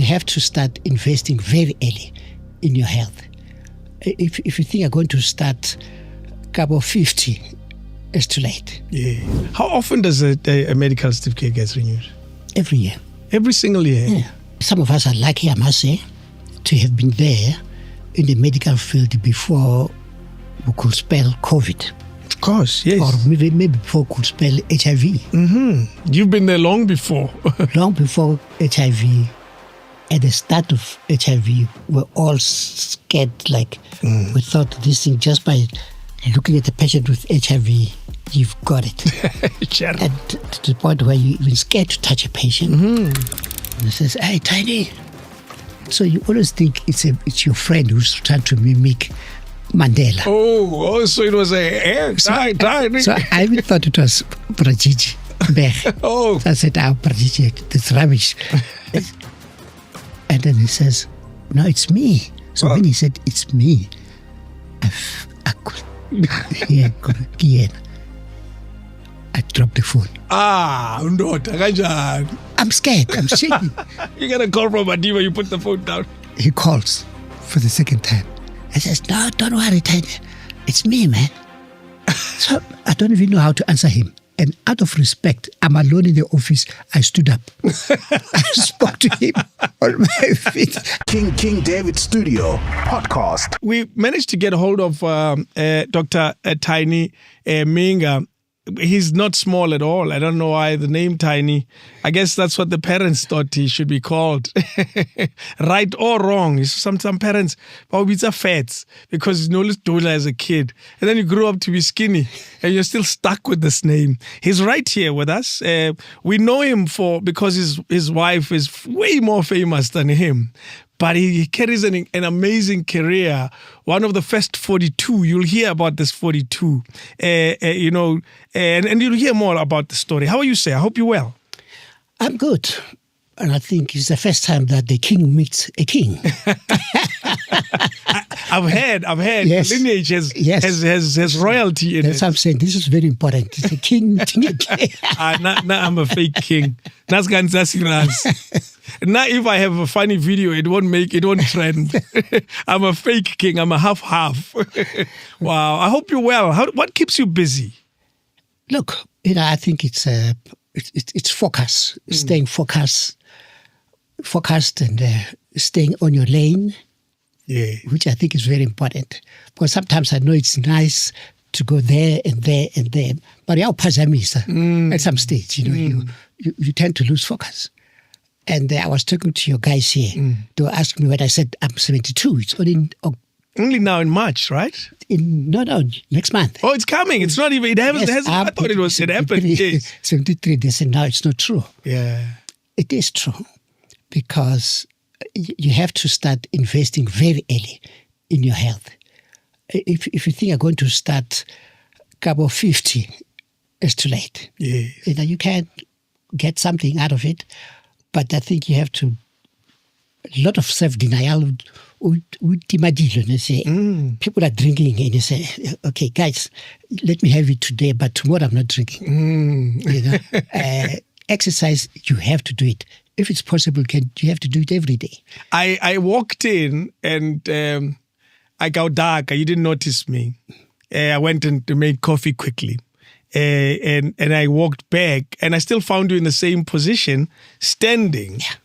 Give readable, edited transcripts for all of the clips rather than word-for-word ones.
you have to start investing very early in your health. If you think you're going to start cabo 50, it's too late. Yeah. How often does a medical certificate get renewed? Every year. Every single year? Yeah. Some of us are lucky, I must say, to have been there in the medical field before we could spell COVID. Of course, yes. Or maybe before we could spell HIV. Mm-hmm. You've been there long before. Long before HIV. At the start of HIV, we're all scared, we thought this thing, just by looking at the patient with HIV, you've got it. Sure. And to the point where you're even scared to touch a patient. And it says, hey, Tiny. So you always think it's your friend who's trying to mimic Mandela. Oh, so it was Tiny. So I even thought it was Brajiji Bech. Oh. So I said, Brajiji, that's rubbish. And then he says, no, it's me. So when he said, it's me, I could I dropped the phone. I'm scared. I'm shaking. You get a call from Madiba, you put the phone down. He calls for the second time. I says, no, don't worry, Tiny. It's me, man. So I don't even know how to answer him. And out of respect, I'm alone in the office. I stood up. I spoke to him on my feet. King David Studio podcast. We managed to get a hold of Dr. Tiny Mhinga. He's not small at all. I don't know why the name Tiny. I guess that's what the parents thought he should be called. Right or wrong. Some parents, it's a fats because you know Dola as a kid. And then you grew up to be skinny and you're still stuck with this name. He's right here with us. We know him because his wife is way more famous than him. But he carries an amazing career. One of the first 42. You'll hear about this 42. And you'll hear more about the story. How are you, sir? I hope you're well. I'm good. And I think it's the first time that the king meets a king. I've heard. Yes. Lineage has royalty in That's it. what I'm saying. This is very important. It's a king meeting a king. I'm a fake king. Now, if I have a funny video, it won't trend. I'm a fake king. I'm a half. Wow. I hope you're well. What keeps you busy? Look, I think it's focus, staying focused and staying on your lane, which I think is very important. Because sometimes I know it's nice to go there and there and there, but at some stage, you tend to lose focus. And I was talking to your guys here. They were asking me when I said I'm 72. It's only now in March, right? No, next month. Oh, it's coming. It's not even. It hasn't. I thought it happened. Yes. 73. They said no, it's not true. Yeah, it is true because you have to start investing very early in your health. If you think you're going to start cabo 50, it's too late. Yeah, you can get something out of it, but I think you have to. A lot of self-denial. People are drinking and you say, okay, guys, let me have it today, but tomorrow I'm not drinking. Exercise, you have to do it. If it's possible, you have to do it every day. I walked in and I got dark. You didn't notice me. I went and made coffee quickly. And I walked back and I still found you in the same position, standing. Yeah.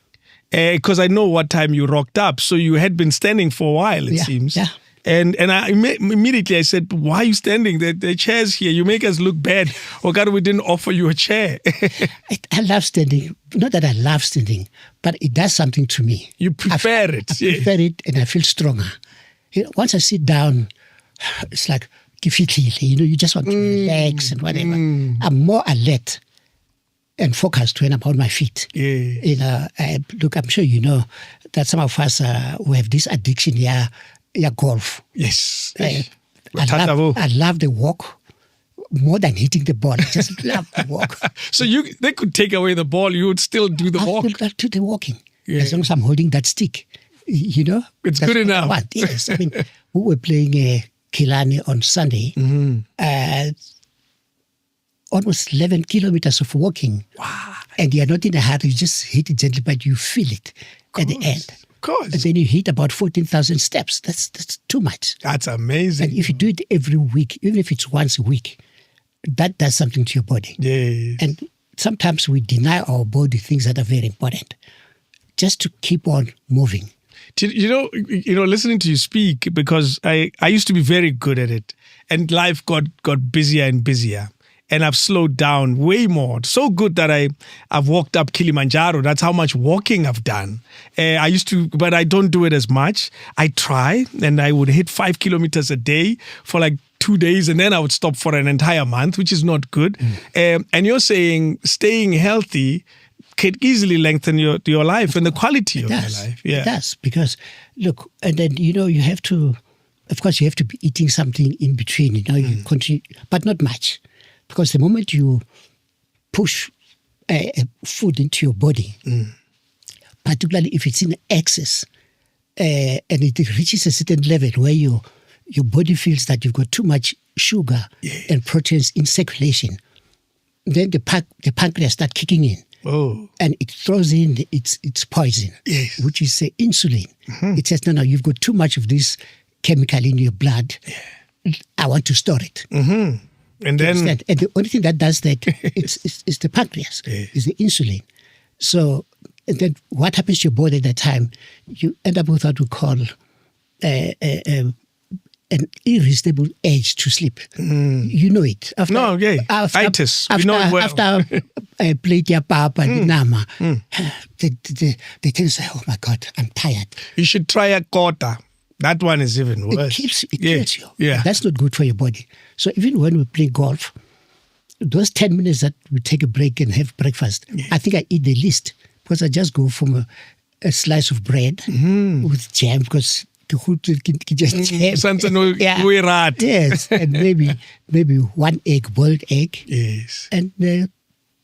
Because I know what time you rocked up. So you had been standing for a while, it seems. Yeah. And I immediately I said, why are you standing? The chair's here. You make us look bad. Oh, God, we didn't offer you a chair. I love standing. Not that I love standing, but it does something to me. You prefer it. I prefer it and I feel stronger. Once I sit down, it's like, you just want to relax and whatever. I'm more alert and focused when I'm on my feet. Yeah. Look, I'm sure you know that some of us who have this addiction, golf. Yes. I love the walk more than hitting the ball. I just love the walk. So they could take away the ball, you would still do the walk? I'll do the walking. Yeah. As long as I'm holding that stick, It's good enough. Yes. I mean, we were playing Kilani on Sunday. Almost 11 kilometers of walking. Wow. And you're not in a hurry, you just hit it gently, but you feel it. at the end. Of course. And then you hit about 14,000 steps. That's too much. That's amazing. And if you do it every week, even if it's once a week, that does something to your body. Yes. And sometimes we deny our body things that are very important just to keep on moving. You know, listening to you speak, because I used to be very good at it, and life got busier and busier. And I've slowed down way more. So good that I've walked up Kilimanjaro. That's how much walking I've done. I used to, but I don't do it as much. I try, and I would hit 5 kilometers a day for like 2 days, and then I would stop for an entire month, which is not good. And you're saying staying healthy can easily lengthen your life and the quality of your life. Yeah. It does, because look, and then, you have to, of course, you have to be eating something in between, you continue, but not much. Because the moment you push food into your body, particularly if it's in excess, and it reaches a certain level where your body feels that you've got too much sugar and proteins in circulation, then the pancreas starts kicking in. Oh. And it throws in its poison, which is insulin. It says, no, you've got too much of this chemical in your blood. I want to store it. And then, and the only thing that does that is the pancreas, is the insulin. So and then what happens to your body at that time? You end up with what we call an irresistible urge to sleep. You know it. Itis. We know it well. After a plate of papa and nama, they tend to say, oh my God, I'm tired. You should try a quarter. That one is even worse. It kills you. Yeah. That's not good for your body. So even when we play golf, those 10 minutes that we take a break and have breakfast, I think I eat the least, because I just go from a slice of bread with jam, because just jam. Yes, and maybe one egg, boiled egg, and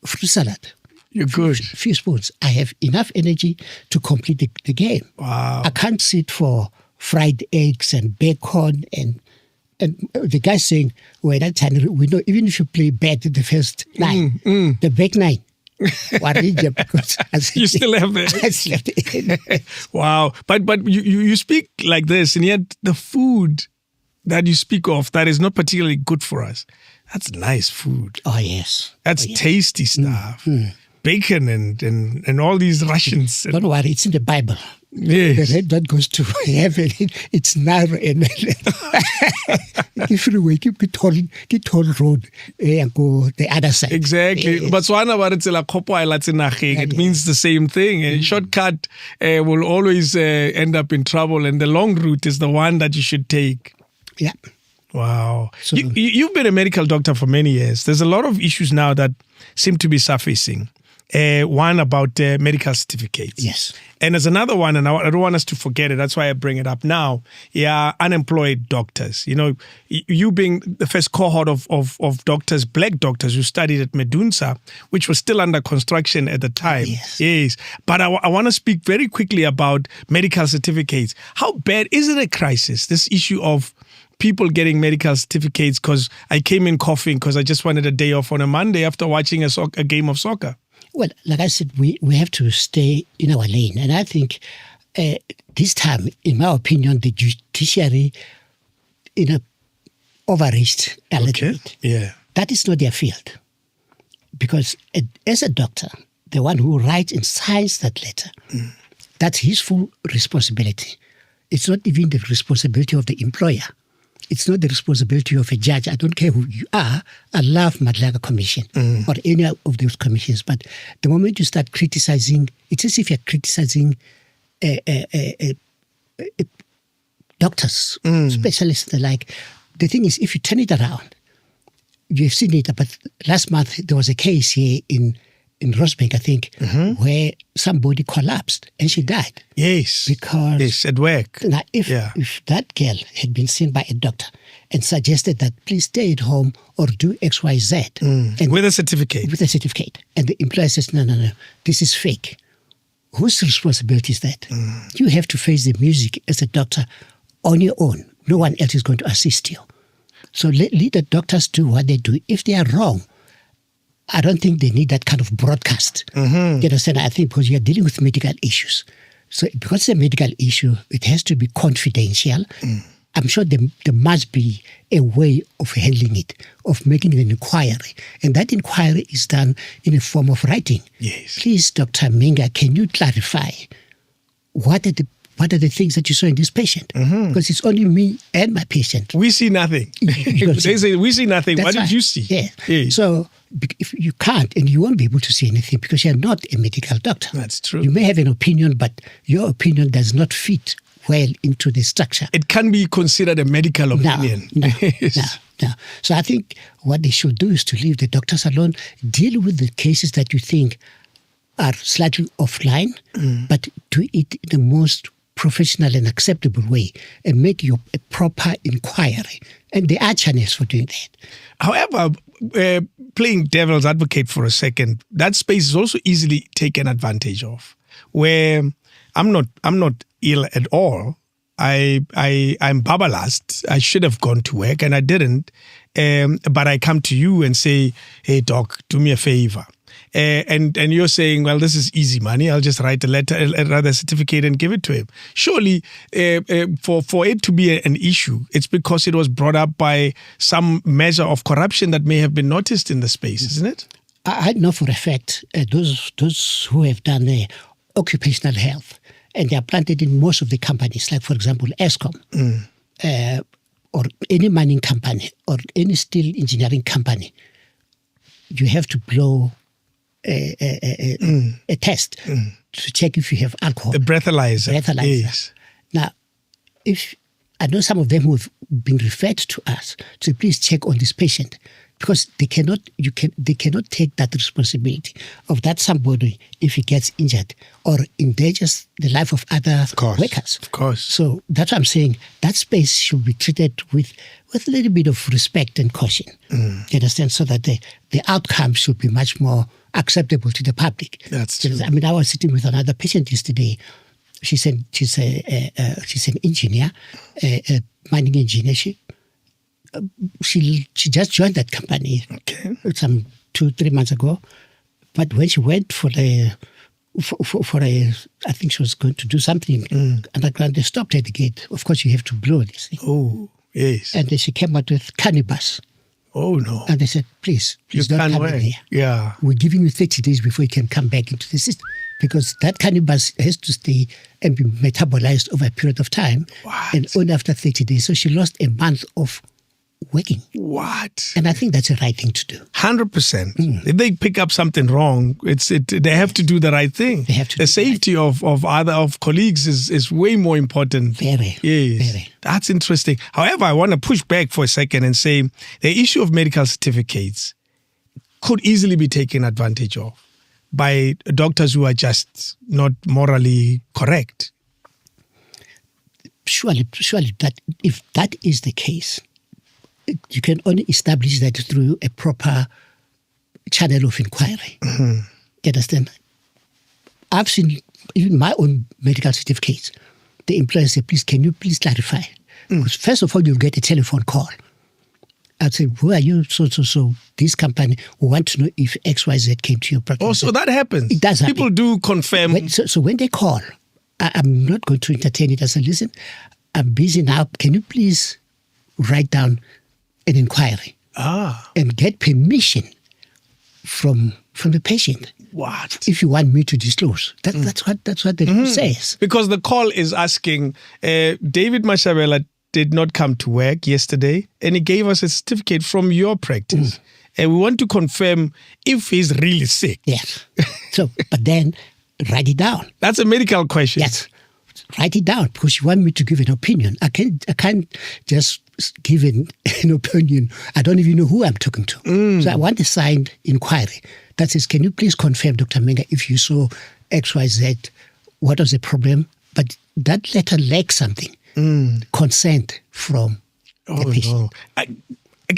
fruit salad. You're good. Few spoons. I have enough energy to complete the game. Wow. I can't sit for fried eggs and bacon and the guy saying, well, that time we know even if you play bad the first 9, the back 9. You still have it. Wow. But you speak like this, and yet the food that you speak of that is not particularly good for us, that's nice food. Oh, yes. That's tasty stuff. Bacon and all these Russians. Don't worry, it's in the Bible. Yes. The red that goes to heaven, it's narrow and if you wake up, get whole road and go the other side. Exactly. But it means the same thing. A shortcut will always end up in trouble, and the long route is the one that you should take. Yeah. Wow. So, you've been a medical doctor for many years. There's a lot of issues now that seem to be surfacing. One about medical certificates. Yes. And there's another one, and I don't want us to forget it. That's why I bring it up now. Yeah, unemployed doctors. You know, you being the first cohort of doctors, black doctors who studied at Medunsa, which was still under construction at the time. Yes. But I want to speak very quickly about medical certificates. How bad is it a crisis, this issue of people getting medical certificates because I came in coughing because I just wanted a day off on a Monday after watching a game of soccer? Well, like I said, we have to stay in our lane. And I think this time, in my opinion, the judiciary overreached a little bit. Yeah. That is not their field. Because as a doctor, the one who writes and signs that letter, that's his full responsibility. It's not even the responsibility of the employer. It's not the responsibility of a judge. I don't care who you are. I love Madlaga Commission or any of those commissions. But the moment you start criticizing, it's as if you're criticizing doctors, specialists, the like. The thing is, if you turn it around, you've seen it. But last month, there was a case here in Rosebank, I think, where somebody collapsed and she died. Yes. Because... Yes, at work. Now, if that girl had been seen by a doctor and suggested that please stay at home or do X, Y, Z. And with a certificate. With a certificate. And the employer says, no, this is fake. Whose responsibility is that? You have to face the music as a doctor on your own. No one else is going to assist you. So let the doctors do what they do. If they are wrong, I don't think they need that kind of broadcast. You understand? I think because you are dealing with medical issues. So because it's a medical issue, it has to be confidential. I'm sure there must be a way of handling it, of making an inquiry. And that inquiry is done in a form of writing. Yes. Please, Dr. Mhinga, can you clarify what are the things that you saw in this patient? Because it's only me and my patient. We see nothing. They say, we see nothing. That's What did right. you see? Yeah. Yes. So if you can't, and you won't be able to see anything because you're not a medical doctor. That's true. You may have an opinion, but your opinion does not fit well into the structure. It can be considered a medical opinion. No. Yes. So I think what they should do is to leave the doctors alone, deal with the cases that you think are slightly offline, but do it in the most professional and acceptable way and make a proper inquiry. And there are channels for doing that. However, playing devil's advocate for a second, that space is also easily taken advantage of. Where I'm not ill at all. I'm babalast. I should have gone to work and I didn't. But I come to you and say, hey doc, do me a favor. And you're saying, well, this is easy money. I'll just write a letter, a certificate and give it to him. Surely, for it to be an issue, it's because it was brought up by some measure of corruption that may have been noticed in the space, isn't it? I know for a fact those who have done occupational health, and they are planted in most of the companies, like, for example, ESCOM, or any mining company, or any steel engineering company. You have to blow a test to check if you have alcohol. The breathalyzer. Yes. Now, if I know some of them who have been referred to us to say, please check on this patient, because they cannot take that responsibility of that somebody if he gets injured or endangers the life of other workers. Of course. So that's what I'm saying. That space should be treated with a little bit of respect and caution. You understand? So that the outcome should be much more acceptable to the public. That's true. I mean, I was sitting with another patient yesterday. She's an engineer, a mining engineer. She just joined that company some 2-3 months ago. But when she went for I think she was going to do something underground, they stopped at the gate. Of course, you have to blow this thing. Oh, yes. And then she came out with cannabis. Oh, no. And they said, please You don't can't come work. in here. Yeah. We're giving you 30 days before you can come back into the system. Because that cannabis has to stay and be metabolized over a period of time. What? And only after 30 days. So she lost a month of working. What? And I think that's the right thing to do. 100%. If they pick up something wrong, they have to do the right thing. They have to the do the safety of colleagues is way more important. Very. Yes. Very. That's interesting. However, I want to push back for a second and say the issue of medical certificates could easily be taken advantage of by doctors who are just not morally correct. Surely, that if that is the case, you can only establish that through a proper channel of inquiry. You understand? I've seen even my own medical certificates. The employer say, please, can you please clarify? Because first of all, you'll get a telephone call. I'd say, who are you? So, this company, we want to know if XYZ came to your practice. Oh, so that happens. It does happen. People do confirm. So when they call, I'm not going to entertain it. I say, listen, I'm busy now. Can you please write down an inquiry and get permission from the patient? What? If you want me to disclose. That's what the law says. Because the call is asking, David Mashabela did not come to work yesterday and he gave us a certificate from your practice. And we want to confirm if he's really sick. Yes. So, but then write it down. That's a medical question. Yes. Write it down because you want me to give an opinion. I can't just give an opinion. I don't even know who I'm talking to. So I want a signed inquiry that says, can you please confirm, Dr. Mhinga, if you saw XYZ, what was the problem? But that letter lacks something. Consent from the patient. No.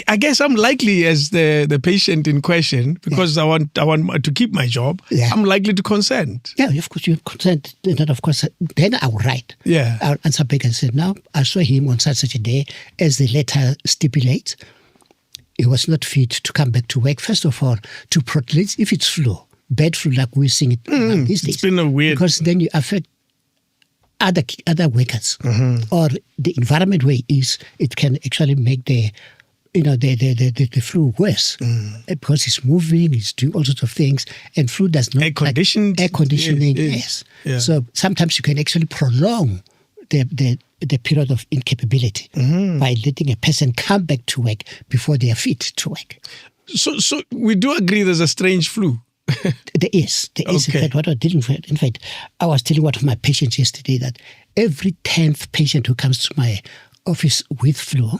I guess I'm likely as the patient in question because I want to keep my job. Yeah. I'm likely to consent. Yeah, of course you consent. Then of course, then I will write. Yeah. I'll answer back and say, now I saw him on such a day, as the letter stipulates. He was not fit to come back to work. First of all, to protect if it's flu, bad flu like we're seeing it these days. It's been a weird. Because then you affect other workers, or the environment where it is, it can actually make the flu worse because it's moving, it's doing all sorts of things, and flu does not air conditioning. Yes. Yeah. So sometimes you can actually prolong the period of incapability by letting a person come back to work before they are fit to work. So we do agree there's a strange flu. There is. Okay. In fact, what I did, in fact, I was telling one of my patients yesterday that every 10th patient who comes to my office with flu,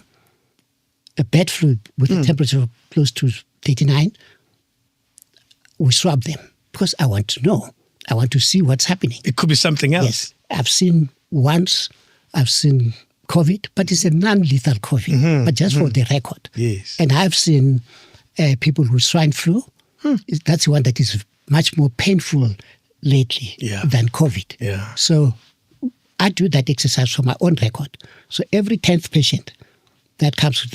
a bad flu with a temperature close to 39, we swab them because I want to know. I want to see what's happening. It could be something else. Yes. I've seen COVID, but it's a non-lethal COVID, but just for the record. Yes. And I've seen people with swine flu. That's the one that is much more painful lately than COVID. Yeah. So I do that exercise for my own record. So every 10th patient that comes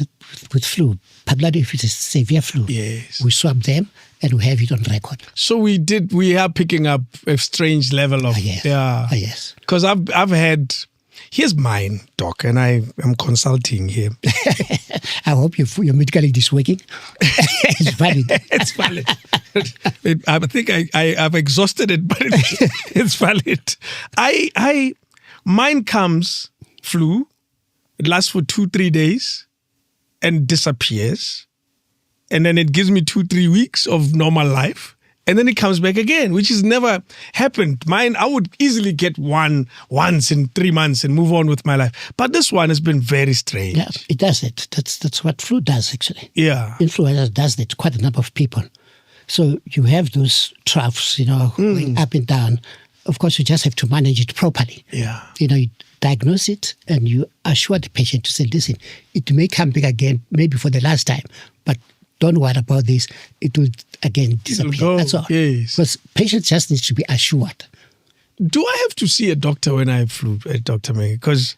with flu, particularly if it's a severe flu, we swab them and we have it on record. So we are picking up a strange level of yes. Because I've had. Here's mine, Doc, and I am consulting here. I hope your medical aid is working. It's valid. It's valid. I think I've exhausted it, but it's valid. Mine comes flu. It lasts for 2-3 days and disappears. And then it gives me 2-3 weeks of normal life. And then it comes back again, which has never happened. Mine, I would easily get one once in 3 months and move on with my life. But this one has been very strange. Yeah, it does it. That's what flu does, actually. Yeah. Influenza does that to quite a number of people. So you have those troughs, going up and down. Of course, you just have to manage it properly. Yeah. You diagnose it and you assure the patient to say, listen, it may come back again, maybe for the last time, but don't worry about this. It will again disappear. That's all. Yes. Because patients just need to be assured. Do I have to see a doctor when I have flu, Dr. Mhinga? Because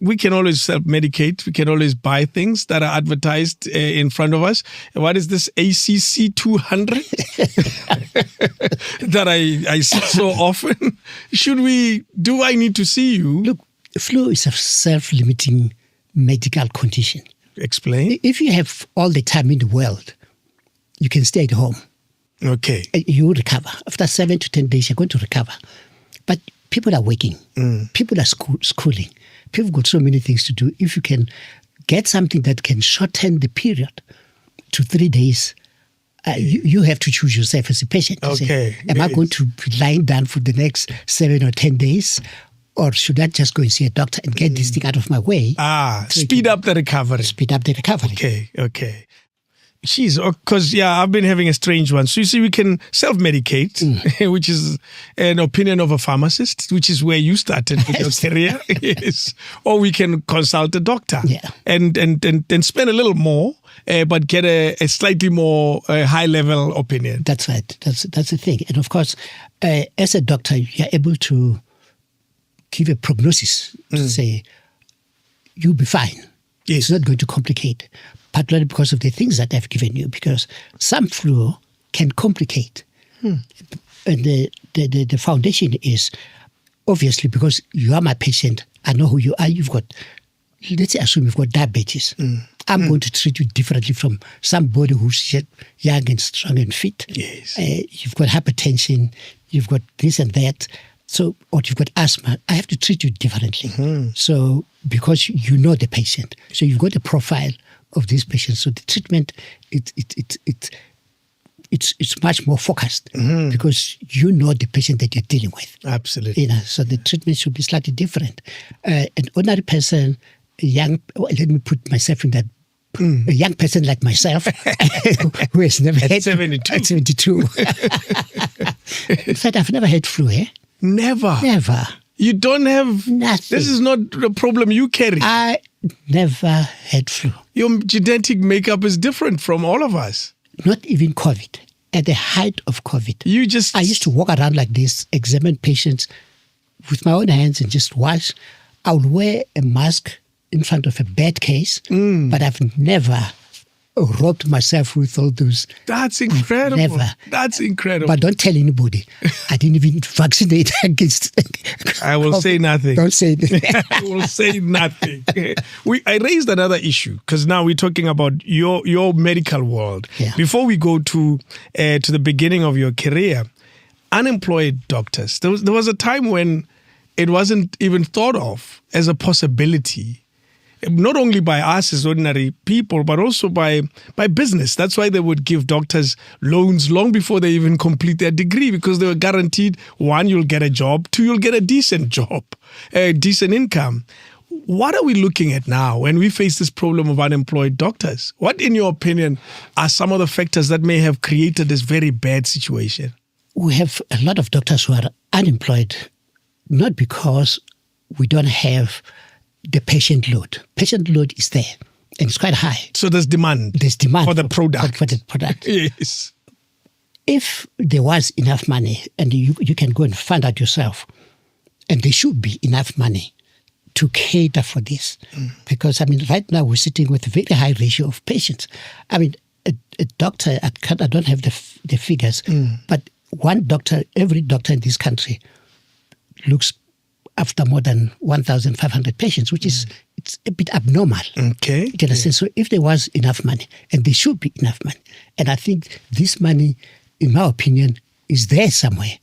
we can always self-medicate. We can always buy things that are advertised in front of us. What is this ACC 200 that I see so often? Do I need to see you? Look, flu is a self-limiting medical condition. Explain. If you have all the time in the world, you can stay at home. Okay. You will recover. After 7 to 10 days, you're going to recover. But people are working. People are schooling. People got so many things to do. If you can get something that can shorten the period to 3 days, you have to choose yourself as a patient. Okay. Say, am I going to be lying down for the next 7 or 10 days? Or should I just go and see a doctor and get this thing out of my way? Speed up the recovery. Speed up the recovery. Okay. Because I've been having a strange one. So you see, we can self-medicate, which is an opinion of a pharmacist, which is where you started with your career. Yes. Or we can consult a doctor and spend a little more, but get a slightly more high-level opinion. That's right. That's the thing. And of course, as a doctor, you're able to give a prognosis to say, you'll be fine. Yes. It's not going to complicate, particularly because of the things that I've given you, because some flu can complicate. And the foundation is, obviously, because you are my patient, I know who you are, let's assume you've got diabetes. I'm going to treat you differently from somebody who's young and strong and fit. Yes. You've got hypertension, you've got this and that. So, or you've got asthma, I have to treat you differently. So, because you know the patient, so you've got a profile of this patient. So the treatment, it's much more focused because you know the patient that you're dealing with. Absolutely. So the treatment should be slightly different. An ordinary person, let me put myself in that. A young person like myself who has never had 72. At 72. In fact, I've never had flu, Never. You don't have nothing. This is not a problem you carry. I never had flu. Your genetic makeup is different from all of us. Not even COVID. At the height of COVID, I used to walk around like this, examine patients with my own hands and just wash. I would wear a mask in front of a bed case, but I've never robbed myself with all those. That's incredible. Never. That's incredible. But don't tell anybody. I didn't even vaccinate against. I will say nothing. Don't say anything. I will say nothing. I raised another issue because now we're talking about your medical world. Yeah. Before we go to the beginning of your career, unemployed doctors. There was a time when it wasn't even thought of as a possibility, not only by us as ordinary people, but also by business. That's why they would give doctors loans long before they even complete their degree, because they were guaranteed, one, you'll get a job, two, you'll get a decent job, a decent income. What are we looking at now when we face this problem of unemployed doctors? What, in your opinion, are some of the factors that may have created this very bad situation? We have a lot of doctors who are unemployed, not because we don't have the patient load. Patient load is there, and it's quite high. So there's demand. There's demand for the product. For the product. Yes. If there was enough money, and you can go and find out yourself, and there should be enough money to cater for this. Because, right now we're sitting with a very high ratio of patients. A doctor, I don't have the figures, but every doctor in this country looks after more than 1,500 patients, which is it's a bit abnormal. Okay. You understand? So if there was enough money, and there should be enough money, and I think this money, in my opinion, is there somewhere,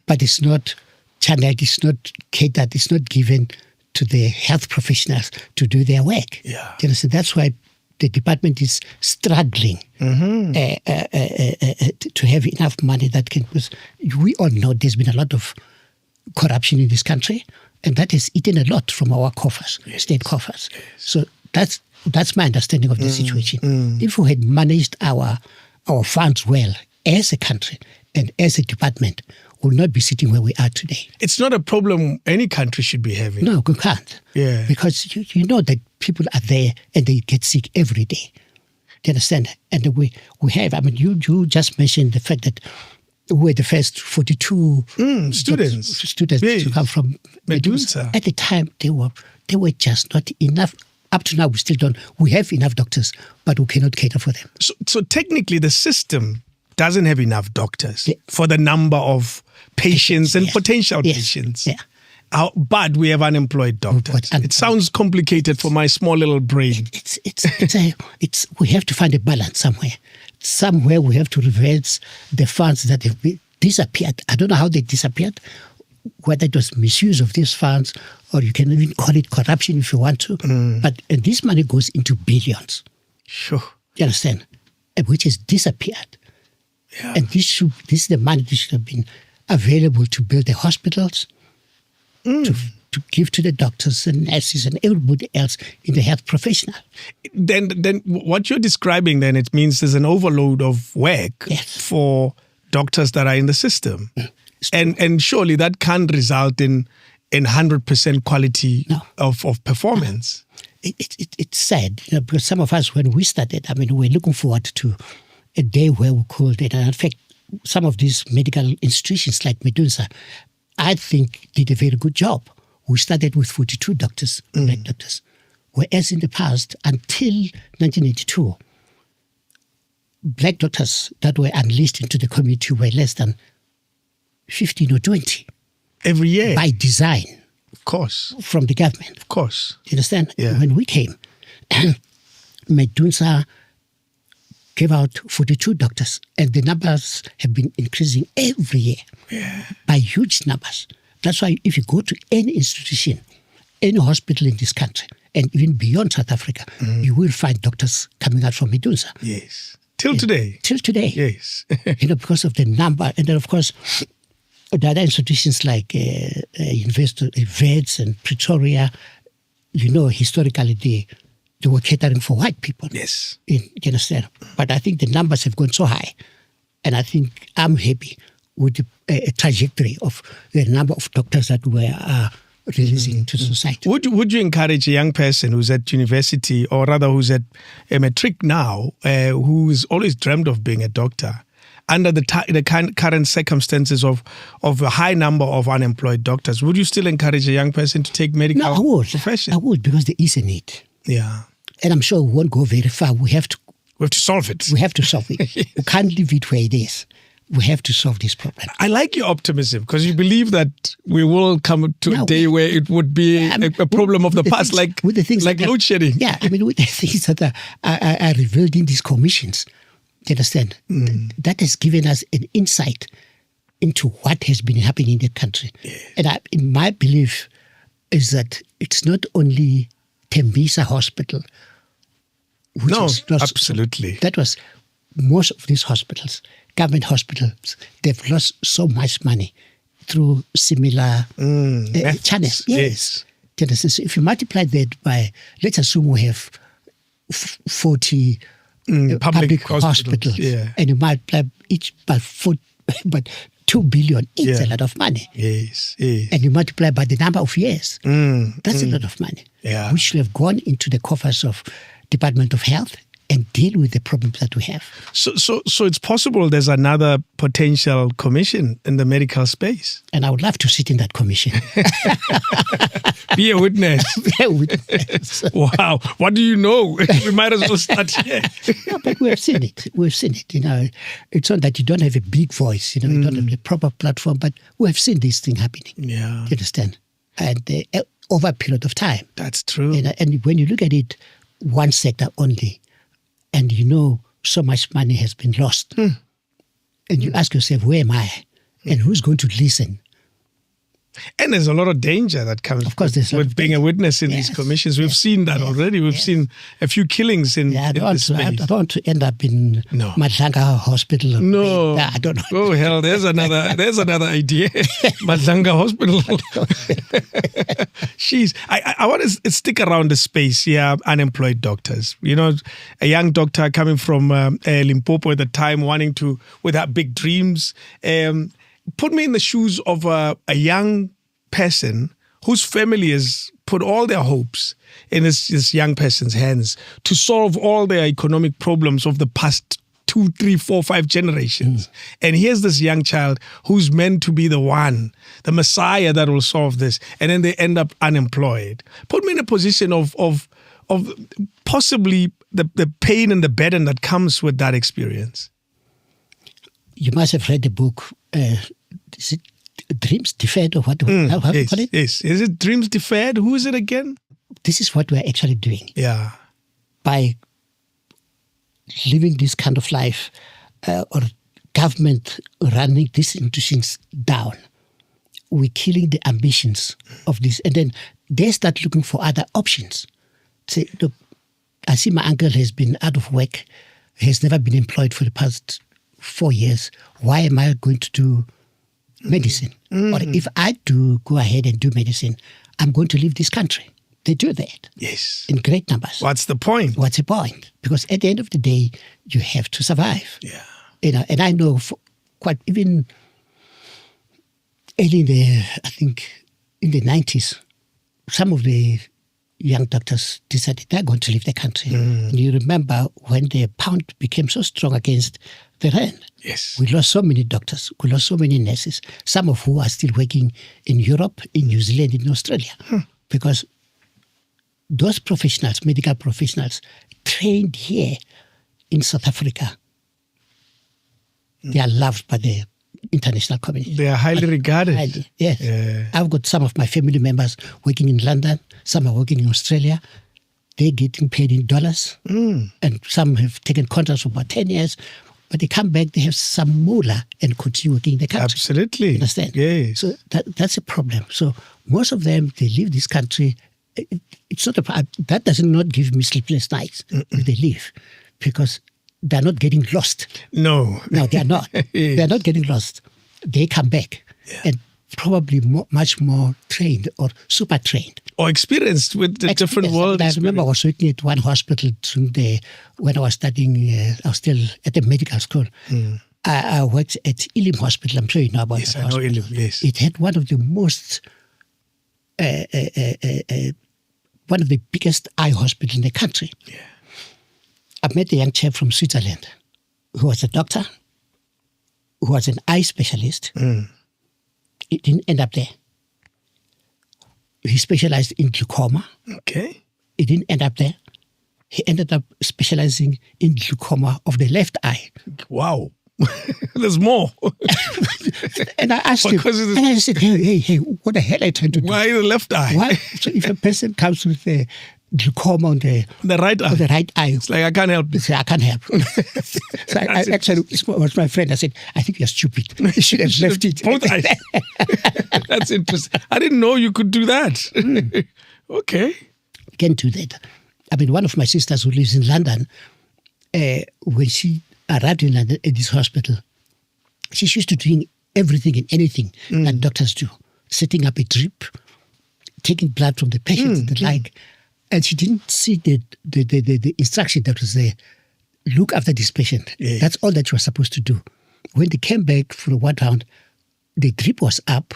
but it's not channeled, it's not catered, it's not given to the health professionals to do their work. Yeah. You understand? That's why the department is struggling to have enough money that can. Because we all know there's been a lot of corruption in this country, and that has eaten a lot from our coffers, state coffers. Yes. So that's my understanding of the situation. If we had managed our funds well as a country and as a department, we'll not be sitting where we are today. It's not a problem any country should be having. No, we can't. Yeah. Because you know that people are there and they get sick every day. Do you understand? And we have, you just mentioned the fact that we're the first 42 students to come from Medusa. At the time, they were just not enough. Up to now, we have enough doctors, but we cannot cater for them. So technically, the system doesn't have enough doctors for the number of patients and potential patients. Yeah. But we have unemployed doctors. It sounds complicated for my small little brain. We have to find a balance somewhere. Somewhere we have to reverse the funds that have disappeared. I don't know how they disappeared, whether it was misuse of these funds, or you can even call it corruption if you want to. But this money goes into billions. Sure. You understand? Which has disappeared. Yeah. And this is the money that should have been available to build the hospitals, to give to the doctors and nurses and everybody else in the health professional. Then what you're describing, then it means there's an overload of work for doctors that are in the system. And surely that can't result in 100% quality of performance. It's sad, because some of us, when we started, we're looking forward to a day where we could, and in fact, some of these medical institutions like Medusa, I think did a very good job. We started with 42 doctors, black doctors, whereas in the past, until 1982, black doctors that were unleashed into the community were less than 15 or 20. Every year? By design. Of course. From the government. Of course. You understand? Yeah. When we came, Medusa gave out 42 doctors, and the numbers have been increasing every year by huge numbers. That's why if you go to any institution, any hospital in this country, and even beyond South Africa, you will find doctors coming out from Medusa. Yes. Till today. Till today. Yes. Because of the number. And then, of course, the other institutions like University of Wits and Pretoria, historically they were catering for white people. Yes. You understand? But I think the numbers have gone so high. And I think I'm happy with the trajectory of the number of doctors that were releasing into society. Would you encourage a young person who's at university, or rather who's at a matric now, who's always dreamed of being a doctor, under the current circumstances of a high number of unemployed doctors, would you still encourage a young person to take medical profession? I would, because there is a need. Yeah. And I'm sure we won't go very far. We have We have to solve it. We have to solve it. Yes. We can't leave it where it is. We have to solve this problem. I like your optimism because you believe that we will come to a day where it would be a problem of the past, with the things like load shedding. Yeah, I mean, with the things that are revealed in these commissions, you understand? That has given us an insight into what has been happening in the country. Yeah. And in my belief is that it's not only Tembisa Hospital. No, absolutely. That was most of these hospitals, government hospitals, they've lost so much money through similar channels. Yes. So if you multiply that by, let's assume we have 40 public hospitals, and you multiply each by 2 billion, it's a lot of money. Yes. And you multiply by the number of years, that's a lot of money, which should have gone into the coffers of Department of Health and deal with the problems that we have. So it's possible there's another potential commission in the medical space. And I would love to sit in that commission. Be a witness. Be a witness. Wow. What do you know? We might as well start here. No, but we've seen it. We've seen it. It's not that you don't have a big voice, you don't have a proper platform, but we've seen this thing happening. Yeah. You understand? And over a period of time. That's true. And when you look at it, one sector only, and so much money has been lost. And you ask yourself, where am I? And who's going to listen? And there's a lot of danger that comes with being a witness in these commissions. We've seen that already. We've seen a few killings in this space. I don't want to end up in Madlanga Hospital. No. I don't know. Oh, hell, there's another idea. Madlanga Hospital. Jeez. I want to stick around the space here, unemployed doctors. A young doctor coming from Limpopo at the time, with her big dreams. Put me in the shoes of a young person whose family has put all their hopes in this young person's hands to solve all their economic problems of the past 2, 3, 4, 5 generations. And here's this young child who's meant to be the Messiah that will solve this. And then they end up unemployed. Put me in a position of possibly the pain and the burden that comes with that experience. You must have read the book, is it Dreams Deferred or what? How do you call it? Yes. Is it Dreams Deferred? Who is it again? This is what we're actually doing. Yeah. By living this kind of life or government running these institutions down, we're killing the ambitions of this. And then they start looking for other options. Say, look, I see my uncle has been out of work, has never been employed for the past 4 years. Why am I going to do medicine? Or if I do go ahead and do medicine, I'm going to leave this country. They do that. Yes. In great numbers. What's the point? What's the point? Because at the end of the day, you have to survive. Yeah. And I know even early in the 90s, some of the young doctors decided they're going to leave the country. And you remember when the pound became so strong against the rand. Yes. We lost so many doctors. We lost so many nurses, some of who are still working in Europe, in New Zealand, in Australia. Because those professionals, medical professionals, trained here in South Africa, they are loved by the international community. They are highly regarded. Highly, yes. Yeah. I've got some of my family members working in London. Some are working in Australia. They're getting paid in dollars. And some have taken contracts for about 10 years. But they come back, they have some moolah and continue working in the country. Absolutely. You understand? Yes. So that's a problem. So most of them, they leave this country. It's not that does not give me sleepless nights if they leave, because they're not getting lost. No, they're not. They're not getting lost. They come back and probably much more trained or super trained. Or experienced with the different world. I remember I was working at one hospital when I was studying, I was still at the medical school. I worked at Elim Hospital. I'm sure you know about that hospital. Yes, I know Elim, yes. It had one of the most, one of the biggest eye hospitals in the country. Yeah. I met a young chap from Switzerland who was a doctor, who was an eye specialist. He didn't end up there. He specialized in glaucoma. Okay. He didn't end up there. he ended up specializing in glaucoma of the left eye. Wow. There's more. And I asked him, and I said, hey, what the hell are you trying to do? Why the left eye? Why? So if a person comes with a glaucoma on the right eye, it's like, I can't help it. I can't help. So I actually was my friend. I said, I think you're stupid. You should have left it. Both eyes. That's interesting. I didn't know you could do that. Okay. You can do that. I mean, one of my sisters who lives in London, when she arrived in London at this hospital, she's used to doing everything and anything that doctors do. Setting up a drip, taking blood from the patient and the like. And she didn't see the instruction that was there. Look after this patient. Yes. That's all that you were supposed to do. When they came back for one round, the drip was up.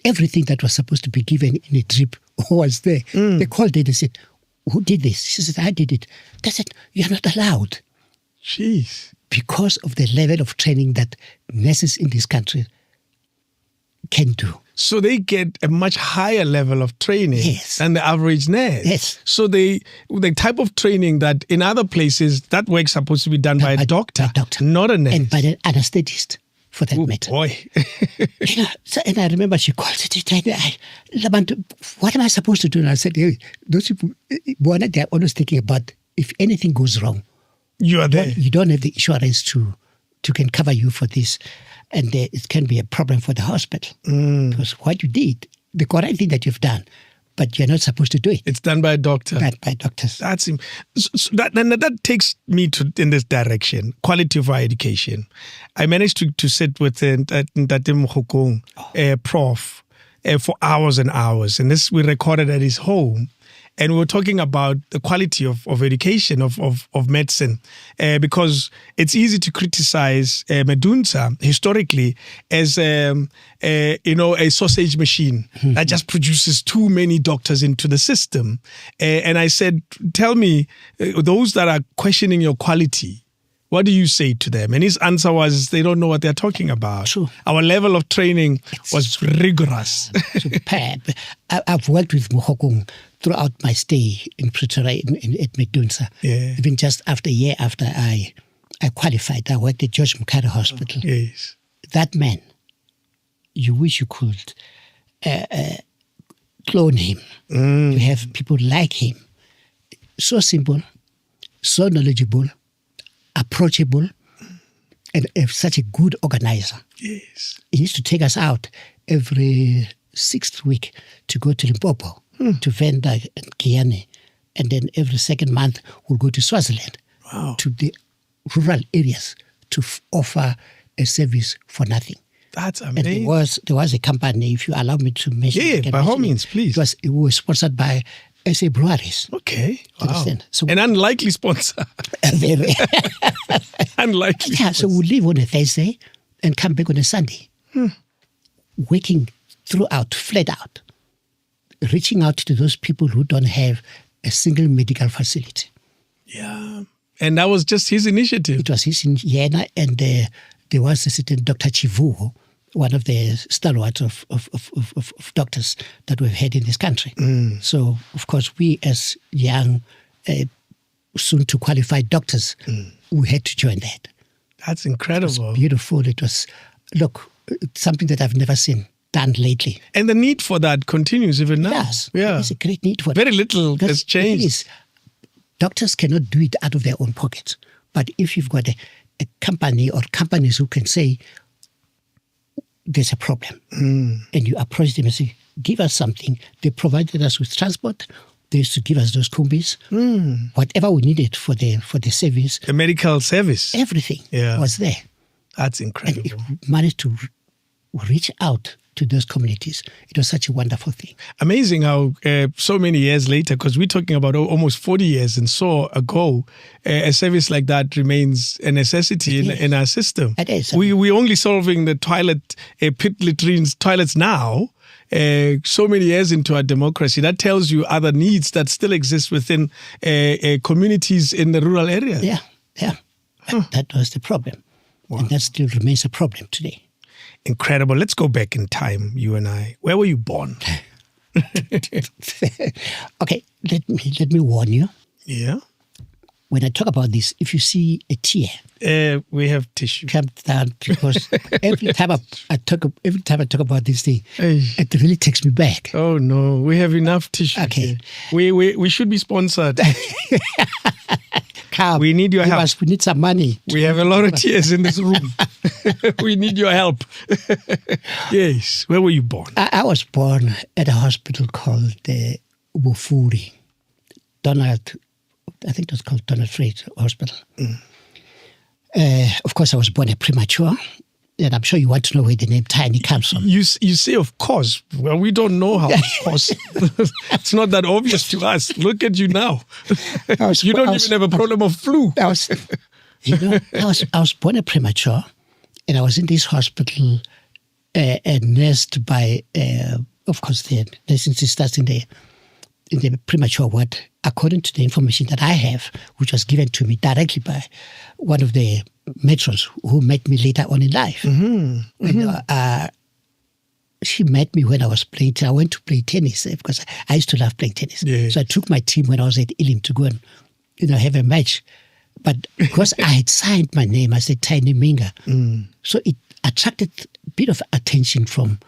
Everything that was supposed to be given in a drip was there. They called her and said, who did this? She said, I did it. They said, you're not allowed. Jeez. Because of the level of training that nurses in this country can do. So they get a much higher level of training than the average nurse. Yes. So the type of training that in other places, that work's supposed to be done by a doctor, not a nurse. And by an anesthetist, for that matter. Boy. And I remember she called it, what am I supposed to do? And I said, hey, those people, they're always thinking about if anything goes wrong. You are there. You don't have the insurance to can cover you for this. And it can be a problem for the hospital. Because what you did, the correct thing that you've done, but you're not supposed to do it. It's done by a doctor. By doctors. That takes me in this direction, quality of our education. I managed to sit with Ntate Mokgokong, prof, for hours and hours. And this we recorded at his home. And we were talking about the quality of education, of medicine, because it's easy to criticize Medunsa historically as a sausage machine that just produces too many doctors into the system. And I said, tell me, those that are questioning your quality, what do you say to them? And his answer was, they don't know what they're talking about. True. Our level of training was rigorous. Superb. I've worked with Mokgokong throughout my stay in Pretoria at Medunsa. Yeah. Even just after a year after I qualified, I worked at George Mkhari Hospital. Yes. That man, you wish you could clone him. You have people like him. So simple, so knowledgeable, approachable, and such a good organizer. Yes. He used to take us out every 6th week to go to Limpopo, to Venda and Guyana. And then every 2nd month, we'll go to Swaziland, to the rural areas to offer a service for nothing. That's amazing. And there was a company, if you allow me to mention it. Yeah, by all means, please. It was sponsored by SA Breweries. Okay. Wow. Understand? So, an unlikely sponsor. Very. Unlikely. Yeah, so we'll leave on a Thursday and come back on a Sunday. Working throughout, flat out. Reaching out to those people who don't have a single medical facility. Yeah. And that was just his initiative. It was his in Yena, and there was a certain Dr. Chivuo, one of the stalwarts of doctors that we've had in this country. So, of course, we as young, soon-to-qualified doctors, we had to join that. That's incredible. It was beautiful. It was, it's something that I've never seen done lately. And the need for that continues even now. Yes, yeah. There's a great need for it. Very little has changed. Doctors cannot do it out of their own pockets. But if you've got a company or companies who can say, there's a problem, and you approach them and say, give us something. They provided us with transport. They used to give us those combis. Whatever we needed for the service. The medical service. Everything was there. That's incredible. And it managed to reach out to those communities. It was such a wonderful thing. Amazing how so many years later, because we're talking about almost 40 years and so ago, a service like that remains a necessity in our system. It is. We're only solving the pit latrines, toilets now, so many years into our democracy. That tells you other needs that still exist within communities in the rural areas. Yeah. That was the problem. Wow. And that still remains a problem today. Incredible. Let's go back in time, you and I. Where were you born? Okay, let me warn you. Yeah. when I talk about this, if you see a tear, we have tissue. come down, because every time I talk about this thing, it really takes me back. Oh no, we have enough tissue. Okay. Here. We should be sponsored. Come, We need your help. We need some money. We have a lot of tears in this room. We need your help. Yes. Where were you born? I was born at a hospital called Bufuri. I think it was called Donald Freed Hospital. Of course, I was born a premature. And I'm sure you want to know where the name Tiny comes from. You say, of course. Well, we don't know how, of course. It's not that obvious to us. Look at you now. You don't even have a problem of flu. I was born a premature, and I was in this hospital nursed by, of course, the nursing sisters in the premature ward, according to the information that I have, which was given to me directly by one of the matrons who met me later on in life. And, she met me when I was playing. I went to play tennis because I used to love playing tennis. Yes. So I took my team when I was at Elim to go and have a match. But because I had signed my name, I said Tiny Mhinga. So it attracted a bit of attention from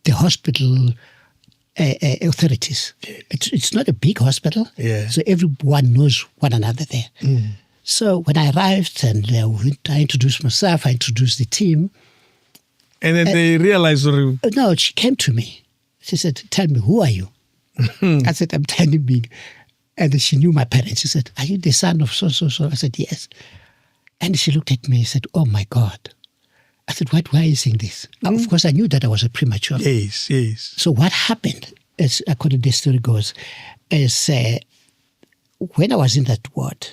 the hospital authorities. It's not a big hospital, so everyone knows one another there. So when I arrived and I introduced myself, I introduced the team. And then they realized... No, she came to me. She said, tell me, who are you? I said, I'm Tiny Mhinga. And she knew my parents. She said, are you the son of so-so-so? I said, yes. And she looked at me and said, oh my God. I said, why are you saying this? Of course, I knew that I was a premature. Yes. So what happened, as according to the story goes, is when I was in that ward,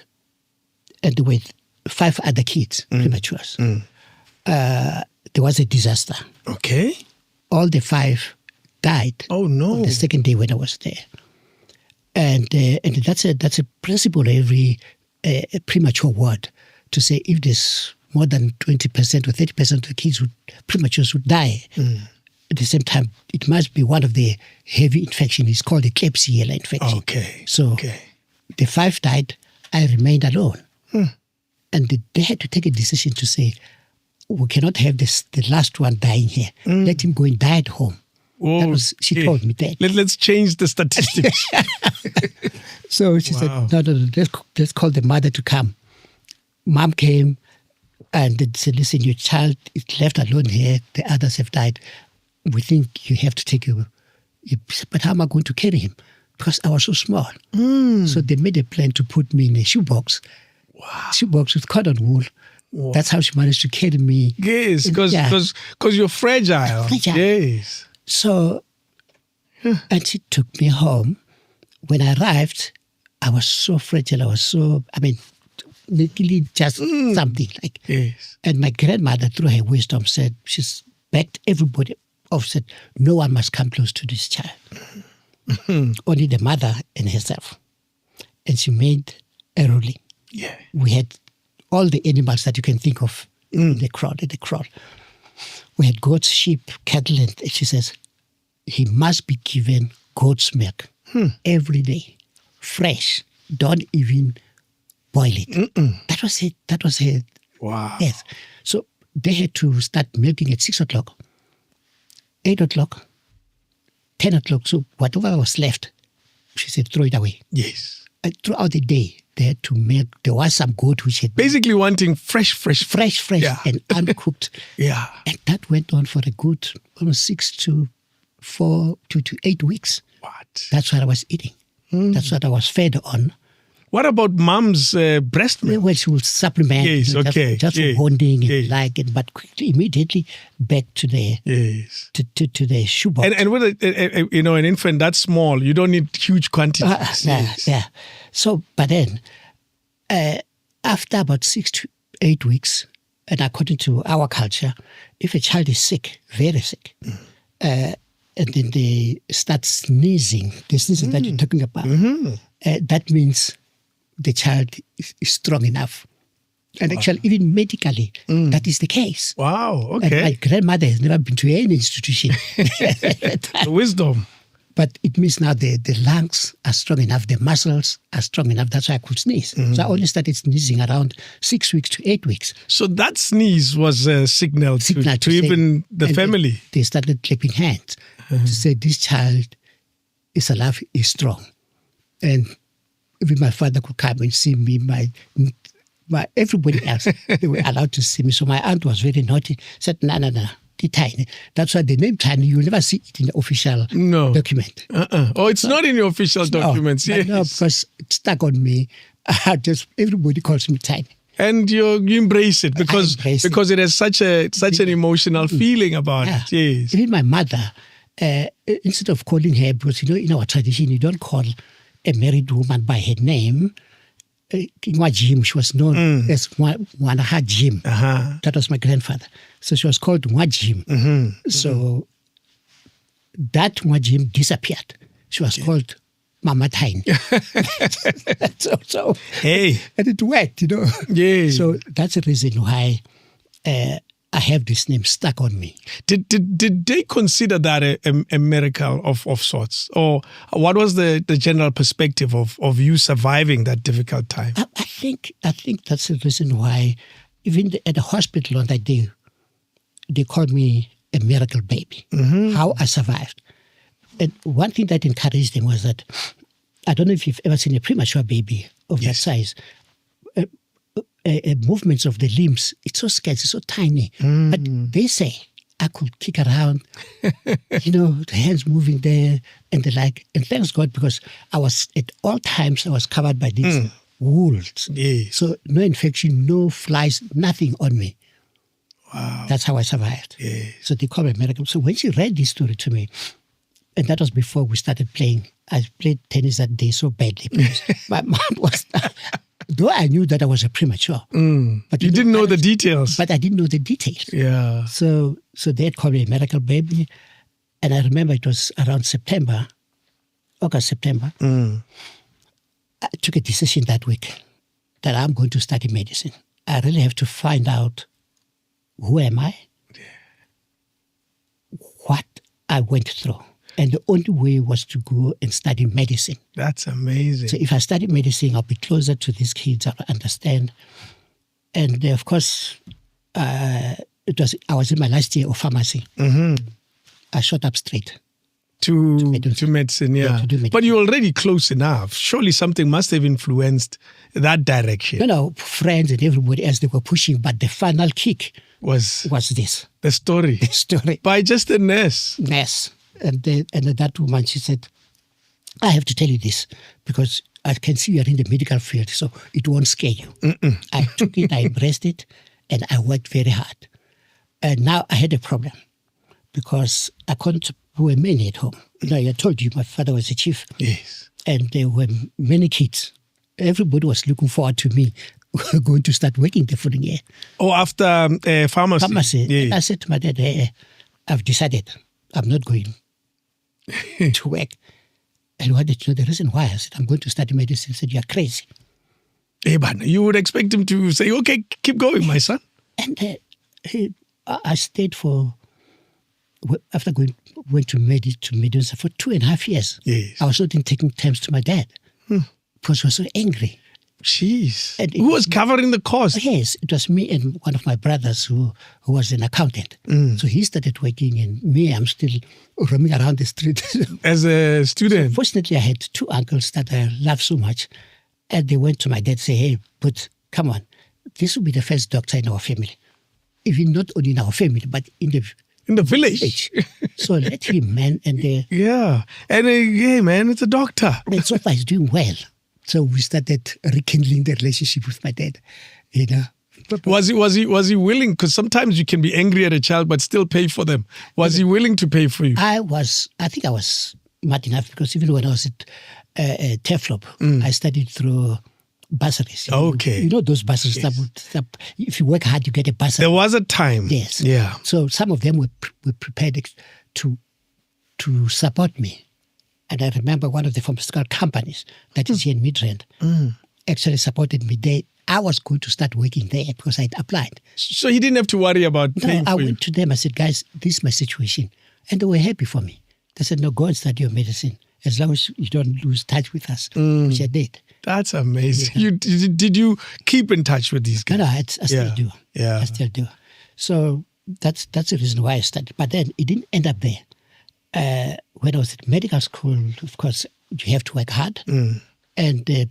and there were 5 other kids, prematures, there was a disaster. Okay. All the 5 died. Oh, no. On the second day when I was there. And that's a principle every premature ward, to say if there's more than 20% or 30% of the kids prematures would die. At the same time, it must be one of the heavy infections. It's called a Klebsiella infection. Okay. So the 5 died, I remained alone. And they had to take a decision to say, we cannot have the last one dying here. Let him go and die at home. She told me that. Let's change the statistics. So she said, no, let's call the mother to come. Mom came and they said, listen, your child is left alone here. The others have died. We think you have to take him. But how am I going to carry him? Because I was so small. So they made a plan to put me in a shoebox. Shoebox with cotton wool. That's how she managed to carry me. Yes, because you're fragile. Yes. So, and she took me home. When I arrived, I was so fragile. Literally just something like. Yes. And my grandmother, through her wisdom, said, she's backed everybody off, said, no one must come close to this child. Only the mother and herself. And she made a ruling. Yeah. We had all the animals that you can think of in the crowd. We had goats, sheep, cattle, and she says, he must be given goat's milk every day, fresh. Don't even boil it. That was it. That was it. Wow. Yes. So they had to start milking at 6 o'clock, 8 o'clock, 10 o'clock. So whatever was left, she said, throw it away. Yes. And throughout the day, they had to milk. There was some goat which had basically wanting fresh, and uncooked. Yeah. And that went on for a good almost 6 to 8 weeks. What? That's what I was eating. That's what I was fed on. What about mom's breast milk? Well, she would supplement. Yes, Just bonding and but quickly, immediately back to the to the shoebox. And with an infant that small, you don't need huge quantities. Yeah. So, but then after about 6 to 8 weeks, and according to our culture, if a child is sick, very sick, and then they start sneezing, the sneezing that you're talking about, that means the child is strong enough. And actually, even medically, that is the case. Wow, okay. And my grandmother has never been to any institution. Wisdom. But it means now the lungs are strong enough, the muscles are strong enough. That's why I could sneeze. So I only started sneezing around 6 weeks to 8 weeks. So that sneeze was a signal to say- even the and family. They started clapping hands to say this child is alive, is strong. And even my father could come and see me, my everybody else, they were allowed to see me. So my aunt was very naughty, said, no, the Tiny. That's why the name Tiny, you'll never see it in the official document. Oh, it's not in your official documents. Yes. No, because it stuck on me. Everybody calls me Tiny. And you embrace it because it has such an emotional feeling about it. Yes. Even my mother, instead of calling her, because in our tradition you don't call a married woman by her name. Jim, she was known as Wanaha Jim. That was my grandfather. So she was called Jim. So that Jim disappeared. She was called Mama Tiny. so hey, and it worked, Yeah. So that's the reason why I have this name stuck on me. Did they consider that a miracle of sorts? Or what was the general perspective of you surviving that difficult time? I think that's the reason why even at the hospital on that day, they called me a miracle baby, how I survived. And one thing that encouraged them was that, I don't know if you've ever seen a premature baby of that size, movements of the limbs, it's so scarce, it's so tiny. But they say I could kick around, the hands moving there and the like. And thanks God, because at all times I was covered by these wolves. Yes. So no infection, no flies, nothing on me. Wow. That's how I survived. Yes. So they call me a miracle. So when she read this story to me, and that was before we started playing, I played tennis that day so badly because my mom was... Though I knew that I was a premature. But you didn't know the details. But I didn't know the details. Yeah. So they had called me a miracle baby. And I remember it was around August, September. I took a decision that week that I'm going to study medicine. I really have to find out who am I, what I went through. And the only way was to go and study medicine. That's amazing. So if I study medicine, I'll be closer to these kids, I'll understand. And of course, I was in my last year of pharmacy. I shot up straight. To medicine, yeah. To do medicine. But you're already close enough. Surely something must have influenced that direction. Friends and everybody else, they were pushing, but the final kick was this. The story. The story. By just a nurse. Nurse. And that woman, she said, I have to tell you this because I can see you're in the medical field, so it won't scare you. I took it, I embraced it, and I worked very hard. And now I had a problem because we were many at home. I told you my father was a chief. Yes. And there were many kids. Everybody was looking forward to me going to start working the following year. Oh, after pharmacy? Pharmacy. Yes. And I said to my dad, I've decided I'm not going to work. And why did you know the reason why? I said, I'm going to study medicine. He said, you're crazy. Hey, but you would expect him to say, okay, keep going, my son. And I stayed after went to medicine for 2.5 years. Yes. I was not taking times to my dad because he was so angry. Jeez. And who was covering the cost? Yes, it was me and one of my brothers who was an accountant. So he started working and me, I'm still roaming around the street. As a student? So fortunately, I had 2 uncles that I love so much. And they went to my dad and said, hey, but come on, this will be the first doctor in our family. Even not only in our family, but in the village. So let him, man. And yeah. And hey, man, it's a doctor. And so far he's doing well. So we started rekindling the relationship with my dad. Was he willing? Because sometimes you can be angry at a child but still pay for them. Was he willing to pay for you? I think I was smart enough because even when I was at TEFLOP, I studied through bursaries. Okay. You know those bursaries. Yes. If you work hard, you get a bursary. There was a time. Yes. Yeah. So some of them were prepared to support me. And I remember one of the pharmaceutical companies that is here in Midrand actually supported me. I was going to start working there because I'd applied. So you didn't have to worry about paying for I went to them. I said, guys, this is my situation. And they were happy for me. They said, no, go and study your medicine as long as you don't lose touch with us, which I did. That's amazing. Yeah. Did you keep in touch with these guys? No, I still do. Yeah. I still do. So that's the reason why I studied. But then it didn't end up there. When I was at medical school, of course, you have to work hard. And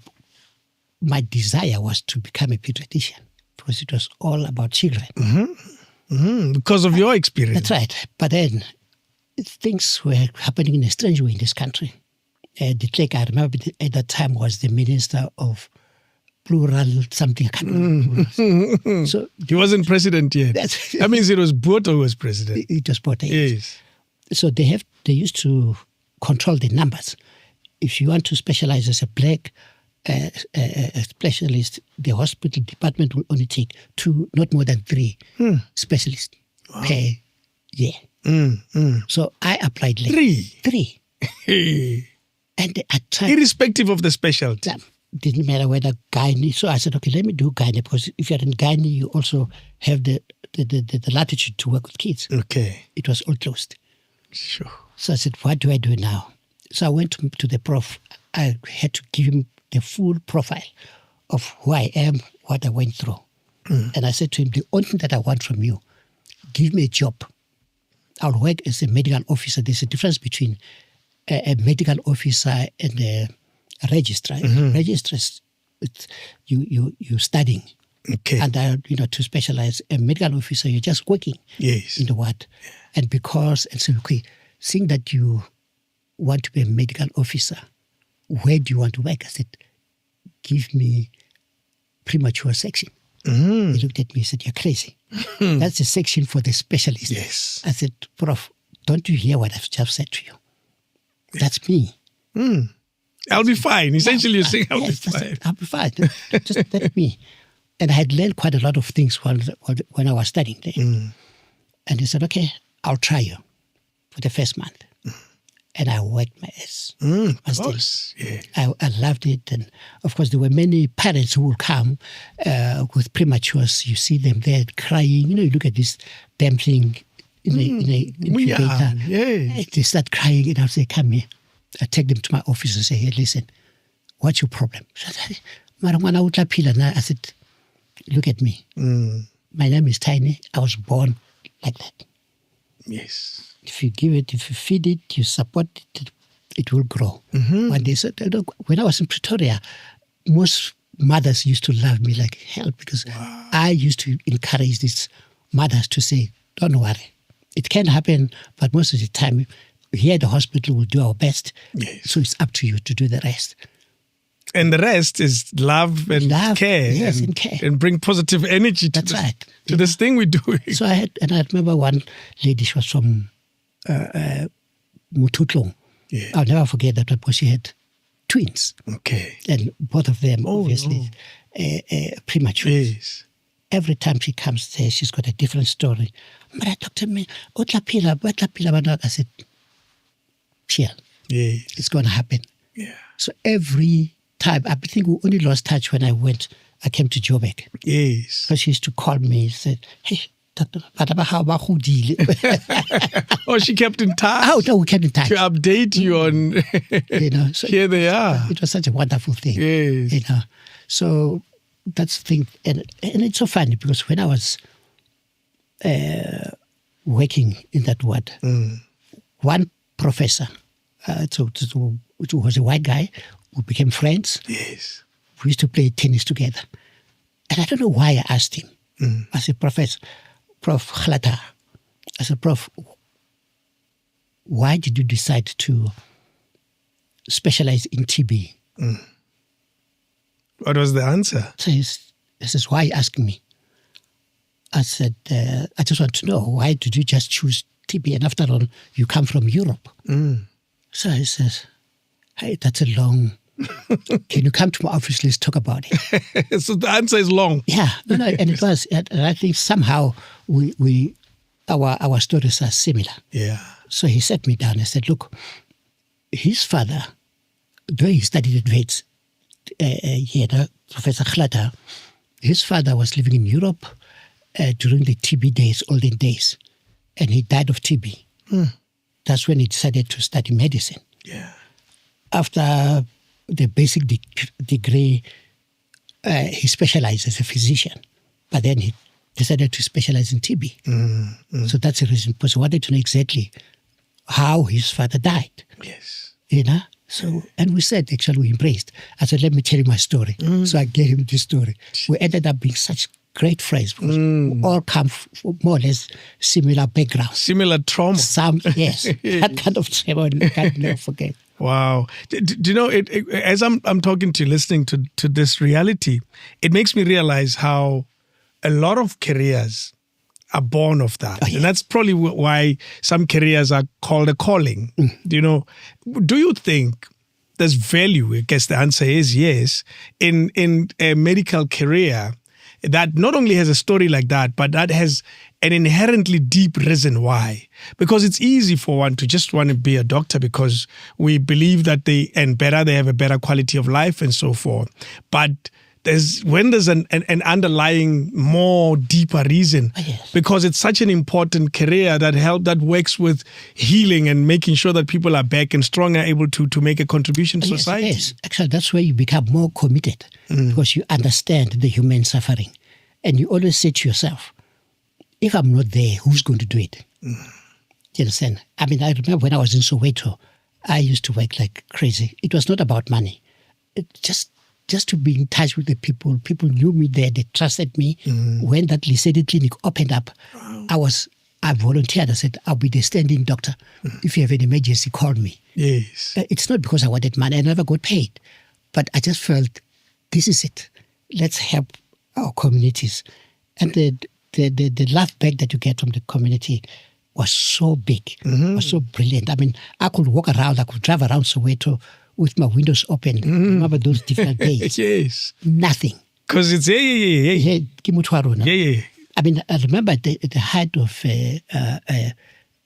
my desire was to become a pediatrician because it was all about children. Because of your experience. That's right. But then things were happening in a strange way in this country. De Klerk, I remember at that time, was the minister of plural something. I can't remember. So he wasn't president yet. That means it was Botha who was president. It was Botha. Yes. So they used to control the numbers. If you want to specialize as a black specialist, the hospital department will only take 2, not more than 3 specialists per year. So I applied late. 3. And I tried. Irrespective of the specialty. Didn't matter whether gynae. So I said, okay, let me do gynae, because if you're in gynae, you also have the latitude to work with kids. Okay. It was all closed. Sure. So I said, what do I do now? So I went to the prof. I had to give him the full profile of who I am, what I went through. And I said to him, the only thing that I want from you, give me a job. I'll work as a medical officer. There's a difference between a medical officer and a registrar. Registrars, you're studying. Okay. And to specialize. A medical officer, you're just working in the ward. And so okay, seeing that you want to be a medical officer, where do you want to work? I said, give me premature section. He looked at me and said, you're crazy. That's a section for the specialist. Yes. I said, Prof, don't you hear what I've just said to you? That's me. I'll be fine. Essentially, you're saying I'll be fine. I'll be fine. Just let me. And I had learned quite a lot of things when I was studying there. And he said, okay, I'll try you for the first month. And I worked my ass. Of course. Yeah. I loved it. And of course, there were many parents who will come with prematures. You see them there crying. You look at this damn thing in a incubator. Yeah. They start crying, and I'll say, come here. I take them to my office and say, hey, listen, what's your problem? I said, look at me. My name is Tiny. I was born like that. Yes. If you give it, if you feed it, you support it, it will grow. One day, so when I was in Pretoria, most mothers used to love me like hell, because I used to encourage these mothers to say, don't worry. It can happen, but most of the time, here at the hospital, we'll do our best. Yes. So it's up to you to do the rest. And the rest is love and care. Yes, and care. And bring positive energy to this thing we're doing. So I remember one lady, she was from Mututlong. Yeah. I'll never forget that because she had twins. Okay. And both of them, obviously, premature. Yes. Every time she comes there, she's got a different story. But Dr. Me, I said, chill. Yes. It's going to happen. Yeah. So every time, I think we only lost touch when I came to Joburg. Yes. Because she used to call me and said, hey, Doctor, oh, she kept in touch. Oh, no, we kept in touch. To update you on, so here they are. It was such a wonderful thing. Yes. So that's the thing. And it's so funny because when I was working in that ward, one professor, which was a white guy, we became friends. Yes. We used to play tennis together. And I don't know why I asked him. I said, Prof Khlata, I said, Prof, why did you decide to specialize in TB? What was the answer? So he says, why are you asking me? I said, I just want to know, why did you just choose TB? And after all, you come from Europe. So he says, hey, that's a long... Can you come to my office? Let's talk about it. So the answer is long. Yeah, no, and it was. And I think somehow our stories are similar. Yeah. So he sat me down and said, "Look, his father, though he studied at Wits, Professor Khlata, his father was living in Europe during the TB days, olden days, and he died of TB. that's when he decided to study medicine. Yeah. After the basic degree, he specialized as a physician, but then he decided to specialize in TB. So that's the reason, because he wanted to know exactly how his father died. Yes. So, and we said, actually, we embraced. I said, let me tell you my story. So I gave him this story. We ended up being such great friends because we all come from more or less similar backgrounds. Similar trauma. Yes. That kind of trauma I can't never forget. Wow. Do you know, as I'm talking to you, listening to this reality, it makes me realize how a lot of careers are born of that. Oh, yeah. And that's probably why some careers are called a calling. Do you think there's value? I guess the answer is yes. In a medical career that not only has a story like that, but that has an inherently deep reason why. Because it's easy for one to just want to be a doctor because we believe that they have a better quality of life and so forth. But when there's an underlying more deeper reason, because it's such an important career that works with healing and making sure that people are back and strong and able to make a contribution to society. Yes, actually, that's where you become more committed because you understand the human suffering. And you always say to yourself, if I'm not there, who's going to do it? Do you understand? I mean, I remember when I was in Soweto, I used to work like crazy. It was not about money. It just to be in touch with the people. People knew me there. They trusted me. When that Lisedi clinic opened up, I volunteered. I said, I'll be the standing doctor. If you have an emergency, call me. Yes. It's not because I wanted money. I never got paid. But I just felt, this is it. Let's help our communities. And the love back that you get from the community was so big, was so brilliant. I mean, I could walk around, I could drive around Soweto with my windows open. Remember those different days? Yes. Nothing. Because it's yeah. I mean, I remember at the height of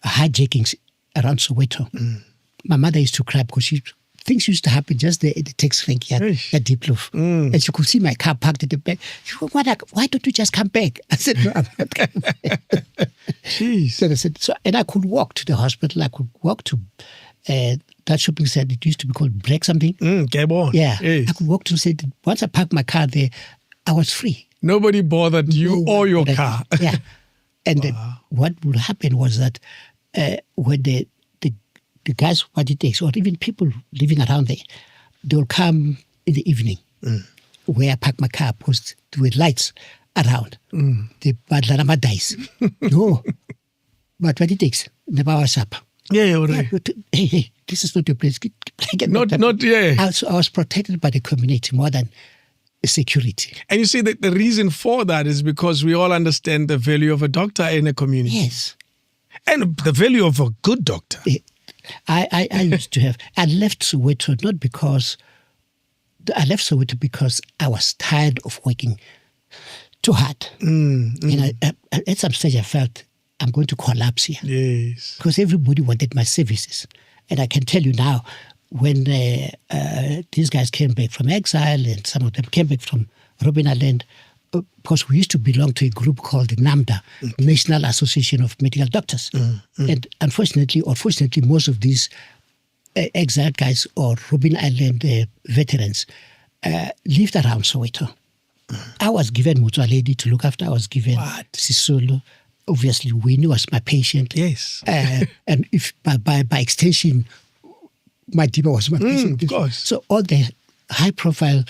hijackings around Soweto, my mother used to cry because things used to happen just there at the tax rank here at Diepkloof. And she could see my car parked at the back. She went, why don't you just come back? I said, no, I'm not coming back. Jeez. So I said, and I could walk to the hospital. I could walk to that shopping center. It used to be called Black something. Gabon. Yeah. Yes. I could walk to say, once I parked my car there, I was free. Nobody bothered you or your car. Yeah. And what would happen was that when the guys what it takes, or even people living around there, they will come in the evening where I park my car, because there were lights around. The Badlanama dies. No. But what it takes, the power up. Yeah, right. Hey, this is not your place. Not yeah. I was protected by the community more than security. And you see that the reason for that is because we all understand the value of a doctor in a community. Yes. And the value of a good doctor. I used to have. I left Soweto not because. I left Soweto because I was tired of working too hard. At some stage, I felt I'm going to collapse here. Yes. Because everybody wanted my services, and I can tell you now, when these guys came back from exile, and some of them came back from Robben Island, because we used to belong to a group called the NAMDA, National Association of Medical Doctors. And unfortunately, or fortunately, most of these exiled guys or Robben Island veterans lived around Soweto. I was given Mutwaledi to look after. I was given Sisulu. Obviously, Winnie was my patient. Yes. And if by extension, my Diba was my patient. Of course. So all the high-profile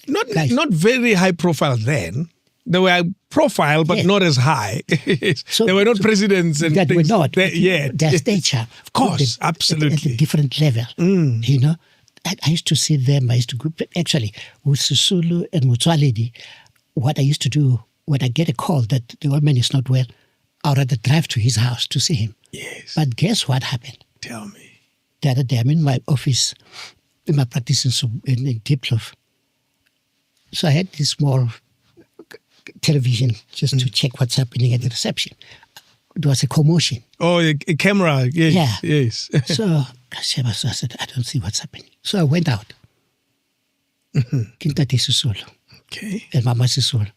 not very high profile then. They were profile, but not as high. So, they were not presidents and that things. Were not. Yeah, their stature, of course, absolutely, at a different level. You know, I used to see them. I used to group actually with Sisulu and Mutwaledi. What I used to do when I get a call that the old man is not well, I'd rather drive to his house to see him. Yes. But guess what happened? Tell me. The other day, I'm in my office, in my practice in Diepkloof. So I had this small television just to check what's happening at the reception. There was a commotion. Oh, a camera. Yes. Yeah. Yes. So I said, I don't see what's happening. So I went out. Kintate Sisulu. Okay. And Mama Sisulu.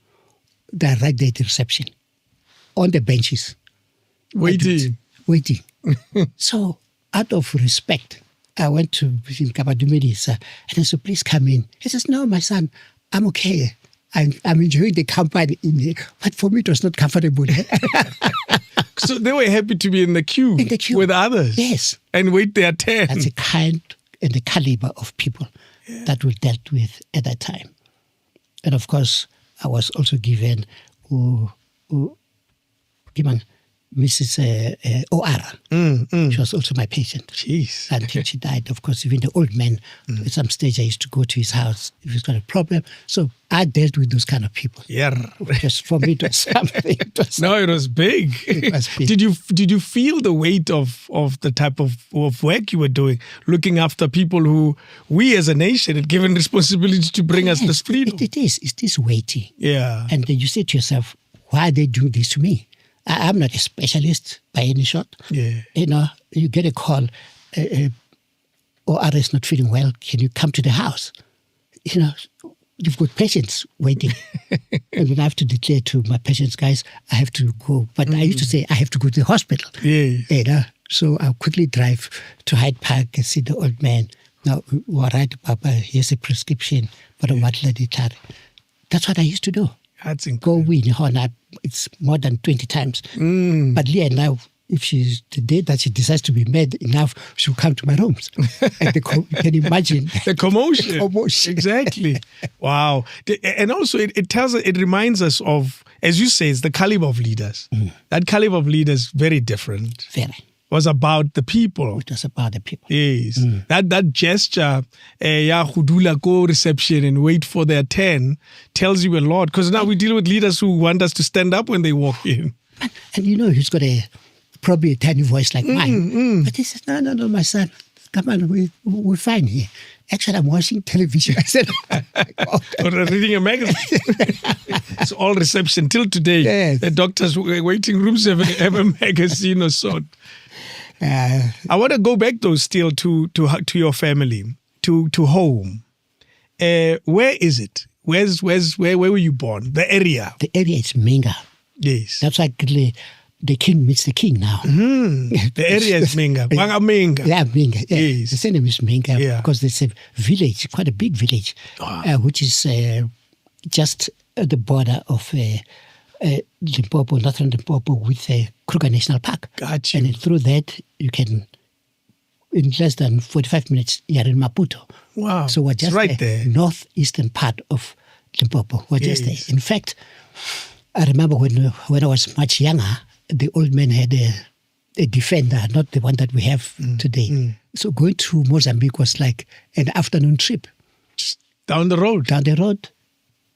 They're right there at the reception. On the benches. Waiting. waiting. So out of respect, I went to Kabadumedi, and I said, please come in. He says, no, my son, I'm okay. I'm enjoying the company in here. But for me, it was not comfortable. So they were happy to be in the queue with others. Yes. And wait their turn. That's the kind and the caliber of people that we dealt with at that time. And of course, I was also given Mrs. O'Ara. She was also my patient. Jeez. Until she died. Of course, even the old man, at some stage I used to go to his house if he's got a problem. So I dealt with those kind of people. Yeah. Just for me, it was something. It was big. It was big. Did you feel the weight of the type of work you were doing, looking after people who we as a nation had given responsibility to bring us this freedom? It is weighty. Yeah. And then you say to yourself, why are they doing this to me? I'm not a specialist by any shot. Yeah. You get a call, OR is not feeling well. Can you come to the house? You've got patients waiting. And then I have to declare to my patients, guys, I have to go. But I used to say, I have to go to the hospital. Yeah. So I'll quickly drive to Hyde Park and see the old man. Now, all right, Papa, here's a prescription. But that's what I used to do. That's incredible. Go in, it's more than 20 times. But Leah now, if she's the day that she decides to be mad enough, she'll come to my rooms. And you can imagine the commotion. Exactly. Wow. And also, it reminds us of, as you say, it's the caliber of leaders. That caliber of leaders very different. Very. Was about the people. It was about the people. Yes. That gesture, go reception and wait for their turn, tells you a lot. Because now we deal with leaders who want us to stand up when they walk in. And he's got probably a tiny voice like mine. But he says, no, my son, come on, we're fine here. Actually, I'm watching television. I said, or reading a magazine. It's all reception till today. Yes. The doctors' waiting rooms have a magazine or so. I want to go back though still to your family, to home. Where is it? Where were you born? The area. The area is Mhinga. Yes. That's like the king meets the king now. The area is Mhinga. Mhinga. Yeah, Mhinga. Yeah. Yes. The surname is Mhinga because there's a village, quite a big village, which is just at the border of Limpopo, northern Limpopo, with Kruger National Park. Gotcha. And through that, you can, in less than 45 minutes, you're in Maputo. Wow. So we're just right there. Northeastern part of Limpopo. We're just there. In fact, I remember when I was much younger, the old man had a Defender, not the one that we have today. So going to Mozambique was like an afternoon trip. Just down the road. Down the road.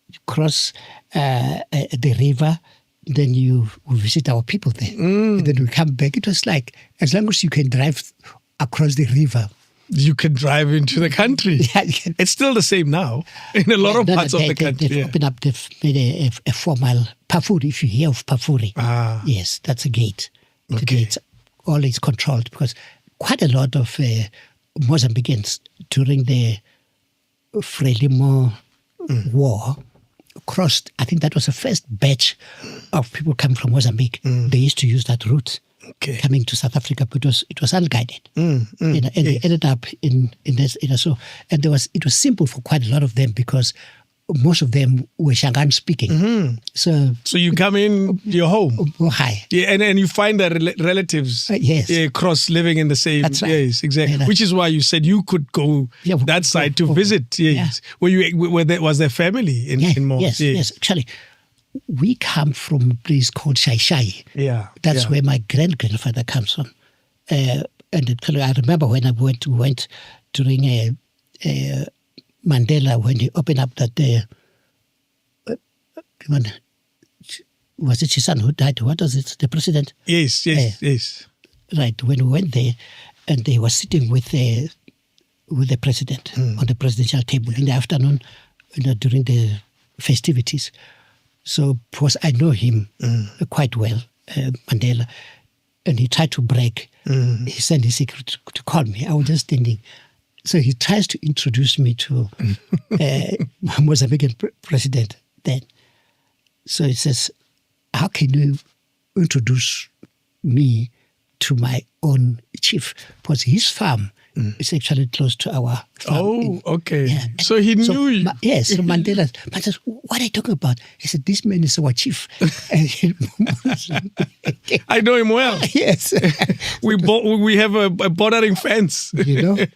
You cross the river, then you visit our people there. And then we come back. It was like, as long as you can drive across the river, you can drive into the country. Yeah, it's still the same now in a lot of parts of the country. They've opened up, they've made a formal Pafuri. If you hear of Pafuri, yes, that's a gate. Okay. Today it's always controlled because quite a lot of Mozambicans during the Frelimo War crossed. I think that was the first batch of people coming from Mozambique. They used to use that route. Okay. Coming to South Africa, but it was unguided, and they ended up in this. So, and it was simple for quite a lot of them because most of them were Shangaan speaking. So you come in your home. Oh, hi. Yeah, and you find that relatives cross living in the same. That's right. Yes, exactly. Which is why you said you could go that side to visit. Yes. Yeah. Was there family in Mo? Yes. Actually, we come from a place called Shai Shai. Yeah. That's where my great-grandfather comes from. And I remember when I went during Mandela, when he opened up that, was it Chisan who died? What was it? The president? Yes. Right. When we went there, and they were sitting with the president on the presidential table in the afternoon, during the festivities. So, because I know him quite well, Mandela, and he tried to break. He sent his secretary to call me. I was just standing. So he tries to introduce me to Mozambican president then. So he says, how can you introduce me to my own chief, because his farm is actually close to our farm. Oh, okay. Yeah. So he knew you. Yes, so Mandela said, what are you talking about? He said, this man is our chief. And I know him well. yes. We have a bordering fence. You know?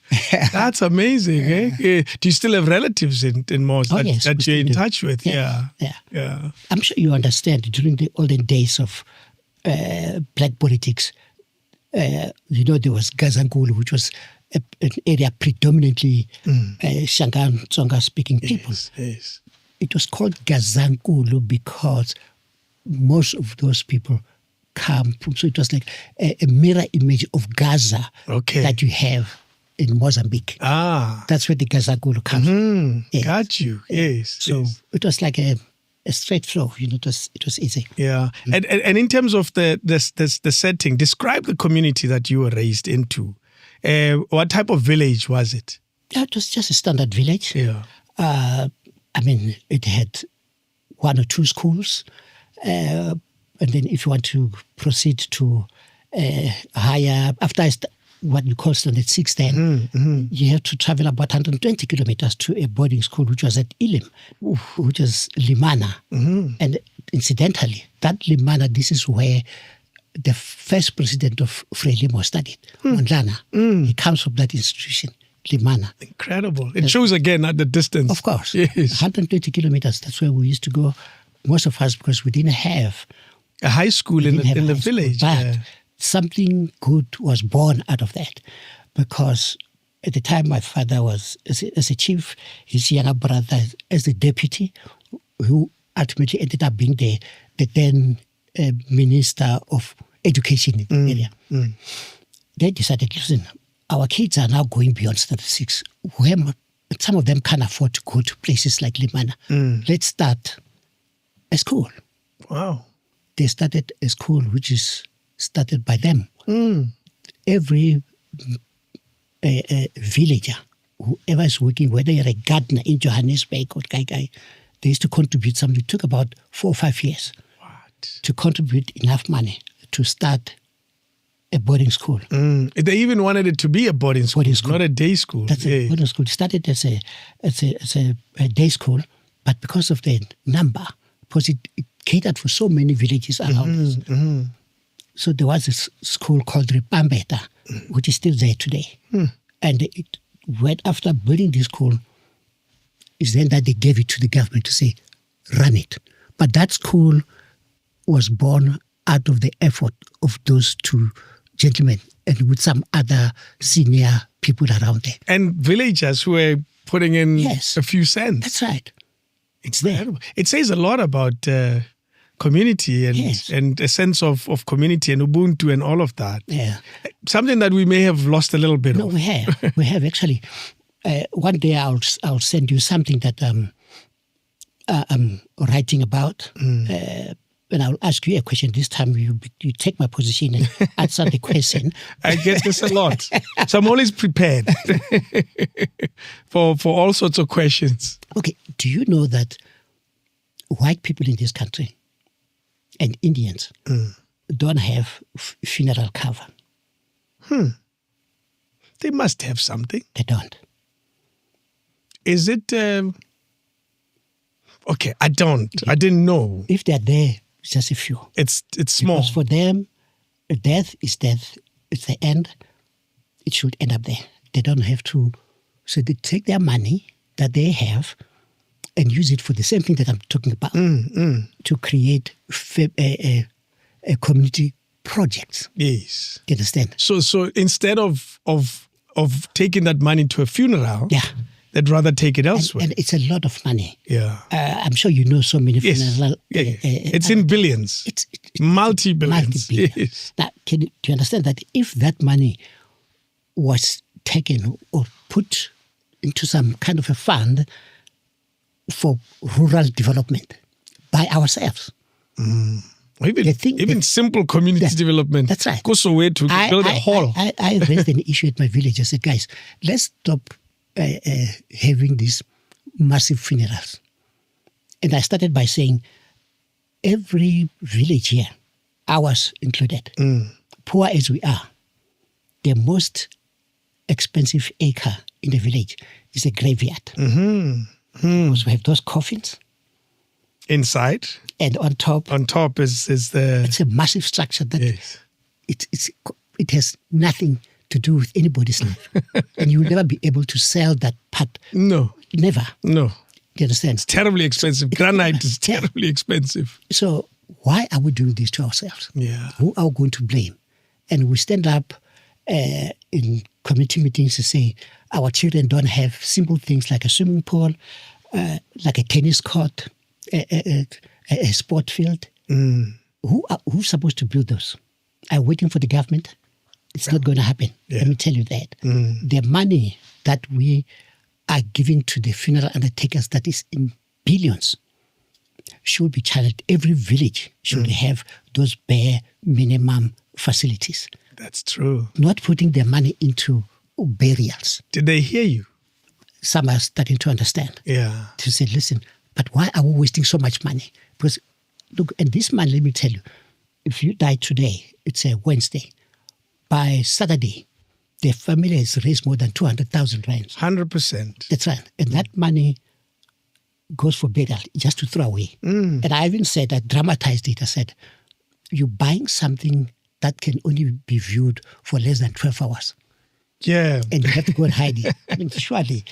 That's amazing. Eh? Do you still have relatives in Mos yes, that you're in do. touch with? Yeah. Yeah. I'm sure you understand, during the olden days of black politics, there was Gazankulu, which was an area predominantly Shangaan Tsonga speaking people. Yes. It was called Gazankulu because most of those people come from, so it was like a mirror image of Gaza that you have in Mozambique. That's where the Gazankulu comes from. Yes. Got you. Yes. So it was like a straight flow, it was easy. Yeah. And in terms of the setting, describe the community that you were raised into. What type of village was it? It was just a standard village. Yeah. It had 1 or 2 schools. And then if you want to proceed to higher, after what you call standard 6 then, you have to travel about 120 kilometers to a boarding school, which was at Ilim, which was Limana. And incidentally, that Limana, this is where the first president of Frelimo studied, Mondlana. He comes from that institution, Limana. Incredible. It shows again at the distance. Of course. Yes. 120 kilometers, that's where we used to go, most of us, because we didn't have a high school in the village. But something good was born out of that, because at the time my father was, as a chief, his younger brother as the deputy, who ultimately ended up being the then Minister of Education in the area. They decided, listen, our kids are now going beyond standard 6. Some of them can't afford to go to places like Limana. Let's start a school. Wow. They started a school which is started by them. Every villager, whoever is working, whether you're a gardener in Johannesburg or Kaikai, they used to contribute something. It took about 4 or 5 years to contribute enough money to start a boarding school. They even wanted it to be a boarding school, not a day school. That's a boarding school. It started as a day school, but because of the number, because it catered for so many villages around us. So there was this school called Ripambeta, which is still there today. And it went after building this school, is then that they gave it to the government to say, run it. But that school was born out of the effort of those 2 gentlemen and with some other senior people around there. And villagers who were putting in a few cents. That's right. It's incredible. there. It says a lot about community and a sense of community and Ubuntu and all of that. Yeah. Something that we may have lost a little bit of. No, we have. We have actually. One day I'll send you something that I'm writing about. And I'll ask you a question. This time you take my position and answer the question. I get this a lot. So I'm always prepared for all sorts of questions. Okay. Do you know that white people in this country and Indians don't have funeral cover? They must have something. They don't. Is it... okay, I don't. Yeah. I didn't know. If they're there, it's just a few. It's small. Because for them, death is death. It's the end. It should end up there. They don't have to. So they take their money that they have and use it for the same thing that I'm talking about, to create a community project. Yes. You understand? So instead of taking that money to a funeral, they'd rather take it elsewhere. And it's a lot of money. Yeah. I'm sure you know so many funerals. It's in billions. It's multi-billions. Yes. Now, do you understand that if that money was taken or put into some kind of a fund for rural development by ourselves? Even simple community development. That's right. Go somewhere to build a hall. I raised an issue at my village. I said, guys, let's stop having these massive funerals. And I started by saying, every village here, ours included, poor as we are, the most expensive acre in the village is a graveyard. Because we have those coffins. Inside? And on top. On top is the... It's a massive structure that it has nothing to do with anybody's life. And you will never be able to sell that part. No. Never. No. You understand? It's terribly expensive. Granite is terribly expensive. So why are we doing this to ourselves? Yeah. Who are we going to blame? And we stand up in committee meetings to say our children don't have simple things like a swimming pool, like a tennis court, a sport field. Who's supposed to build those? Are we waiting for the government? It's not going to happen. Let me tell you that. The money that we are giving to the funeral undertakers, that is in billions, should be channeled. Every village should have those bare minimum facilities. That's true. Not putting their money into burials. Did they hear you? Some are starting to understand. Yeah. To say, listen, but why are we wasting so much money? Because, look, and this man, let me tell you, if you die today, it's a Wednesday. By Saturday, the family has raised more than 200,000 rand. 100%. That's right. And that money goes for burial, just to throw away. And I even said, I dramatized it. I said, you're buying something that can only be viewed for less than 12 hours. Yeah. And you have to go and hide it. I mean, surely.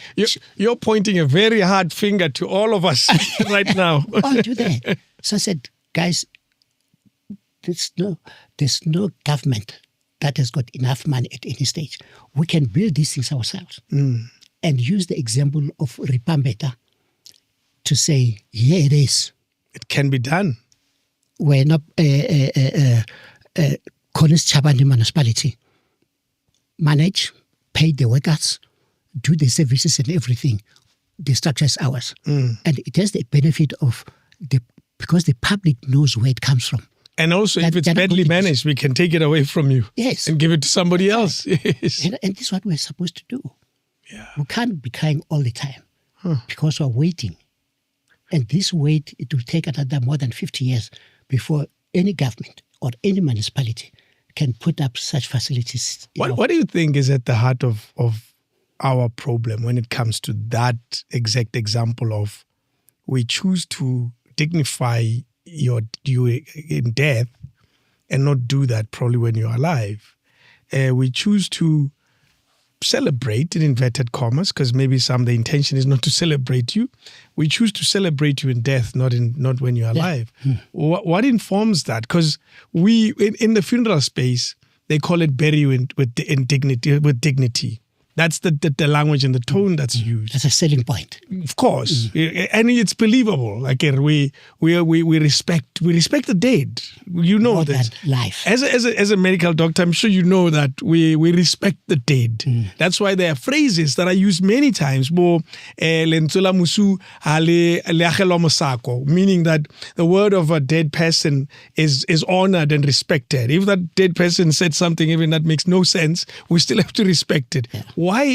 You're pointing a very hard finger to all of us right now. I'll do that. So I said, guys, there's no government that has got enough money at any stage. We can build these things ourselves and use the example of Ripambeta to say, here it is. It can be done. We're not Collins Chabani municipality. Manage, pay the workers, do the services and everything. The structure is ours. And it has the benefit of because the public knows where it comes from. And also, if it's badly managed, we can take it away from you. Yes. And give it to somebody else. Yes. And this is what we're supposed to do. Yeah. We can't be crying all the time because we're waiting. And this wait, it will take another more than 50 years before any government or any municipality can put up such facilities. What do you think is at the heart of our problem when it comes to that exact example of we choose to dignify you in death and not do that probably when you're alive? We choose to celebrate in inverted commas, because maybe the intention is not to celebrate you. We choose to celebrate you in death, not when you're alive. What informs that? Because we in the funeral space, they call it bury you with dignity. That's the language and the tone that's used. That's a selling point. Of course, and it's believable. Like we respect the dead. You know More this. than life. As a medical doctor, I'm sure you know that we respect the dead. That's why there are phrases that are used many times. Meaning that the word of a dead person is honored and respected. If that dead person said something even that makes no sense, we still have to respect it. Yeah. Why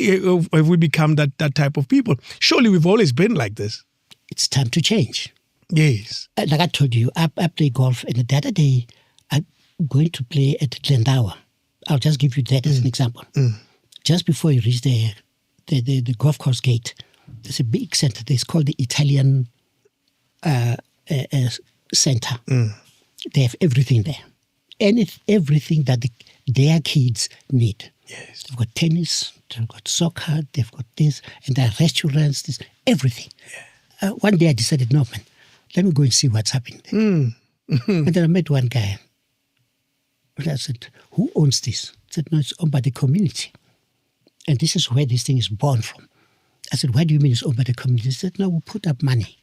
have we become that type of people? Surely we've always been like this. It's time to change. Yes. Like I told you, I play golf, and the other day I'm going to play at Glendower. I'll just give you that as an example. Just before you reach the golf course gate, there's a big center. It's called the Italian Center. They have everything there. Everything that their kids need. Yes. They've got tennis, they've got soccer, they've got this, and there are restaurants, everything. Yeah. One day I decided, no, man, let me go and see what's happening there. And then I met one guy. And I said, who owns this? He said, no, it's owned by the community. And this is where this thing is born from. I said, why do you mean it's owned by the community? He said, no, we put up money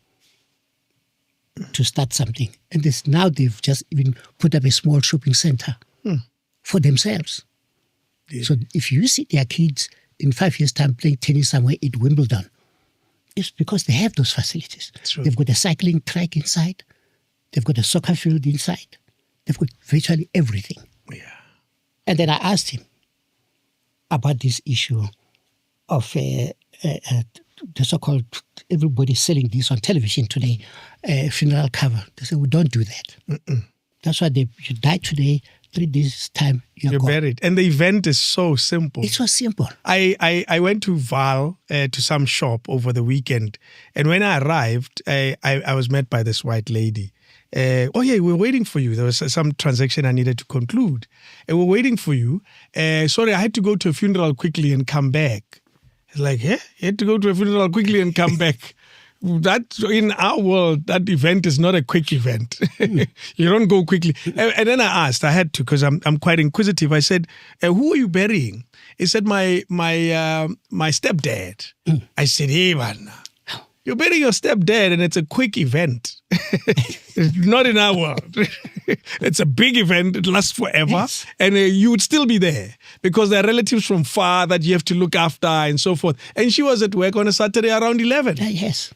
to start something. And now they've just even put up a small shopping center for themselves. Yeah. So if you see their kids in 5 years' time playing tennis somewhere at Wimbledon, it's because they have those facilities. They've got a cycling track inside. They've got a soccer field inside. They've got virtually everything. Yeah. And then I asked him about this issue of the so-called, everybody selling this on television today, funeral cover. They said, we don't do that. That's why you die today, 3 days' time, You're gone. buried. And the event is so simple. It was simple. I went to Val to some shop over the weekend. And when I arrived, I was met by this white lady. Oh, yeah, we're waiting for you. There was some transaction I needed to conclude. And we're waiting for you. Sorry, I had to go to a funeral quickly and come back. It's like, yeah, you had to go to a funeral quickly and come back. That in our world, that event is not a quick event. You don't go quickly. And then I asked, I had to, because I'm quite inquisitive. I said, who are you burying? He said, my stepdad. I said, hey, man, you're burying your stepdad and it's a quick event. Not in our world. It's a big event. It lasts forever. Yes. And you would still be there because there are relatives from far that you have to look after and so forth. And she was at work on a Saturday around 11. Yes.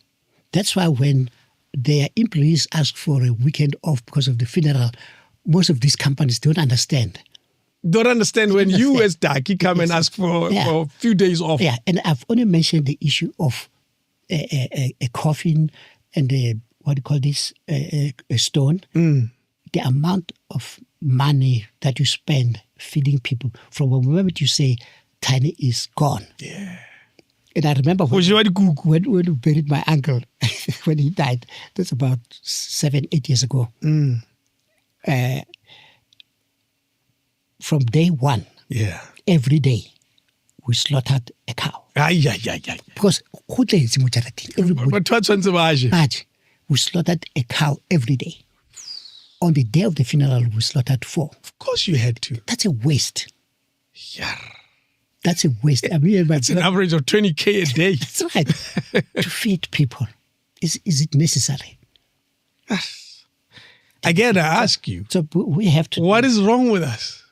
That's why when their employees ask for a weekend off because of the funeral, most of these companies don't understand. Don't understand when you as Taki come and ask for a few days off. Yeah, and I've only mentioned the issue of a coffin and what do you call this, a stone. The amount of money that you spend feeding people from the moment you say Tiny is gone. Yeah. And I remember when we buried my uncle, when he died, that's about 7-8 years ago. From day one, every day, we slaughtered a cow. Because everybody, we slaughtered a cow every day. On the day of the funeral, we slaughtered 4. Of course you had to. That's a waste. Yeah. That's a waste. I mean, it's an average of 20K a day. That's right. To feed people. Is it necessary? Again, I ask you. So we have to. What is wrong with us?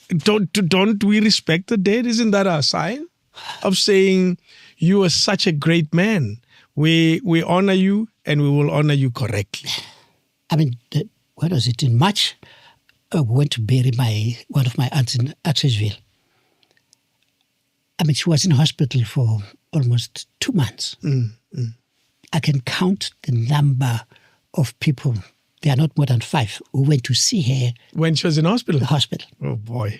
Don't we respect the dead? Isn't that our sign of saying you are such a great man? We honor you and we will honor you correctly. I mean, what was it? In March, I went to bury one of my aunts in Accessville. I mean, she was in hospital for almost 2 months. I can count the number of people. They are not more than 5 who went to see her. When she was in hospital? The hospital. Oh, boy.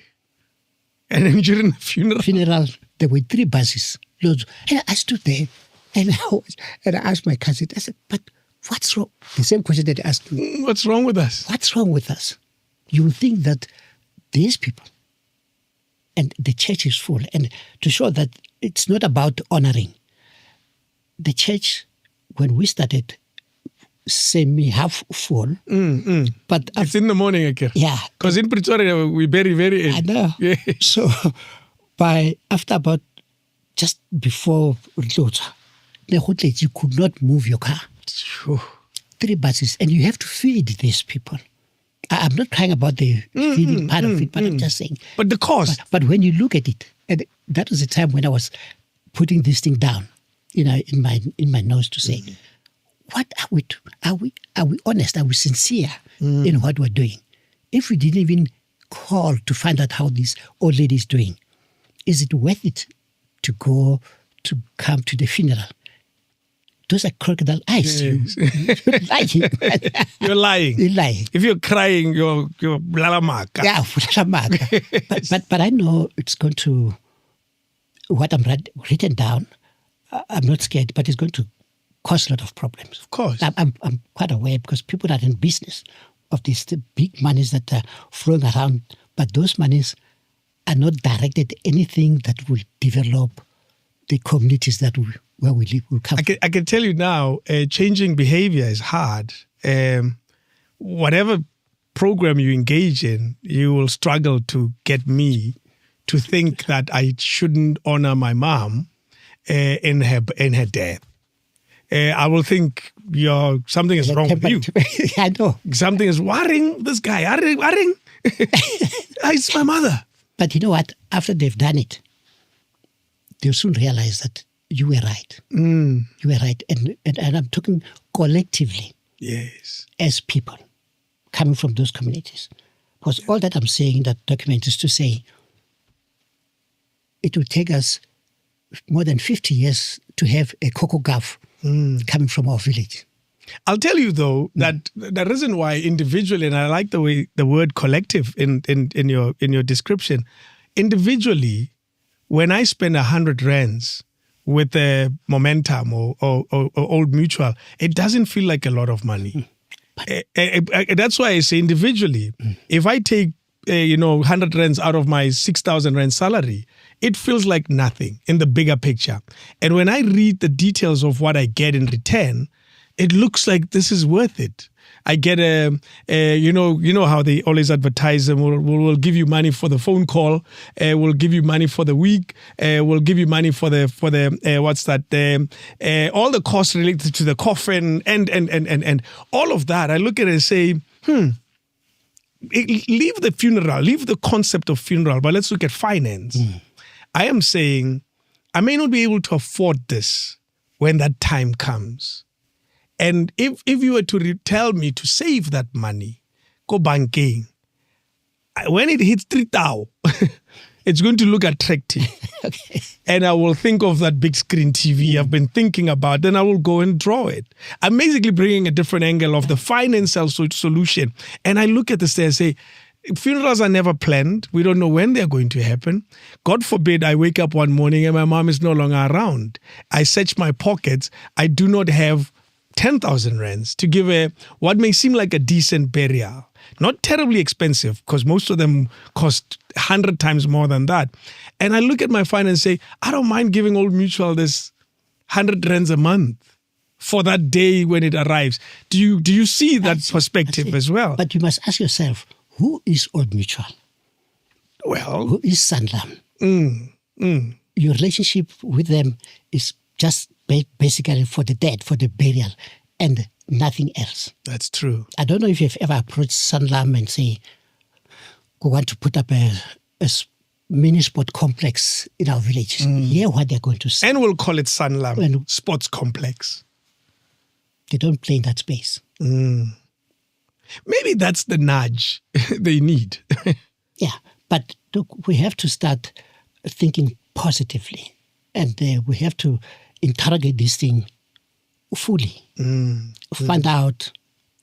And then during the funeral? Funeral, there were 3 buses. Loads. And I stood there and I asked my cousin, I said, but what's wrong? The same question that I asked me. What's wrong with us? What's wrong with us? You would think that these people, and the church is full. And to show that it's not about honoring. The church, when we started, semi-half full. But it's in the morning again. Yeah. Because in Pretoria, we bury very early. I know. Yeah. So after about just before Rutlocha, you could not move your car. 3 buses. And you have to feed these people. I'm not crying about the feeding part of it, but I'm just saying. But the cost. But when you look at it, and that was the time when I was putting this thing down, in my notes to say, what are we doing? Are we honest? Are we sincere in what we're doing? If we didn't even call to find out how this old lady is doing, is it worth it to go to come to the funeral? Those are crocodile eyes. Yes. You're lying. You're lying. You're lying. If you're crying, you're blalamaka. Yeah, blalamaka. but I know it's going to, what I'm written down, I'm not scared, but it's going to cause a lot of problems. Of course. I'm quite aware because people are in business of these big monies that are flowing around, but those monies are not directed at anything that will develop the communities that where we live will come. I can tell you now, changing behavior is hard. Whatever program you engage in, you will struggle to get me to think that I shouldn't honor my mom in her death. I will think something is wrong with you. I know. Something is worrying this guy. Worrying. It's my mother. But you know what? After they've done it, they'll soon realize that you were right. You were right. And I'm talking collectively. Yes. As people coming from those communities. Because all that I'm saying in that document is to say it will take us more than 50 years to have a cocoa gaff coming from our village. I'll tell you though that the reason why individually, and I like the word collective in your description, individually, when I spend 100 rands with a Momentum or Old Mutual, it doesn't feel like a lot of money. That's why I say individually, if I take 100 rands out of my 6,000 rand salary, it feels like nothing in the bigger picture. And when I read the details of what I get in return, it looks like this is worth it. I get you know how they always advertise them. We'll give you money for the phone call. We'll give you money for the week. We'll give you money for the what's that? All the costs related to the coffin and all of that. I look at it and say, leave the funeral, leave the concept of funeral, but let's look at finance. I am saying I may not be able to afford this when that time comes. And if you were to tell me to save that money, go banking, when it hits 3,000, it's going to look attractive. Okay. And I will think of that big screen TV I've been thinking about, then I will go and draw it. I'm basically bringing a different angle of the financial solution. And I look at this and say, funerals are never planned. We don't know when they're going to happen. God forbid I wake up one morning and my mom is no longer around. I search my pockets. I do not have 10,000 rands to give what may seem like a decent burial. Not terribly expensive, because most of them cost 100 times more than that. And I look at my finance and say, I don't mind giving Old Mutual this 100 rands a month for that day when it arrives. Do you see that perspective as well? But you must ask yourself, who is Old Mutual? Well, who is Sanlam? Your relationship with them is just basically for the dead, for the burial, and nothing else. That's true. I don't know if you've ever approached Sanlam and say, we want to put up a mini sport complex in our village. Hear what they're going to say. And we'll call it Sanlam Sports Complex. They don't play in that space. Maybe that's the nudge they need. Yeah, but look, we have to start thinking positively. And we have to interrogate this thing fully. Find out,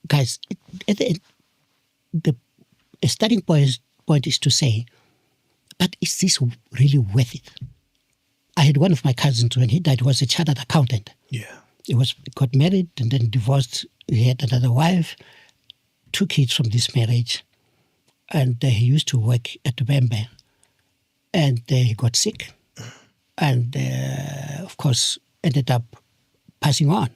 guys, at the end, the starting point is to say, but is this really worth it? I had one of my cousins, when he died, was a chartered accountant. Yeah. He got married and then divorced. He had another wife, 2 kids from this marriage. And he used to work at Bembe. And he got sick. And, of course, ended up passing on.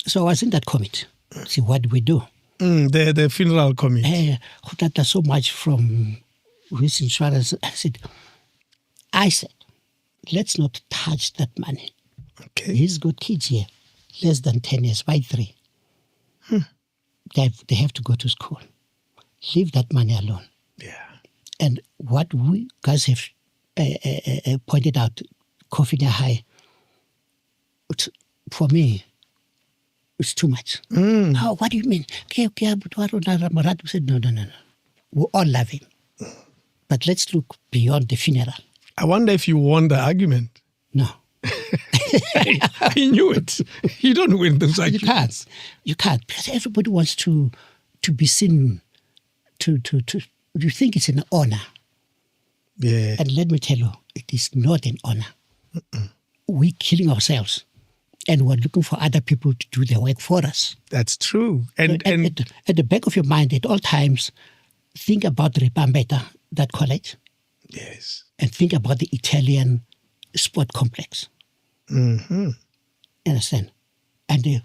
So I was in that committee. See, what do we do? The funeral committee. That does so much from his insurance. I said, let's not touch that money. Okay. He's got kids here, less than 10 years. Why 3? They have to go to school. Leave that money alone. Yeah. And what we guys have pointed out, Coffee High, for me, it's too much. Oh, what do you mean? We said, no. We all love him. But let's look beyond the funeral. I wonder if you won the argument. No. I knew it. You don't win those arguments. You can't. Because everybody wants to be seen, you think it's an honor. Yeah. And let me tell you, it is not an honor. We're killing ourselves. And we're looking for other people to do the work for us. That's true. And at the back of your mind, at all times, think about Ripambeta, that college. Yes. And think about the Italian sport complex. Understand? And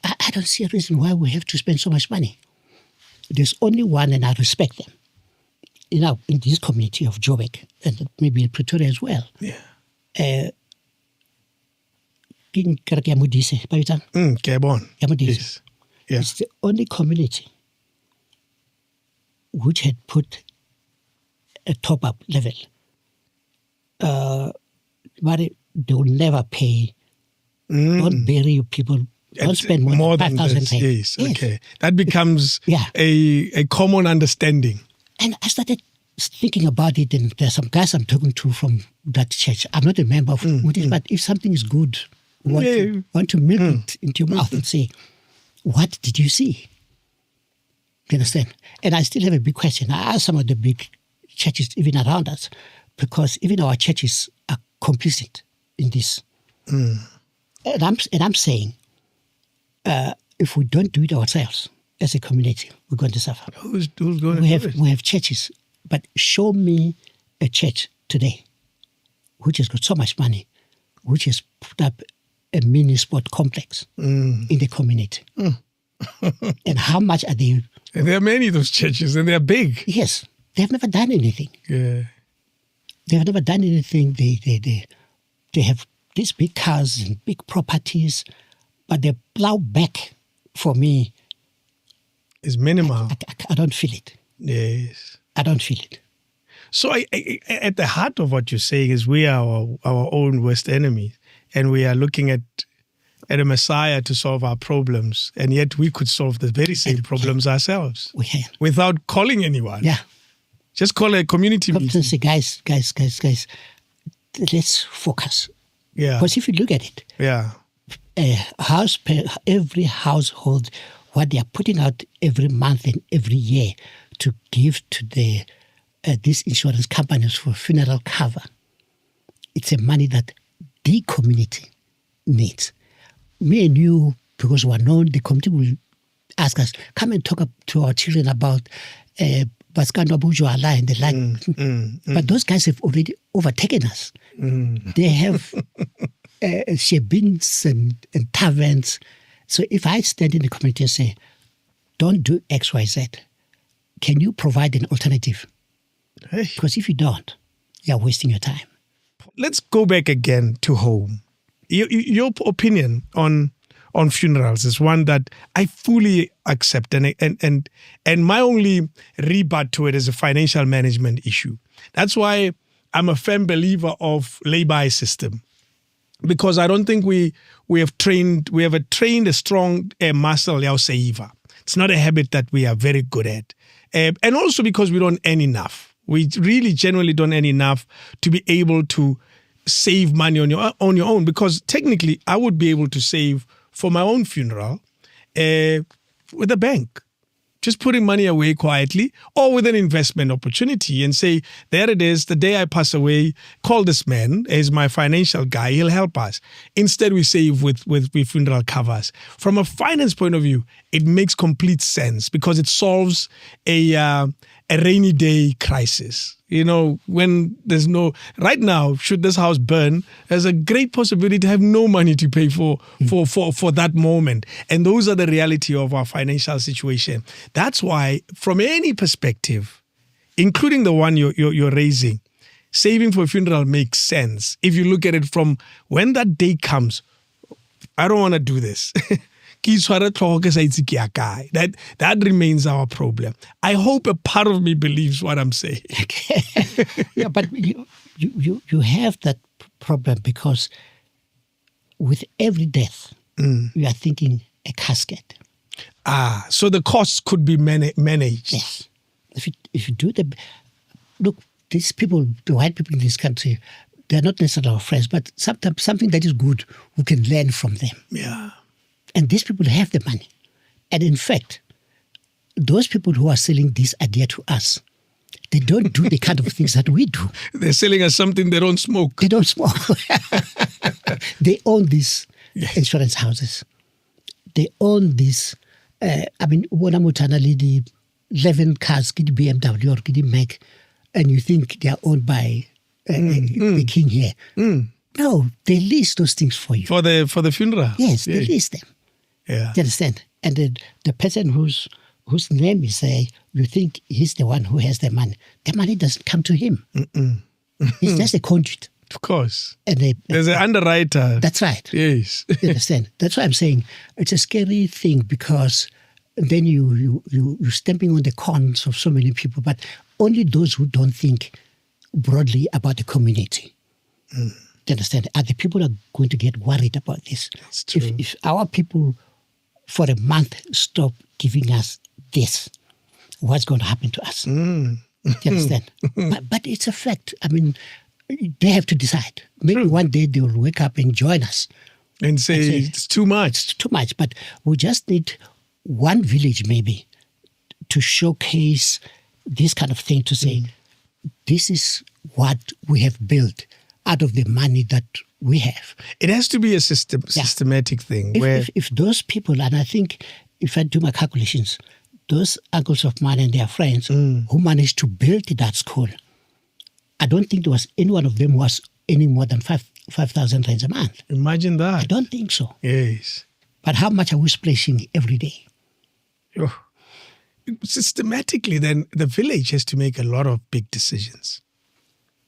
I don't see a reason why we have to spend so much money. There's only one, and I respect them. You know, in this community of Joburg, and maybe in Pretoria as well. Yeah. King Yamudise, Yes. Yeah. It's the only community which had put a top-up level. But they will never pay. Don't bury people. Don't spend more than 5,000 rand. Yes, okay. That becomes Yeah. a common understanding. And I started thinking about it, and there's some guys I'm talking to from that church. I'm not a member of it, but if something is good, want to milk it into your mouth and say, what did you see? You understand? And I still have a big question. I asked some of the big churches even around us, because even our churches are complicit in this. And I'm saying, if we don't do it ourselves as a community, we're going to suffer. Who's going to do it? We have churches, but show me a church today which has got so much money, which has put up a mini sport complex in the community. And how much are they? And there are many of those churches, and they're big. Yes, they've never done anything. Yeah, they've never done anything. They have these big cars and big properties, but the plow back for me is minimal. I don't feel it. Yes, I don't feel it. So at the heart of what you're saying is we are our own worst enemies, and we are looking at a Messiah to solve our problems, and yet we could solve the very same problems ourselves. We can. Without calling anyone. Yeah. Just call a community meeting. Say, guys, let's focus. Yeah. Because if you look at it, yeah, every household, what they are putting out every month and every year to give to these insurance companies for funeral cover, it's a money that the community needs. Me and you, because we're known, the community will ask us, come and talk to our children about Baskano Bujwala and the like. But those guys have already overtaken us. They have shebins and taverns. So if I stand in the community and say, don't do X, Y, Z, can you provide an alternative? Hey. Because if you don't, you're wasting your time. Let's go back again to home. Your opinion on funerals is one that I fully accept, and my only rebut to it is a financial management issue. That's why I'm a firm believer of lay-by system, because I don't think we have trained a strong muscle, our saver. It's not a habit that we are very good at, and also because we don't earn enough. We really generally don't earn enough to be able to save money on your own, because technically I would be able to save for my own funeral with a bank, just putting money away quietly, or with an investment opportunity and say, there it is, the day I pass away, call this man as my financial guy, he'll help us. Instead, we save with funeral covers. From a finance point of view, it makes complete sense because it solves a rainy day crisis. You know, when there's no, right now, should this house burn, there's a great possibility to have no money to pay for that moment. And those are the reality of our financial situation. That's why, from any perspective, including the one you're raising, saving for a funeral makes sense. If you look at it from when that day comes, I don't want to do this. That remains our problem. I hope a part of me believes what I'm saying. Yeah, but you have that problem because with every death, you are thinking a casket. So the costs could be managed. Yes. If you do look, these people, the white people in this country, they're not necessarily our friends, but sometimes something that is good, we can learn from them. Yeah. And these people have the money. And in fact, those people who are selling this idea to us, they don't do the kind of things that we do. They're selling us something they don't smoke. They don't smoke. They own these insurance houses. They own this. The 11 cars, get BMW or get Mac, and you think they are owned by the king here. No, they lease those things for you. For the funeral? Yes, they lease them. Yeah. You understand? And the person whose name is you think he's the one who has the money doesn't come to him. He's just a conduit. Of course. And there's an underwriter. That's right. Yes. You understand? That's why I'm saying it's a scary thing, because then you're stamping on the cons of so many people, but only those who don't think broadly about the community. You understand? Other people are going to get worried about this. That's true. If our people for a month stop giving us this, what's going to happen to us? You understand? But it's a fact. I mean, they have to decide. Maybe one day they will wake up and join us. And say it's too much. It's too much. But we just need one village maybe to showcase this kind of thing, to say, this is what we have built out of the money that we have. It has to be a systematic thing. If those people, and I think if I do my calculations, those uncles of mine and their friends who managed to build that school, I don't think there was any one of them who was any more than 5,000 rands a month. Imagine that. I don't think so. Yes. But how much are we splashing every day? Oh. Systematically, then the village has to make a lot of big decisions.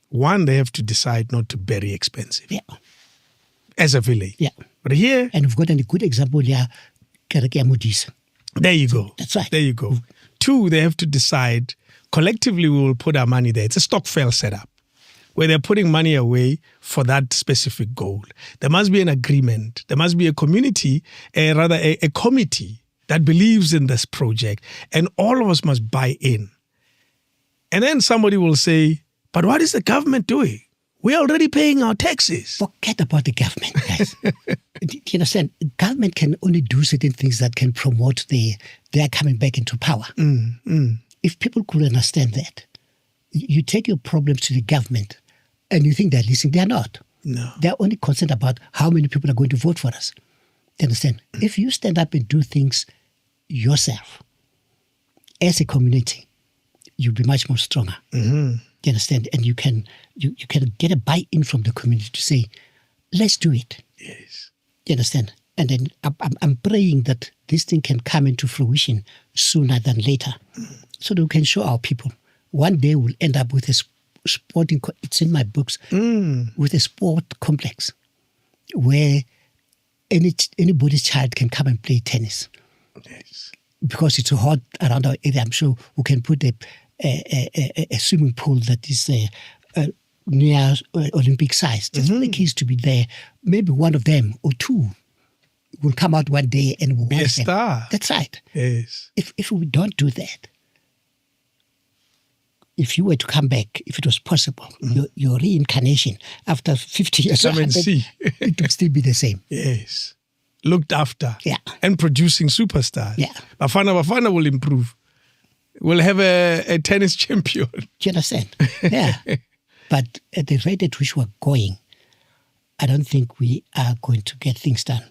One, they have to decide not to bury expensive. Yeah. As a village. Yeah. But here... And we've got a good example here, Kereke Amudis. There you go. That's right. There you go. Two, they have to decide, collectively we will put our money there. It's a stokvel setup where they're putting money away for that specific goal. There must be an agreement. There must be a community, a committee that believes in this project, and all of us must buy in. And then somebody will say, but what is the government doing? We're already paying our taxes. Forget about the government, guys. Do you understand? Government can only do certain things that can promote their coming back into power. If people could understand that, you take your problems to the government and you think they're listening. They're not. No. They're only concerned about how many people are going to vote for us. You understand? If you stand up and do things yourself as a community, you'll be much more stronger. You understand? And you can get a buy-in from the community to say, let's do it. Yes. You understand? And then I'm praying that this thing can come into fruition sooner than later, so that we can show our people. One day we'll end up with a sporting, it's in my books, with a sport complex where anybody's child can come and play tennis. Yes. Because it's so hot around our area, I'm sure we can put a swimming pool that is near Olympic size. Just for the kids to be there. Maybe one of them or two will come out one day and will be a watch them. star. That's right. Yes. If we don't do that, if you were to come back, if it was possible, your reincarnation after 50 years, Come and see. it would still be the same. Yes. Looked after. Yeah. And producing superstars. Yeah. Bafana will improve. We'll have a tennis champion. Do you understand? Yeah. But at the rate at which we're going, I don't think we are going to get things done.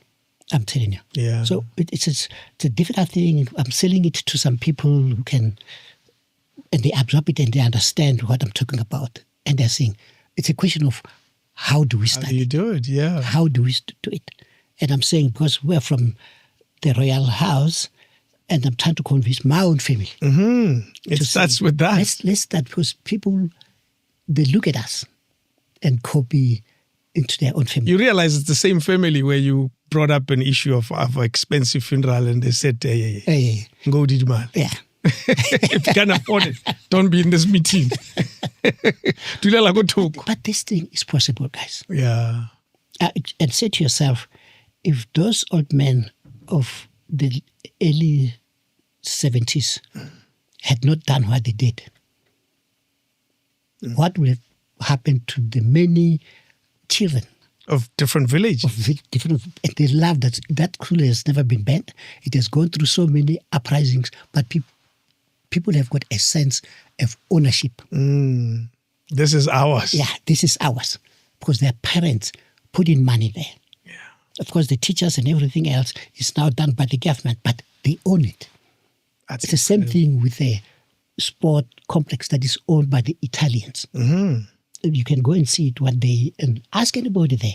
I'm telling you. Yeah. So it's a difficult thing. I'm selling it to some people who can, and they absorb it and they understand what I'm talking about. And they're saying, it's a question of how do we start? How do you do it? Yeah. How do we do it? And I'm saying, because we're from the royal house, and I'm trying to convince my own family. It starts with that. Let's start, because people, they look at us and copy into their own family. You realize it's the same family where you brought up an issue of expensive funeral and they said, hey, go did man. Yeah. If you can't afford it, don't be in this meeting. But this thing is possible, guys. Yeah. And say to yourself, if those old men of the early 70s had not done what they did, what would have happened to the many children of different villages? And they love that school has never been banned. It has gone through so many uprisings, but people have got a sense of ownership. This is ours. Yeah, this is ours, because their parents put in money there. Yeah. Of course, the teachers and everything else is now done by the government, but they own it. That's it's the same thing with the sport complex that is owned by the Italians. You can go and see it one day and ask anybody there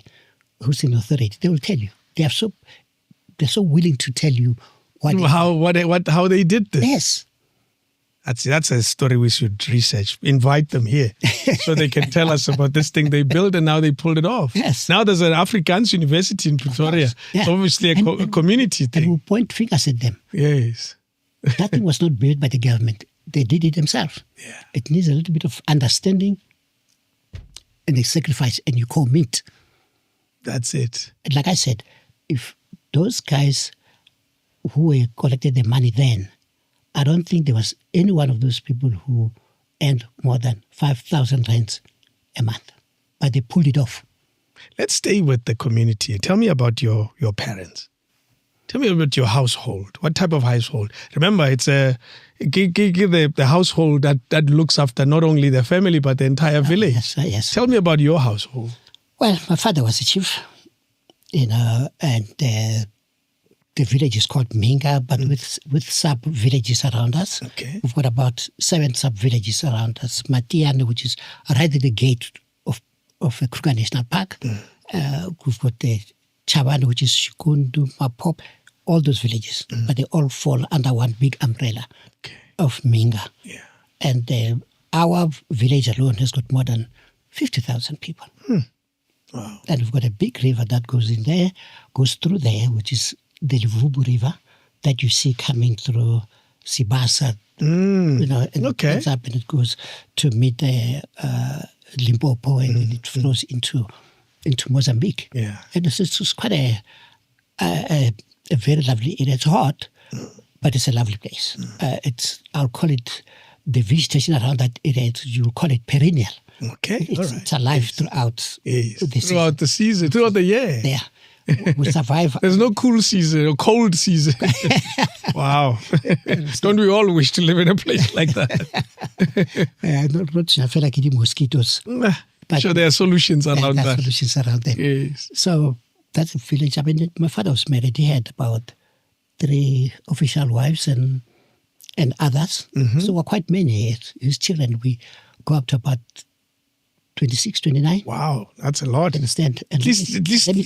who's in authority. They will tell you. They're so willing to tell you how they did this. Yes. That's a story we should research. Invite them here so they can tell us about this thing they built and how they pulled it off. Yes. Now there's an Afrikaans university in Pretoria. Yeah. It's obviously a community thing. And we'll point fingers at them. Yes. That thing was not built by the government. They did it themselves. Yeah. It needs a little bit of understanding and a sacrifice, and you commit. That's it. And like I said, if those guys who collected the money then, I don't think there was any one of those people who earned more than 5,000 rands a month. But they pulled it off. Let's stay with the community. Tell me about your parents. Tell me about your household. What type of household? Remember, it's the household that looks after not only the family but the entire village. Yes. Tell me about your household. Well, my father was a chief, and the village is called Mhinga, but with sub-villages around us. Okay. We've got about 7 sub-villages around us. Matiane, which is right at the gate of Kruger National Park. We've got the Chabane, which is Shikundu, Mapop, all those villages. But they all fall under one big umbrella of Mhinga. Yeah. And our village alone has got more than 50,000 people. Wow. And we've got a big river that goes in there, goes through there, which is the Livubu River that you see coming through Sibasa, and ends up and it goes to meet Limpopo, and then it flows into Mozambique. Yeah. And it's quite a very lovely area. It's hot, but it's a lovely place. I'll call it the vegetation around that area. You'll call it perennial. Okay, all right. It's alive throughout the season, throughout the year. Yeah. We survive. There's no cool season or cold season. Wow. Don't we all wish to live in a place like that? Not sure. I feel like eating mosquitoes. But sure, there are solutions around that. Solutions around them. Yes. So that's a village. I mean, my father was married. He had about 3 official wives and others. So we're quite many. His children, we go up to about 26, 29. Wow, that's a lot. Understand? And at least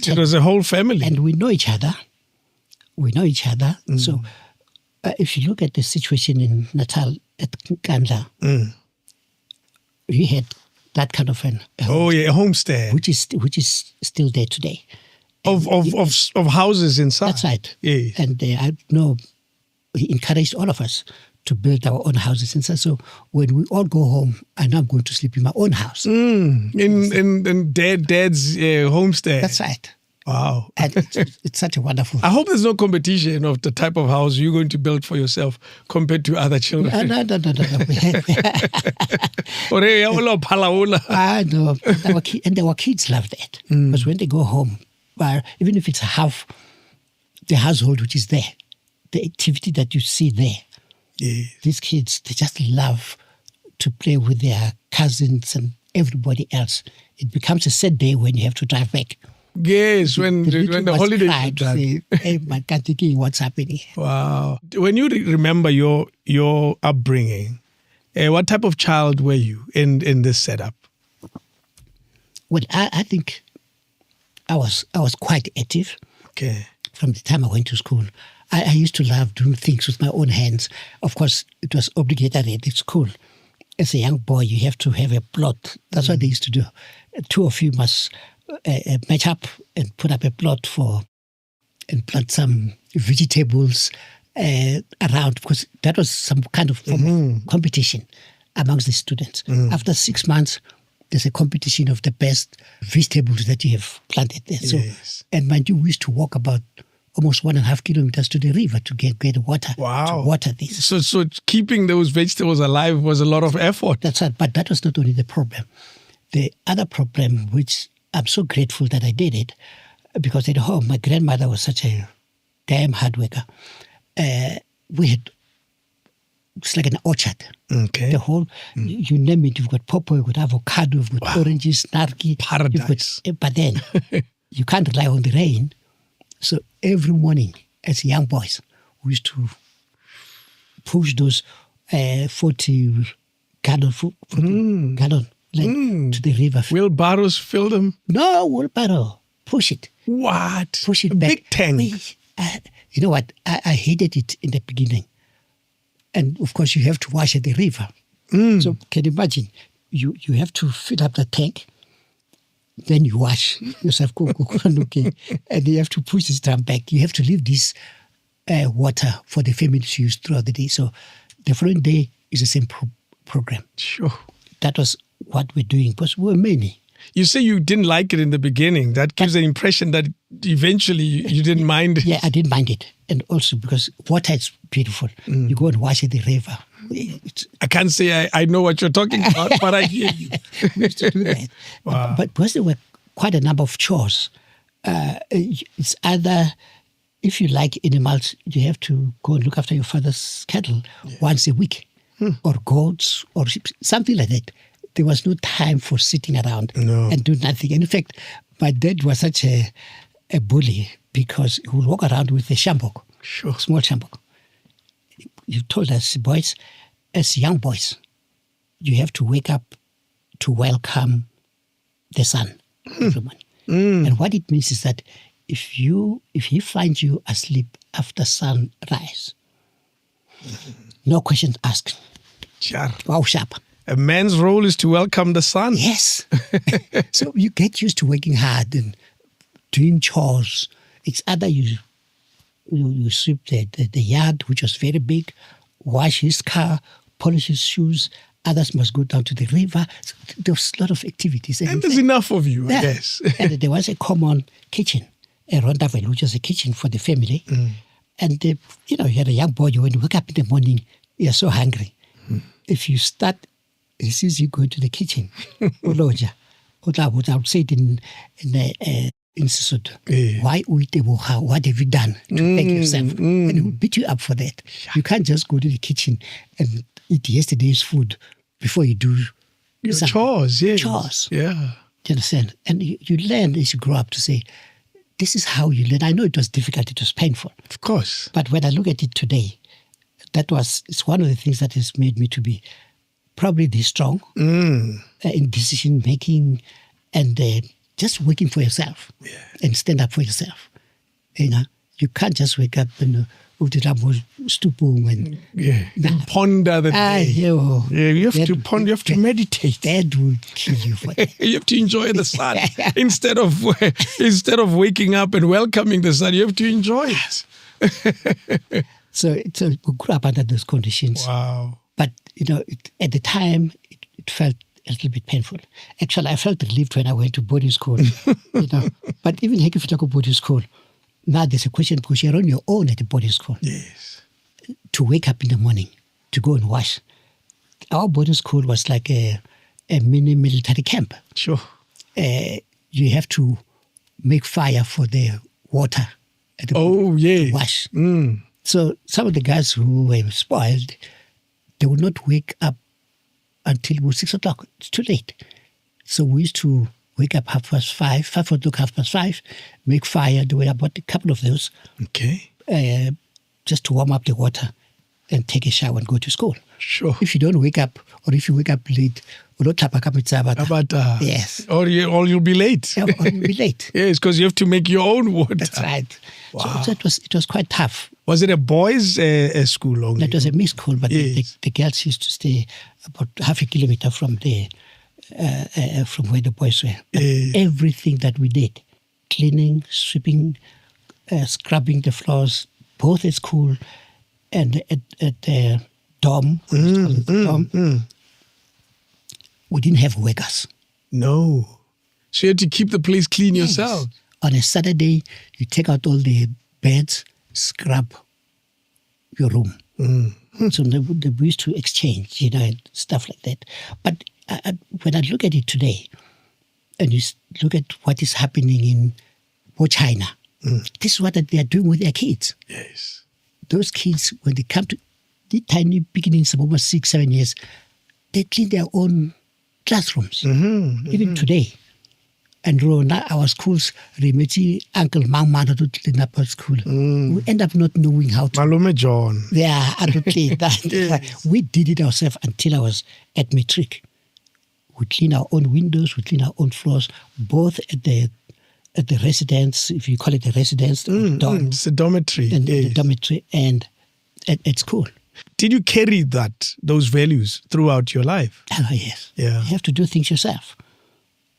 it was a whole family. And we know each other. So if you look at the situation in Natal at Nkandla, we had that kind of a homestead, which is still there today. Of houses inside. That's right. Yes. And I know he encouraged all of us to build our own houses inside. So when we all go home, I know I'm going to sleep in my own house. In Dad's homestead. That's right. Wow. And it's such a wonderful... I hope there's no competition of the type of house you're going to build for yourself compared to other children. No. I know. And our kids love that. Because when they go home, even if it's half the household which is there, the activity that you see there, these kids, they just love to play with their cousins and everybody else. It becomes a sad day when you have to drive back. Yes, when the holiday is done. Say, hey, my God, what's happening? Wow. When you remember your upbringing, what type of child were you in this setup? Well, I think I was quite active. Okay. From the time I went to school. I used to love doing things with my own hands. Of course, it was obligatory at the school. As a young boy, you have to have a plot. That's what they used to do. 2 of you must match up and put up a plot and plant some vegetables around, because that was some kind of form of competition amongst the students. After 6 months, there's a competition of the best vegetables that you have planted there. Yes. So, and mind you, we used to walk about almost 1.5 kilometers to the river to get water. Wow. To water this. So keeping those vegetables alive was a lot of effort. That's right. But that was not only the problem. The other problem, which I'm so grateful that I did it, because at home, my grandmother was such a damn hard worker. We had, it's like an orchard. Okay. The whole, you name it, you've got pawpaw, you've got avocado, you've got oranges, narki. Paradise. But then, you can't rely on the rain. So every morning, as young boys, we used to push those 40 gallon to the river. Wheelbarrows fill them? No, wheelbarrow. Push it. What? Push it a back. Big tank. You know what? I hated it in the beginning. And of course, you have to wash at the river. So can you imagine? You have to fill up the tank. Then you wash yourself, and you have to push this drum back. You have to leave this water for the family to use throughout the day. So the following day is the same program. Sure. That was what we're doing, because we were many. You say you didn't like it in the beginning. That gives the impression that eventually you didn't mind it. Yeah, I didn't mind it. And also because water is beautiful. You go and wash at the river. I can't say I know what you're talking about, but I hear you. We used to do that. Wow. But because they were quite a number of chores. It's either, if you like animals, you have to go and look after your father's cattle once a week, or goats, or sheep, something like that. There was no time for sitting around and do nothing. And in fact, my dad was such a bully because he would walk around with a shambok, small shambok. You told us, boys, as young boys, you have to wake up to welcome the sun every morning. And what it means is that if he finds you asleep after sunrise, no questions asked. Wow, sharp. A man's role is to welcome the sun. Yes. So you get used to working hard and doing chores. It's either you sweep the yard, which was very big, wash his car, polish his shoes. Others must go down to the river. So there was a lot of activities. And there's enough of you, I guess. And there was a common kitchen, a rondavel, which was a kitchen for the family. And, you had a young boy, when you wake up in the morning, you're so hungry. If you start, he sees you go to the kitchen, Oloja, I would say it in Sesotho. Why what have you done to thank yourself? And he will beat you up for that. You can't just go to the kitchen and eat yesterday's food before you do your chores. Yes. Chores. Yeah. Do you understand? And you learn as you grow up to say, this is how you learn. I know it was difficult, it was painful. Of course. But when I look at it today, it's one of the things that has made me to be probably this strong in decision making and just working for yourself and stand up for yourself. You can't just wake up and and ponder the day. You have to ponder. You have to meditate. That will kill you for that. You have to enjoy the sun instead of waking up and welcoming the sun. You have to enjoy it. So we grew up under those conditions. Wow. But at the time, it felt a little bit painful. Actually, I felt relieved when I went to boarding school. But even if you go boarding school, now there's a question because you're on your own at the boarding school. Yes. To wake up in the morning, to go and wash. Our boarding school was like a mini military camp. Sure. You have to make fire for the water. To wash. So some of the guys who were spoiled, they would not wake up until 6 o'clock. It's too late. So we used to wake up 5:30, 5 o'clock, 5:30, make fire. There were about a couple of those. Okay. Just to warm up the water and take a shower and go to school. Sure. If you don't wake up, or if you wake up late, yes. Or you'll be late. Or you'll be late. Yes, because you have to make your own water. That's right. Wow. So it was quite tough. Was it a boys' school only? It was a mixed school, but the girls used to stay about half a kilometer from where the boys were. Everything that we did, cleaning, sweeping, scrubbing the floors, both at school and at the dorm, we didn't have workers. No. So you had to keep the place clean yourself. On a Saturday, you take out all the beds, scrub your room. So we used to exchange, and stuff like that. But when I look at it today, and you look at what is happening in China, this is what they are doing with their kids. Yes. Those kids, when they come to the tiny beginnings of almost 6-7 years, they clean their own classrooms. Even today. And now our schools, remeti Uncle Mama to clean up our school. We end up not knowing how to. Malume John. Yeah, to clean that. Yes. We did it ourselves until I was at matric. We clean our own windows, we clean our own floors, both at the residence, if you call it a residence, it's a dormitory. And the dormitory and at school. Did you carry those values throughout your life? Oh, yes. Yeah. You have to do things yourself.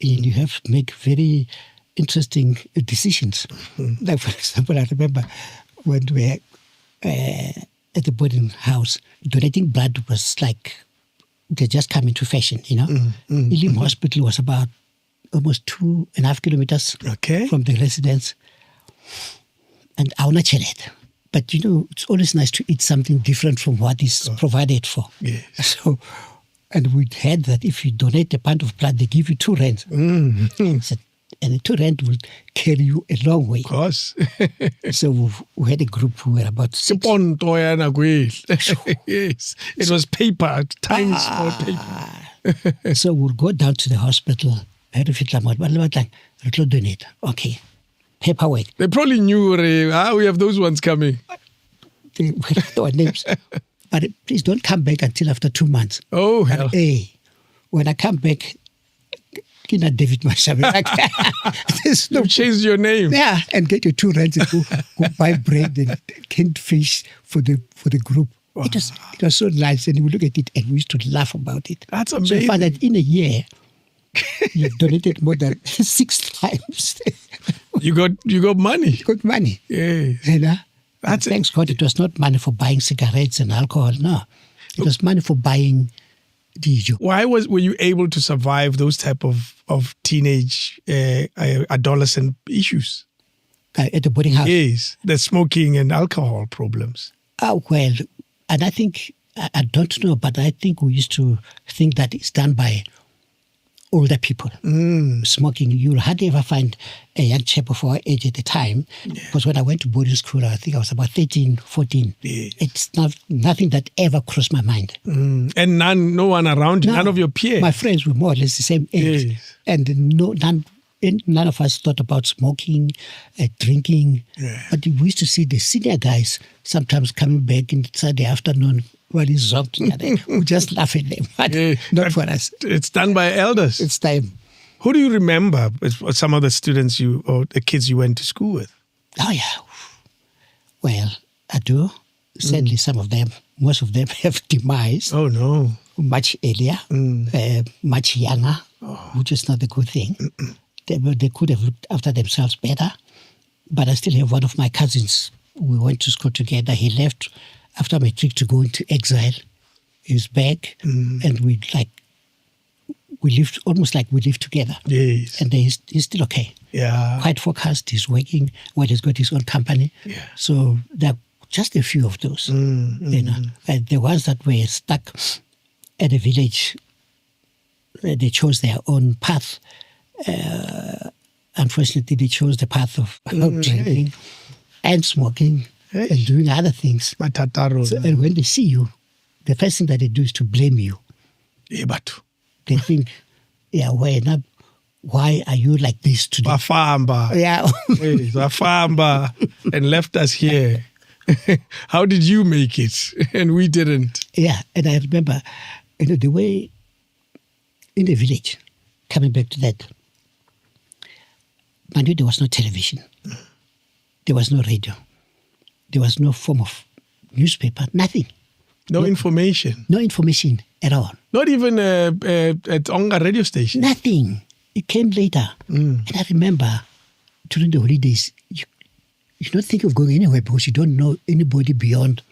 And you have to make very interesting decisions. Like, for example, I remember when we were at the boarding house, donating blood was like, they just come into fashion, Elim Hospital was about almost 2.5 kilometers from the residence. And Auna Chelet. But, it's always nice to eat something different from what is provided for. Yes. So, and we had that if you donate a pint of blood, they give you 2 rands. I said, and the 2 rand will carry you a long way. Of course. So we had a group who were about 6. Yes. It was paper, tiny small paper. So we'll go down to the hospital. Okay. Paperwork. They probably knew we have those ones coming. They our names. But please don't come back until after 2 months. Oh, hell. But, hey, when I come back, Kina David Mashabi. There's no You changed your name. Yeah, and get your 2 rands and go buy bread and canned fish for the group. Wow. It was so nice, and we look at it and we used to laugh about it. That's So amazing. I found that in a year, you've donated more than 6 times. You got money. Got money. Yeah. You know? That's Thanks God, it was not money for buying cigarettes and alcohol. No, it was money for buying dijo. Why were you able to survive those type of teenage adolescent issues? At the boarding house. Yes, the smoking and alcohol problems. Well, and I think, I don't know, but I think we used to think that it's done by older people. Smoking, you'll hardly ever find a young chap of our age at the time. Because when I went to boarding school, I think I was about 13, 14. Yeah. It's nothing that ever crossed my mind. And no one around you, none of your peers. My friends were more or less the same age. Yes. And none of us thought about smoking, drinking. Yeah. But we used to see the senior guys sometimes coming back in Saturday afternoon while he's zonked. We just laugh at them. But not for us. It's done by elders. It's time. Who do you remember as some of the students or the kids you went to school with? Oh, yeah. Well, I do. Sadly, some of them, most of them have demise Oh, no. much earlier, much younger, which is not a good thing. They could have looked after themselves better. But I still have one of my cousins. We went to school together. He left after matric to go into exile. He was back, and we lived almost like we lived together. Yes. And he's still okay. Yeah. Quite focused. He's working. Well, he's got his own company. Yeah. So there are just a few of those. You know, and the ones that were stuck at a village, they chose their own path. Unfortunately, they chose the path of drinking and smoking and doing other things. Matataro. And when they see you, the first thing that they do is to blame you. They think, why are you like this today? Wafamba. Yeah. Yes, Wafamba. And left us here. How did you make it? And we didn't. Yeah, and I remember, the way in the village, coming back to that, mind you, there was no television. There was no radio. There was no form of newspaper, nothing. No information. No information at all. Not even at Onga radio station. Nothing. It came later. And I remember during the holidays, you don't think of going anywhere because you don't know anybody beyond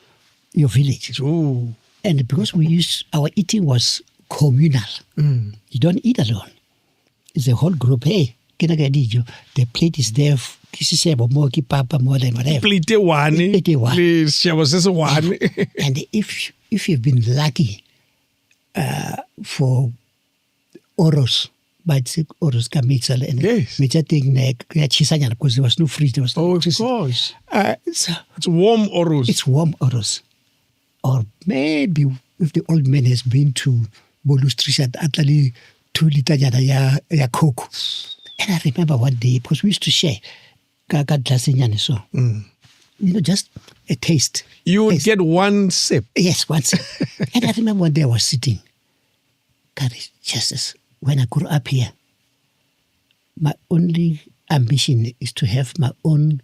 your village. Ooh. And because our eating was communal. You don't eat alone. It's a whole group. Hey, the plate is there. Papa, more than whatever. Plate one. Please, she was just one. And if you've been lucky for oros, but oros kamitsal and yes, because there was no fridge, there was no of course. So it's warm oros. It's warm oros. Or maybe if the old man has been to Bolustrisha, Atali 2 liter ya coke. And I remember one day, because we used to share, so just a taste. You would get one sip. Yes, one sip. And I remember one day I was sitting. God, Jesus, when I grew up here, my only ambition is to have my own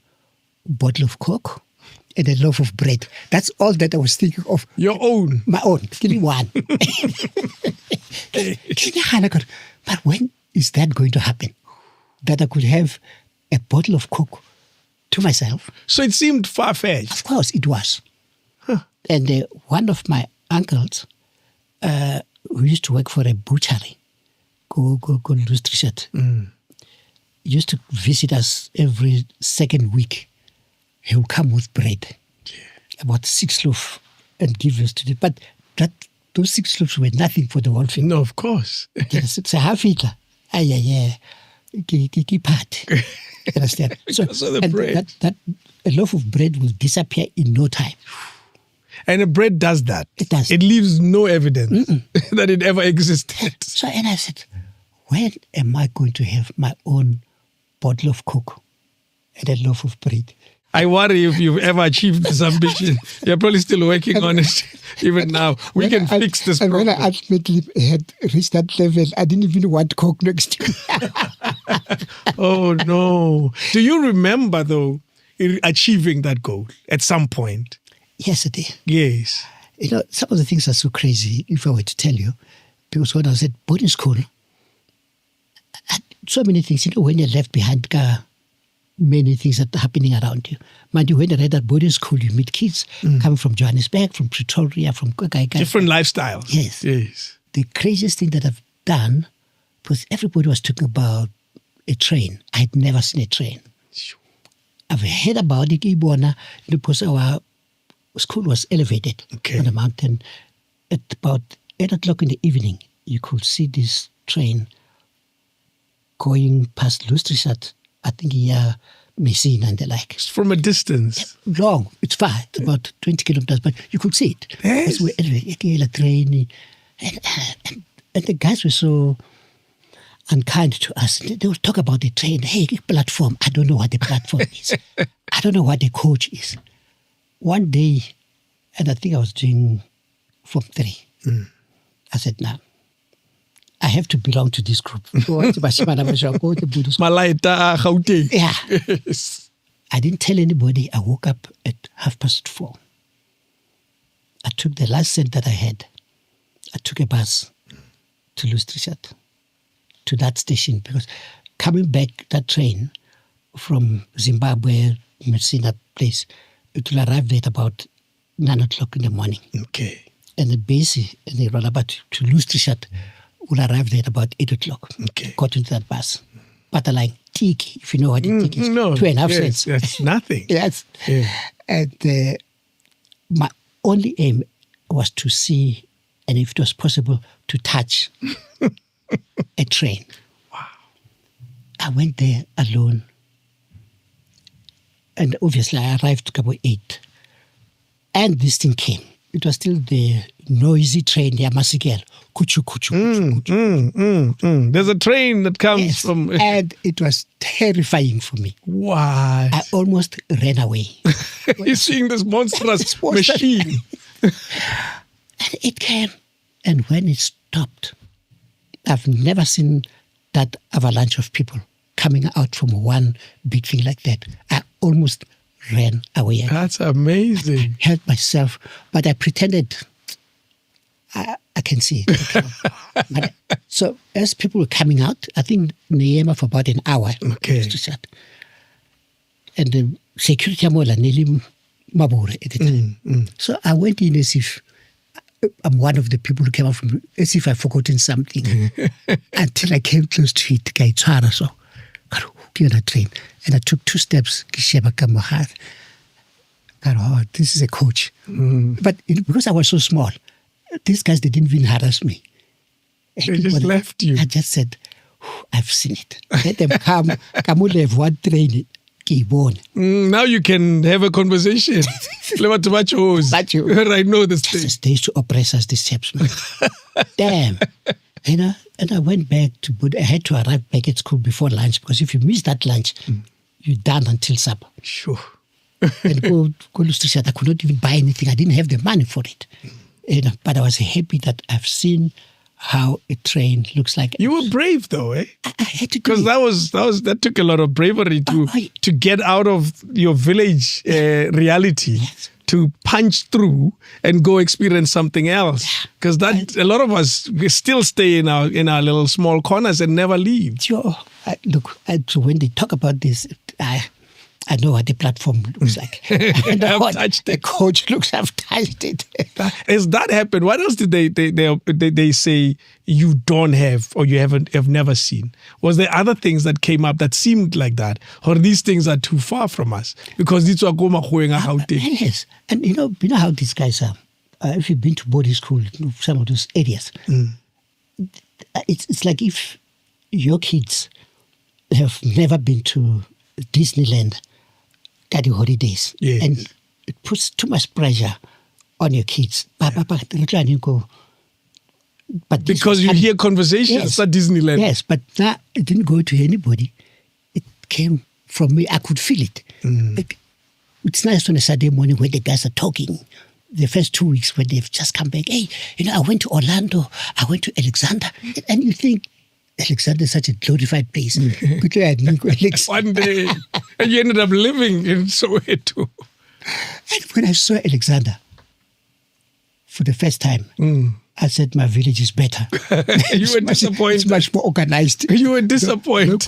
bottle of Coke and a loaf of bread. That's all that I was thinking of. Your own? My own. Give me one. But when is that going to happen? That I could have a bottle of Coke to myself. So it seemed far-fetched. Of course it was. And one of my uncles, who used to work for a butchery, used to visit us every second week. He would come with bread, about 6 loaves, and give us to the. But those 6 loaves were nothing for the whole family. No, of course. Yes, it's a half liter. Yeah. party. You understand? So the and bread. that a loaf of bread will disappear in no time. And the bread does that. It does. It leaves no evidence that it ever existed. So, and I said, when am I going to have my own bottle of Coke and a loaf of bread? I worry if you've ever achieved this ambition. You're probably still working on it even now. We can fix this problem. And when I ultimately had reached that level, I didn't even want Coke next to me. Oh, no. Do you remember, though, achieving that goal at some point? Yes, I did. Yes. You know, some of the things are so crazy, if I were to tell you, because when I was at boarding school, so many things, you know, when you're left behind, many things that are happening around you. Mind you, when you're at boarding school, you meet kids coming from Johannesburg, from Pretoria, from different lifestyles. Yes. Yes. The craziest thing that I've done was everybody was talking about a train. I had never seen a train. I've heard about it, because our school was elevated on a mountain. At about 8 o'clock in the evening, you could see this train going past Lustrichat, I think Messina and the like. From a distance. Long. It's far. It's about 20 kilometers, but you could see it. Yes. A train. And the guys were so unkind to us. They would talk about the train. Hey, platform. I don't know what the platform is. I don't know what the coach is. One day, and I think I was doing Form 3, I said, now, I have to belong to this group. Malaita Gauteng. Yeah. Yes. I didn't tell anybody. I woke up at 4:30. I took the last cent that I had. I took a bus to Lustrichat, to that station, because coming back, that train from Zimbabwe, Messina place, it will arrive there at about 9 o'clock in the morning. Okay. And the base and the roundabout to Lustrichat will arrive there at about 8 o'clock. Okay. Got into that bus. But like tiki, if you know what a tiki is, No. 2.5 yes, cents. That's nothing. Yes. Yeah. And my only aim was to see, and if it was possible, to touch a train. Wow. I went there alone. And obviously I arrived at about 8. And this thing came. It was still the noisy train, the Amasigel. Kuchu, kuchu, kuchu. There's a train that comes from... And it was terrifying for me. What? I almost ran away. You're seeing this monstrous machine. And it came. And when it stopped, I've never seen that avalanche of people coming out from one big thing like that. I almost ran away. That's amazing. I held myself, but I pretended I can see it. But, so as people were coming out, I think Neyema for about an hour. Okay. And the security amola nearly mabure at the time. So I went in as if I'm one of the people who came out from, as if I'd forgotten something. Until I came close to it, so on a train. And I took 2 steps, oh, this is a coach. But because I was so small, these guys, they didn't even harass me. They just left you. I just said, I've seen it. Let them come. Have one train. Now you can have a conversation. I know this thing. They used to oppress us, these chaps, man. Damn. You know, and I went back to, I had to arrive back at school before lunch, because if you miss that lunch, you're done until supper. Sure. And go to Lustrichat, I could not even buy anything. I didn't have the money for it. You know, but I was happy that I've seen how a train looks like. You were brave, though, eh? I had to do it. Because that took a lot of bravery to get out of your village reality, to punch through and go experience something else. Because a lot of us still stay in our little small corners and never leave. Sure. So when they talk about this, I know what the platform looks like. I know what the coach looks. I've touched it. Has that happened? What else did they say you don't have or you have never seen? Was there other things that came up that seemed like that? Or these things are too far from us? Because these are yes. And you know how these guys are. If you've been to boarding school, some of those areas, it's like if your kids have never been to Disneyland at the holidays. Yes. And it puts too much pressure on your kids. But this Because you hear conversations at Disneyland. Yes, but that it didn't go to anybody. It came from me. I could feel it. Like, it's nice on a Saturday morning when the guys are talking. The first 2 weeks when they've just come back, hey, I went to Orlando, I went to Alexander. And you think, Alexander is such a glorified place. One day. And you ended up living in Soweto. And when I saw Alexander for the first time, I said, my village is better. You were disappointed. It's much more organized. You were disappointed.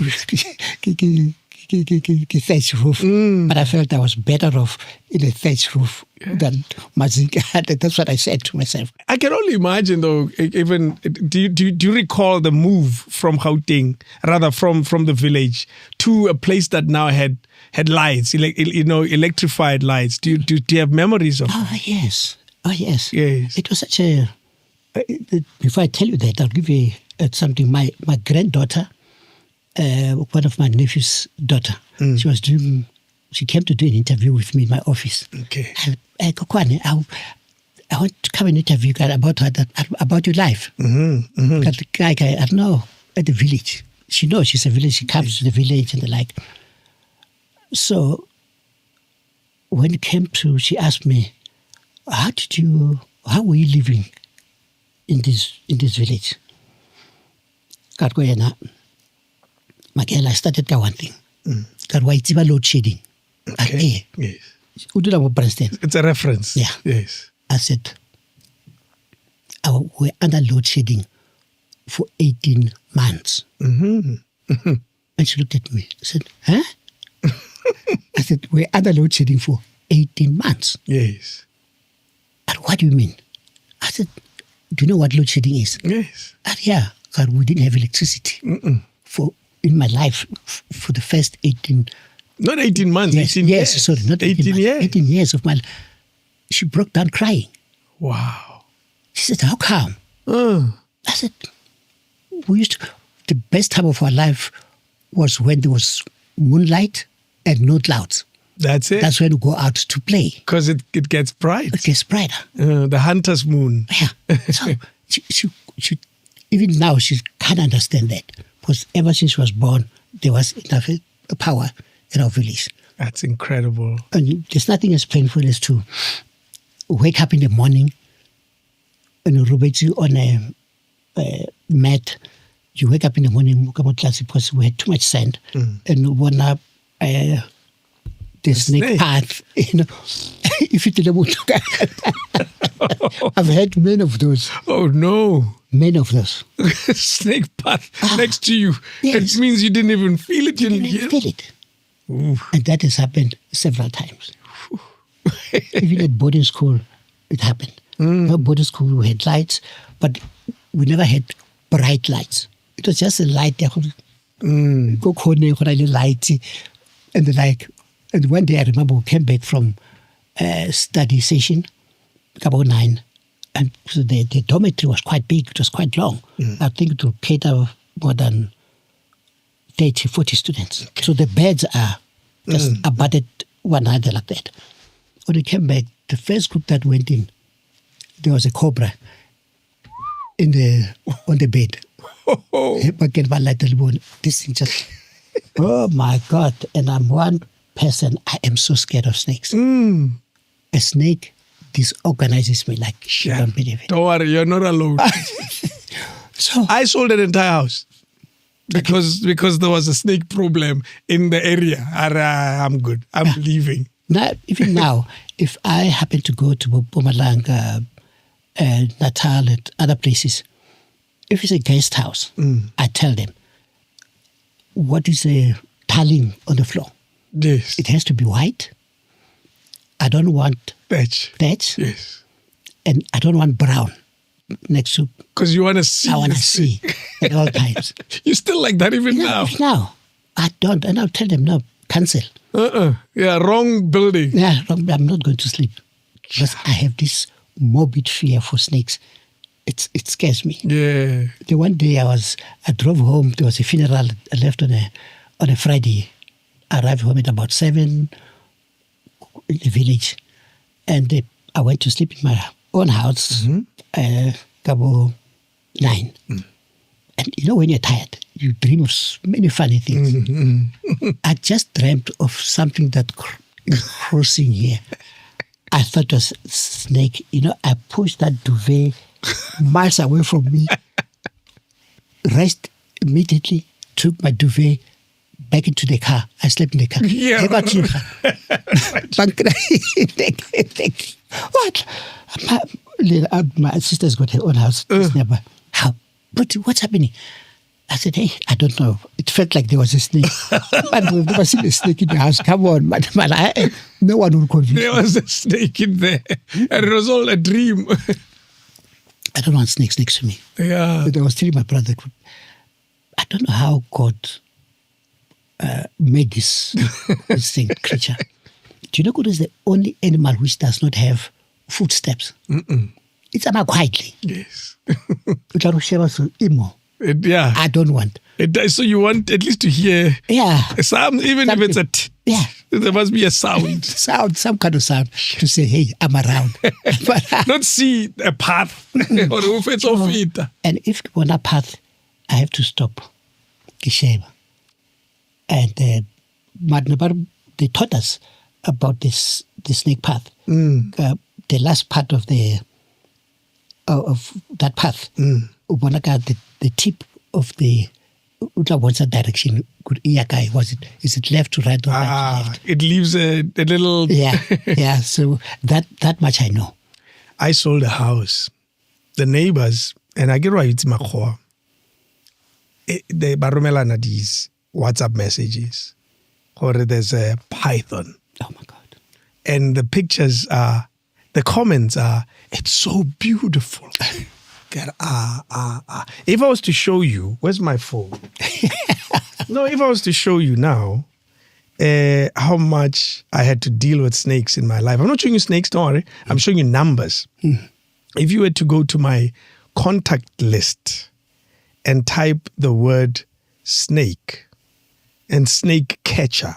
Thatch roof. But I felt I was better off in a thatch roof than Mazinga. That's what I said to myself. I can only imagine, though, even, do you recall the move from Gauteng, rather from the village, to a place that now had lights, electrified lights? Do you have memories of it? Yes. Oh, yes. Yes. It was such a... Before I tell you that, I'll give you something. My granddaughter, one of my nephew's daughter, she came to do an interview with me in my office. Okay. I want to come and interview you about your life. I don't know, at the village. She knows she's a village. She comes to the village and the like. So when it came to, she asked me, how were you living in this village? I started one thing. It's load shedding. Okay. Yes. It's a reference. Yeah. Yes. I said, we're under load shedding for 18 months. And she looked at me. I said, huh? I said, we're under load shedding for 18 months. Yes. And what do you mean? I said, do you know what load shedding is? Yes. And yeah, God, we didn't have electricity in my life for the first 18. Not 18 months, yes, 18 years. Years. Sorry, not 18 years. 18 years of my life. She broke down crying. Wow. She said, how come? I said, the best time of our life was when there was moonlight and no clouds. That's it. That's when we go out to play. Because it gets bright. It gets brighter. The hunter's moon. Yeah. So she even now she can't understand that. Because ever since she was born, there was enough power in our village. That's incredible. And there's nothing as painful as to wake up in the morning and rubber you on a mat. You wake up in the morning because we had too much sand and one up the snake path. If you didn't I've had many of those. Oh no. Many of those. Snake path next to you. Yes. It means you didn't even feel it. You didn't feel it. Oof. And that has happened several times. Even at boarding school, it happened. At boarding school, we had lights, but we never had bright lights. It was just a light. Go light and the like. And one day I remember we came back from study session, about 9, and so the dormitory was quite big. It was quite long. I think it would cater more than 30, 40 students. Okay. So the beds are just abutted one another like that. When we came back, the first group that went in, there was a cobra on the bed. This thing just, oh my God. And I'm one person, I am so scared of snakes. A snake disorganizes me like you don't believe it. Don't worry, you're not alone. So I sold an entire house because there was a snake problem in the area. I'm good. I'm leaving. Now, even now, if I happen to go to Mpumalanga, Natal, and other places, if it's a guest house, I tell them, what is the tiling on the floor? Yes. It has to be white. I don't want thatch. Yes. And I don't want brown next to. Because you want to see. I want to see at all times. You still like that even now? Even now. I don't. And I'll tell them, no, cancel. Yeah, wrong building. Yeah, wrong, I'm not going to sleep. Because I have this morbid fear for snakes. It scares me. Yeah. The one day I drove home, there was a funeral I left on on a Friday. I arrived home at about 7 in the village. And I went to sleep in my own house, about 9. And you know, when you're tired, you dream of many funny things. I just dreamt of something that crossing here. I thought it was a snake. You know, I pushed that duvet miles away from me, rest immediately, took my duvet back into the car. I slept in the car. Yeah. What? My sister's got her own house. Never. How? But what's happening? I said, hey, I don't know. It felt like there was a snake. I've never seen a snake in the house. Come on, man. No one will convince me. There was a snake in there. And it was all a dream. I don't want snakes next to me. Yeah. But I was telling my brother, I don't know how God made this thing, creature. Do you know God is the only animal which does not have footsteps? It's about quietly. Yes. Yeah. I don't want. So you want at least to hear a sound, even if it's a there must be a sound. Some kind of sound to say, hey, I'm around. Not see a path. Or if it's off it. And if on a path, I have to stop. And they taught us about the snake path. The last part of that path, the tip of the direction, is it left to right or right to left? It leaves a little... yeah. So that much I know. I sold a house. The neighbors, and I get why it's Makhoa, they baromelana these WhatsApp messages, or there's a python. Oh my God. And the pictures are, the comments are, it's so beautiful. If I was to show you, where's my phone? No, if I was to show you now how much I had to deal with snakes in my life. I'm not showing you snakes, don't worry. I'm showing you numbers. If you were to go to my contact list and type the word snake and snake catcher,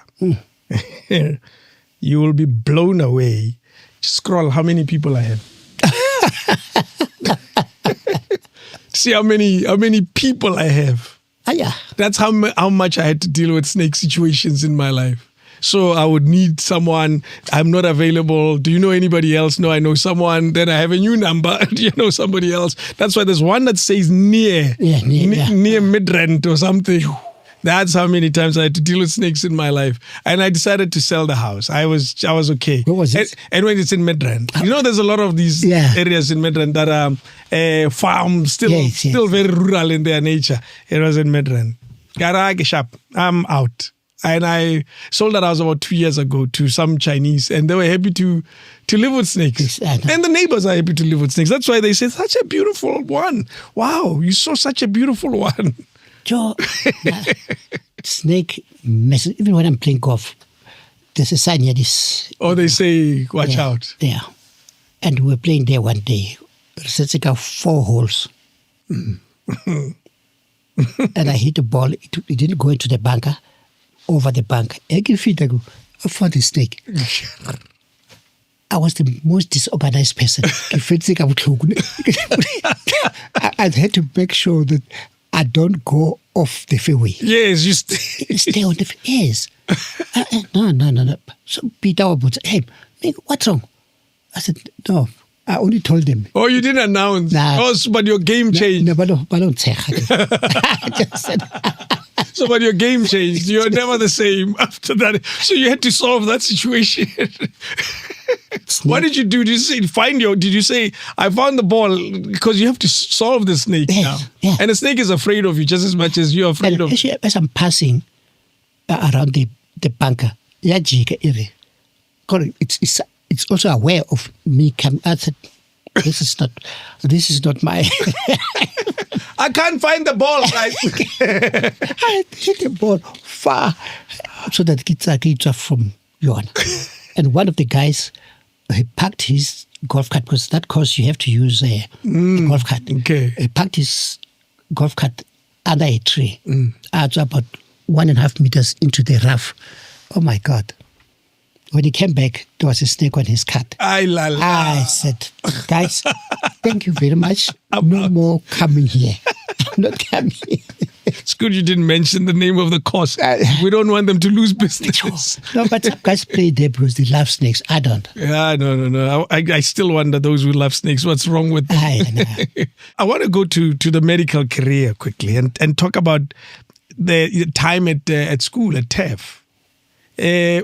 you will be blown away. Scroll how many people I have. See how many people I have. Yeah. That's how much I had to deal with snake situations in my life. So I would need someone. I'm not available. Do you know anybody else? No, I know someone. Then I have a new number. Do you know somebody else? That's why there's one that says near Midrand or something. That's how many times I had to deal with snakes in my life. And I decided to sell the house. I was okay. What was it? And when it's in Midrand. You know, there's a lot of these areas in Midrand that are farms, still very rural in their nature. It was in Midrand. Garage shop. I'm out. And I sold that house about 2 years ago to some Chinese, and they were happy to live with snakes. And the neighbors are happy to live with snakes. That's why they say, such a beautiful one. Wow, you saw such a beautiful one. Joe, snake messes. Even when I'm playing golf, there's a sign here. They say, watch out. Yeah. And we were playing there one day. It's like 4 holes. And I hit the ball. It didn't go into the bunker. Over the bank. I found the snake. I was the most disorganized person. I had to make sure that I don't go off the fairway. Yes, you stay on the fairway. Yes. No. So Peter would say, hey, what's wrong? I said, no. I only told them. Oh, you didn't announce? Nah. But your game changed. No, but don't say. I just said... So, but your game changed. You're never the same after that. So you had to solve that situation. What did you do? Did you say, did you say, I found the ball? Because you have to solve the snake now. Yeah. And the snake is afraid of you just as much as you're afraid of. As I'm passing around the bunker, it's also aware of me coming. I said, this is not my... I can't find the ball, guys. I hit the ball far so that it's off from Johan. And one of the guys, he parked his golf cart, because that course you have to use a golf cart. Okay. He parked his golf cart under a tree. It's about 1.5 meters into the rough. Oh my God. When he came back, there was a snake on his cut. I said, guys, thank you very much. No more coming here. I'm not coming here. It's good you didn't mention the name of the course. We don't want them to lose business. No, but some guys play there because they love snakes. I don't. Yeah, no. I still wonder those who love snakes. What's wrong with them? I want to go to the medical career quickly and talk about the time at school, at TEF.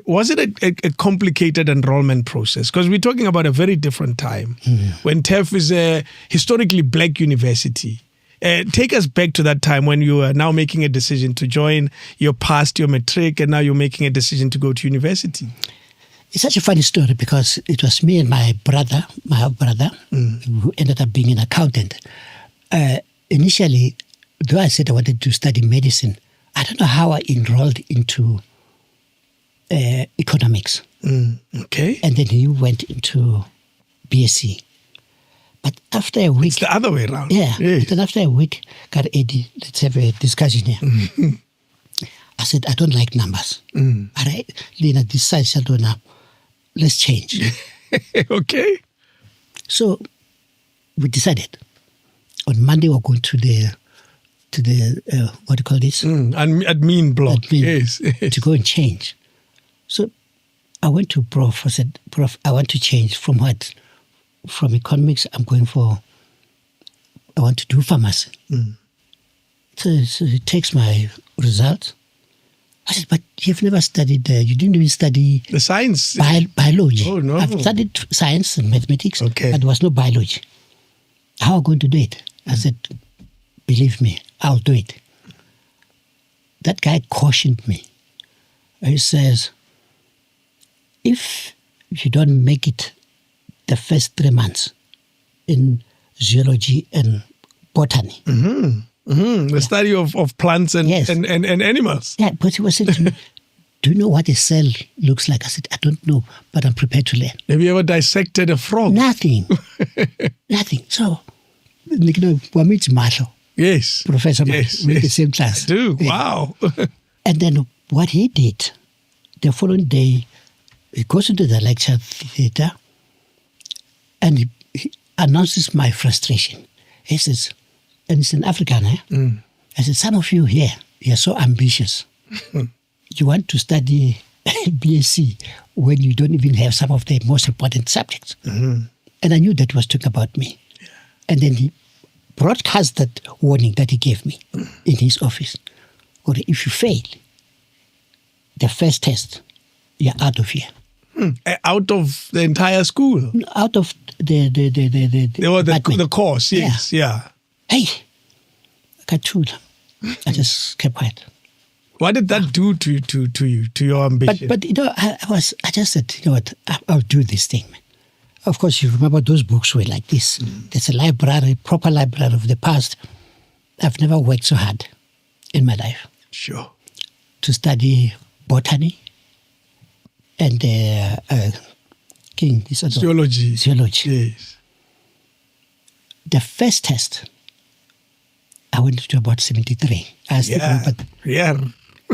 Was it a complicated enrollment process? Because we're talking about a very different time when TEF is a historically black university. Take us back to that time when you are now making a decision to join, you're past your matric, and now you're making a decision to go to university. It's such a funny story because it was me and my brother, who ended up being an accountant. Initially, though I said I wanted to study medicine, I don't know how I enrolled into economics. Okay. And then he went into BSc. But after a week... It's the other way around. Yeah. Yes. But then after a week, got Eddie, let's have a discussion here. Mm-hmm. I said, I don't like numbers. All right? Lena decides, let's change. Okay. So we decided on Monday we're going to the what do you call this? Admin block. Yes. To go and change. So I went to Prof. I said, Prof, I want to change from what? From economics, I want to do pharmacy. So he takes my result. I said, but you've never studied, you didn't even study... The science? Biology. Oh, no. I've studied science and mathematics, okay, but there was no biology. How am I going to do it? I said, believe me, I'll do it. That guy cautioned me. He says, if you don't make it the first 3 months in zoology and botany. The study of plants and animals. Yeah, but he was saying to me, do you know what a cell looks like? I said, I don't know, but I'm prepared to learn. Have you ever dissected a frog? Nothing. Nothing. So, Wamit Marshall. Yes. Professor Marshall, yes, we're in the same class. I do. Yeah. Wow. And then what he did, the following day, he goes into the lecture theater and he announces my frustration. He says, and it's an African, I said, some of you here, you're so ambitious. You want to study BSc when you don't even have some of the most important subjects. And I knew that was talking about me. Yeah. And then he broadcast that warning that he gave me in his office. Or if you fail the first test, you're out of here. Out of the entire school? Out of the course, yes, yeah. Hey, I got told. I just kept quiet. What did that do to you, to your ambition? But I just said, you know what, I'll do this thing. Of course, you remember those books were like this. There's a library, proper library of the past. I've never worked so hard in my life. Sure. To study botany and zoology. Zoology. Yes. The first test, I went to about 73. I was thinking, but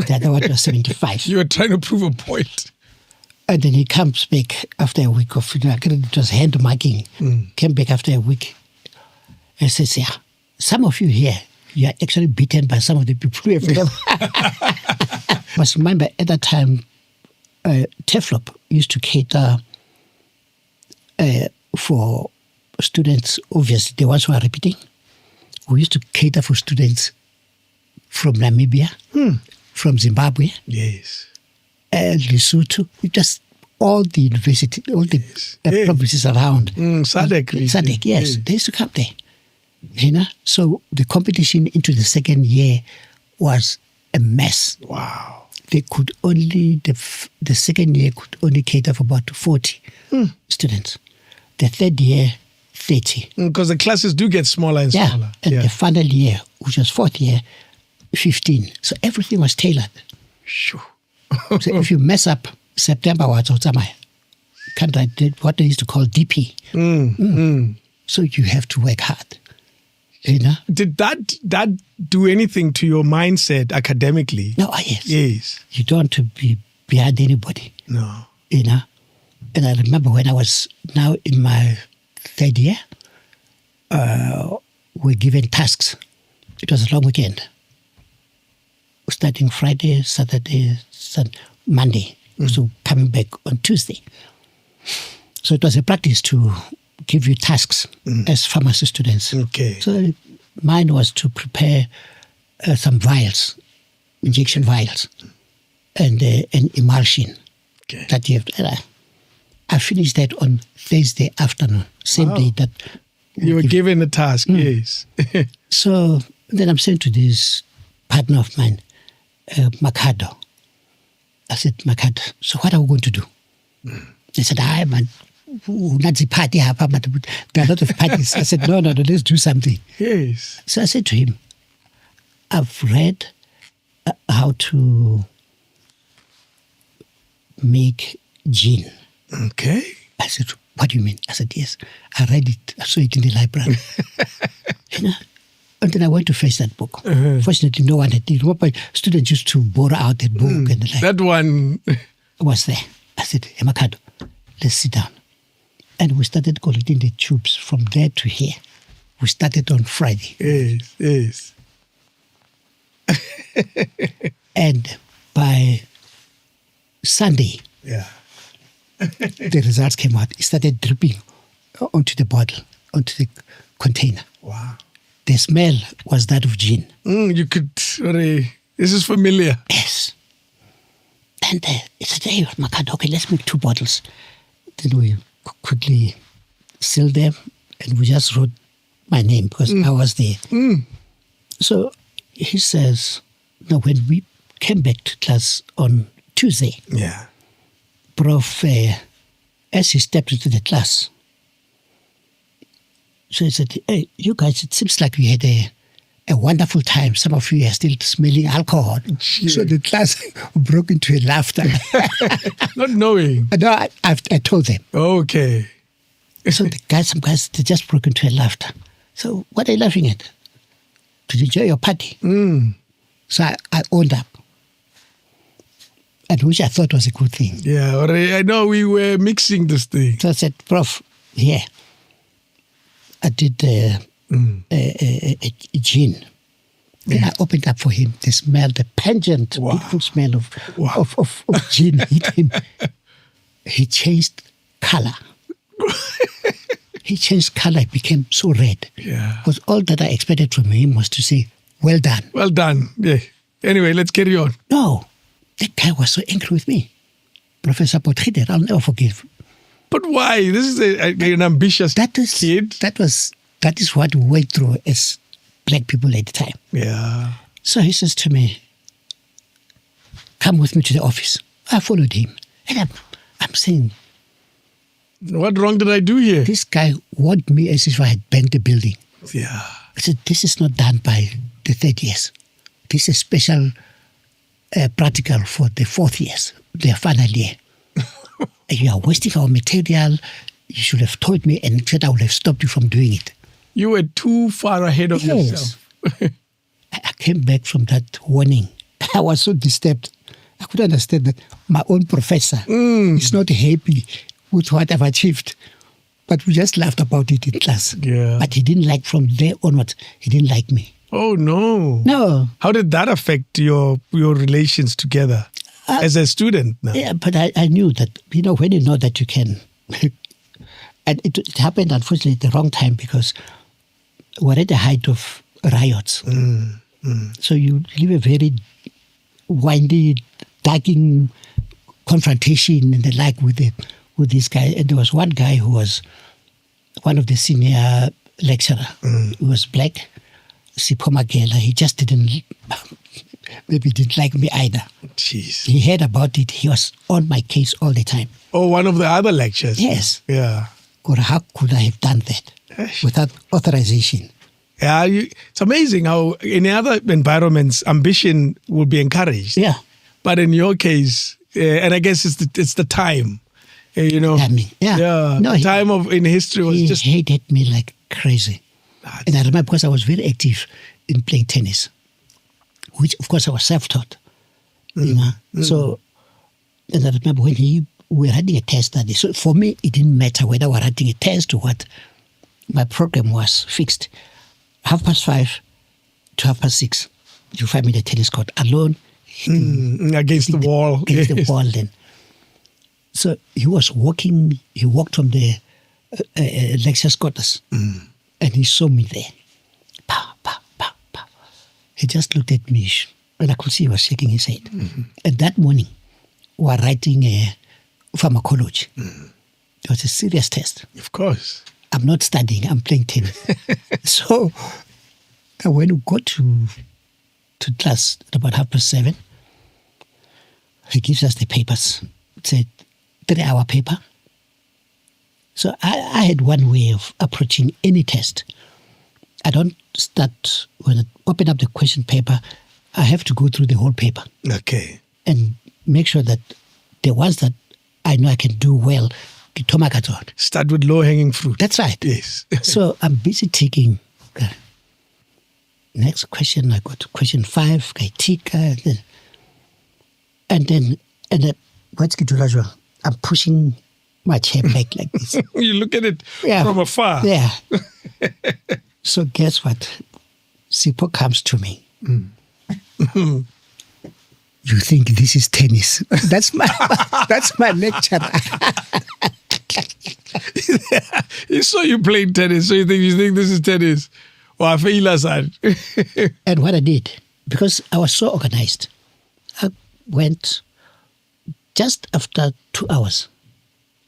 the other one was 75. You were trying to prove a point. And then he comes back after a week of, it was hand marking. Came back after a week and says, yeah, some of you here, you are actually beaten by some of the people who have never. I must remember at that time, TEFLOP used to cater for students, obviously, the ones who are repeating. We used to cater for students from Namibia, from Zimbabwe, yes, Lesotho, just all the university, all the provinces around. SADC, yes, they used to come there. So the competition into the second year was a mess. Wow. They could only, the second year could only cater for about 40 students. The third year, 30. Because the classes do get smaller and smaller. And the final year, which was fourth year, 15. So everything was tailored. Sure. So if you mess up September, what they used to call DP. So you have to work hard. You know? Did that do anything to your mindset academically? No, yes. Yes. You don't want to be behind anybody. No. You know? And I remember when I was now in my third year, we're given tasks. It was a long weekend. Starting Friday, Saturday, Monday. So coming back on Tuesday. So it was a practice to give you tasks as pharmacy students. Okay. So mine was to prepare some vials, injection vials, and an emulsion. Okay. That you have to, I finished that on Thursday afternoon, same day that you were given a task. Yes. So then I'm saying to this partner of mine, Makado. I said, Makado, so what are we going to do? They said, hi, man. Not the party, but there are a lot of parties. I said, no, let's do something. Yes. So I said to him, I've read how to make gin. Okay. I said, what do you mean? I said, yes. I read it. I saw it in the library. You know? And then I went to fetch that book. Fortunately, no one had it. My students used to borrow out that book. And like, That one was there. I said, hey, Makado, let's sit down. And we started collecting the tubes from there to here. We started on Friday. Yes. And by Sunday, the results came out. It started dripping onto the bottle, onto the container. Wow. The smell was that of gin. You could, this is familiar. Yes. And he said, hey, Makado, okay, let's make 2 bottles. Then we quickly sealed them and we just wrote my name because I was there. So he says, no, when we came back to class on Tuesday, Prof, as he stepped into the class, so he said, hey, you guys, it seems like we had a wonderful time. Some of you are still smelling alcohol. So the class broke into a laughter. Not knowing. No, I told them. Okay. So some guys, they just broke into a laughter. So what are you laughing at? Did you enjoy your party? So I owned up. And which I thought was a good thing. Yeah, I know we were mixing this thing. So I said, Prof, here, I did a gin. Then I opened up for him. The smell, the pungent, beautiful smell of gin hit him. He changed color. He changed color. It became so red. Yeah. Because all that I expected from him was to say, well done. Well done. Yeah. Anyway, let's carry on. No. That guy was so angry with me. Professor Potgieter, I'll never forgive. But why? This is an ambitious kid. That is what we went through as black people at the time. Yeah. So he says to me, come with me to the office. I followed him. And I'm saying, what wrong did I do here? This guy warned me as if I had burned the building. Yeah. I said, this is not done by the third years. This is special practical for the fourth years, their final year. You are wasting our material. You should have told me and said I would have stopped you from doing it. You were too far ahead of yourself. I came back from that warning. I was so disturbed. I couldn't understand that my own professor is not happy with what I've achieved. But we just laughed about it in class. Yeah. But he didn't like, from there onwards, he didn't like me. Oh, no. No. How did that affect your relations together as a student now? Yeah, but I knew that, when you know that you can. And it happened, unfortunately, at the wrong time because we're at the height of riots. So you live a very windy, darking confrontation and the like with this guy. And there was one guy who was one of the senior lecturer. He was black, Sipho Magela. He just didn't like me either. Jeez. He heard about it. He was on my case all the time. Oh, one of the other lectures? Yes. Yeah. God, how could I have done that without authorization? Yeah, it's amazing how in other environments, ambition will be encouraged. Yeah. But in your case, and I guess it's the time, Timing. Yeah. Yeah. No, the time in history was he just... hated me like crazy. And I remember because I was very active in playing tennis, which of course I was self-taught. You know, so and I remember when we were writing a test that day. So for me, it didn't matter whether we were writing a test or what. My program was fixed: 5:30 to 6:30. You find me in the tennis court alone, against the wall. Against the wall. Then, so he was walking. He walked from the lecture quarters, and he saw me there. Pow, pow, pow, pow. He just looked at me. And I could see he was shaking his head. And that morning, we were writing pharmacology. It was a serious test. Of course. I'm not studying, I'm playing tennis. So when we got to class at about 7:30, he gives us the papers. It's a 3-hour paper. So I had one way of approaching any test. I don't start, when I open up the question paper, I have to go through the whole paper. Okay. And make sure that the ones that I know I can do well, start with low-hanging fruit. That's right. Yes. So I'm busy taking next question. I got to question 5. And then I'm pushing my chair back like this. You look at it from afar. Yeah. So guess what? Sipho comes to me. You think this is tennis? That's my lecturer. He saw you playing tennis, so you think this is tennis. Well, I feel aside. And what I did, because I was so organized, I went just after 2 hours.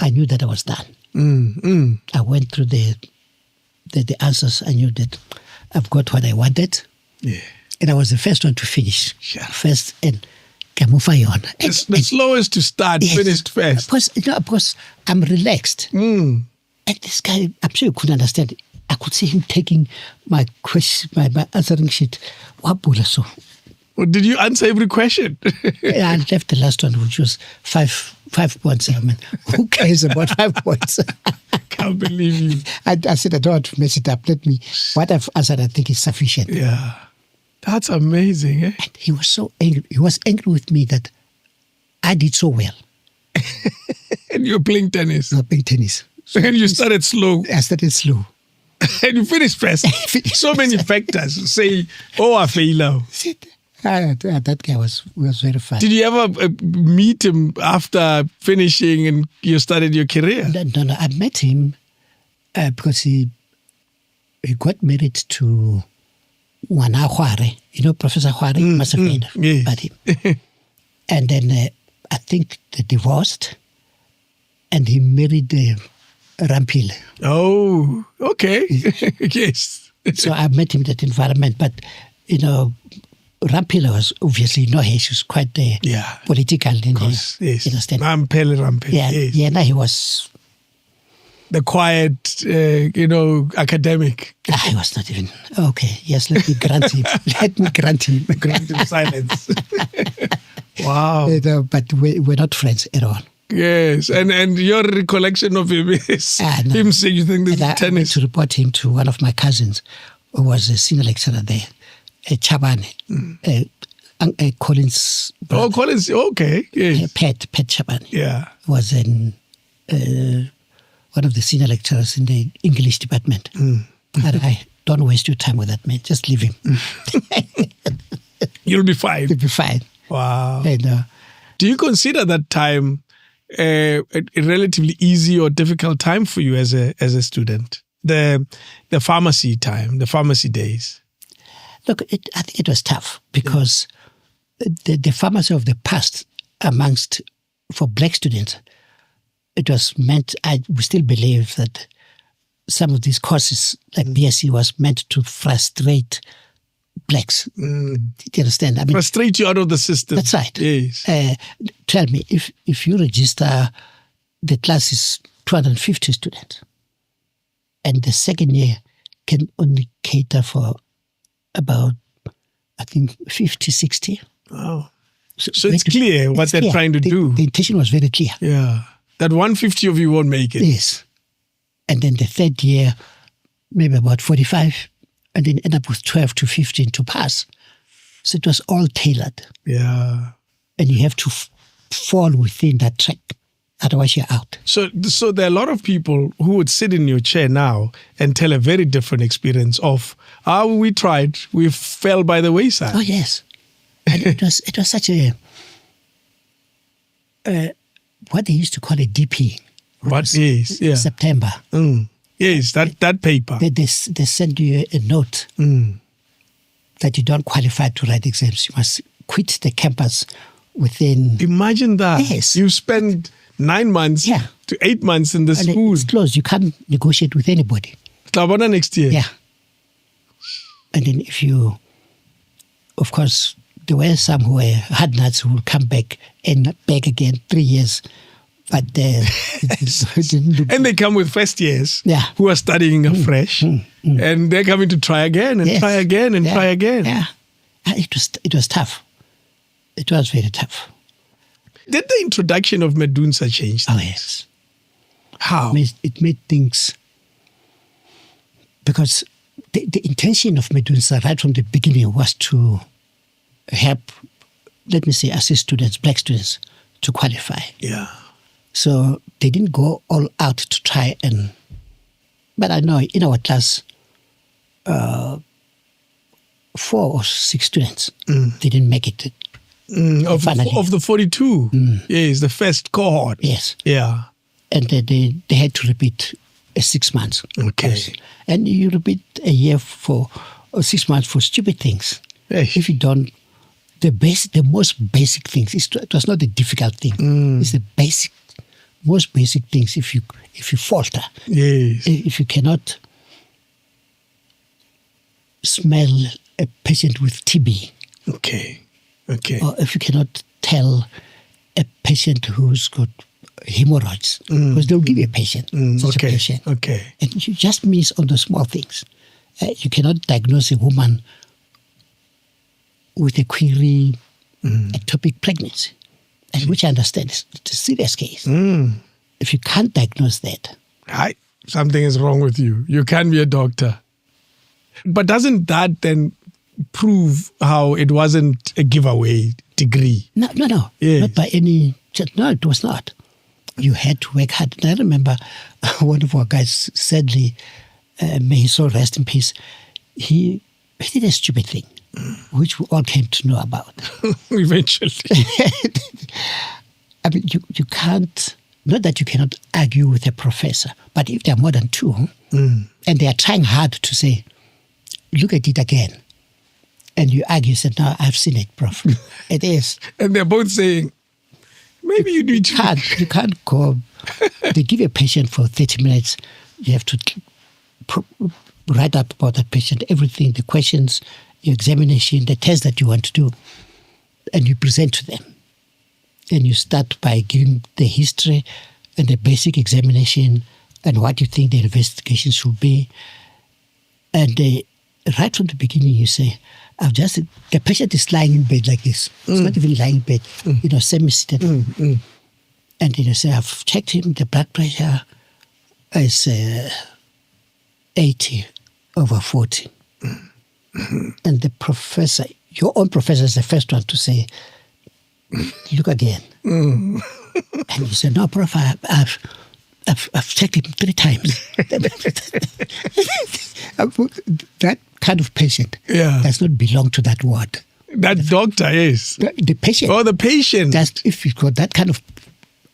I knew that I was done. I went through the answers. I knew that I've got what I wanted. Yeah. And I was the first one to finish. Sure. First, and on. The slowest to start, yes, finished first. Because I'm relaxed. And this guy, I'm sure you couldn't understand. I could see him taking my question, my answering sheet. Well, did you answer every question? Yeah, I left the last one, which was 5 points. I mean, who cares about 5 points? Can't believe you. I said, I don't want to mess it up. What I've answered, I think is sufficient. Yeah. That's amazing, eh? And he was so angry. He was angry with me that I did so well. And you're playing tennis. I was playing tennis. And you started slow. I started slow. And you finished first. So many factors say, I fail. That guy was very fun. Did you ever meet him after finishing and you started your career? No. I met him because he got married to Wana Hware. You know, Professor Hware must have heard about him. And then I think they divorced and he married Rampile. Oh, okay. Yes. So I met him in that environment. But, you know, Rampile was obviously, she was quite political. In course, yes. Rampile. Yeah, yes. Yeah, he was... The quiet, academic. I was not even... Okay, yes, let me grant him. Grant him silence. Wow. But we're not friends at all. Yes, and your recollection of him is him saying you think this is tennis. I went to report him to one of my cousins who was a senior lecturer there, Chabane, Collins' brother. Oh, Collins, okay. Yes. Pat Chabane. Yeah. Was one of the senior lecturers in the English department. But I don't waste your time with that man. Just leave him. You'll be fine. You'll be fine. Wow. And, do you consider that time a relatively easy or difficult time for you as a student? The pharmacy time, the pharmacy days. Look, I think it was tough because the pharmacy of the past for black students, it was meant, we still believe that some of these courses, like BSc, was meant to frustrate blacks. Do you understand? I mean, frustrate you out of the system. That's right. Yes. Tell me, if you register, the class is 250 students, and the second year can only cater for about, I think, 50, 60. Wow. So it's clear what they're trying to do. The intention was very clear. Yeah. That 150 of you won't make it. Yes. And then the third year, maybe about 45, and then end up with 12 to 15 to pass. So it was all tailored. Yeah. And you have to fall within that track. Otherwise, you're out. So there are a lot of people who would sit in your chair now and tell a very different experience of how we tried, we fell by the wayside. Oh, yes. And it was such a, what they used to call a DP. What is? Yeah. September. Yes, that paper. They send you a note that you don't qualify to write exams. You must quit the campus within... Imagine that. Yes. You spend 9 months to 8 months in the and school. It's closed. You can't negotiate with anybody. Tlabona next year. Yeah. And then if you... Of course, there were some who were hard nuts who would come back and back again 3 years. But it didn't look... And they come with first years who are studying afresh. And they're coming to try again and try again and try again. Yeah. It was tough. It was very tough. Did the introduction of Medunsa change? Oh, yes. How? It made things... Because the intention of Medunsa right from the beginning was to help, let me say, assist students, black students, to qualify. Yeah. So they didn't go all out to try and... But I know in our class, 4 or 6 students didn't make it. Of the 42? Yes, the first cohort. Yes. Yeah. And they had to repeat 6 months. Okay. And you repeat a year or 6 months for stupid things. Hey. If you don't... The most basic things, it was not a difficult thing. It's the most basic things. If you falter, yes. If you cannot smell a patient with TB, okay, or if you cannot tell a patient who's got hemorrhoids, because they'll give you a patient, such a patient, and you just miss on the small things. You cannot diagnose a woman with a query ectopic pregnancy, and which I understand is a serious case. If you can't diagnose that, something is wrong with you. You can't be a doctor. But doesn't that then prove how it wasn't a giveaway degree? No. Yes. Not by any... No, it was not. You had to work hard. And I remember one of our guys, sadly, may his soul rest in peace, he did a stupid thing, which we all came to know about. Eventually. I mean, you can't... Not that you cannot argue with a professor, but if there are more than 2, and they are trying hard to say, look at it again, and you argue, say, no, I've seen it, prof. It is. And they're both saying, maybe you need to... You can't go... They give a patient for 30 minutes. You have to write up about that patient, everything, the questions, your examination, the test that you want to do, and you present to them. And you start by giving the history and the basic examination and what you think the investigation should be. And right from the beginning, you say, the patient is lying in bed like this. It's not even lying in bed, semi-seated. And then you say, I've checked him, the blood pressure is 80/40. And the professor, your own professor, is the first one to say, look again. And you say, no, prof, I've checked him 3 times. That kind of patient does not belong to that ward. That doctor is. The patient. Oh, the patient. If you've got that kind of...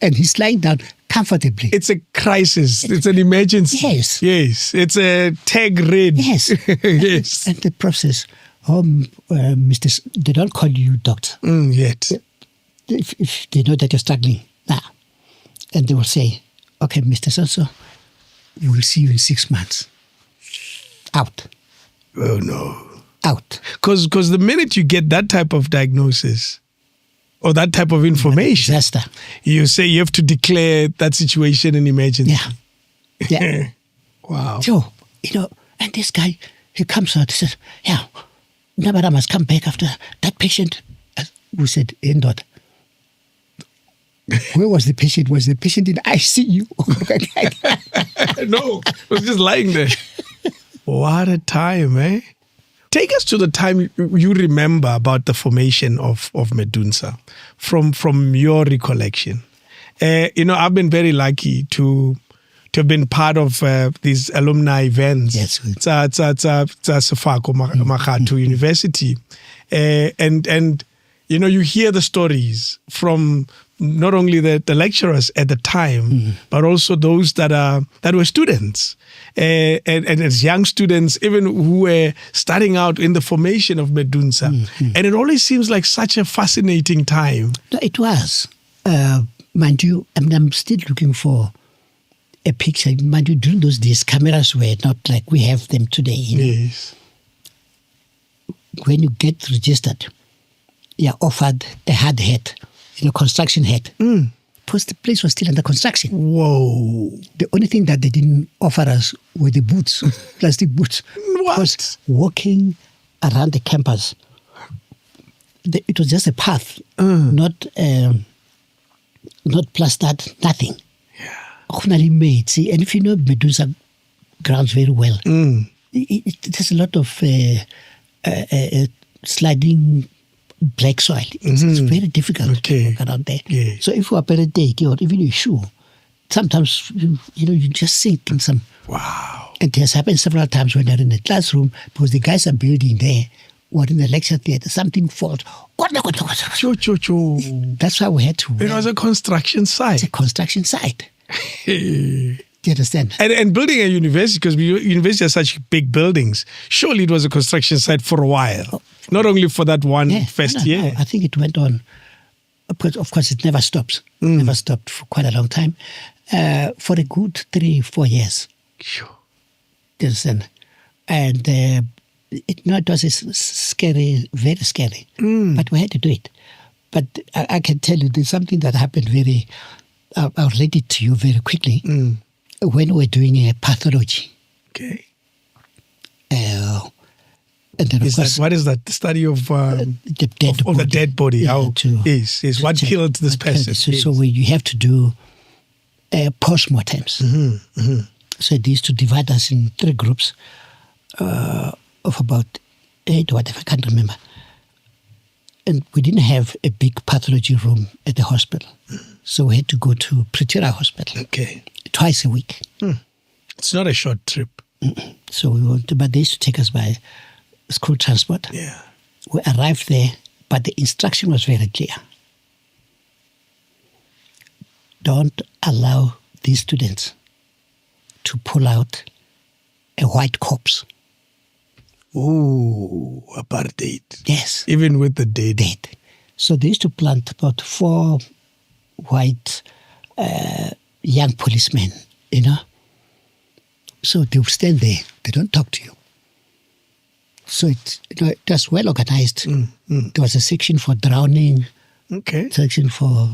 And he's lying down comfortably. It's a crisis. It's an emergency. Yes. Yes. It's a tag red. Yes. Yes. And the prof says, Mr. They don't call you doctor. Yet. If they know that you're struggling now, and they will say, okay, Mr. So-so, we will see you in 6 months. Out. Oh, no. Out. Because the minute you get that type of diagnosis or that type of information, disaster. You say you have to declare that situation an emergency. Yeah. Wow. So, and this guy, he comes out and says, Nabara must come back after that patient. We said, not. Where was the patient? Was the patient in ICU? No, it was just lying there. What a time, eh? Take us to the time you remember about the formation of Medunsa from your recollection. I've been very lucky to have been part of these alumni events. Yes. Sefako Makatu University. And you hear the stories from not only the lecturers at the time, but also those that were students. And as young students, even who were starting out in the formation of Medunsa. And it always seems like such a fascinating time. No, it was. Mind you, I'm still looking for a picture. Mind you, during those days, cameras were not like we have them today. Yes. When you get registered, you're offered a hard hat, construction hat. Because the place was still under construction. Whoa. The only thing that they didn't offer us were the boots, plastic boots. What? Because walking around the campus, it was just a path, not plastered, nothing. Yeah. Made. See, and if you know Medunsa grounds very well, there's a lot of sliding black soil. It's very difficult to walk around there. Yeah. So if you are paratake or even your shoe, sometimes you just sink in some. Wow. It has happened several times when you're in a classroom because the guys are building there or in the lecture theatre, something falls. That's why we had to. It was a construction site. It's a construction site. Do you understand? And building a university, because university has such big buildings, surely it was a construction site for a while. Not only for that one first year. No, I think it went on. Of course, it never stops. Never stopped for quite a long time. For a good 3-4 years. Sure. Do you understand? And it was scary, very scary. But we had to do it. But I can tell you there's something that happened very... I'll read it to you very quickly. When we're doing a pathology. Okay. And then what is that? The study of the dead body. Yeah, Yes. What killed this person? So you have to do postmortems. So they used to divide us in 3 groups of about 8 or whatever, I can't remember. And we didn't have a big pathology room at the hospital. So we had to go to Pretoria Hospital. Okay. Twice a week. It's not a short trip. So we went, but they used to take us by school transport. Yeah. We arrived there, but the instruction was very clear. Don't allow these students to pull out a white corpse. Oh, apartheid. Yes. Even with the dead. So they used to plant about 4 white young policemen, So they would stand there. They don't talk to you. So it was well organized. There was a section for drowning. Okay. Section for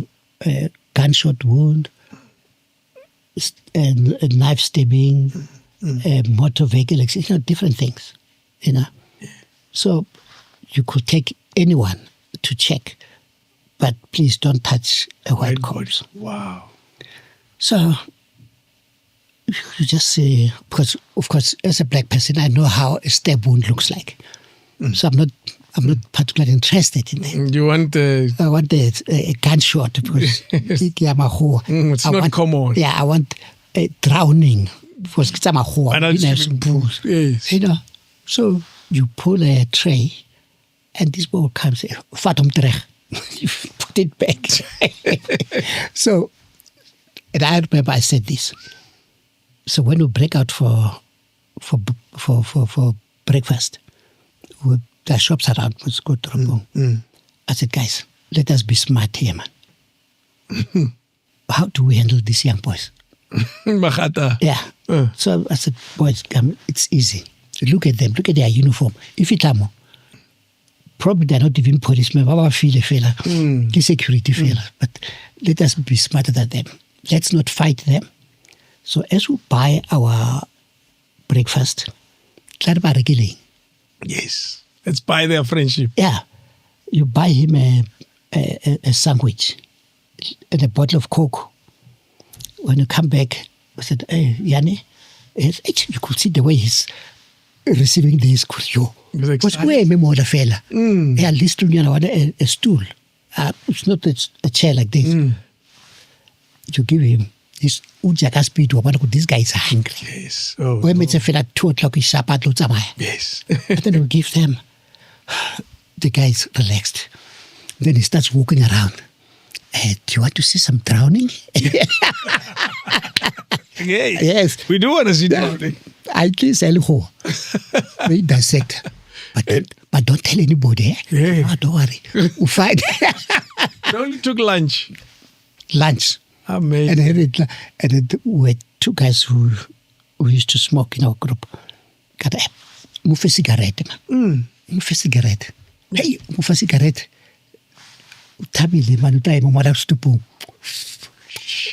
gunshot wound, and knife stabbing, motor vehicle accident, different things, So you could take anyone to check, but please don't touch a white corpse. Wow. So you just say, because of course, as a black person, I know how a stab wound looks like. So I'm not particularly interested in that. You want I want a gunshot because it's not common. Yeah, I want a drowning because it's yes. So you pull a tray, and this ball comes. Fatum terug. You put it back. So, and I remember I said this. So when we break out for breakfast, there are shops around. Let's go to Rambong. I said, guys, let us be smart here, man. How do we handle these young boys? Yeah. So I said, boys, come, it's easy. Look at them. Look at their uniform. If it's probably they're not even policemen. Security fella. But let us be smarter than them. Let's not fight them. So as we buy our breakfast, yes, let's buy their friendship. Yeah. You buy him a sandwich and a bottle of Coke. When you come back, I said, hey, Yanni, you could see the way he's receiving this, because we are more fella. At least you know a stool. It's not a chair like this. You give him this ujaka speed. This guy is hungry. Yes. When it's a fella 2 o'clock is sharp. Yes. And then we give them. The guy is relaxed. Then he starts walking around. Do you want to see some drowning? Yes. We do want to see drowning. I kiss Elho. We dissect. But don't tell anybody. Yeah. Don't worry. We'll find It only took lunch. lunch. Amazing. And we had 2 guys who used to smoke in our group. Got a move a cigarette. Move a cigarette. Hey, move a cigarette. Tabile manutai mamara stupu.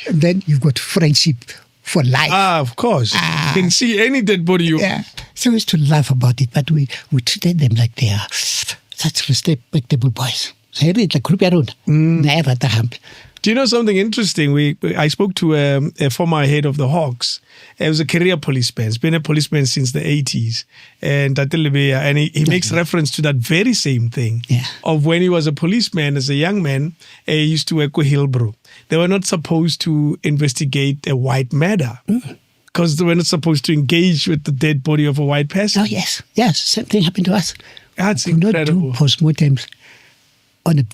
And then you've got friendship for life. Of course. You can see any dead body. Yeah. So we used to laugh about it, but we treated them like they are such respectable boys. So the group around. Do you know something interesting? I spoke to a former head of the Hawks. He was a career policeman. He's been a policeman since the 80s. And he makes reference to that very same thing. Yeah. Of when he was a policeman as a young man, he used to work with Hillbrook. They were not supposed to investigate a white murder. Because they were not supposed to engage with the dead body of a white person. Oh, yes. Yes, same thing happened to us. That's we could incredible. not do postmortems on a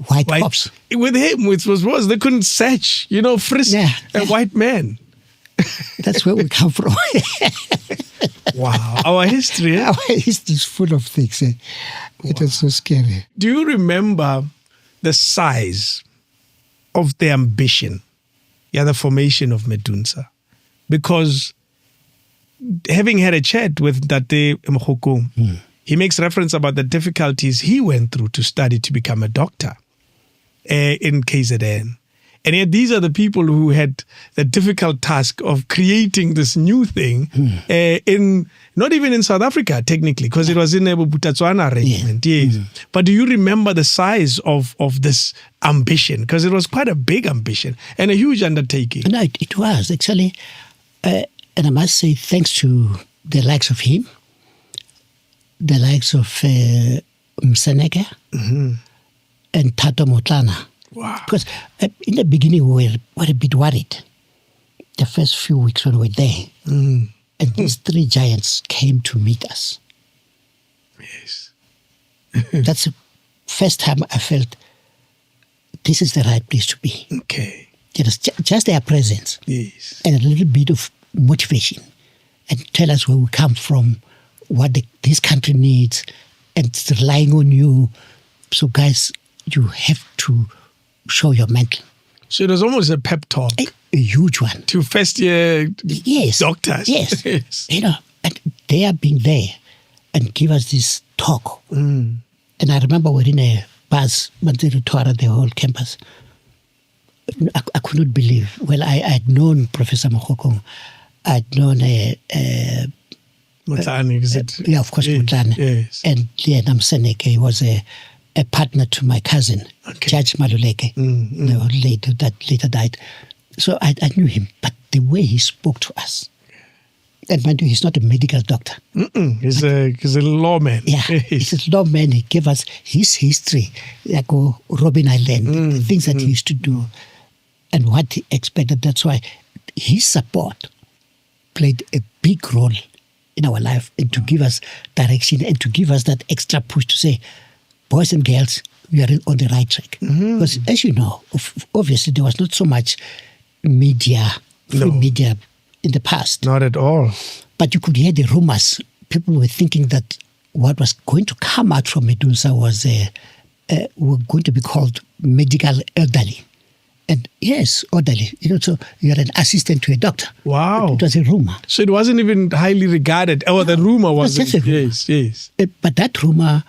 white corpse. With him, which was worse. They couldn't search, frisk a white man. That's where we come from. Wow. Our history. Our history is full of things. It was so scary. Do you remember the size of the ambition, the formation of Medunsa? Because having had a chat with Date Mkhoko, he makes reference about the difficulties he went through to study to become a doctor in KZN. And yet these are the people who had the difficult task of creating this new thing not even in South Africa, technically, because it was in a Botswana arrangement. Yes. But do you remember the size of this ambition? Because it was quite a big ambition and a huge undertaking. No, it was, actually. And I must say, thanks to the likes of him, the likes of Mseneke and Tato Motlana. Wow. Because in the beginning, we were a bit worried. The first few weeks when we were there. And these 3 giants came to meet us. Yes. That's the first time I felt this is the right place to be. Okay. It was just their presence. Yes. And a little bit of motivation. And tell us where we come from, what this country needs, and it's relying on you. So guys, you have to show your mettle. So it was almost a pep talk. A huge one. To first-year doctors. Yes. Yes. And they are being there and give us this talk. And I remember we're in a bus, the whole campus. I could not believe. Well, I had known Professor Mkhoko. I'd known Mutlani, is it? Yeah, of course, Mutlani. Yes. And Liana Mseneke was a partner to my cousin, Judge Maluleke, that later died. So I knew him, but the way he spoke to us, and mind you, he's not a medical doctor. He's a lawman. Yeah, he's a lawman. He gave us his history, like Robben Island, the things that he used to do, and what he expected. That's why his support played a big role in our life, and to give us direction and to give us that extra push to say, boys and girls, we are on the right track. Because as you know, obviously there was not so much media, free media in the past. Not at all. But you could hear the rumors. People were thinking that what was going to come out from Medunsa was were going to be called medical elderly. And yes, orderly. So you're an assistant to a doctor. Wow. It was a rumor. So it wasn't even highly regarded. Oh, the rumor was. Just a rumor. Yes. But that rumor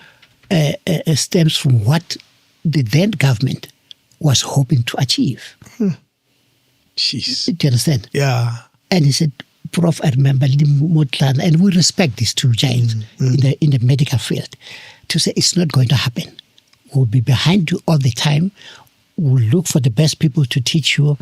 stems from what the then government was hoping to achieve. Jeez. Do you understand? Yeah. And he said, Prof, I remember Motlan, and we respect these 2 giants in the medical field, to say it's not going to happen. We'll be behind you all the time. We'll look for the best people to teach you,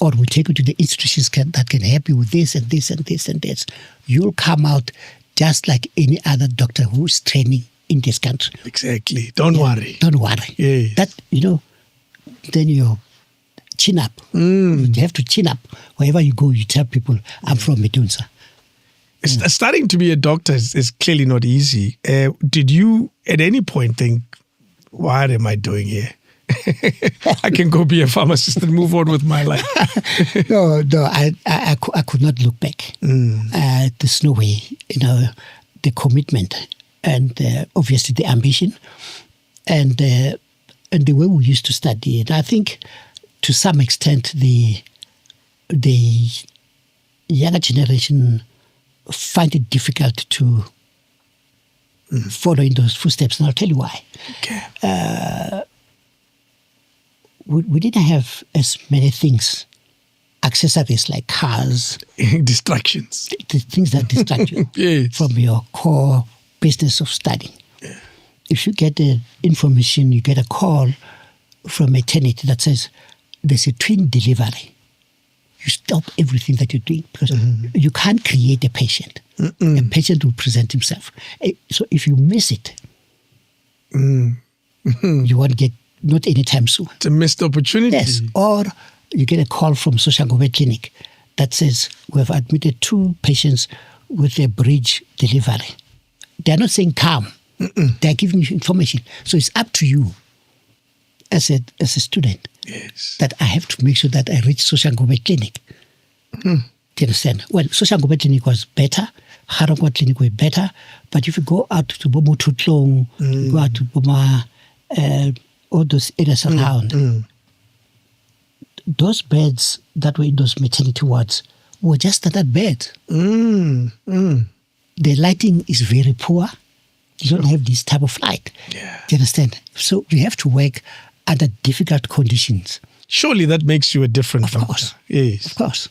or we'll take you to the institutions that can help you with this and this and this and this. You'll come out just like any other doctor who's training in this country. Exactly. Don't worry. Don't worry. Yes. That, then you chin up. You have to chin up. Wherever you go, you tell people, I'm from Medunsa. Starting to be a doctor is clearly not easy. Did you at any point think, what am I doing here? I can go be a pharmacist and move on with my life. No, I could not look back. There's no way. The commitment and obviously the ambition and the way we used to study. And I think to some extent the younger generation find it difficult to follow in those footsteps, and I'll tell you why. Okay. We didn't have as many things, accessories like cars. Distractions. The things that distract you Yes. from your core business of studying. Yeah. If you get the information, you get a call from maternity that says there's a twin delivery, you stop everything that you're doing because you can't create a patient. A patient will present himself. So if you miss it, you won't get, not anytime soon. It's a missed opportunity. Yes, or you get a call from Soshangobe Clinic that says we have admitted 2 patients with a bridge delivery. They're not saying come. They're giving you information. So it's up to you as a student that I have to make sure that I reach Soshangobe Clinic. Do you understand? Well, Soshangobe Clinic was better. Harangwa Clinic was better. But if you go out to Bomututlong, go out to Boma, all those areas around, those beds that were in those maternity wards were just standard beds. The lighting is very poor. You don't have this type of light. Yeah. Do you understand? So you have to work under difficult conditions. Surely that makes you a different doctor. Of course. Yes. Of course.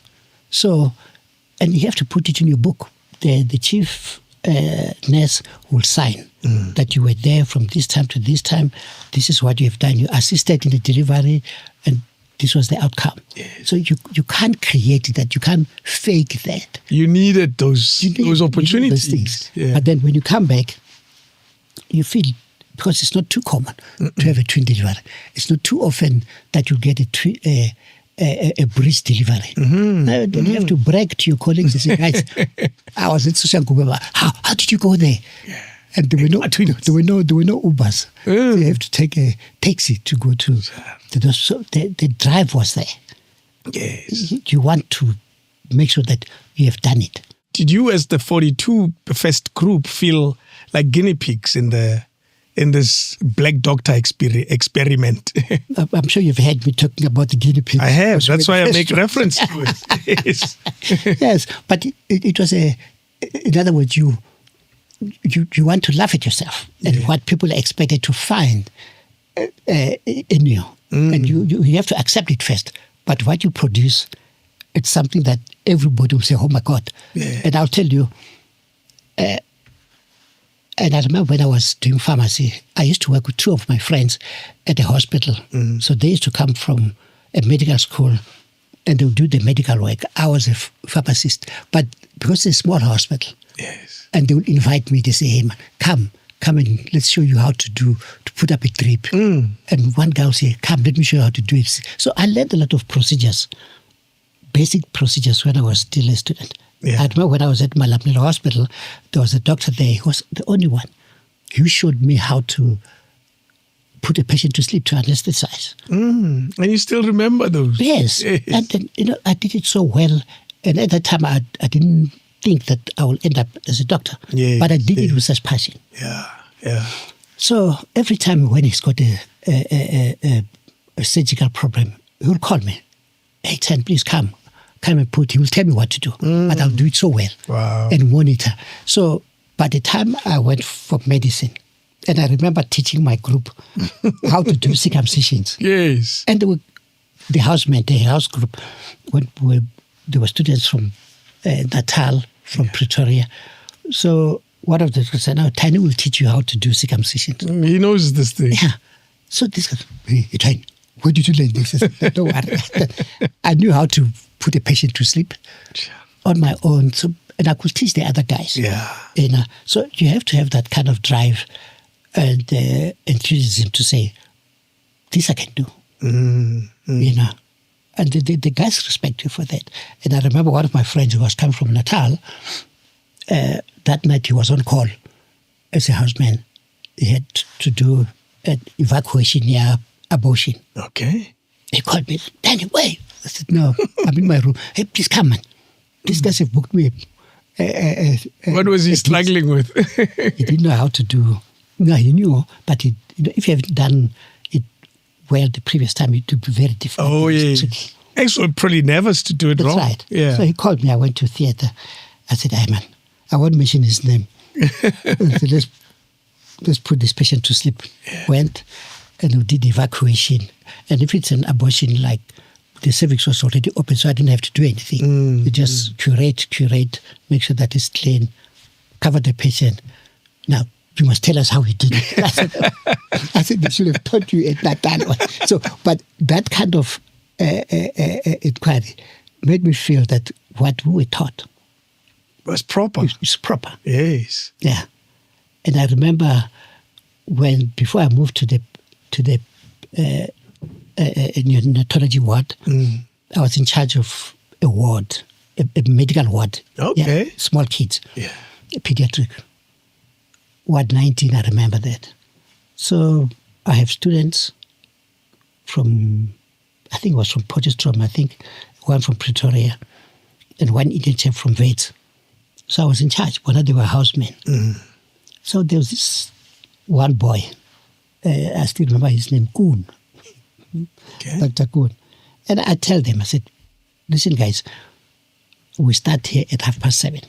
So, and you have to put it in your book. The chief nurse will sign that you were there from this time to this time. This is what you have done. You assisted in the delivery, and this was the outcome. Yes. So you can't create that. You can't fake that. You needed those opportunities. Those things. Yeah. But then when you come back, you feel, because it's not too common to have a twin delivery. It's not too often that you get a bridge delivery. Now, then you have to brag to your colleagues and say, guys, I was in Soshangobe. How did you go there? Yeah. And there were no Ubers. So you have to take a taxi to go to. So the drive was there. Yes. You want to make sure that you have done it. Did you, as the 42 first group, feel like guinea pigs in this black doctor experiment? I'm sure you've heard me talking about the guinea pigs. I have. That's why I make reference to it. Yes. Yes, but it was in other words, you want to laugh at yourself and what people are expected to find in you. And you have to accept it first. But what you produce, it's something that everybody will say, oh my God. Yeah. And I'll tell you, and I remember when I was doing pharmacy, I used to work with 2 of my friends at the hospital. So they used to come from a medical school and they would do the medical work. I was a pharmacist. But because it's a small hospital, Yes. and they would invite me, they say, hey, man, come and let's show you how to put up a drip. And one guy will say, come, let me show you how to do it. So I learned a lot of procedures, basic procedures when I was still a student. Yeah. I remember when I was at Malapnelo Hospital, there was a doctor there. He was the only one. He showed me how to put a patient to sleep, to anesthetize. And you still remember those? Yes. And then, I did it so well. And at that time, I didn't think that I will end up as a doctor. Yes, but I did it with such passion. Yeah, yeah. So every time when he's got a surgical problem, he will call me. Hey, Tan, please come and put. He will tell me what to do, but I'll do it so well. Wow. And monitor. So by the time I went for medicine, and I remember teaching my group how to do circumcisions. Yes. And the house group, there were students from Natal, from Pretoria. So one of them said, no, Tiny will teach you how to do circumcisions. He knows this thing. Yeah. So this guy, hey, Tiny, where did you learn this? I said, don't worry. I knew how to put a patient to sleep on my own. So and I could teach the other guys. Yeah. So you have to have that kind of drive and enthusiasm to say, this I can do. And the guys respect you for that. And I remember one of my friends who was coming from Natal, that night he was on call as a houseman. He had to do an evacuation near abortion. Okay. He called me, Danny, wait. I said, no, I'm in my room. Hey, please come, man. These guys have booked me. What was he struggling with? He didn't know how to do. No, he knew, but if you haven't done it well the previous time, it would be very difficult. Oh, yeah. Actually, probably nervous to do it That's wrong. right. Yeah. So he called me. I went to theatre. I said, hey, man, I won't mention his name. I said, let's put this patient to sleep. Yeah. Went and we did evacuation. And if it's an abortion, like the cervix was already open, so I didn't have to do anything. You just curate, make sure that it's clean, cover the patient. Now, you must tell us how he did it. I said, they should have taught you at that time. So, but that kind of inquiry made me feel that what we were taught was proper. It's proper. Yes. Yeah. And I remember before I moved to the neonatology ward, I was in charge of a ward, a medical ward. Okay. Yeah, small kids. Yeah. Pediatric. Ward 19, I remember that. So I have students from, I think it was from Potchefstroom, I think, one from Pretoria, and one Indian chef from Wits. So I was in charge. One of them were housemen. So there was this one boy, I still remember his name, Koen. Okay. Dr. Koen. And I tell them, I said, listen guys, we start here at 7:30.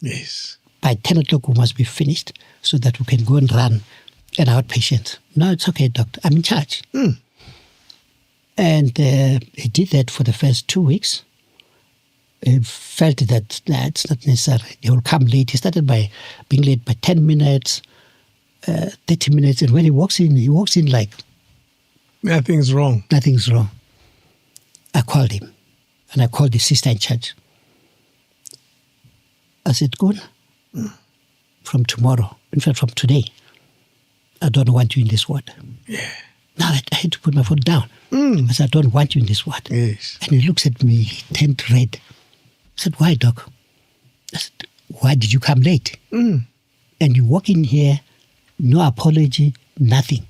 Yes. By 10 o'clock we must be finished so that we can go and run an outpatient. No, it's okay, doctor. I'm in charge. And he did that for the first 2 weeks. He felt that it's not necessary. He will come late. He started by being late by 10 minutes, 30 minutes. And when he walks in like... Nothing's wrong. Nothing's wrong. I called him. And I called the sister in charge. I said, Gun, from tomorrow, in fact, from today, I don't want you in this ward. Yeah. Now I had to put my phone down. I said, I don't want you in this ward. Yes. And he looks at me, he turned red. I said, why, doc? I said, why did you come late? And you walk in here, no apology, nothing.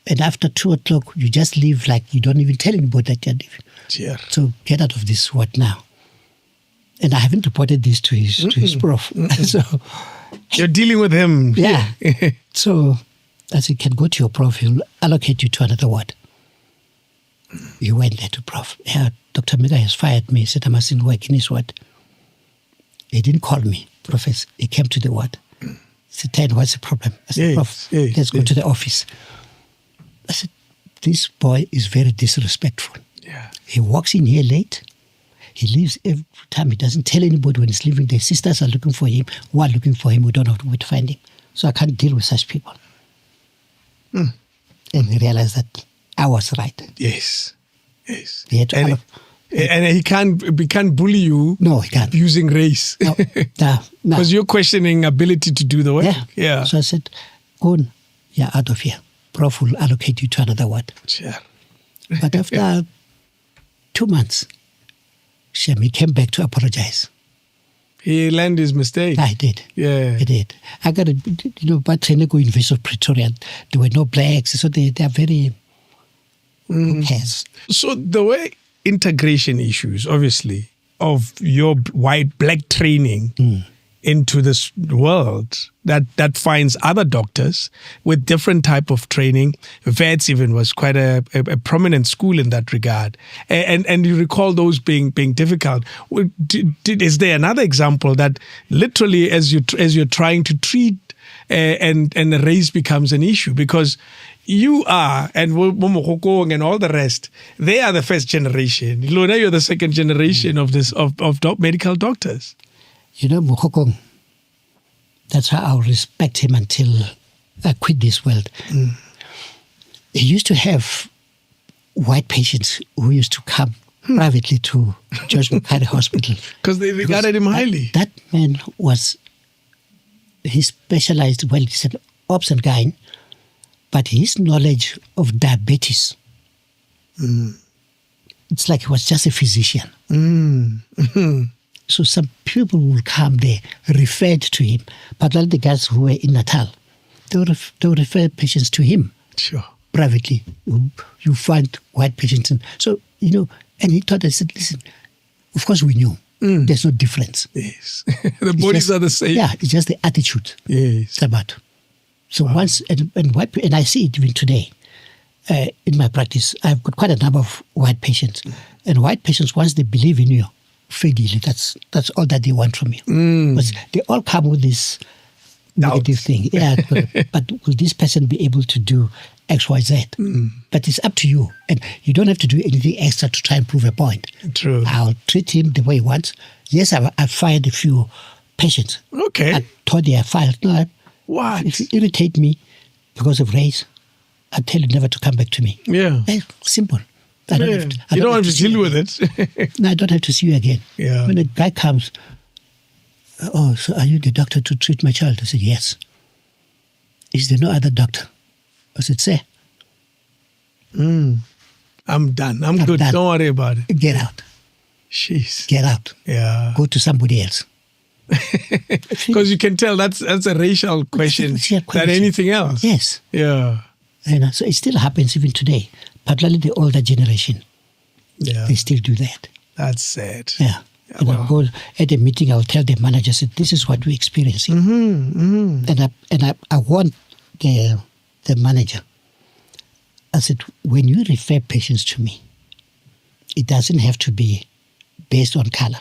And after 2 o'clock, you just leave like you don't even tell anybody that you're leaving. Yeah. So get out of this ward now. And I haven't reported this to his prof. So you're dealing with him. Yeah. So I said, can go to your prof, he'll allocate you to another ward. He went there to prof. Yeah, Dr. Mhinga has fired me. He said, I mustn't work in his ward. He didn't call me, professor. He came to the ward. He said, Ted, what's the problem? I said, Prof, let's go to the office. I said, this boy is very disrespectful. Yeah. He walks in here late. He leaves every time. He doesn't tell anybody when he's leaving. The sisters are looking for him. We are looking for him. We don't know where to find him. So I can't deal with such people. And he realized that I was right. Yes. Yes. He had to and he can't bully you. No, he can't. Using race. No. Because you're questioning ability to do the work. Yeah. So I said, go on. You're out of here. Prof will allocate you to another ward. Sure. But after 2 months, he came back to apologize. He learned his mistake. I did. Yeah. I did. I got but Senego University of Pretoria, there were no blacks, so they are very... Who cares? So the way integration issues, obviously, of your white-black training into this world that finds other doctors with different type of training. Vets even was quite a prominent school in that regard. And you recall those being difficult. Is there another example that literally as you're trying to treat and race becomes an issue? Because you are, and Momokokong and all the rest, they are the first generation. Lona, you're the second generation of medical doctors. You know, Mokokong, that's how I'll respect him until I quit this world. He used to have white patients who used to come privately to George Macquarie Hospital. Because they regarded him highly. That man he specialized, well, he's an obs and gyne, but his knowledge of diabetes, it's like he was just a physician. So some people will come there, referred to him, particularly the guys who were in Natal. They would refer patients to him. Sure. Privately. You find white patients. So, and he taught us, listen, of course we knew. There's no difference. Yes. The bodies are the same. Yeah, it's just the attitude. Yes. It's about. So once, and I see it even today in my practice, I've got quite a number of white patients. And white patients, once they believe in you, faithfully, that's all that they want from you. But they all come with this negative thing. Yeah, but will this person be able to do X, Y, Z? But it's up to you. And you don't have to do anything extra to try and prove a point. True. I'll treat him the way he wants. Yes, I've fired a few patients. Okay. I told you I fired. No, What? if you irritate me because of race, I tell you never to come back to me. Yeah. Simple. You don't have to deal with it. No, I don't have to see you again. Yeah. When a guy comes, oh, so are you the doctor to treat my child? I said, yes. Is there no other doctor? I said, sir. I'm done. I'm good. done. Don't worry about it. Get out. Jeez. Get out. Yeah. Go to somebody else. Because you can tell that's a racial question than anything else. Yes. Yeah. So it still happens even today, particularly the older generation. Yeah. They still do that. That's sad. Yeah. And I'll go at a meeting, I'll tell the manager, I said, this is what we're experiencing. And I warned the manager. I said, when you refer patients to me, it doesn't have to be based on color.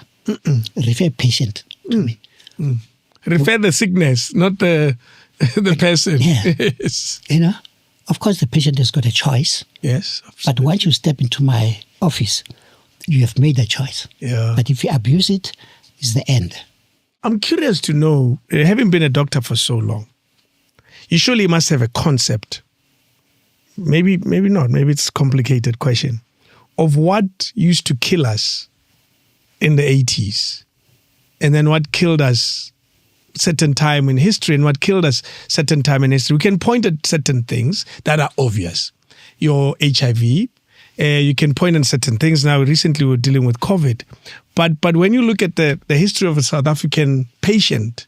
Refer patient to me. Refer the sickness, not the person. Yeah. Yes. Of course, the patient has got a choice. Yes. But once you step into my office, you have made a choice. Yeah. But if you abuse it, it's the end. I'm curious to know, having been a doctor for so long, you surely must have a concept. Maybe not. Maybe it's a complicated question of what used to kill us in the 80s, and then what killed us certain time in history, and what killed us certain time in history. We can point at certain things that are obvious. Your HIV, you can point at certain things. Now, recently we're dealing with COVID. But when you look at the history of a South African patient,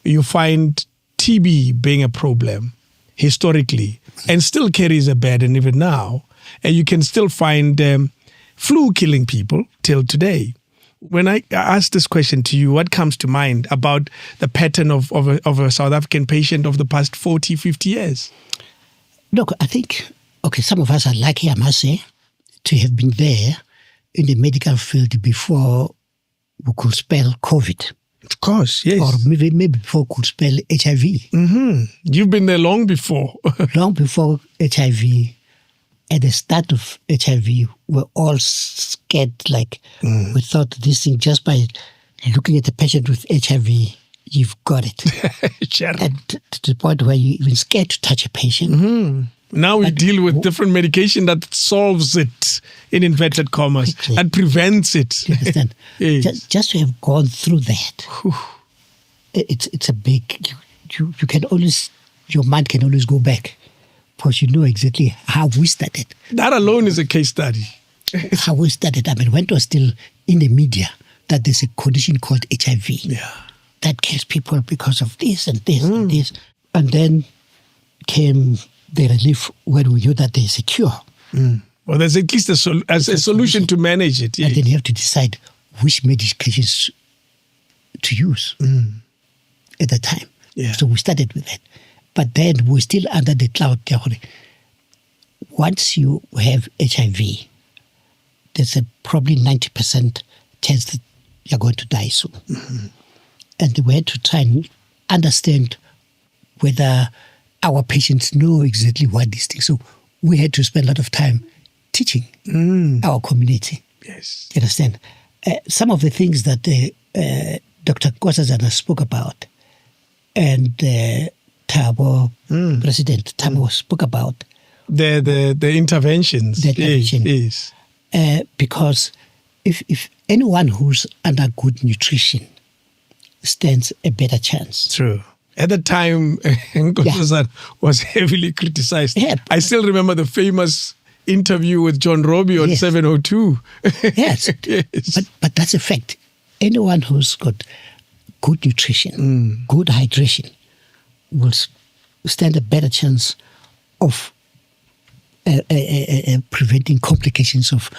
you find TB being a problem historically and still carries a burden even now. And you can still find flu killing people till today. When I ask this question to you, what comes to mind about the pattern of a South African patient of the past 40, 50 years? Look, I think, some of us are lucky, I must say, to have been there in the medical field before we could spell COVID. Of course, yes. Or maybe before we could spell HIV. You've been there long before. Long before HIV. At the start of HIV, we're all scared, we thought this thing, just by looking at a patient with HIV, you've got it. Sure. And to the point where you're even scared to touch a patient. Now we deal with different medication that solves it, in inverted commas, Quickly. and prevents it. You understand? Yes. Just to have gone through that, it's a big, you can always, your mind can always go back. Because you know exactly how we started. That alone is a case study. How we started. I mean, when it was still in the media that there's a condition called HIV. Yeah. That kills people because of this and this and this. And then came the relief when we knew that there's a cure. Well, there's at least a solution to manage it. Yeah. And then you have to decide which medications to use at the time. Yeah. So we started with that. But then we're still under the cloud theory. Once you have HIV, there's a probably 90% chance that you're going to die soon. And we had to try and understand whether our patients know exactly what these things. So we had to spend a lot of time teaching our community. Yes. You understand? Some of the things that Dr. Nkosazana spoke about and President Thabo spoke about. The interventions. The intervention. Yes. Because if anyone who's under good nutrition stands a better chance. True. At the time, Nkosazana was heavily criticized. Yeah. I still remember the famous interview with John Robbie on 702. Yes. Yes. But that's a fact. Anyone who's got good nutrition, good hydration, will stand a better chance of preventing complications of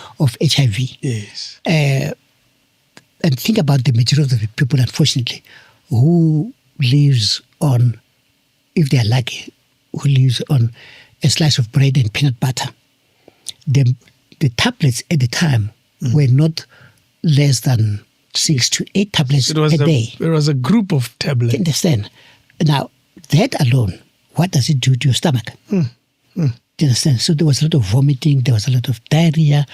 HIV. Yes. And think about the majority of the people, unfortunately, who lives on, if they are lucky, who lives on a slice of bread and peanut butter. The tablets at the time were not less than 6 to 8 tablets a day. There was a group of tablets. You understand? Now, that alone, what does it do to your stomach? Do you understand? So there was a lot of vomiting, there was a lot of diarrhea.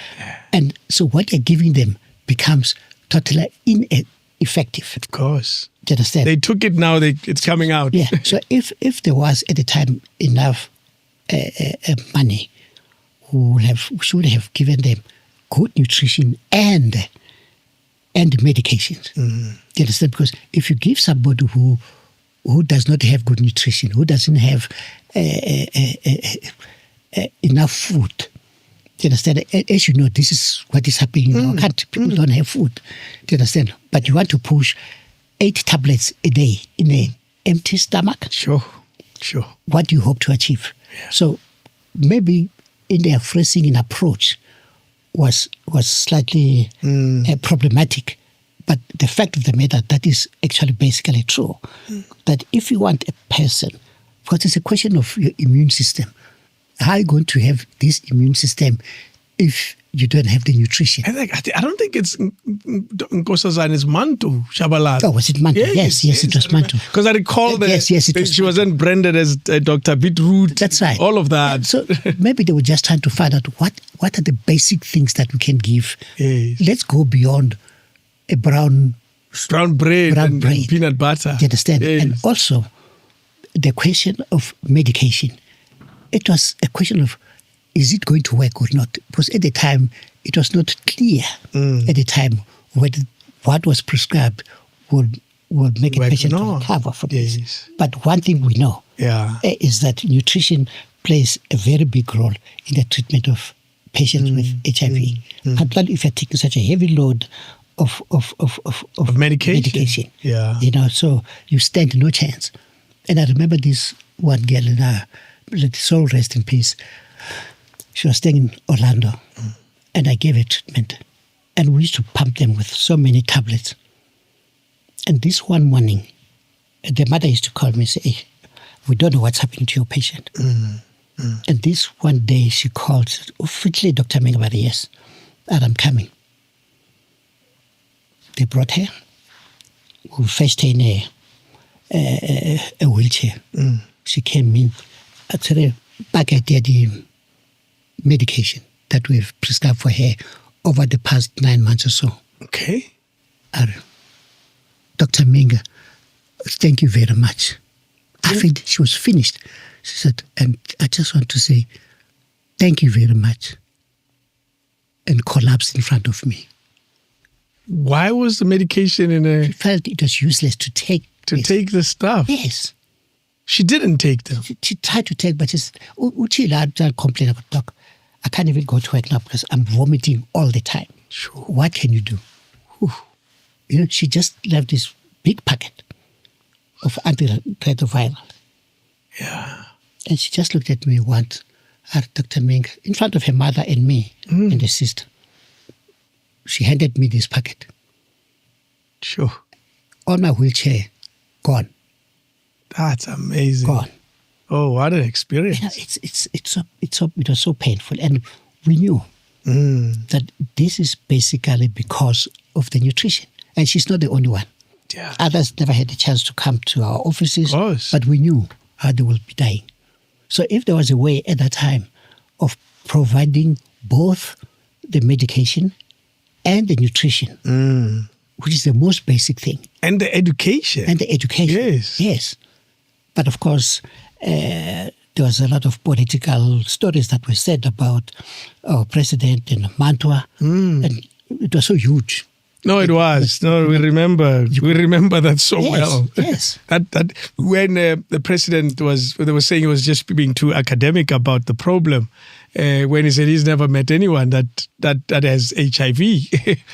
And so what you're giving them becomes totally ineffective. Of course. Do you understand? They took it now, it's coming out. Yeah. So if there was at the time enough money, we should have given them good nutrition and medications. Do you understand? Because if you give somebody who does not have good nutrition, who doesn't have enough food, do you understand? As you know, this is what is happening in our country. People don't have food. Do you understand? But you want to push 8 tablets a day in an empty stomach. Sure. What do you hope to achieve? Yeah. So maybe in their phrasing and approach was slightly problematic. But the fact of the matter, that is actually basically true. That if you want a person, because it's a question of your immune system, how are you going to have this immune system if you don't have the nutrition? I don't think it's Nkosazana's Manto Shabalala. Oh, was it Manto? Yes, it was Manto. Because I recall that she wasn't branded as Dr. Beetroot. That's right. All of that. So maybe they were just trying to find out what are the basic things that we can give. Yes. Let's go beyond a brown bread and peanut butter. You understand? Yes. And also the question of medication. It was a question of, is it going to work or not? Because at the time, it was not clear at the time whether what was prescribed would make a patient recover from this. But one thing we know is that nutrition plays a very big role in the treatment of patients with HIV. Particularly if you're taking such a heavy load of medication. Yeah. So you stand no chance. And I remember this one girl, let soul rest in peace. She was staying in Orlando, and I gave her treatment. And we used to pump them with so many tablets. And this one morning, the mother used to call me and say, hey, we don't know what's happening to your patient. And this one day she called, said, officially, Dr. Mhinga, yes, and I'm coming. They brought her. We fetched her in a wheelchair. She came in. I said, back at the medication that we've prescribed for her over the past 9 months or so. Okay. Dr. Mhinga, thank you very much. I think she was finished. She said, and I just want to say, thank you very much. And collapsed in front of me. Why was the medication in a... She felt it was useless to take. Take the stuff? Yes. She didn't take them? She tried to take, but she said, I complain about, doc, I can't even go to work now because I'm vomiting all the time. Sure. What can you do? Whew. She just left this big packet of antiretroviral. Yeah. And she just looked at me once, Dr. Mhinga, in front of her mother and me and the sister. She handed me this packet. Sure. On my wheelchair, gone. That's amazing. Gone. Oh, what an experience! It was so painful, and we knew that this is basically because of the nutrition, and she's not the only one. Yeah. Others never had a chance to come to our offices, but we knew how they will be dying. So, if there was a way at that time of providing both the medication and the nutrition, which is the most basic thing, and the education, yes. But of course, there was a lot of political stories that were said about our president and Mantua, and it was so huge. No, it was. No, we remember. We remember that so well. Yes. that when the president they were saying he was just being too academic about the problem. When he said he's never met anyone that has HIV.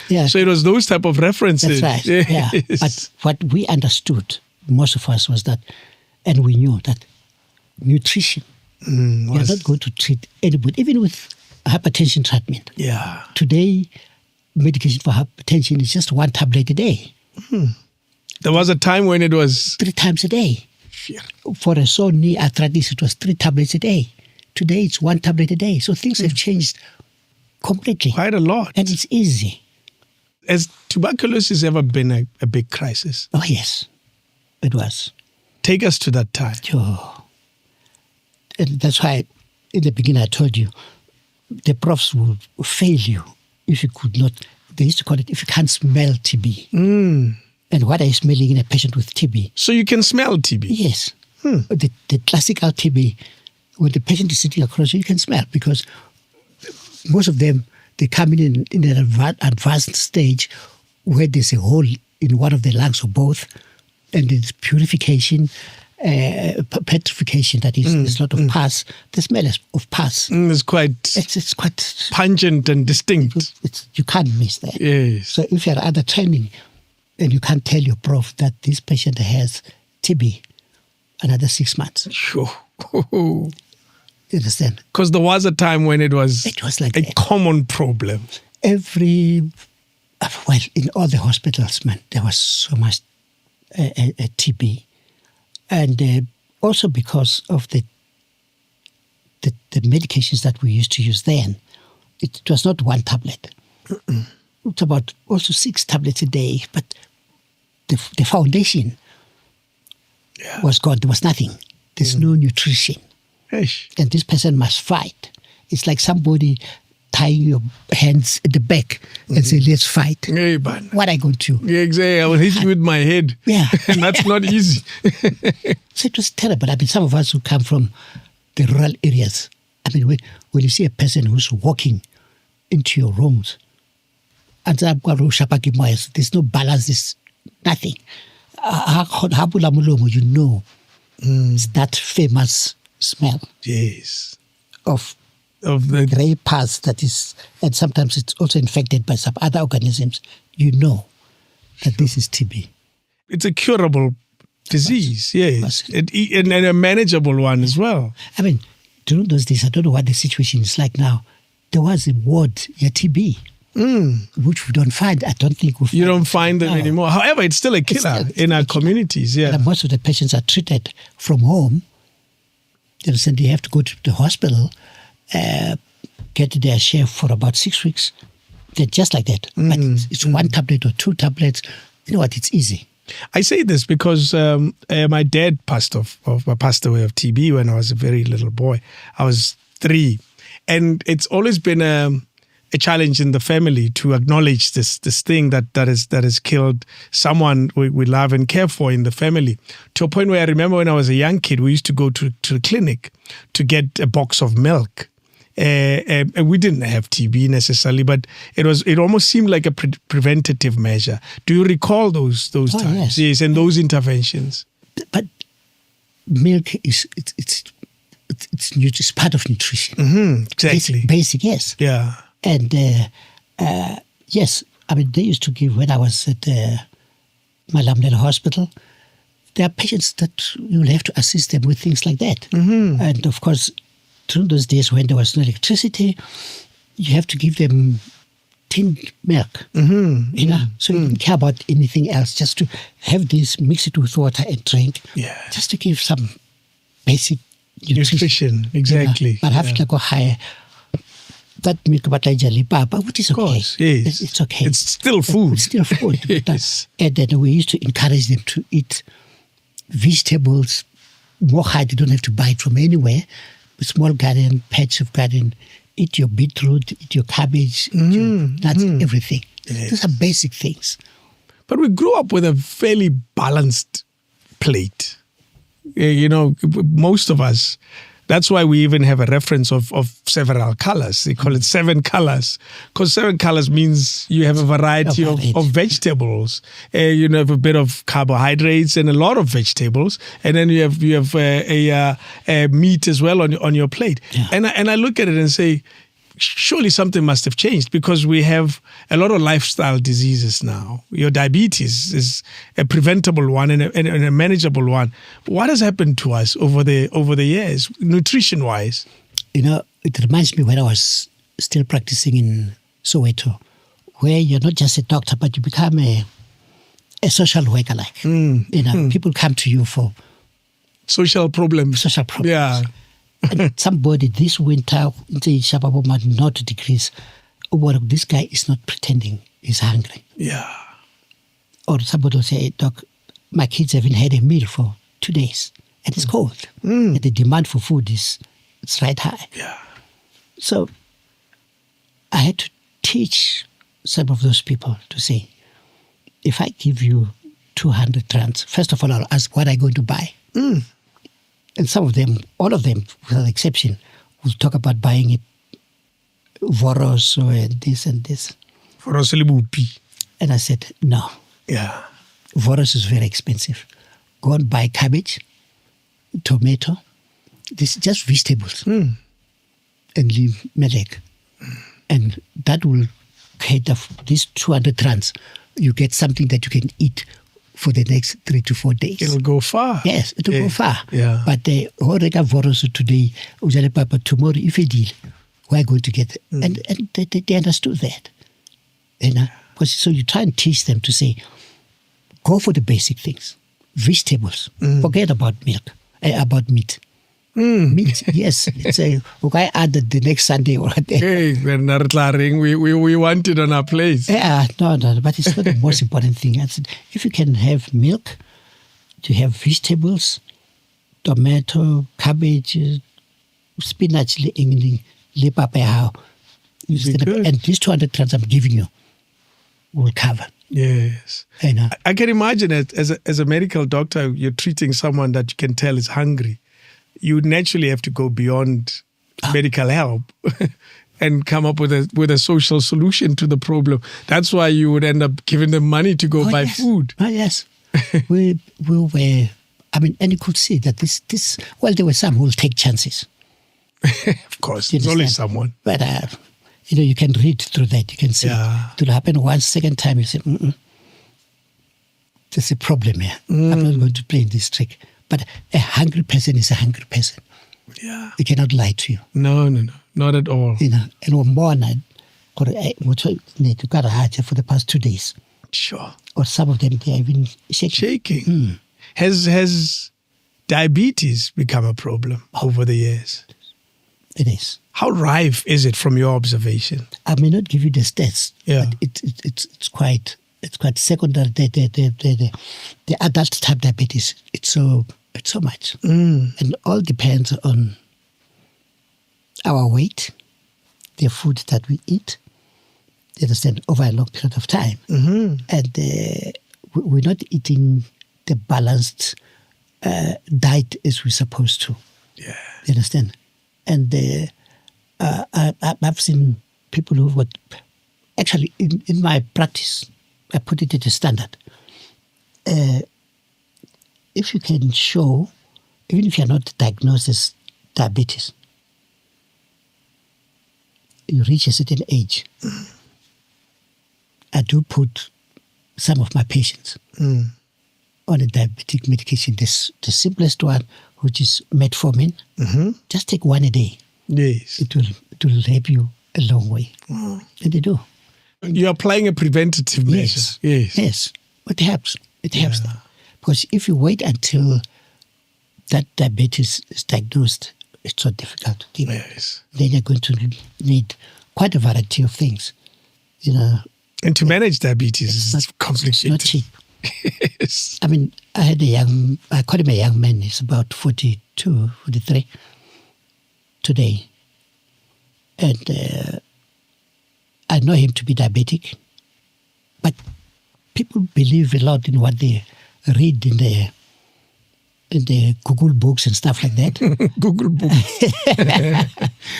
Yeah. So it was those type of references. That's right. Yeah. But what we understood, most of us, was that, and we knew that nutrition. You're not going to treat anybody, even with hypertension treatment. Yeah. Today, medication for hypertension is just 1 tablet a day. There was a time when it was 3 times a day. Yeah. For a sore knee arthritis, it was 3 tablets a day. Today, it's 1 tablet a day. So things have changed completely. quite a lot. And it's easy. Has tuberculosis ever been a big crisis? Oh, yes, it was. Take us to that time. Oh. And that's why in the beginning I told you, the profs will fail you if you could not, they used to call it, if you can't smell TB. And what are you smelling in a patient with TB? So you can smell TB? Yes. The classical TB, when the patient is sitting across you can smell, because most of them, they come in an advanced stage where there's a hole in one of the lungs or both, and there's purification, petrification, that is, there's a lot of pus. The smell of pus. It's quite pungent and distinct. You can't miss that. Yes. So if you're under training and you can't tell your prof that this patient has TB, another 6 months. Sure. You understand? Because there was a time when it was like a that. common problem. In all the hospitals, man, there was so much TB. And also because of the medications that we used to use then, it was not 1 tablet. It's about also 6 tablets a day. But the foundation was gone. There was nothing. There's no nutrition. Eish. And this person must fight. It's like somebody tying your hands at the back and say, let's fight. Hey, man. What are I going to do? Yeah, exactly. I will hit you with my head. Yeah. And that's not easy. So it was terrible. I mean, some of us who come from the rural areas, I mean, when you see a person who's walking into your rooms, and there's no balance, there's nothing. You know, it's that famous smell. Yes. Of the grey pus that is, and sometimes it's also infected by some other organisms. You know that this is TB. It's a curable disease, yes, and a manageable one as well. I mean, during those days, I don't know what the situation is like now. There was a ward, TB, which we don't find. I don't think we find. You don't find them anymore. However, it's still a killer in our communities. Yeah, and most of the patients are treated from home. They have to go to the hospital, get their share for about 6 weeks. They're just like that. But it's 1 tablet or 2 tablets. You know what? It's easy. I say this because my dad passed away of TB when I was a very little boy. I was 3. And it's always been a challenge in the family to acknowledge this thing that has killed someone we love and care for in the family. To a point where I remember when I was a young kid, we used to go to the clinic to get a box of milk. And we didn't have TB necessarily, but it almost seemed like a preventative measure. Do you recall those times? Yes, and those interventions. But milk it's part of nutrition. Exactly. Basic, yes. Yeah. And yes, I mean, they used to give, when I was at Malamdela Hospital, there are patients that you will have to assist them with things like that. And of course, through those days when there was no electricity, you have to give them tinned milk. You know, so you didn't care about anything else, just to have this, mix it with water and drink. Yeah. Just to give some basic nutrition. Exactly. You know, but have to go higher. That milk but which is okay. Of course, yes. It's okay. It's still food. It's still food. Yes. And then we used to encourage them to eat vegetables more high. They don't have to buy it from anywhere. A small garden, patch of garden. Eat your beetroot, eat your cabbage, eat your nuts, everything. Yes. Those are basic things. But we grew up with a fairly balanced plate. You know, most of us That's why we even have a reference of several colors. They call it 7 colors, because 7 colors means you have a variety of vegetables. You have a bit of carbohydrates and a lot of vegetables, and then you have a meat as well on your plate. Yeah. And I look at it and say, surely something must have changed, because we have a lot of lifestyle diseases now. Your diabetes is a preventable one and a manageable one. What has happened to us over the years, nutrition-wise? It reminds me when I was still practicing in Soweto, where you're not just a doctor, but you become a social worker. People come to you for social problems. Yeah. And somebody this winter in Shababo might not decrease. Or this guy is not pretending he's hungry. Yeah. Or somebody will say, Doc, my kids haven't had a meal for 2 days and it's cold. And the demand for food is right high. Yeah. So I had to teach some of those people to say, if I give you 200 rands, first of all, I'll ask what I'm going to buy. And some of them, all of them, without exception, will talk about buying a Voros or this and this. Voros libupi. And I said, no. Yeah. Voros is very expensive. Go and buy cabbage, tomato. This is just vegetables. And leave melek. And that will cater for these 200 rands. You get something that you can eat for the next 3 to 4 days. It'll go far. Yes, it will go far. Yeah. But the Horega Voros today, Papa, tomorrow, if a deal, we're going to get it. And they understood that. Because so you try and teach them to say, go for the basic things. Vegetables. Forget about milk, about meat. Meat, yes. It's okay, add it the next Sunday or a day. Hey, we want it on our plate. Yeah, no, but it's not the most important thing. I said, if you can have milk, to have vegetables, tomato, cabbage, spinach, and these 200 grams I'm giving you will cover. Yes. I can imagine it as a medical doctor, you're treating someone that you can tell is hungry. You would naturally have to go beyond medical help and come up with a social solution to the problem. That's why you would end up giving them money to go buy food. Oh, yes. we were, and you could see that this there were some who will take chances. Of course, there's always someone. But, you can read through that. You can see it will happen once, second time, you say, there's a problem here. I'm not going to play this trick. But a hungry person is a hungry person. Yeah. He cannot lie to you. No, not at all. And one morning, for the past 2 days. Sure. Or some of them, they are even shaking. Has diabetes become a problem over the years? It is. How rife is it from your observation? I may not give you the stats. Yeah. But it's quite secondary. The adult type diabetes, it's so much. And all depends on our weight, the food that we eat, you understand, over a long period of time. And we're not eating the balanced diet as we're supposed to. Yeah. You understand? And I've seen people who would, actually in my practice, I put it at a standard. If you can show, even if you're not diagnosed as diabetes, you reach a certain age, I do put some of my patients on a diabetic medication. The simplest one, which is metformin. Just take one a day. Yes. It will help you a long way. And they do. You're applying a preventative measure. Yes. But it helps. It helps now. Because if you wait until that diabetes is diagnosed, it's so difficult. Yes. Then you're going to need quite a variety of things. And to manage diabetes is complicated. It's not cheap. Yes. I had I call him a young man. He's about 42, 43 today. And I know him to be diabetic. But people believe a lot in what they read in in the Google books and stuff like that. Google books.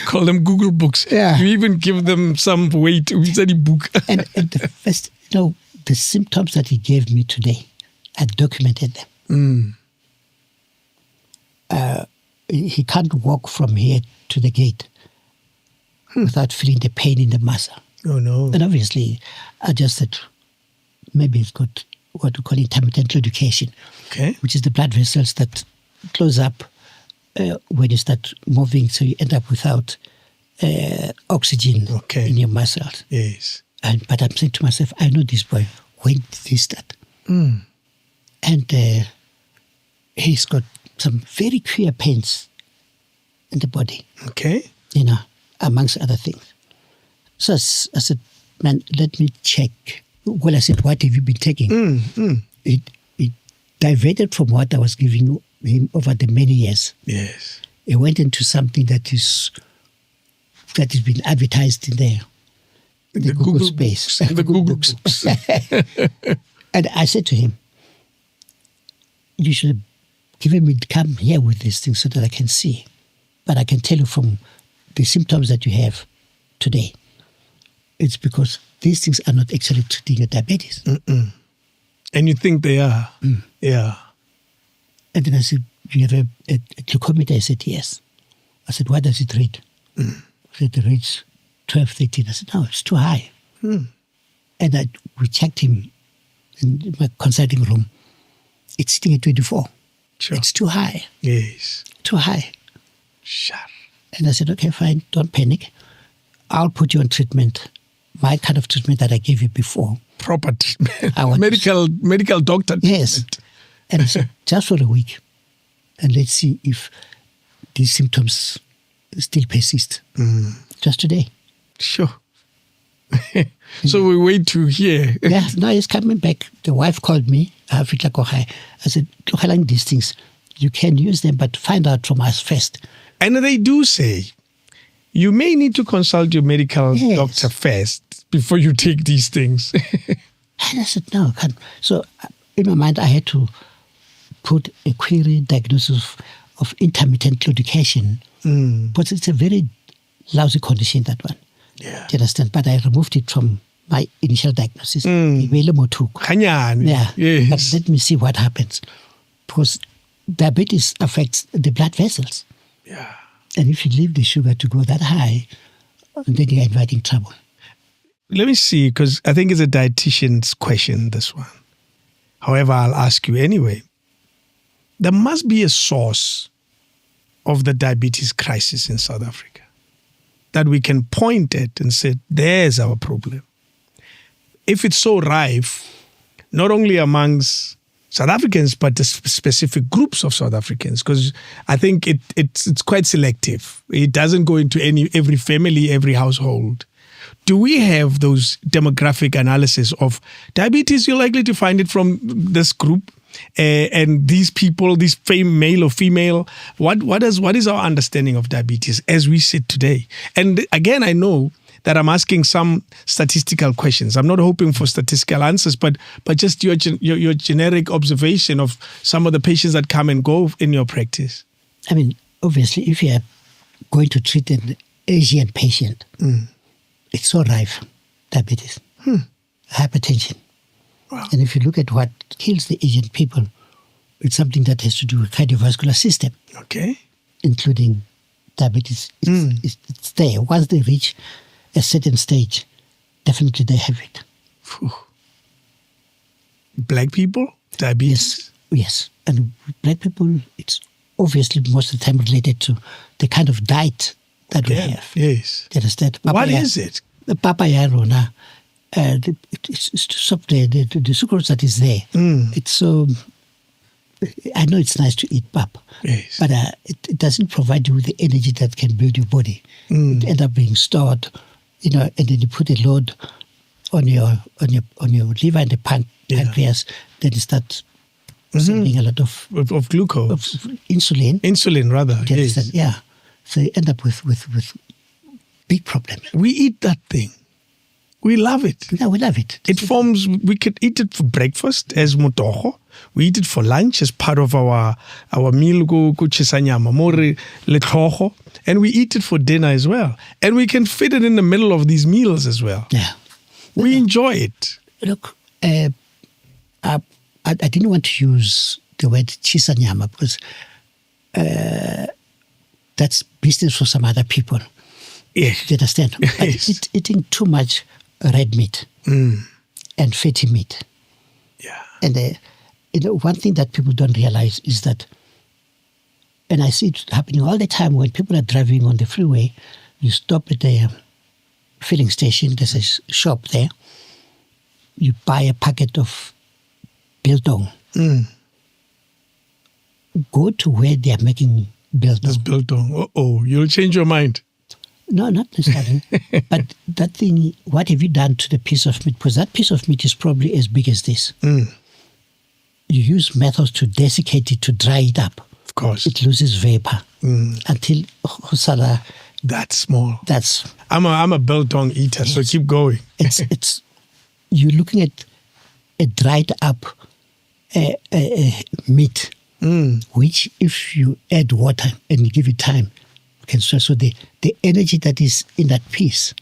Call them Google books. Yeah. You even give them some weight. We said a book. and the first, the symptoms that he gave me today, I documented them. He can't walk from here to the gate without feeling the pain in the muscle. Oh, no. And obviously, I just said, maybe it's got what we call intermittent education, which is the blood vessels that close up when you start moving, so you end up without oxygen in your muscles. Yes. But I'm saying to myself, I know this boy. When did he start? And he's got some very clear pains in the body. Okay. Amongst other things. So I said, man, let me check. Well, I said, what have you been taking? It diverted from what I was giving him over the many years. Yes. It went into something that is been advertised in the Google space. The Google books. And I said to him, you should have given me to come here with these things so that I can see. But I can tell you from the symptoms that you have today, it's because these things are not actually treating your diabetes. And you think they are? Yeah. And then I said, do you have a glucometer? I said, yes. I said, what does it read? I said, it reads 12, 13. I said, no, it's too high. And we checked him in my consulting room. It's sitting at 24. Sure. It's too high. Yes. Too high. Sure. And I said, okay, fine, don't panic. I'll put you on treatment, my kind of treatment that I gave you before. Proper treatment. medical doctor treatment. Yes. And I said, just for a week. And let's see if these symptoms still persist. Just today. Sure. So we wait to hear. Yeah, no, he's coming back. The wife called me. I said, these things, you can use them, but find out from us first. And they do say, you may need to consult your medical doctor first before you take these things. And I said, no, I can't. So in my mind, I had to put a query diagnosis of intermittent claudication. But it's a very lousy condition, that one. Yeah. Do you understand? But I removed it from my initial diagnosis. Yeah. But let me see what happens. Because diabetes affects the blood vessels. Yeah. And if you leave the sugar to go that high, then you're inviting trouble. Let me see, because I think it's a dietitian's question, this one. However, I'll ask you anyway. There must be a source of the diabetes crisis in South Africa that we can point at and say, there's our problem. If it's so rife, not only amongst South Africans, but the specific groups of South Africans, because I think it's quite selective. It doesn't go into every family, every household. Do we have those demographic analysis of diabetes? You're likely to find it from this group and these people, this male or female. What is our understanding of diabetes as we sit today? And again, I know that I'm asking some statistical questions. I'm not hoping for statistical answers, but just your generic observation of some of the patients that come and go in your practice. I mean, obviously, if you're going to treat an Asian patient, it's so rife, diabetes, hypertension. Wow. And if you look at what kills the Asian people, it's something that has to do with cardiovascular system. Okay. Including diabetes. It's there. Once they reach a certain stage, definitely they have it. Whew. Black people? Diabetes? Yes. And black people, it's obviously most of the time related to the kind of diet that we have. Yes. You understand? What is it? The papaya rona. It's to stop the sucrose that is there. It's so... I know it's nice to eat pap, yes, but it doesn't provide you with the energy that can build your body. It ends up being stored, and then you put a load on your liver and the pancreas. Then you start sending a lot of glucose, of insulin rather. Yes. Yeah, so you end up with big problems. We eat that thing. We love it. Yeah, we love it. We could eat it for breakfast as motogo. We eat it for lunch as part of our meal go chisanyama, more letrogo. And we eat it for dinner as well. And we can fit it in the middle of these meals as well. Yeah. We enjoy it. Look, I didn't want to use the word chisanyama because that's business for some other people. Yeah. You understand? Yes. Eating too much red meat and fatty meat. Yeah. And one thing that people don't realize is that, and I see it happening all the time when people are driving on the freeway, you stop at the filling station, there's a shop there, you buy a packet of biltong. Go to where they are making biltong. It's biltong. You'll change your mind. No, not necessarily. But that thing, what have you done to the piece of meat? Because that piece of meat is probably as big as this. You use methods to desiccate it, to dry it up. Of course. It loses vapor until That's small. That's I'm a biltong eater, so keep going. it's you're looking at a dried up meat, which if you add water and you give it time, can swell. So the energy that is in that piece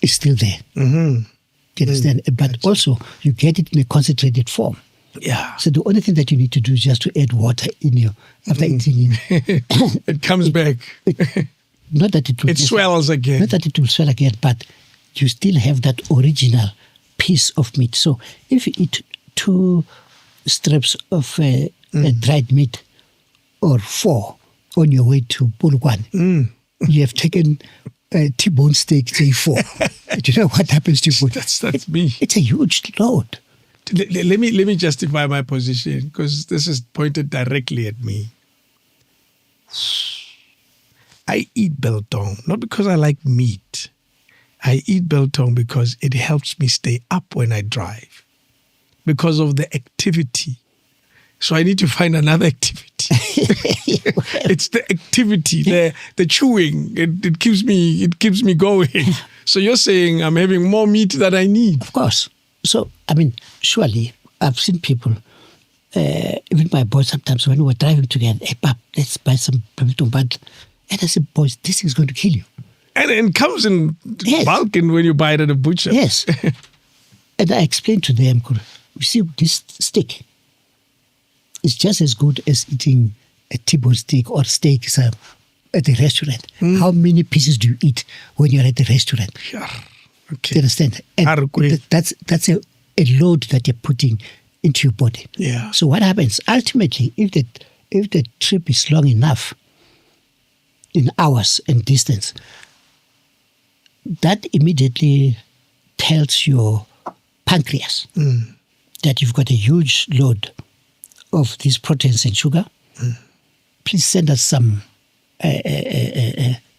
is still there. You understand? But also you get it in a concentrated form. Yeah. So the only thing that you need to do is just to add water in your after eating it. It comes back. Not that it will swells again. Not that it will swell again, but you still have that original piece of meat. So if you eat 2 strips of dried meat or 4 on your way to Polokwane, you have taken a T-bone steak J4. Do you know what happens to you? That's me. It's a huge load. Let me justify my position because this is pointed directly at me. I eat biltong not because I like meat. I eat biltong because it helps me stay up when I drive because of the activity. So I need to find another activity. It's the activity, the chewing. It keeps me going. So you're saying I'm having more meat than I need. Of course. So, I mean, surely I've seen people, even my boys sometimes when we were driving together, hey, Pap, let's buy some biltong. And I said, boys, this is going to kill you. And it comes in bulk when you buy it at a butcher. Yes. And I explained to them, you see, this steak is just as good as eating a T-bone steak or steak at the restaurant. How many pieces do you eat when you're at the restaurant? Yeah. Okay. Do you understand? And that's a load that you're putting into your body. Yeah. So what happens? Ultimately, if the trip is long enough, in hours and distance, that immediately tells your pancreas that you've got a huge load of these proteins and sugar. Please send us some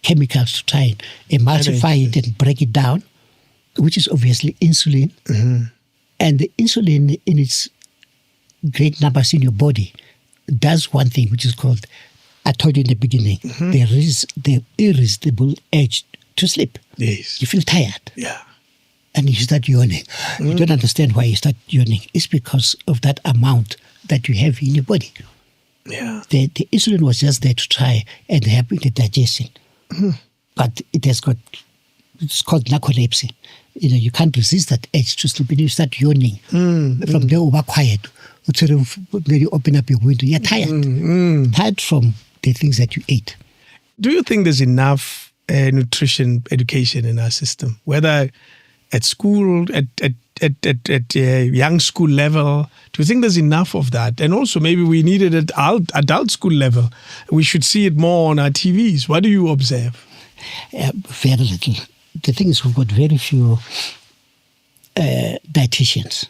chemicals to try and emulsify it and break it down, which is obviously insulin. And the insulin in its great numbers in your body does one thing, which is called, I told you in the beginning, there is the irresistible urge to sleep. Yes. You feel tired. Yeah. And you start yawning. You don't understand why you start yawning. It's because of that amount that you have in your body. Yeah. The insulin was just there to try and help in the digestion. But it's called narcolepsy. You can't resist that urge to sleep. And you start yawning. From there, over quiet. Then you open up your window. You're tired. Tired from the things that you ate. Do you think there's enough nutrition education in our system, whether at school, at young school level? Do you think there's enough of that? And also maybe we need it at adult school level. We should see it more on our TVs. What do you observe? Very little. The thing is, we've got very few dietitians.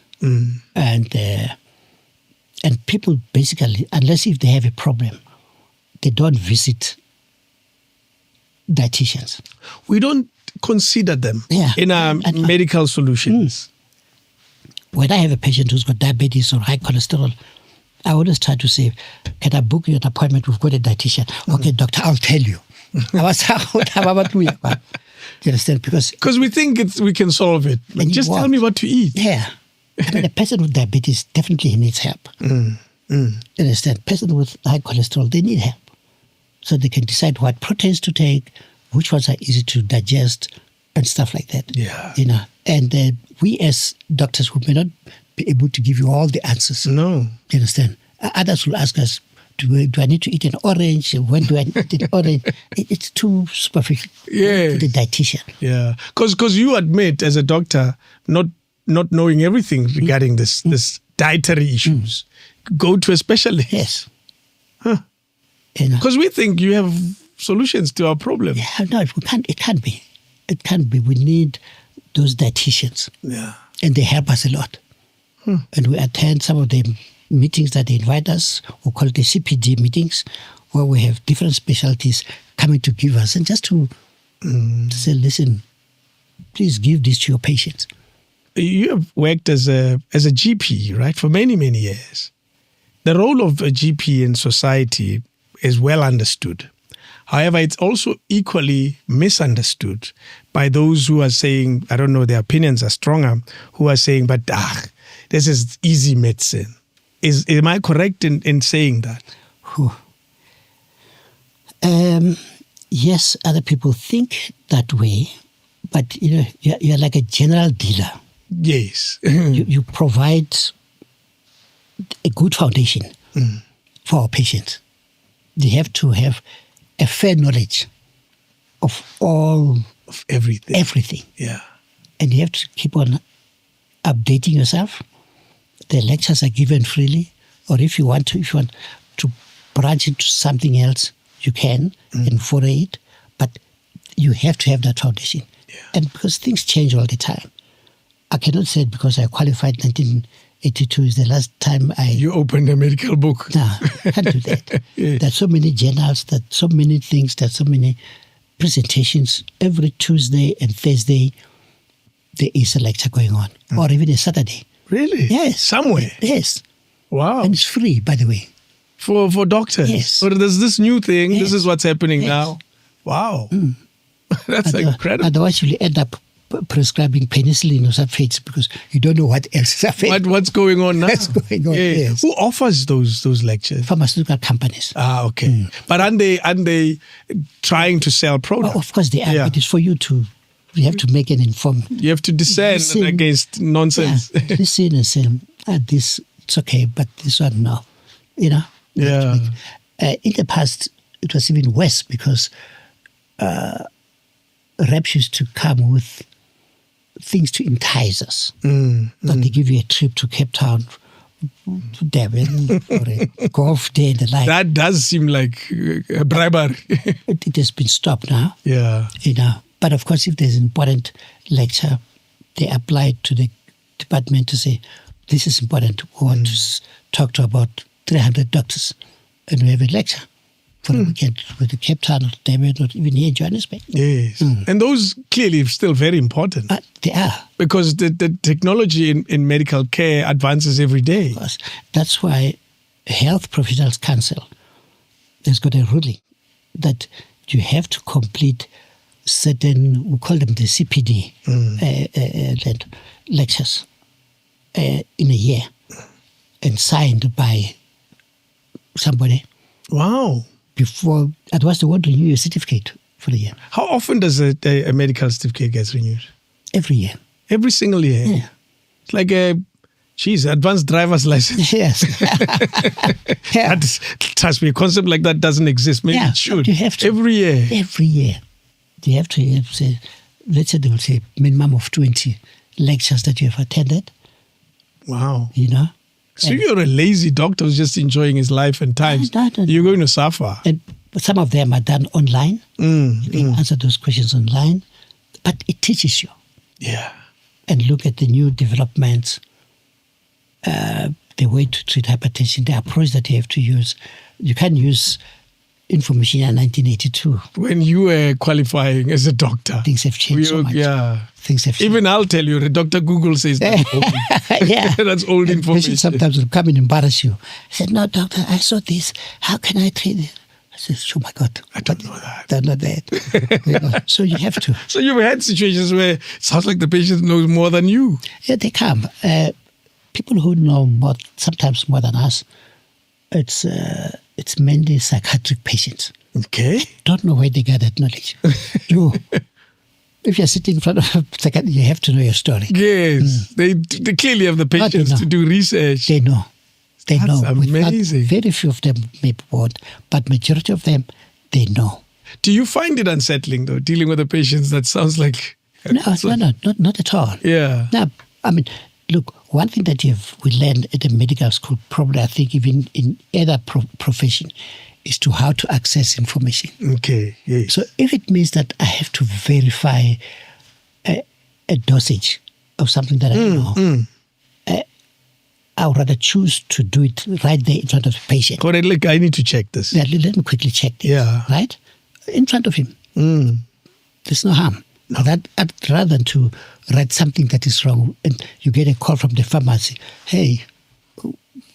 And people basically, unless if they have a problem, they don't visit dietitians. We don't consider them in our medical solutions. When I have a patient who's got diabetes or high cholesterol, I always try to say, can I book you an appointment? We've got a dietitian. Okay, doctor, I'll tell you. Do You understand? Because we think we can solve it. Like, just tell me what to eat. Yeah. I mean, a person with diabetes definitely needs help. You understand? Person with high cholesterol, they need help. So they can decide what proteins to take, which ones are easy to digest, and stuff like that. Yeah. You know, and we as doctors who may not be able to give you all the answers. No. You understand? Others will ask us, do I need to eat an orange? When do I eat an orange? It's too superficial to the dietitian. Yeah. Because you admit as a doctor not knowing everything regarding this dietary issues. Go to a specialist. Yes. Huh. Because we think you have solutions to our problem. Yeah, no, it can't be. It can't be. We need those dietitians. Yeah. And they help us a lot. And we attend some of the meetings that they invite us. We call it the CPD meetings, where we have different specialties coming to give us. And just to say, listen, please give this to your patients. You have worked as a GP, right, for many, many years. The role of a GP in society is well understood. However, it's also equally misunderstood by those who are saying, I don't know, their opinions are stronger, who are saying, but this is easy medicine. Am I correct in saying that? Yes, other people think that way, but you're like a general dealer. Yes. You provide a good foundation for our patients. They have to have a fair knowledge of everything. Everything. Yeah. And you have to keep on updating yourself. The lectures are given freely, or if you want to branch into something else, you can and foray it. But you have to have that foundation. Yeah. And because things change all the time. I cannot say it because I qualified 1982 is the last time You opened a medical book. No, I can't do that. Yeah. There's so many journals, there's so many things, there's so many presentations. Every Tuesday and Thursday, there is a lecture going on. Or even a Saturday. Really? Yes. Somewhere? Yes. Wow. And it's free, by the way. For doctors? Yes. So there's this new thing, this is what's happening now. Wow. That's incredible. Otherwise, you'll end up prescribing penicillin or sulfates because you don't know what else is affecting. What's going on now? What's going on? Yes. Who offers those lectures? Pharmaceutical companies. Okay. But aren't they trying to sell products? Oh, of course they are. Yeah. It is for you have to make an informed. You have to discern against nonsense. Yeah, listen and say, this it's okay, but this one no. Yeah. In the past, it was even worse because reps used to come with things to entice us. That they give you a trip to Cape Town, to Durban, or a golf day and the like. That does seem like a bribery. It has been stopped now. Yeah. But of course, if there's an important lecture, they apply to the department to say, this is important. We want to talk to about 300 doctors. And we have a lecture for the weekend with the Cape Town or Durban or even here in Johannesburg. Yes. And those clearly are still very important. They are. Because the technology in medical care advances every day. Of course. That's why Health Professionals Council has got a ruling that you have to complete certain, we call them the CPD lectures in a year and signed by somebody. Wow. Before, otherwise they won't renew your certificate for the year. How often does a medical certificate get renewed? Every year. Every single year? Yeah. It's like advanced driver's license. Yes. Yeah. Trust me, a concept like that doesn't exist. Maybe it should. You have to. Every year. Every year. You have to say, let's say they will say minimum of 20 lectures that you have attended. Wow. So And you're a lazy doctor who's just enjoying his life and time. No. You're going to suffer. And some of them are done online. You can answer those questions online. But it teaches you. Yeah. And look at the new developments, the way to treat hypertension, the approach that you have to use. You can't use information in 1982. When you were qualifying as a doctor. Things have changed so much. Yeah. Things have changed. Even I'll tell you, Dr. Google says that's old. Yeah. That's old information. Patients sometimes will come and embarrass you. I said, no, doctor, I saw this. How can I treat it? I said, oh my God. I don't know that. Don't know that. So you have to. So you've had situations where it sounds like the patient knows more than you. Yeah, they come. People who know sometimes more than us, it's mainly psychiatric patients. Okay. Don't know where they get that knowledge. If you're sitting in front of a psychiatrist, you have to know your story. Yes. They clearly have the patience to do research. They know. They That's know. amazing. Very few of them maybe won't, but majority of them, they know. Do you find it unsettling, though, dealing with the patients that sounds like... No, not at all. Yeah. No, I mean, look, one thing that we learned at the medical school, probably I think even in other profession, is to how to access information. Okay, yes. So if it means that I have to verify a dosage of something that I don't know, I would rather choose to do it right there in front of the patient. Correct, look, I need to check this. Yeah, let me quickly check this, right? In front of him. There's no harm. No. Rather than to write something that is wrong and you get a call from the pharmacy, hey,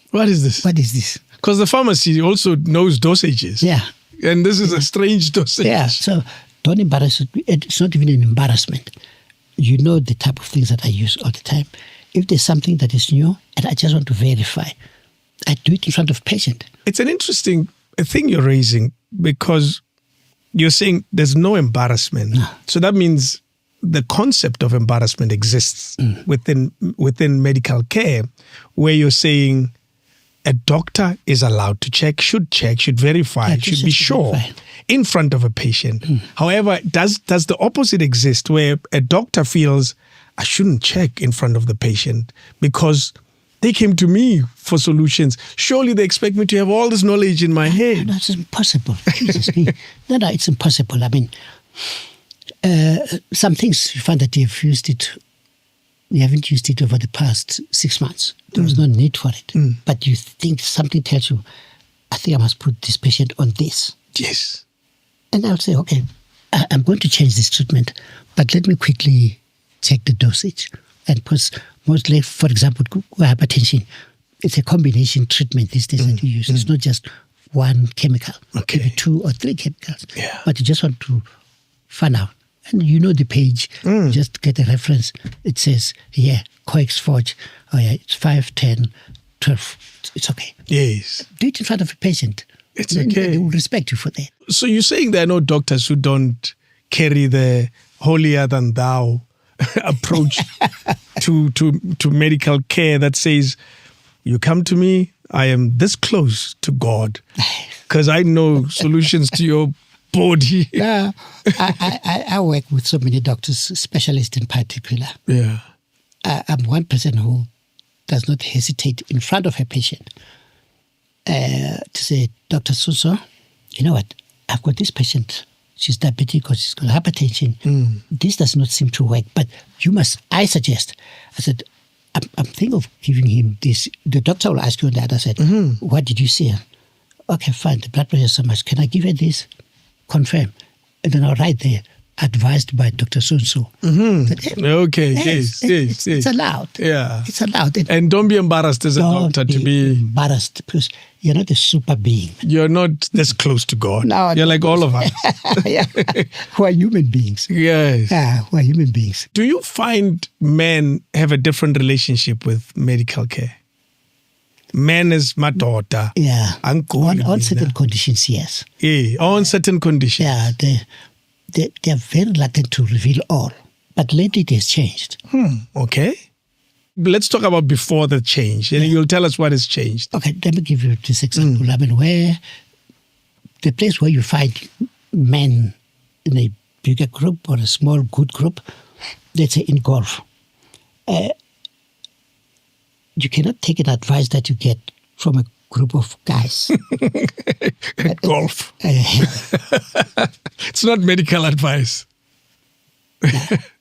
what is this? What is this? Because the pharmacy also knows dosages. Yeah. And this is a strange dosage. Yeah, so don't embarrass it. It's not even an embarrassment. You know the type of things that I use all the time. If there's something that is new and I just want to verify, I do it in front of patient. It's an interesting thing you're raising because you're saying there's no embarrassment. No. So that means the concept of embarrassment exists within medical care, where you're saying a doctor is allowed to check, should verify, should be sure in front of a patient. However, does the opposite exist where a doctor feels I shouldn't check in front of the patient because they came to me for solutions. Surely they expect me to have all this knowledge in my head. No, it's impossible. Jesus me. No, it's impossible. I mean, some things you find that you haven't used it over the past 6 months. There was no need for it. But you think something tells you, I think I must put this patient on this. Yes. And I'll say, okay, I'm going to change this treatment, but let me quickly check the dosage. And because mostly, for example, hypertension, it's a combination treatment these days that you use. It's not just one chemical, maybe 2 or 3 chemicals. Yeah. But you just want to find out. And you know the page, you just get a reference. It says, Coex Forge, it's 5, 10, 12. It's okay. Yes. Do it in front of a patient. It's okay. They will respect you for that. So you're saying there are no doctors who don't carry the holier than thou approach to medical care that says, you come to me, I am this close to God because I know solutions to your body. Yeah, I work with so many doctors, specialists in particular. Yeah. I'm one person who does not hesitate in front of a patient to say, Dr. So, you know what, I've got this patient. She's diabetic or she's got hypertension. This does not seem to work, but I suggest. I said, I'm thinking of giving him this. The doctor will ask you on the other side, what did you see? Okay, fine, the blood pressure is so much. Can I give her this? Confirm. And then I'll write there, advised by Dr. So-and-so. Okay, yes. It's allowed. Yeah. It's allowed. And don't be embarrassed as a doctor to be embarrassed because you're not a super being. You're not this close to God. No, you're like all of us. Yeah. Who are human beings. Yes. Yeah, who are human beings. Do you find men have a different relationship with medical care? Men as madoda. Yeah. On certain conditions, yes. Yeah, on certain conditions. Yeah, they're very reluctant to reveal all. But lately it has changed. Okay. Let's talk about before the change. And you'll tell us what has changed. Okay, let me give you this example. I mean, the place where you find men in a bigger group or a small good group, let's say in golf, you cannot take an advice that you get from a group of guys. Golf. It's not medical advice.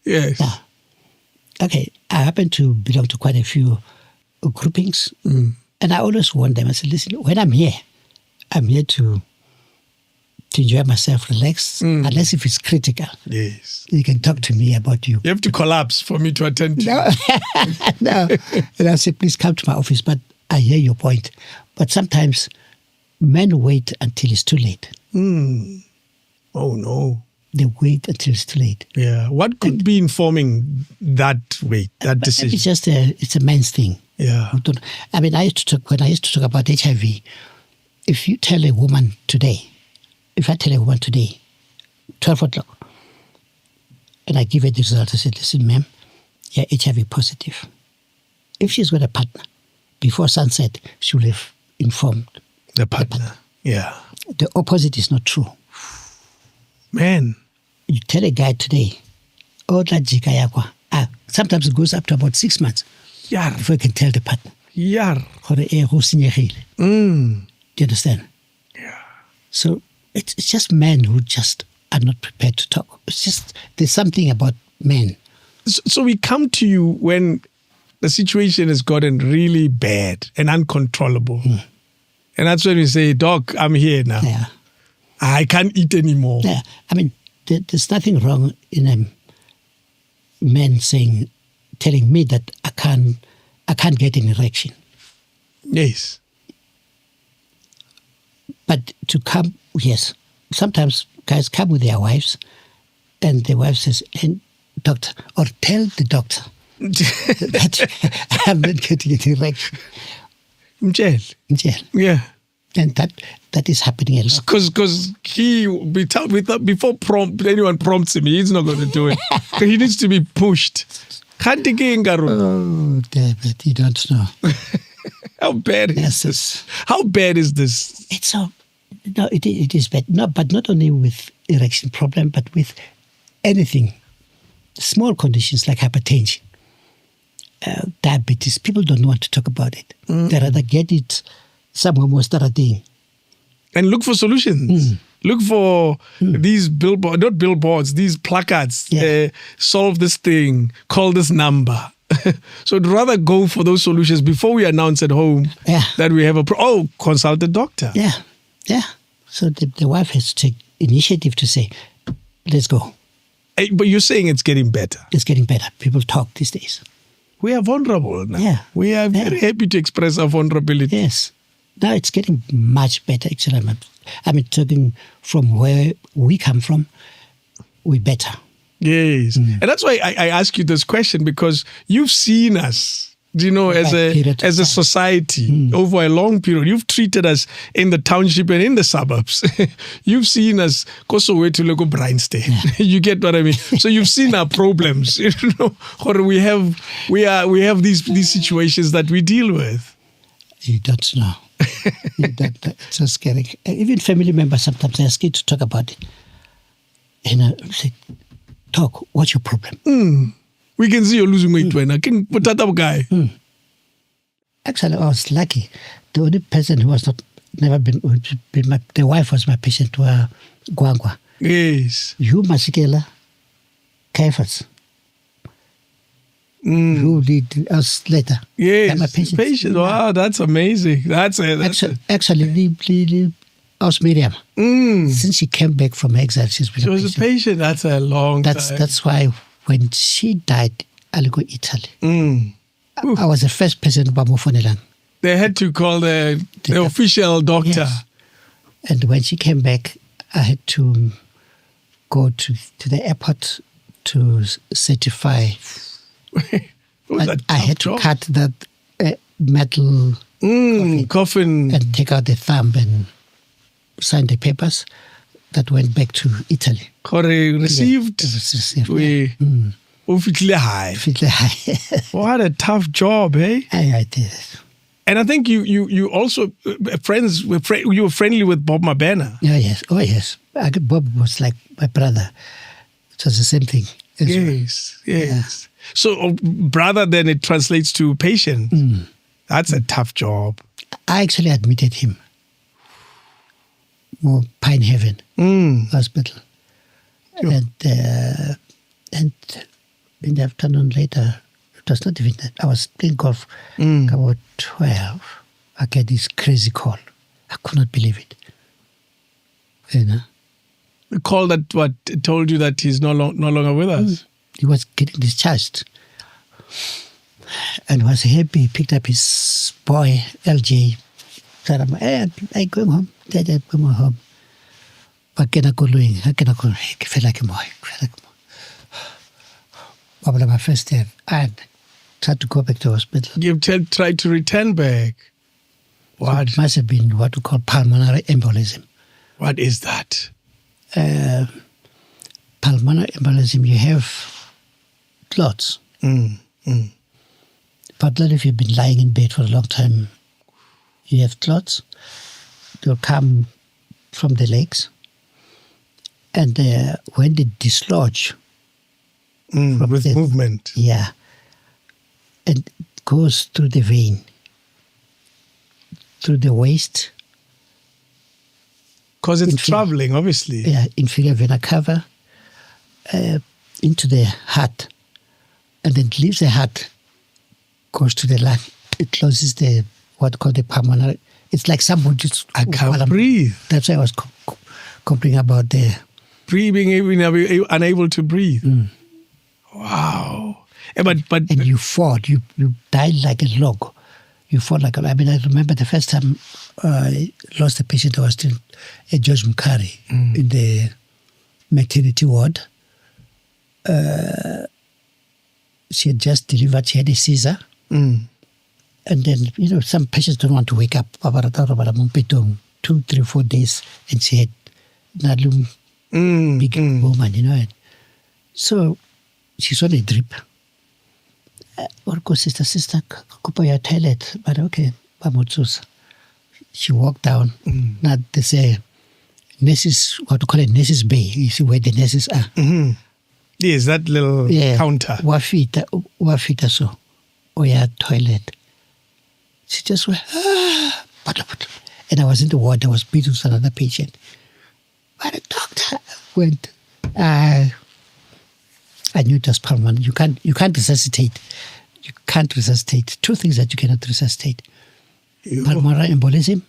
Yes. Okay, I happen to belong to quite a few groupings, and I always warn them. I said, listen, when I'm here to enjoy myself, relax, unless if it's critical. Yes. You can talk to me about you. You have to collapse for me to attend to you. No. And I say, please come to my office, but I hear your point. But sometimes men wait until it's too late. Oh, no. They wait until it's too late. Yeah. What could be informing that wait, that decision? It's just it's a man's thing. Yeah. I mean, when I used to talk about HIV, if you tell a woman today, 12 o'clock, and I give her the result, I said, listen, ma'am, you're HIV positive. If she's got a partner, before sunset, she will have informed The partner. Yeah. The opposite is not true. Man. You tell a guy today, sometimes it goes up to about 6 months before you can tell the partner. Mm. Do you understand? Yeah. So it's just men who just are not prepared to talk. It's just, there's something about men. So we come to you when the situation has gotten really bad and uncontrollable. And that's when we say, Doc, I'm here now. Yeah. I can't eat anymore. Yeah. I mean, there's nothing wrong in a man telling me that I can't get an erection. Yes. But to come, yes, sometimes guys come with their wives and the wife says, and doctor, or tell the doctor that I'm not getting an erection. In jail. Yeah. And that is happening a lot. Because before anyone prompts him, he's not going to do it. He needs to be pushed. Oh, David, you don't know. How bad is this? How bad is this? It is bad. No, but not only with erection problem, but with anything. Small conditions like hypertension, diabetes. People don't want to talk about it. They rather get it somewhere more starting. And look for solutions. Look for these these placards. Yeah. Solve this thing. Call this number. So I'd rather go for those solutions before we announce at home that we have consult a doctor. Yeah, yeah. So the wife has to take initiative to say, let's go. But you're saying it's getting better. It's getting better. People talk these days. We are vulnerable now. Yeah. We are very happy to express our vulnerability. Yes. Now it's getting much better. Actually, I mean, talking from where we come from, we're better. Yes. And that's why I ask you this question, because you've seen us, as a society over a long period. You've treated us in the township and in the suburbs. You've seen us go somewhere to look Bryanston. You get what I mean? So you've seen our problems. Or we have these situations that we deal with. You don't know. It's so scary. Even family members sometimes are scared to talk about it. And I say, talk, what's your problem? We can see you're losing weight when I can put that up guy. Actually, I was lucky. The only person who was the wife was my patient, were Gwangwa. Yes. You, Masikela, Kaifas. Who did us later. Yes. My patient. Wow, that's amazing. Actually, us Miriam. Since she came back from exile, she was a patient. That's a long time. That's why when she died, I go Italy. I was the first person to Bamufonelang. They had to call the official doctor. Yes. And when she came back, I had to go to the airport to certify. I had to cut that metal coffin and take out the thumb and sign the papers that went back to Italy. Received. High. What a tough job, eh? I did. And I think you also you were friendly with Bob Mabena. Oh yes. Bob was like my brother. It was the same thing. Yes. Yeah. So brother, then it translates to patient. That's a tough job. I actually admitted him. More Pine Haven Hospital. Sure. And in the afternoon later, it was not even that. I was playing golf about 12. I get this crazy call. I could not believe it. The call that told you that he's no longer with us? He was getting discharged. And was happy. He picked up his boy, LJ. Said, I'm going home. Dad, I'm going home. ba kena koloing ha kena ko ke fela ke moya babla my first day and tried to go back to the hospital. You've tried to return back. What? It must have been what we call pulmonary embolism. What is that? Pulmonary embolism, you have clots. Particularly if you've been lying in bed for a long time, you have clots. They'll come from the legs. And when they dislodge with movement. Yeah. And it goes through the vein, through the waist. Because it's traveling, obviously. Yeah, inferior vena cava, into the heart. And then it leaves the heart, goes to the lung. It closes the, what called the pulmonary. It's like someone just... I can't breathe. That's why I was complaining about the... Being unable to breathe. Wow. But and you fought. You died like a log. You fought like I remember the first time I lost a patient. I was still at George Mukari in the maternity ward. She had just delivered. She had a Caesar. And then, some patients don't want to wake up. 2, 3, 4 days. And she had Nalum, big woman, So she's on a drip. Or go, sister, kupa your toilet. But okay, she walked down. Now there's a nurses, what we call it, nurses bay. You see where the nurses are. Yes, that little counter. Wafita so. Oh yeah, toilet. She just went, and I was in the ward. I was beating with another patient. But the doctor went, I knew it was pulmonary. You can't resuscitate. You can't resuscitate. 2 things that you cannot resuscitate. Pulmonary embolism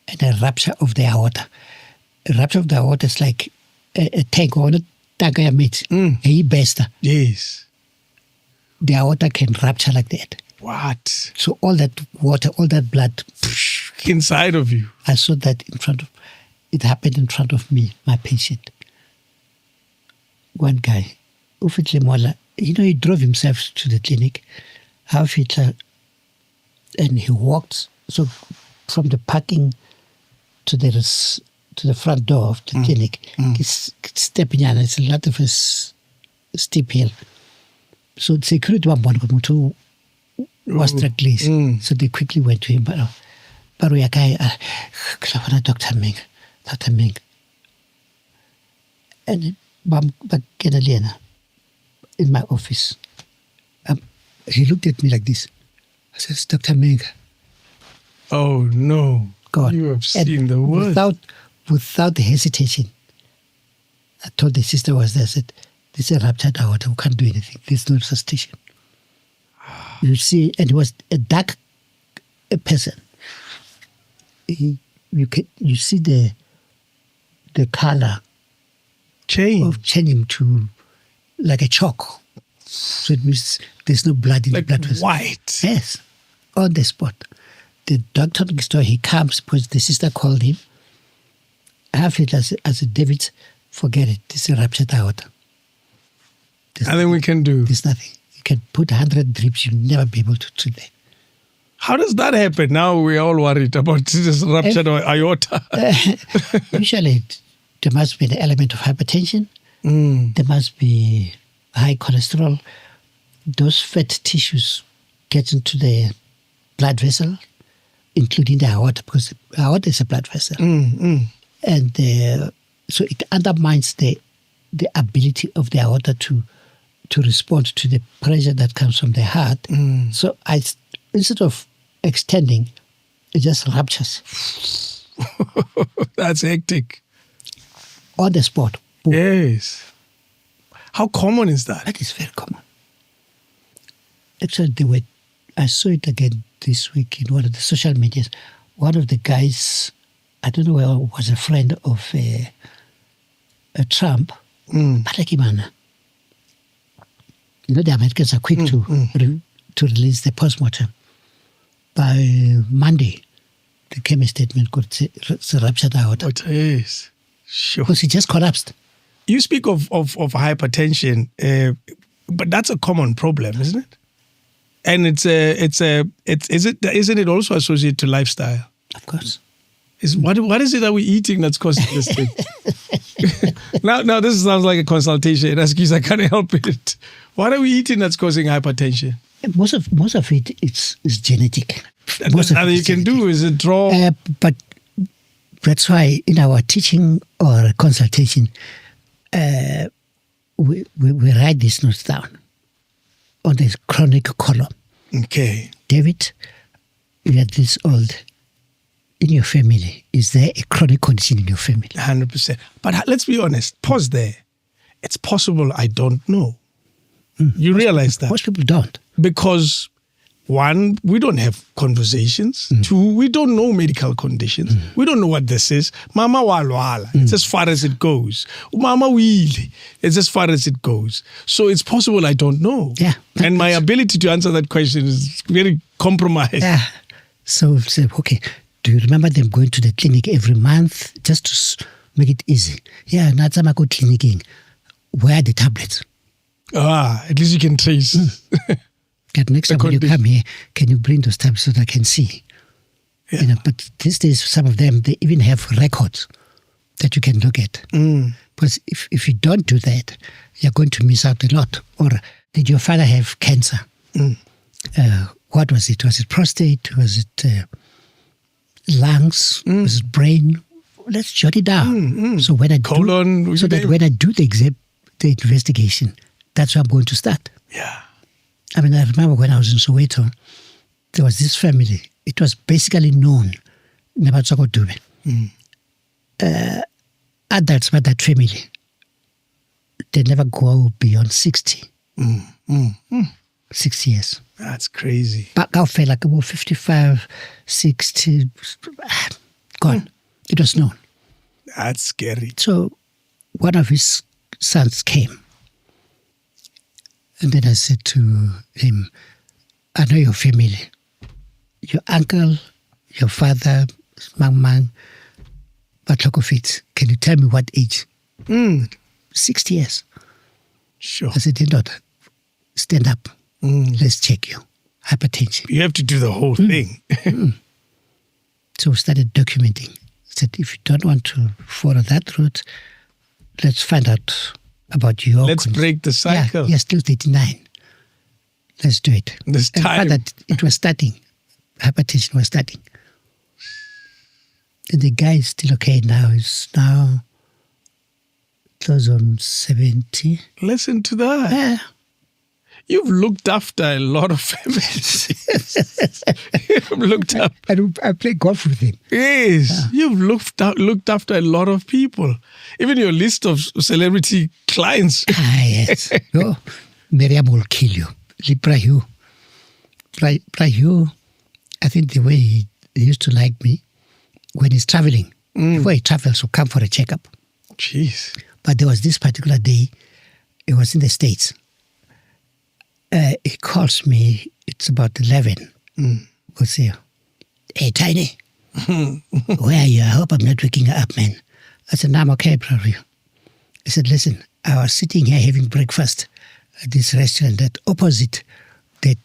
and a rupture of the aorta. A rupture of the aorta is like a tank or a tank meat. A besta. Yes. The aorta can rupture like that. What? So all that water, all that blood. Inside of you. I saw that it happened in front of me, my patient. One guy, he drove himself to the clinic, and he walked. So from the parking to the front door of the clinic, he's stepping on. It's a lot of a steep hill. So the security was struck less. So they quickly went to him. But we are guy, Dr. Mhinga. And in my office, he looked at me like this. I said, Dr. Mhinga. Oh no! God, you have seen the word. Without hesitation, I told the sister was there. I said, "This is a ruptured aorta. We can't do anything. There's no resuscitation." You see, and he was a dark person. You see the color changing to like a chalk. So it means there's no blood in the blood vessel. White. Yes, on the spot. The doctor next door, he comes because the sister called him. I feel as a David, forget it. This is a ruptured aorta. Nothing we can do. There's nothing. You can put 100 drips, you'll never be able to treat them. How does that happen? Now we're all worried about this ruptured aorta. Usually, there must be an element of hypertension. There must be high cholesterol. Those fat tissues get into the blood vessel, including the aorta, because the aorta is a blood vessel. And so it undermines the ability of the aorta to respond to the pressure that comes from the heart. So instead of extending, it just ruptures. That's hectic. On the spot. Boom. Yes. How common is that? That is very common. Actually, I saw it again this week in one of the social medias. One of the guys, I don't know whether was a friend of a Trump, Palekimana. The Americans are quick to release the postmortem. By Monday, there came a statement called it's a ruptured aorta. It is. Sure. because he just collapsed. You speak of hypertension, but that's a common problem, isn't it? And isn't it also associated to lifestyle? Of course. What is it that we're eating that's causing this thing? Now this sounds like a consultation. Excuse, I can't help it. What are we eating that's causing hypertension? Most of it is genetic. That's nothing you can do is draw. But that's why in our teaching or consultation, we write these notes down on the chronic column. Okay. David, you are this old. In your family, is there a chronic condition in your family? 100%. But let's be honest. Pause there. It's possible I don't know. You realize that? Most people don't. Because, one, we don't have conversations. Two, we don't know medical conditions. We don't know what this is. Mama walwala. It's as far as it goes. Mama wheelie. It's as far as it goes. So it's possible I don't know. Yeah. And my ability to answer that question is very compromised. Yeah. So say, okay, do you remember them going to the clinic every month just to make it easy? Yeah, now time I go clinicing. Where are the tablets? At least you can trace. But next time when you come here, can you bring those tablets so that I can see? Yeah. You know, but these days, some of them, they even have records that you can look at. Because if you don't do that, you're going to miss out a lot. Or did your father have cancer? What was it? Was it prostate? Was it lungs? Was it brain? Let's jot it down. So when I Colon, do, so that when I do the investigation, that's where I'm going to start. Yeah. I mean, I remember when I was in Soweto, there was this family. It was basically known, Nabatsoko Dube. Adults by that family, they never go beyond 60. 6 years. That's crazy. But I felt like about 55, 60, gone. It was known. That's scary. So one of his sons came. And then I said to him, I know your family. Your uncle, your father, Mang, Batlokofit. Can you tell me what age? 60 years. Sure. I said, daughter, stand up. Let's check you. Hypertension. You have to do the whole thing. So we started documenting. I said, if you don't want to follow that route, let's find out about your Let's break the cycle. Yeah, you're still 39. Let's do it. This and time. found that it was starting. Hypertension was starting. And the guy is still okay now. He's now close on 70. Listen to that. Yeah. You've looked after a lot of families. You've looked up. And I play golf with him. Yes. You've looked after a lot of people. Even your list of celebrity clients. Yes. No, Miriam will kill you. Prahu, I think the way he used to like me, when he's traveling, before he travels, he'll come for a checkup. Jeez. But there was this particular day, it was in the States. He calls me, it's about 11. We'll see. Hey, Tiny, where are you? I hope I'm not waking up, man. I said, no, I'm okay, probably. I said, listen, I was sitting here having breakfast at this restaurant that opposite, they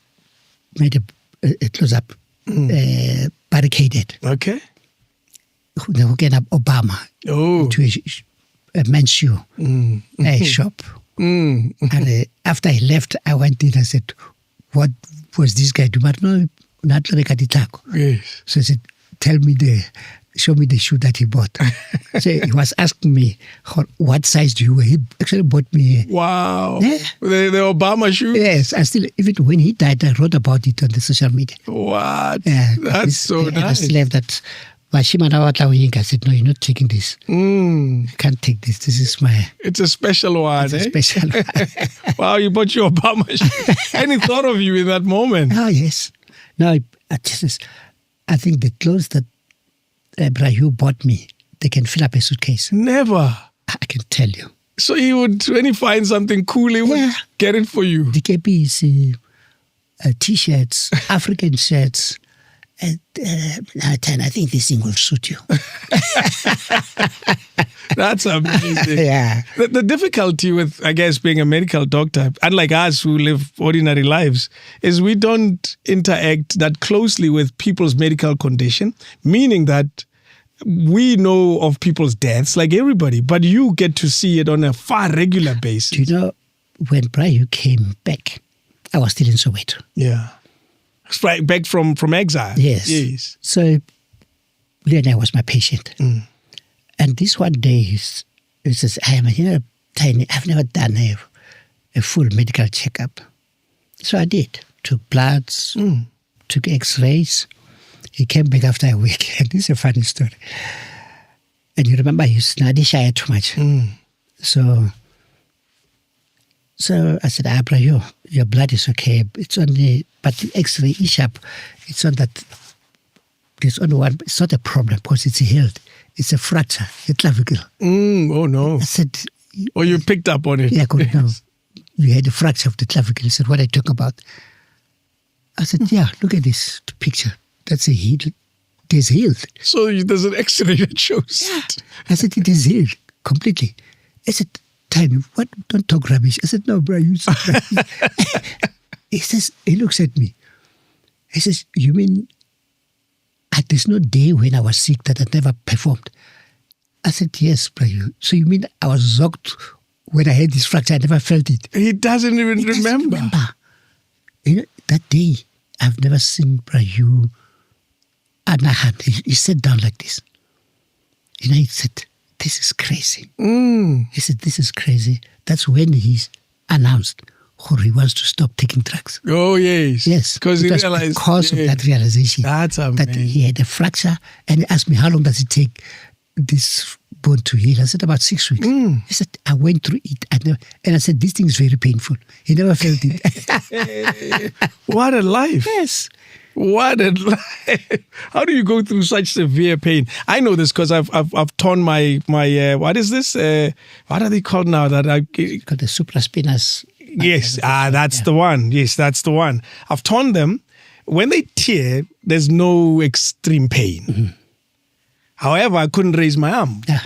made a close-up, barricaded. Okay. They were getting up Obama to a men's shoe, a shop. And after I left, I went in. I said, what was this guy doing? No, not Yes. So I said, show me the shoe that he bought. So he was asking me, what size do you wear? He actually bought me. Wow. Yeah. The Obama shoe? Yes. I still, even when he died, I wrote about it on the social media. What? Yeah, That's so nice. I still have that. I said, no, you're not taking this. You can't take this. This is my... It's a special one, a special one. Wow, you bought your Obama shoe. And he thought of you in that moment. Oh, yes. No, I think the clothes that Brahu bought me, they can fill up a suitcase. Never. I can tell you. So he would, when he finds something cool, he would get it for you. The KPs, T-shirts, African shirts. I think this thing will suit you. That's amazing. Yeah. The difficulty with, I guess, being a medical doctor, unlike us who live ordinary lives, is we don't interact that closely with people's medical condition, meaning that we know of people's deaths like everybody, but you get to see it on a far regular basis. Do you know, when Brayu came back, I was still in Soweto. Yeah. Back from exile. Yes. So Leonard was my patient. And this one day, he says, Tiny, I've never done a full medical checkup. So I did. Took bloods, took x-rays. He came back after a week. And this is a funny story. And you remember, he snarly shy too much. So I said, Brayu, your blood is okay. It's only, but the x-ray is sharp. It's on that, there's only one, it's not a problem because it's healed. It's a fracture, a clavicle. Oh, no. I said... Oh, you picked up on it. Yeah, good. No. You had a fracture of the clavicle. He said, what are you talking about? I said, yeah, look at this picture. That's a healed. It is healed. So there's an x-ray that shows it. I said, it is healed completely. I said, Tiny, what? Don't talk rubbish. I said, no, bro, you said rubbish. He says, he looks at me. He says, you mean there's no day when I was sick that I never performed? I said, yes, bro. So you mean I was zonked when I had this fracture? I never felt it. He doesn't even remember. You know, that day, I've never seen Brayu Anahan. He sat down like this. You know, he said, this is crazy. He said, this is crazy. That's when he's announced he wants to stop taking drugs. Oh, yes. Yes. Because he realized. Because of that realization. That's amazing. That he had a fracture. And he asked me, how long does it take this bone to heal? I said, about 6 weeks. He said, I went through it. And I said, this thing is very painful. He never felt it. What a life. Yes. What a life. How do you go through such severe pain? I know this because I've torn my what is this? What are they called now? That called the supraspinous. Yes, that's the one. Yes, that's the one. I've torn them. When they tear, there's no extreme pain. However, I couldn't raise my arm. Yeah.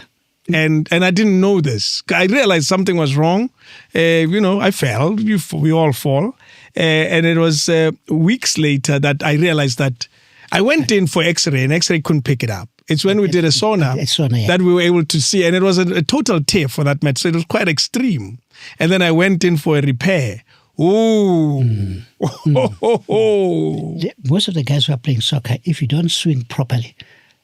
And I didn't know this. I realized something was wrong. I fell. We all fall. And it was weeks later that I realized that I went in for x-ray and x-ray couldn't pick it up. It's when we did a sauna that we were able to see. And it was a total tear for that matter. So it was quite extreme. And then I went in for a repair. Ooh. Most of the guys who are playing soccer, if you don't swing properly,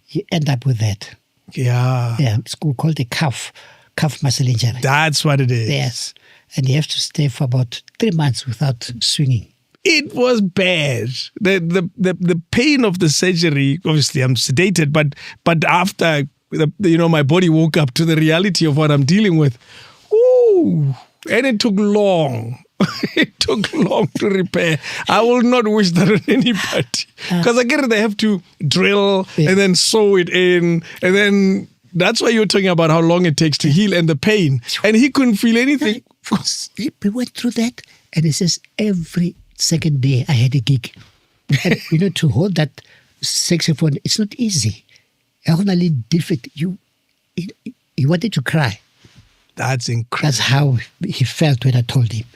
you end up with that. Yeah. Yeah, it's called a calf muscle injury. That's what it is. Yes. And you have to stay for about 3 months without swinging. It was bad. The pain of the surgery, obviously I'm sedated, but after my body woke up to the reality of what I'm dealing with. Ooh. And it took long. It took long to repair. I will not wish that on anybody. Because I get it, they have to drill and then sew it in. And then that's why you're talking about how long it takes to heal and the pain. And he couldn't feel anything. We went through that. And he says, every second day I had a gig. And, to hold that saxophone, it's not easy. Only difficult. He wanted to cry. That's incredible. That's how he felt when I told him.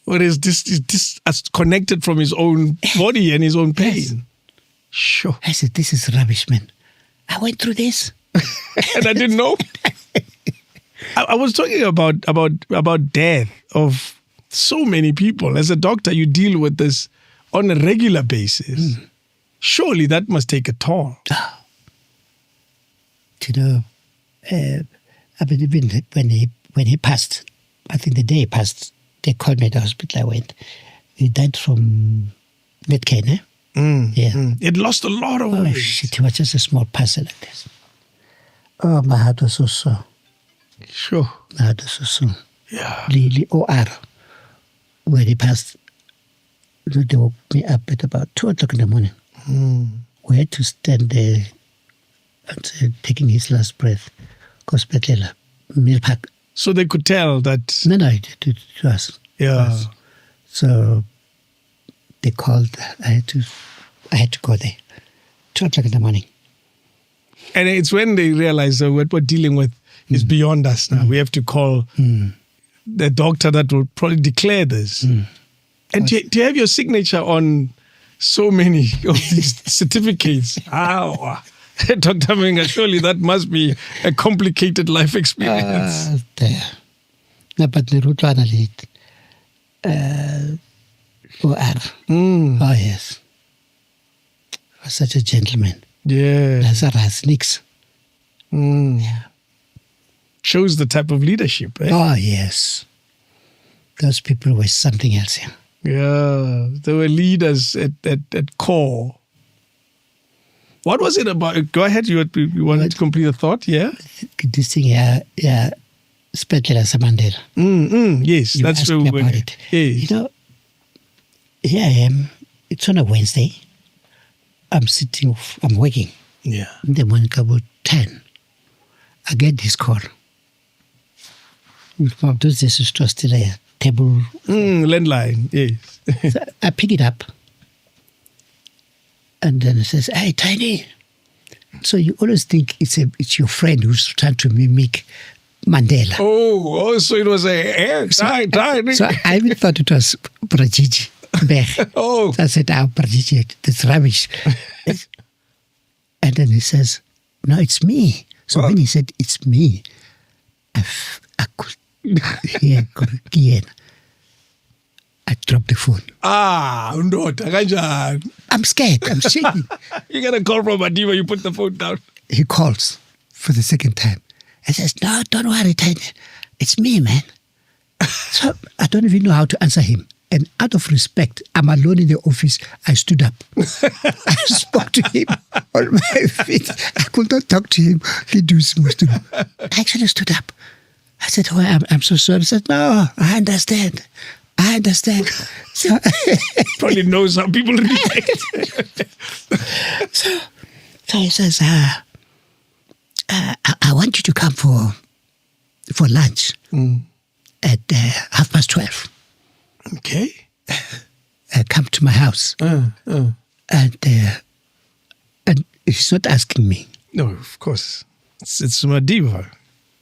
What is this as connected from his own body and his own pain? Yes. Sure. I said, this is rubbish, man. I went through this. And I didn't know. I was talking about death of so many people. As a doctor, you deal with this on a regular basis. Surely that must take a toll. I mean, even when he passed, I think the day he passed, they called me at the hospital. I went. He died from Netcane, Yeah. It lost a lot of weight. Shit, he was just a small parcel like this. Oh, my heart was so sore. Sure. My heart was so sore. Yeah. The OR, when he passed, they woke me up at about 2 o'clock in the morning. We had to stand there and taking his last breath. Hospital, Milpark. So they could tell that... No, it was. Yeah. So they called. I had to go there. 2 o'clock in the morning. And it's when they realized that what we're dealing with is beyond us now. We have to call the doctor that will probably declare this. And to have your signature on so many of these certificates, Dr. Mhinga, surely that must be a complicated life experience. No, but the Rutwana lead. Oh, yes. Was such a gentleman. Yeah. Lazarus Nix. Yeah. Shows the type of leadership, eh? Oh, yes. Those people were something else, yeah. Yeah, they were leaders at core. What was it about? Go ahead, you wanted to complete a thought, yeah? This thing, yeah, Specula Samandela. Yes, You that's asked true. me about it. Yes. You know, here I am. It's on a Wednesday. I'm working. Yeah. In the morning, about 10. I get this call. Those days, it was still a table. Landline, yes. So I pick it up. And then it says, "Hey, Tiny." So you always think it's your friend who's trying to mimic Mandela. Oh, so it was Tiny. So I even thought it was Brajiji. Oh. So I said, Brajiji, that's rubbish. And then he says, "No, it's me." So when he said, "It's me," I could hear again. I dropped the phone. I'm scared. I'm shaking. You get a call from Madiba, you put the phone down. He calls for the second time. I says, "No, don't worry, Tiny. It's me, man." So I don't even know how to answer him. And out of respect, I'm alone in the office. I stood up. I spoke to him on my feet. I could not talk to him. I actually stood up. I said, "Oh, I'm so sorry." He said, "No, I understand. I understand." So, probably knows how people react. so he says, I want you to come for lunch at 12:30. Okay. Come to my house. And he's not asking me. No, of course. It's Madiba.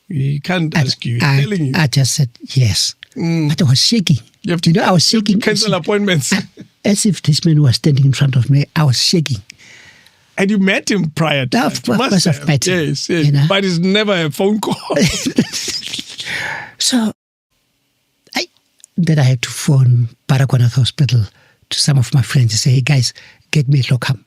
He can't ask you. He's telling you. I just said yes. But I was shaking. I was shaking. Cancel appointments. As if this man was standing in front of me. I was shaking. And you met him prior to that? Of course I've met him. Yes. You know? But it's never a phone call. So, then I had to phone Baragwanath Hospital to some of my friends and say, "Hey guys, get me a locum.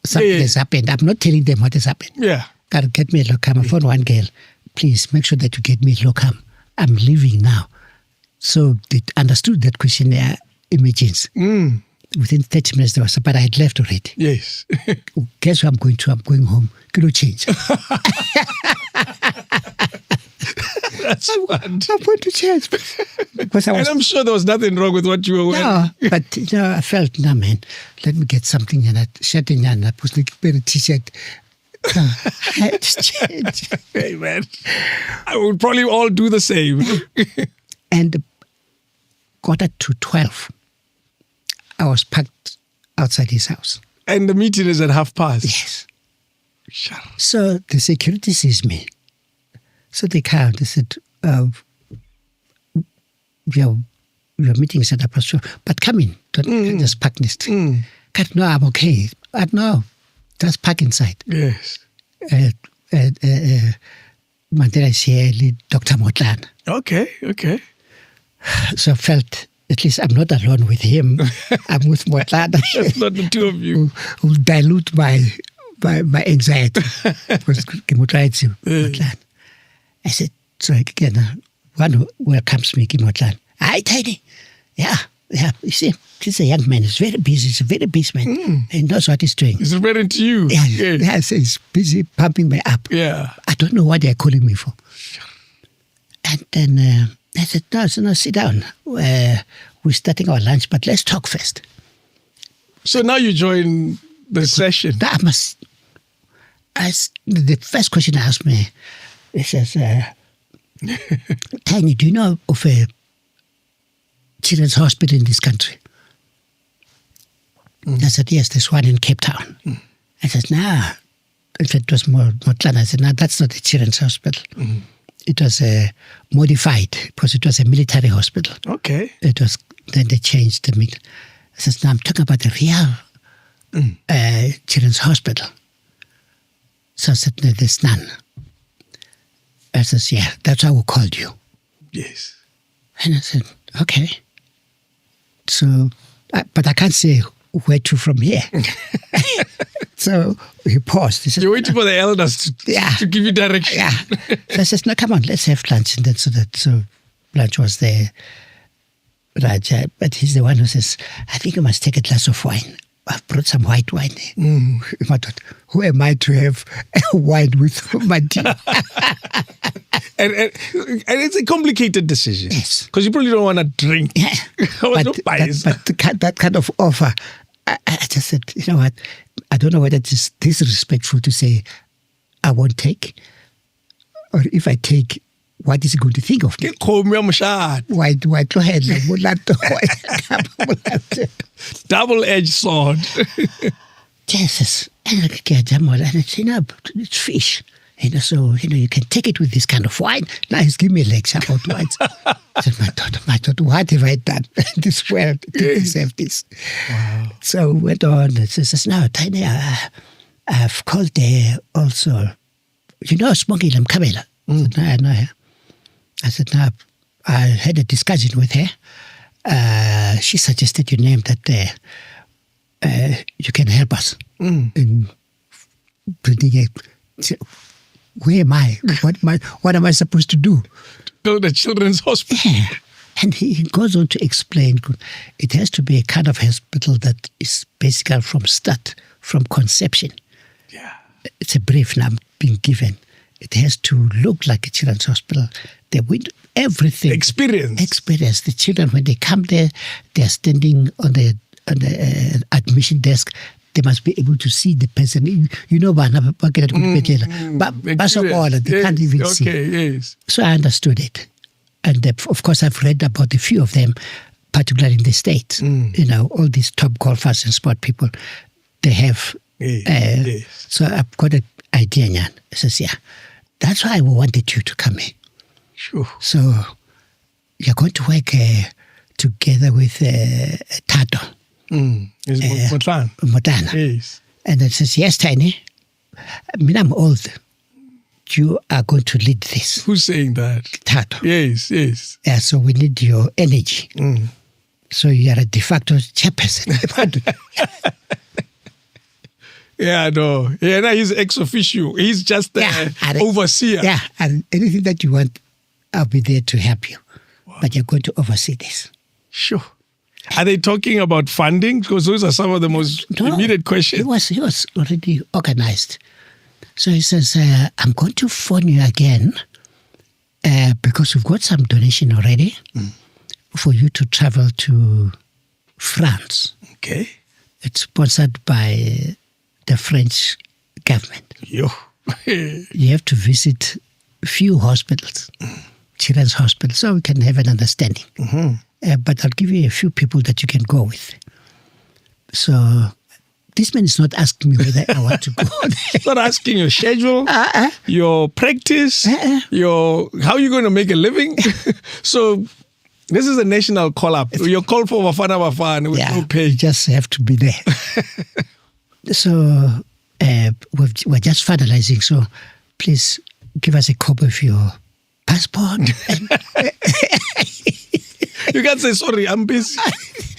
Something has happened." I'm not telling them what has happened. Yeah. Gotta get me a locum. I phoned one girl. "Please make sure that you get me a locum. I'm leaving now." So they understood that questionnaire emergency. Within 30 minutes, there was, but I had left already. Yes. Guess where I'm going to? I'm going home. Can you change? That's fun. I'm going to change. Because and I'm sure there was nothing wrong with what you were wearing. No, but I felt, no, man, let me get something. And I shirt and I put a t-shirt. No, I had to change. Hey, man. I would probably all do the same. And 11:45, I was parked outside his house. And the meeting is at 12:30? Yes. Shut up. So the security sees me. So they come. They said, your meeting is at 12:30, but come in. Don't just park next. No, I'm okay. No, just park inside. Yes. Mandela is here, lead Dr. Motlana. Okay. So I felt, at least I'm not alone with him. I'm with Motlana. It's not the two of you. Who dilute my anxiety. Because Motlana. I said, so again, one who welcomes me, Motlana. "Hi, Tiny." Yeah. You see, he's a young man. He's very busy. He's a very busy man. He knows what he's doing. He's referring to you. Yeah, so he's busy pumping me up. Yeah. I don't know what they're calling me for. And then I said, no, sit down. We're starting our lunch, but let's talk first. So now you join the session. The first question I asked me, it says, "Tiny, do you know of a children's hospital in this country?" I said, "Yes, there's one in Cape Town." I said, "Nah." In fact, it was more Motlana. I said, "No, that's not a children's hospital. It was modified because it was a military hospital. Okay. Then they changed the meat. I says, "No, I'm talking about the real children's hospital." So I said, "No, there's none." I says, "Yeah, that's why we called you." Yes. And I said, "Okay." So, but I can't say where to from here. So he paused. He said, You're waiting for the elders to give you direction. Yeah. So I says, "No, come on, let's have lunch." And then so lunch was there. Raja, but he's the one who says, "I think you must take a glass of wine. I've brought some white wine." I thought, who am I to have wine with my tea? And it's a complicated decision. Yes. Because you probably don't want to drink. Yeah. but that kind of offer, I just said, you know what, I don't know whether it's disrespectful to say I won't take, or if I take, what is he going to think of me? Why go ahead? Double-edged sword. Jesus. And it's fish. So, you can take it with this kind of wine. Now he's giving me a lecture about wines. I said, my daughter, what have I done in this world to deserve this? Wow. So went on. It says, "No, Tiny, I've called there also. Smoking Lam Kamela." I said, "No, I know her." I said, "No, I had a discussion with her. She suggested your name that you can help us in building a... Where am I? What am I supposed to do?" Build a children's hospital. Yeah. And he goes on to explain, it has to be a kind of hospital that is basically from conception. Yeah. It's a brief now being given. It has to look like a children's hospital. They win everything. Experience. The children, when they come there, they are standing on the admission desk. They must be able to see the person. They can't even see. Yes. So I understood it. And of course, I've read about a few of them, particularly in the States. All these top golfers and sport people, they have. Yes. So I've got an idea now. I says, yeah, that's why we wanted you to come here. Sure. So you're going to work together with Tato. Motana. Yes. And it says, yes, Tiny, I'm old. You are going to lead this. Who's saying that? Tato. Yes. Yeah, so we need your energy. So you are a de facto chairperson. Yeah, no. Yeah, no, he's ex officio. He's just the overseer. Yeah, and anything that you want, I'll be there to help you. Wow. But you're going to oversee this. Sure. Are they talking about funding? Because those are some of the most immediate questions. He was already organized. So he says, I'm going to phone you again because we've got some donation already for you to travel to France. Okay. It's sponsored by the French government. You have to visit a few hospitals, children's hospitals, so we can have an understanding. But I'll give you a few people that you can go with. So this man is not asking me whether I want to go there. He's not asking your schedule, your practice, how you're going to make a living. So this is a national call-up. Your call for Bafana with no pay. You just have to be there. So we're just finalizing. So please give us a copy of your passport. You can't say, sorry, I'm busy.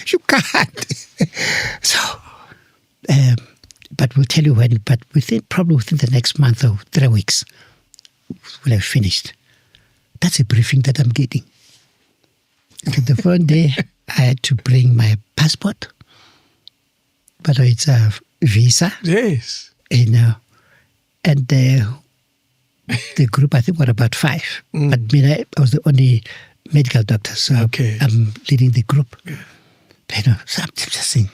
You can't. So, but we'll tell you when, but probably within the next month or 3 weeks, we'll have finished. That's a briefing that I'm getting. So the first day, I had to bring my passport, but it's a visa. Yes. And the group, I think, were about 5. But I was the only medical doctor, so I'm leading the group. So I'm just saying,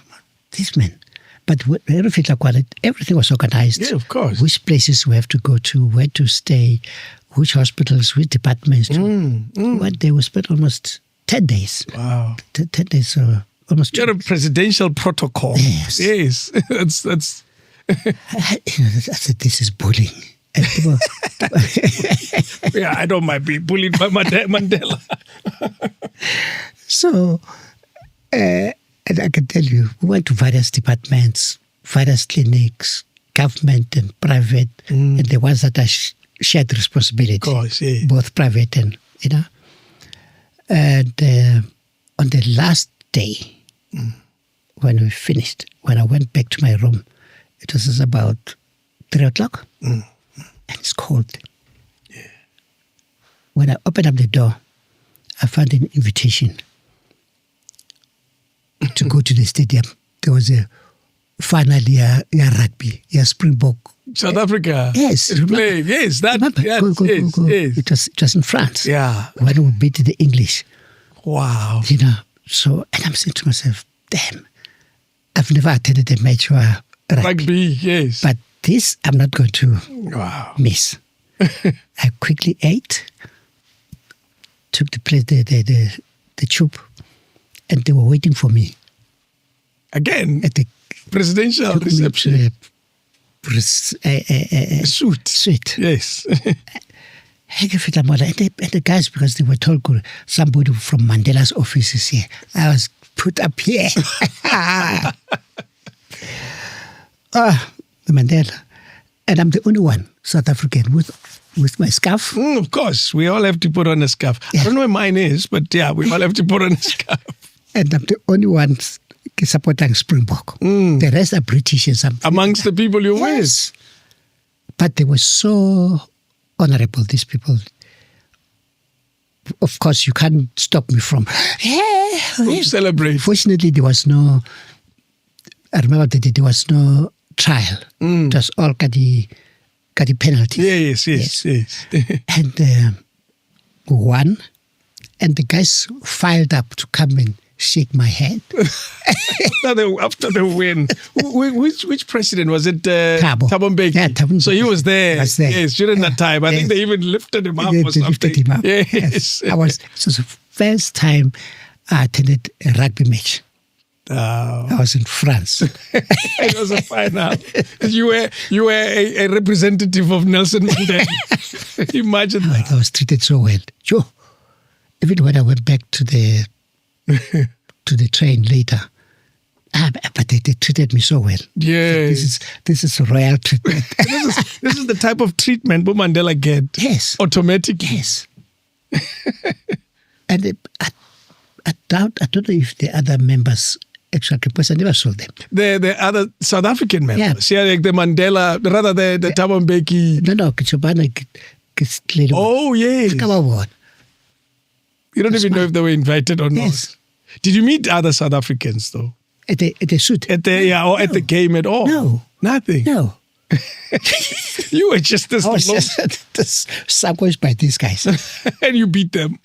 this man. But everything was organized. Yeah, of course. Which places we have to go to, where to stay, which hospitals, which departments. One day we spent almost 10 days. Wow. 10 days, so almost. You had a presidential protocol. Yes. That's. I said, this is bullying. And people, Yeah, I don't mind being bullied by Mandela. So, and I can tell you, we went to various departments, various clinics, government and private, and the ones that are shared responsibility. Of course, yeah. Both private and, And on the last day, when we finished, when I went back to my room, it was about 3 o'clock, and it's cold. Yeah. When I opened up the door, I found an invitation to go to the stadium. There was a final year rugby, Springbok. South Africa. Yes. It's playing. Yes, that. Remember? Yes, Go. yes. It was in France. Yeah. When we beat the English. Wow. So, and I'm saying to myself, damn, I've never attended a match where Rugby, yes. but this I'm not going to miss. I quickly ate, took the place, the tube, and they were waiting for me. Again, At the presidential reception. Suite. Yes. And the guys, because they were told somebody from Mandela's office is here. I was put up here. The Mandela. And I'm the only one, South African, with my scarf. Of course, we all have to put on a scarf. Yeah. I don't know where mine is, but yeah, we all have to put on a scarf. And I'm the only one supporting Springbok. The rest are British and something. Amongst the people you're Yes. But they were so honorable, these people. Of course, you can't stop me from celebrate. Fortunately, there was no, I remember that there was no trial. It was all Kadi penalties. Yes. And we won, and the guys filed up to come and shake my hand. After the win, which president was it? Thabo. Thabo Mbeki. Yeah, Thabo Mbeki. So he was there. He was there. Yes, during that time. I think they even lifted him up They or something. lifted him up. Yes. It was the first time I attended a rugby match. I was in France. It was a final. You were a representative of Nelson Mandela. Imagine that. I was treated so well. Sure. Even when I went back to the train later, but they treated me so well. Yeah. This is royal treatment. This is the type of treatment that Mandela get. Yes. Automatically. Yes. And I don't know if the other members actually, because I never saw them. The other South African members. Yeah, like the Mandela, rather the Thabo Mbeki. No, Kichobana. Oh, yes. Come on. You don't even know if they were invited or not. Yes. Did you meet other South Africans though? At the suit? At the game at all? No. Nothing? No. You were just this I was just sandwiched by these guys. and you beat them.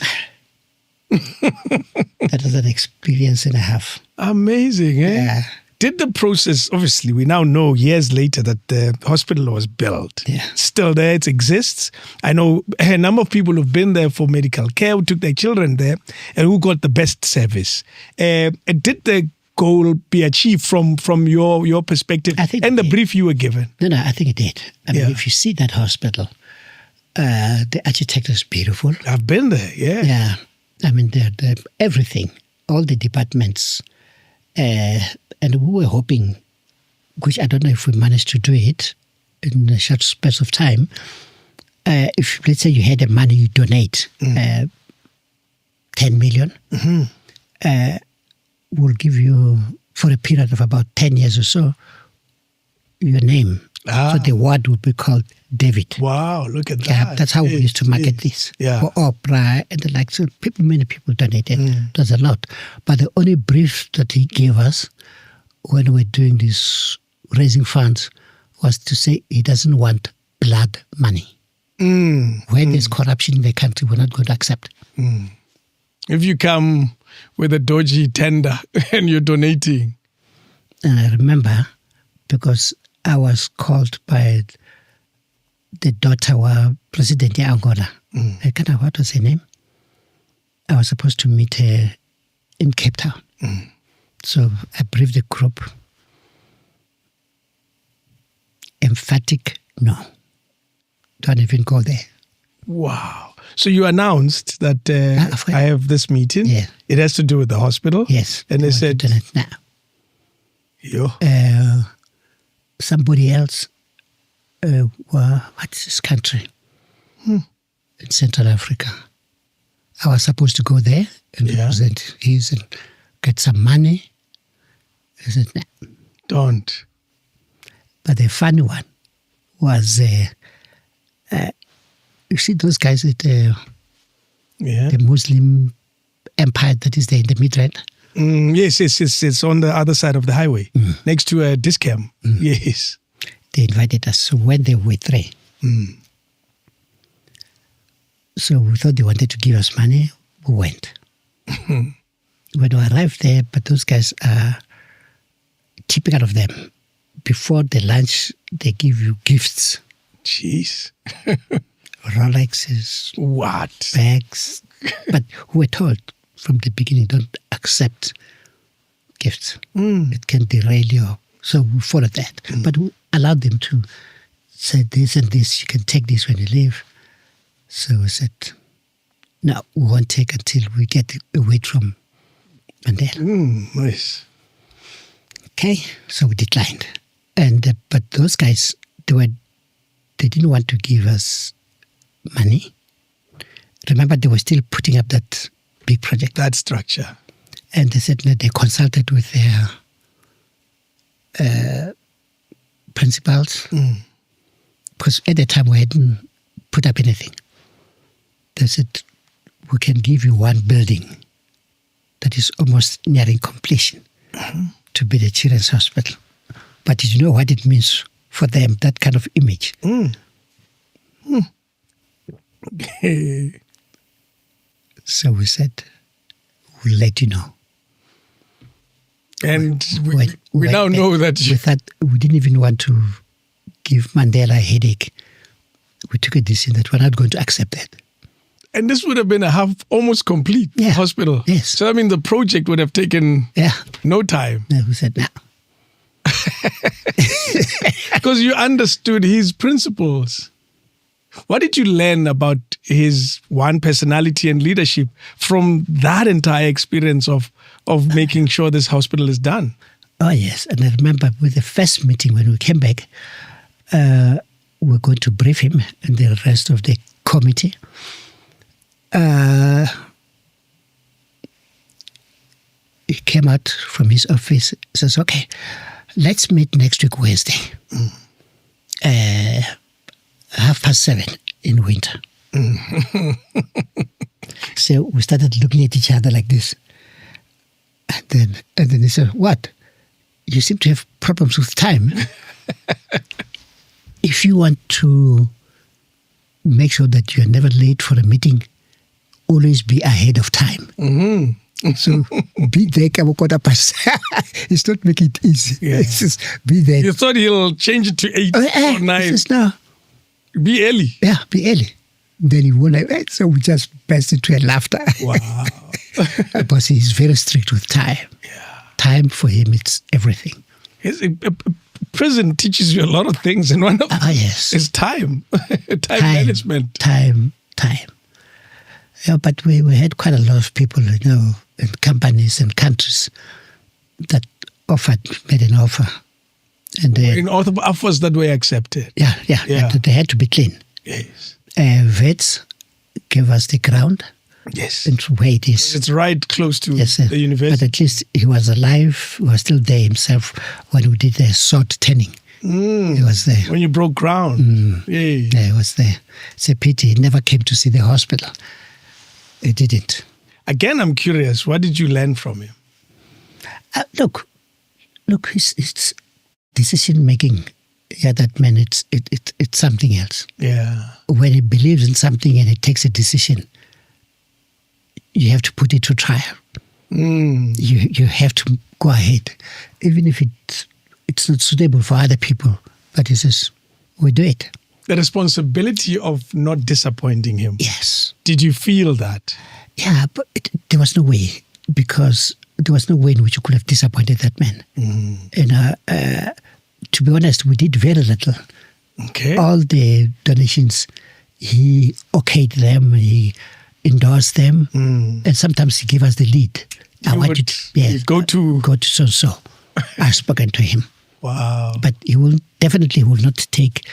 That was an experience and a half. Amazing, eh? Yeah. Did the process, obviously, we now know years later that the hospital was built. Yeah. Still there, it exists. I know a number of people who've been there for medical care, who took their children there, and who got the best service. Did the goal be achieved from your perspective and the brief you were given? No, I think it did. I mean, if you see that hospital, the architecture is beautiful. I've been there, yeah. Yeah. I mean, everything, all the departments, and we were hoping, which I don't know if we managed to do it in a short space of time. If, let's say, you had the money you donate, 10 million, we'll give you, for a period of about 10 years or so, your name. So the ward would be called David. Wow, look at that. Yeah, that's how we used to market this. Yeah. For Oprah and the like. So many people donated. It was a lot. But the only brief that he gave us when we were doing this raising funds was to say he doesn't want blood money. When there's corruption in the country, we're not going to accept. If you come with a dodgy tender and you're donating. And I remember, because I was called by the daughter of President Angola. What was her name? I was supposed to meet her in Cape Town. So I briefed the group. Emphatic, no. Don't even go there. Wow. So you announced that I have this meeting. Yeah. It has to do with the hospital. Yes. And they said, now. Yo. Somebody else, what's this country? In Central Africa. I was supposed to go there and represent his and get some money. I said, nah. Don't. But the funny one was, you see those guys at the Muslim empire that is there in the Midrand? Yes. It's on the other side of the highway, next to a Discam. Yes. They invited us. So when they were there, so we thought they wanted to give us money. We went. When we arrived there, but those guys are typical of them. Before the lunch, they give you gifts. Jeez. Rolexes. What? Bags. But we were told from the beginning, don't accept gifts. It can derail you. So we followed that. But we allowed them to say this and this. You can take this when you leave. So we said, no, we won't take until we get away from Mandela. Nice. Okay, so we declined. And but those guys, they didn't want to give us money. Remember, they were still putting up that big project. That structure. And they said that they consulted with their principals. Because at the time we hadn't put up anything. They said, we can give you one building that is almost nearing completion to be the children's hospital. But did you know what it means for them, that kind of image? So we said, we'll let you know. And we now know that we thought we didn't even want to give Mandela a headache. We took a decision that we're not going to accept that. And this would have been almost complete hospital. Yes. So, I mean, the project would have taken no time. Yeah, we said, no. Because you understood his principles. What did you learn about his personality and leadership from that entire experience of making sure this hospital is done? Oh, yes. And I remember with the first meeting when we came back, we were going to brief him and the rest of the committee. He came out from his office, says, okay, let's meet next week Wednesday, 7:30 in winter. So we started looking at each other like this. And then he said, what? You seem to have problems with time. If you want to make sure that you're never late for a meeting, always be ahead of time. So be there, $15. It's not making it easy. Yeah. It's just be there. You thought he'll change it to 8 or 9. Just now. Be early. Yeah, be early. Then he won't so we just burst into a laughter. Wow. Because he's very strict with time. Yeah. Time for him, it's everything. Prison teaches you a lot of things, and one of them is time. time management. Time. Yeah, but we had quite a lot of people, and companies and countries that made an offer. And in all the offers that were accepted. Yeah. They had to be clean. Yes. Vets gave us the ground. Yes. And where it is. It's right close to the university. But at least he was alive. He was still there himself when we did the sword turning. He was there. When you broke ground. Yeah, he was there. It's a pity he never came to see the hospital. He didn't. Again, I'm curious. What did you learn from him? Look, his decision making. Yeah, that man, it's something else. Yeah. When he believes in something and he takes a decision, you have to put it to trial. You have to go ahead, even if it's not suitable for other people. But he says, we do it. The responsibility of not disappointing him. Yes. Did you feel that? Yeah, but there was no way, because there was no way in which you could have disappointed that man. And to be honest, we did very little. Okay. All the donations he okayed them, he endorsed them, and sometimes he gave us the lead. I want you to go to so. I've spoken to him. Wow. But he will definitely not take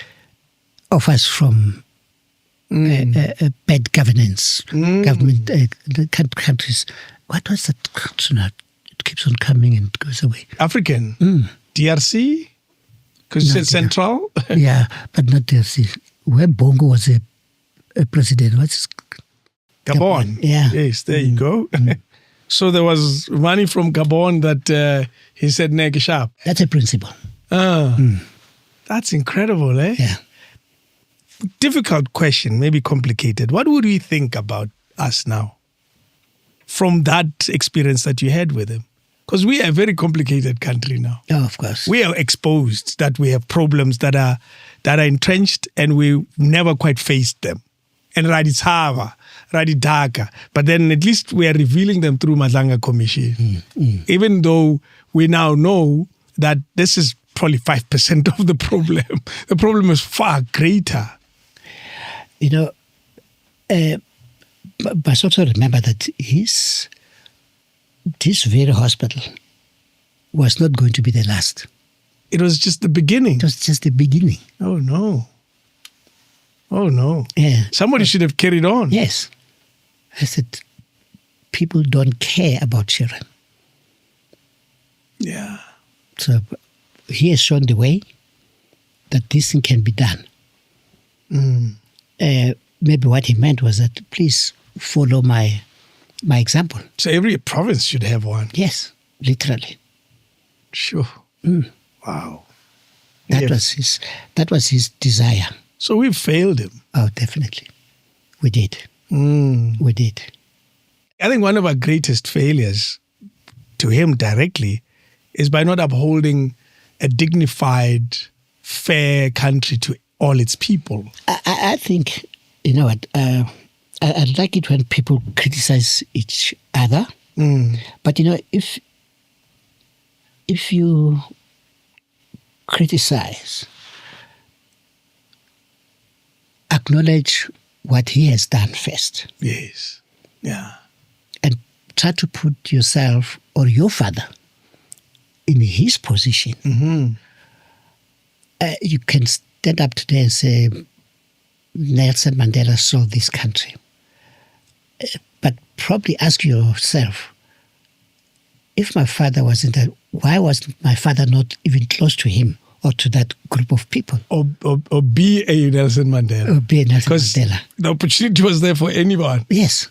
offers from bad governance, government, the countries. What was that country now? It keeps on coming and goes away. African? DRC? Because you said Central? Yeah, but not DRC. Where Bongo was a president. What's Gabon. Yeah. Yes, there you go. So there was money from Gabon that he said, "Neg sharp." That's a principle. That's incredible, eh? Yeah. Difficult question, maybe complicated. What would we think about us now from that experience that you had with him? Because we are a very complicated country now. Oh, of course. We are exposed that we have problems that are entrenched and we never quite faced them. And Raditava, Raditaka. But then at least we are revealing them through Madlanga Commission. Even though we now know that this is probably 5% of the problem. The problem is far greater. You know, but also remember that this very hospital was not going to be the last. It was just the beginning. It was just the beginning. Oh, no. Oh, no. Yeah. Somebody should have carried on. Yes. I said, people don't care about children. Yeah. So he has shown the way that this thing can be done. Maybe what he meant was that, please follow my example. So every province should have one. Yes, literally. Sure. Wow. That was his desire. So we failed him. Oh, definitely. We did. We did. I think one of our greatest failures to him directly is by not upholding a dignified, fair country to all its people. I think, you know what, I like it when people criticize each other. But, you know, if you criticize, acknowledge what he has done first. Yes. Yeah. And try to put yourself or your father in his position. You can stand up today and say, Nelson Mandela sold this country. But probably ask yourself, if my father wasn't there, why was my father not even close to him or to that group of people? Or be a Nelson Mandela. Or be a Nelson Mandela. The opportunity was there for anyone. Yes.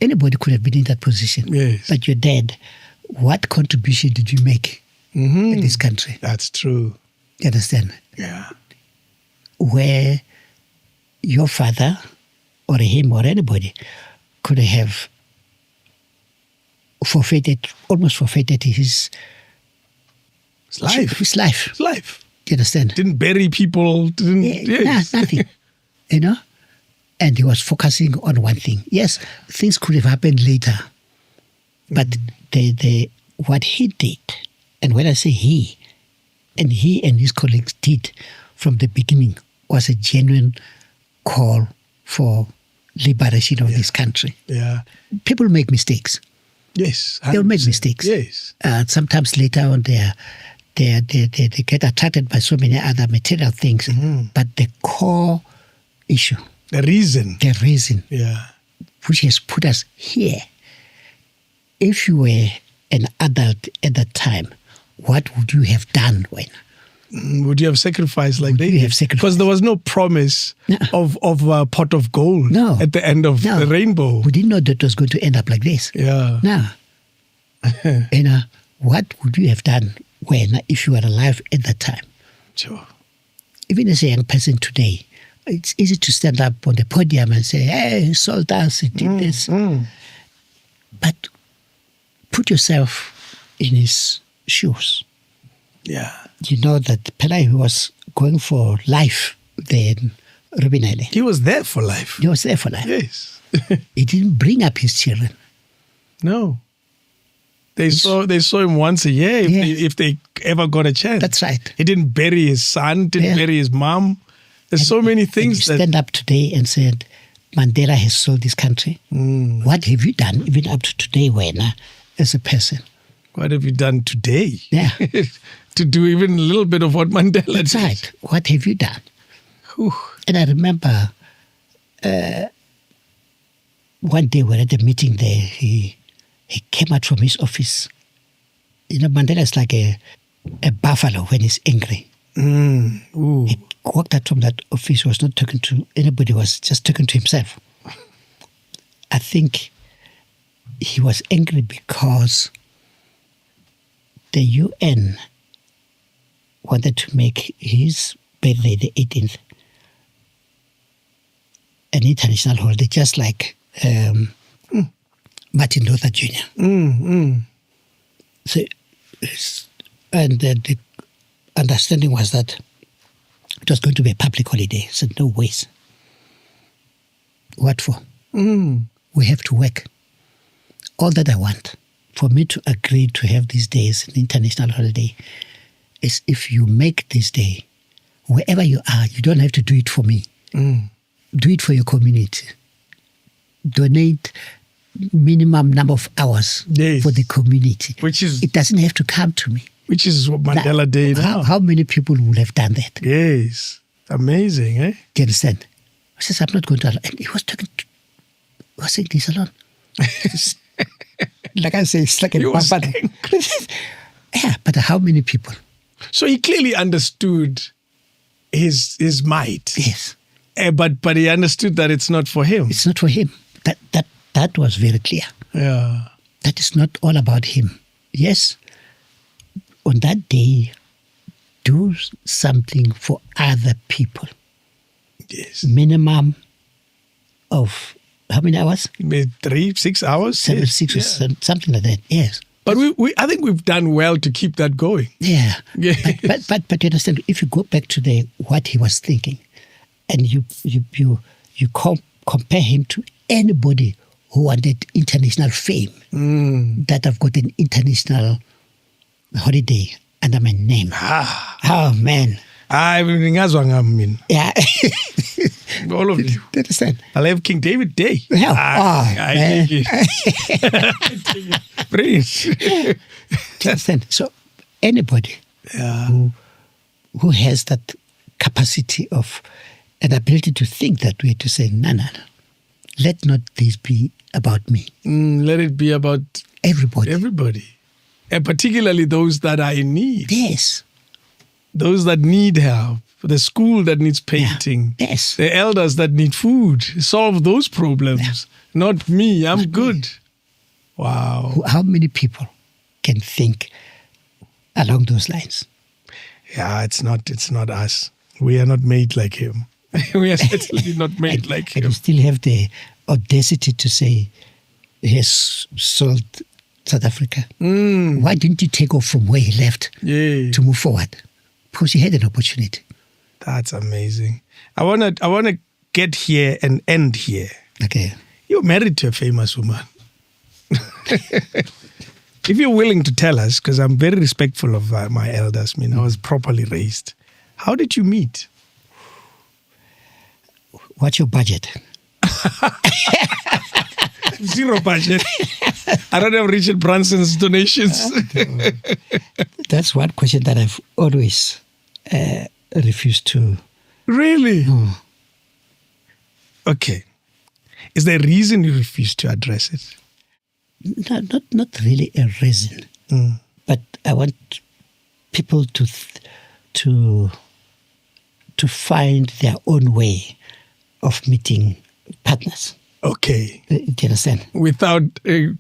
Anybody could have been in that position. Yes. But your dad, what contribution did you make in this country? That's true. You understand? Yeah. Where your father or him or anybody could have almost forfeited his life. His life. His life. You understand? Didn't bury people. Nothing. You know? And he was focusing on one thing. Yes, things could have happened later. But what he did, and when I say he and his colleagues did from the beginning, was a genuine call for liberation of this country. Yeah. People make mistakes. Yes. 100%. They'll make mistakes. Yes. Sometimes later on they get attracted by so many other material things. But the core issue, the reason, yeah, which has put us here. If you were an adult at that time, what would you have done when? Would you have sacrificed like they did? Because there was no promise of a pot of gold at the end of the rainbow. We didn't know that it was going to end up like this. Yeah. No. What would you have done if you were alive at that time? Sure. Even as a young person today, it's easy to stand up on the podium and say, hey, he sold us, he did this. But put yourself in his shoes. Yeah. You know that Pelai was going for life then, Rubinelli. He was there for life. He was there for life. Yes. He didn't bring up his children. No. They saw him once a year if they ever got a chance. That's right. He didn't bury his son, didn't bury his mom. There's so many And things you stand up today and said, Mandela has sold this country. What have you done even up to today, Wena, as a person? What have you done today? Yeah. To do even a little bit of what Mandela That's did. right. What have you done? Whew. And I remember one day we were at a meeting there. He came out from his office. Mandela is like a buffalo when he's angry. Ooh. He walked out from that office, was not talking to anybody, was just talking to himself. I think he was angry because the UN wanted to make his birthday, the 18th, an international holiday, just like Martin Luther Jr. So, and the understanding was that it was going to be a public holiday. So no ways. What for? We have to work. All that I want for me to agree to have these days an international holiday is if you make this day, wherever you are, you don't have to do it for me. Do it for your community. Donate minimum number of hours for the community. It doesn't have to come to me. Which is what Mandela did. How many people would have done that? Yes. Amazing, eh? Do you understand? I says, I'm not going to allow. And he was saying this alone. Like I say, it's like a bumper. Yeah, but how many people? So he clearly understood his might. Yes. But he understood that it's not for him. It's not for him. That was very clear. Yeah. That is not all about him. Yes, on that day, do something for other people. Yes. Minimum of how many hours? Maybe 6 hours? 7, 6 or something like that. Yes. But I think we've done well to keep that going. Yeah. Yes. But you understand, if you go back to what he was thinking, and you compare him to anybody who wanted international fame, that have got an international holiday under my name. Oh, man. Yeah. All of you. Do you understand? I'll have King David Day. Yeah. I take it. Brilliant. Do you understand? So anybody who has that capacity of an ability to think that way, to say, no, let not this be about me. Let it be about everybody. And particularly those that are in need. Yes. Those that need help. The school that needs painting. Yeah. Yes. The elders that need food. Solve those problems. Yeah. Not me. I'm good. Wow. How many people can think along those lines? Yeah, it's not us. We are not made like him. We are certainly not made like him. And you still have the audacity to say he has sold South Africa. Why didn't you take off from where he left to move forward? Because he had an opportunity. That's amazing. I wanna get here and end here. Okay. You're married to a famous woman. If you're willing to tell us, because I'm very respectful of my elders, I was properly raised. How did you meet? What's your budget? Zero budget. I don't have Richard Branson's donations. That's one question that I've always refused to. Really? Okay. Is there a reason you refuse to address it? No, not really a reason. But I want people to find their own way of meeting partners. Okay. Do you understand? Without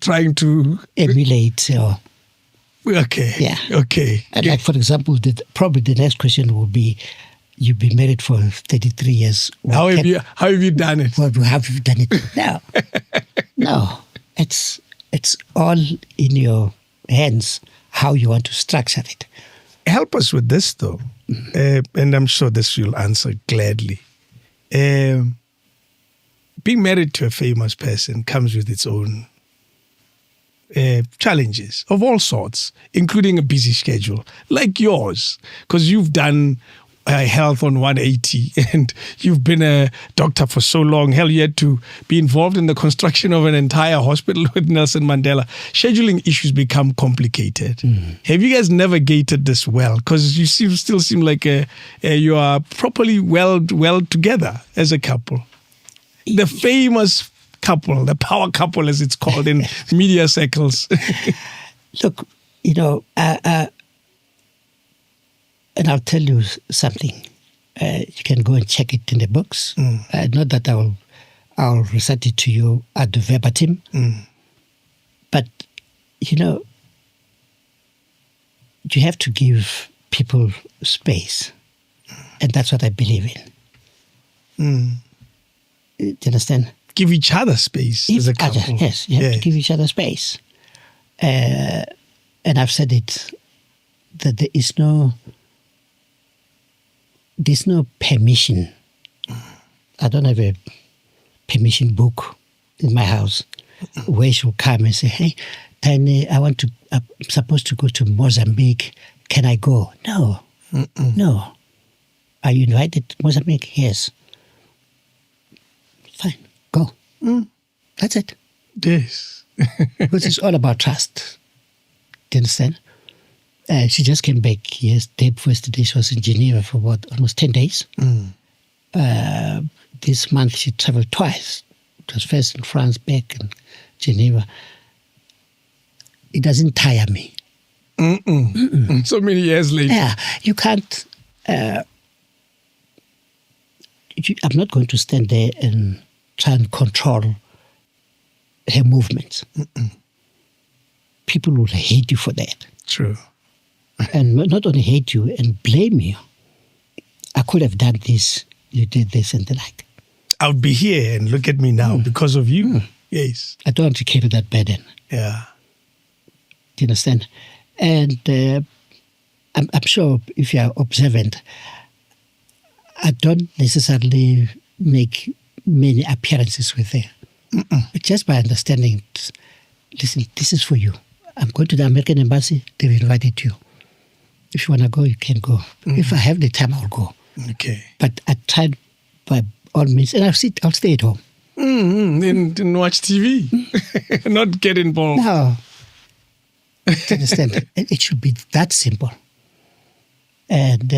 trying to emulate or. Okay. Yeah. Okay. And like, for example, probably the next question will be, you've been married for 33 years. How have you done it? Well, have you done it? No. No. It's all in your hands how you want to structure it. Help us with this, though. And I'm sure this you'll answer gladly. Being married to a famous person comes with its own challenges of all sorts, including a busy schedule like yours, because you've done health on 180, and you've been a doctor for so long. Hell, you had to be involved in the construction of an entire hospital with Nelson Mandela. Scheduling issues become complicated. Have you guys navigated this well? Because you still seem like you are properly well together as a couple. The famous couple, the power couple as it's called in media circles. Look, and I'll tell you something. You can go and check it in the books. Not that I'll recite it to you ad verbatim. But, you have to give people space. And that's what I believe in. Do you understand? Give each other space as a couple. Yes, you have to give each other space. And I've said it, that there's no permission. I don't have a permission book in my house where she'll come and say, "Hey, Tiny, I'm supposed to go to Mozambique. Can I go?" No. No. Are you invited to Mozambique? Yes. Fine. Go. That's it. Yes. Because it's all about trust. Do you understand? She just came back day before yesterday. She was in Geneva for almost 10 days. This month she traveled twice. It was first in France, back in Geneva. It doesn't tire me. So many years later. Yeah, you can't. I'm not going to stand there and try and control her movements. People will hate you for that. True. And not only hate you and blame you. I could have done this, you did this and the like. I would be here and look at me now because of you. Yes. I don't want to carry that burden. Yeah. Do you understand? And I'm sure if you are observant, I don't necessarily make many appearances with her. But just by understanding, listen, this is for you. I'm going to the American Embassy. They've invited you. If you want to go, you can go. If I have the time, I'll go. Okay. But I tried by all means, and I'll stay at home. And watch TV, not get involved. No. Do you understand? It should be that simple. And,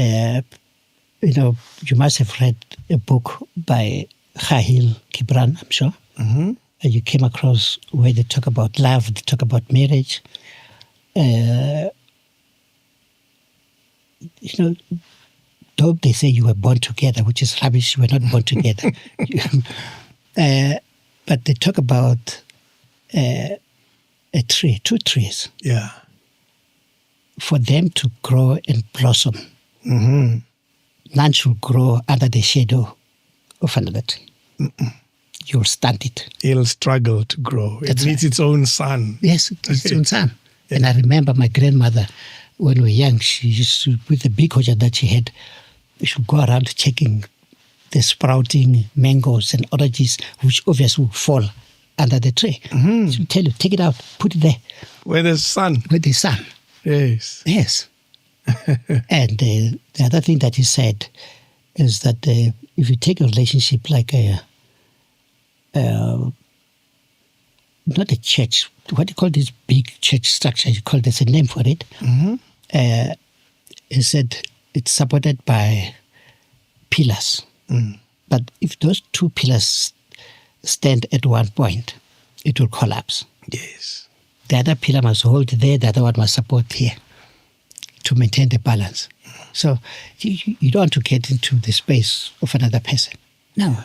you must have read a book by Khalil Gibran, I'm sure. And you came across where they talk about love, they talk about marriage. Though they say you were born together, which is rubbish, you were not born together. But they talk about a tree, two trees. Yeah. For them to grow and blossom, none should grow under the shadow of another tree. You'll stunt it. It'll struggle to grow. It needs its own sun. Yes, it needs its own sun. Yeah. And I remember my grandmother, when we were young, she used to, with the big hoja that she had, she would go around checking the sprouting mangoes and oranges, which obviously would fall under the tree. She would tell you, take it out, put it there. Where there's sun. Where there's sun. Yes. Yes. And the other thing that he said is that if you take a relationship like not a church, what do you call this big church structure? You call there's a name for it. He said it's supported by pillars. But if those two pillars stand at one point, it will collapse. Yes. The other pillar must hold there, the other one must support here to maintain the balance. So you don't want to get into the space of another person. No.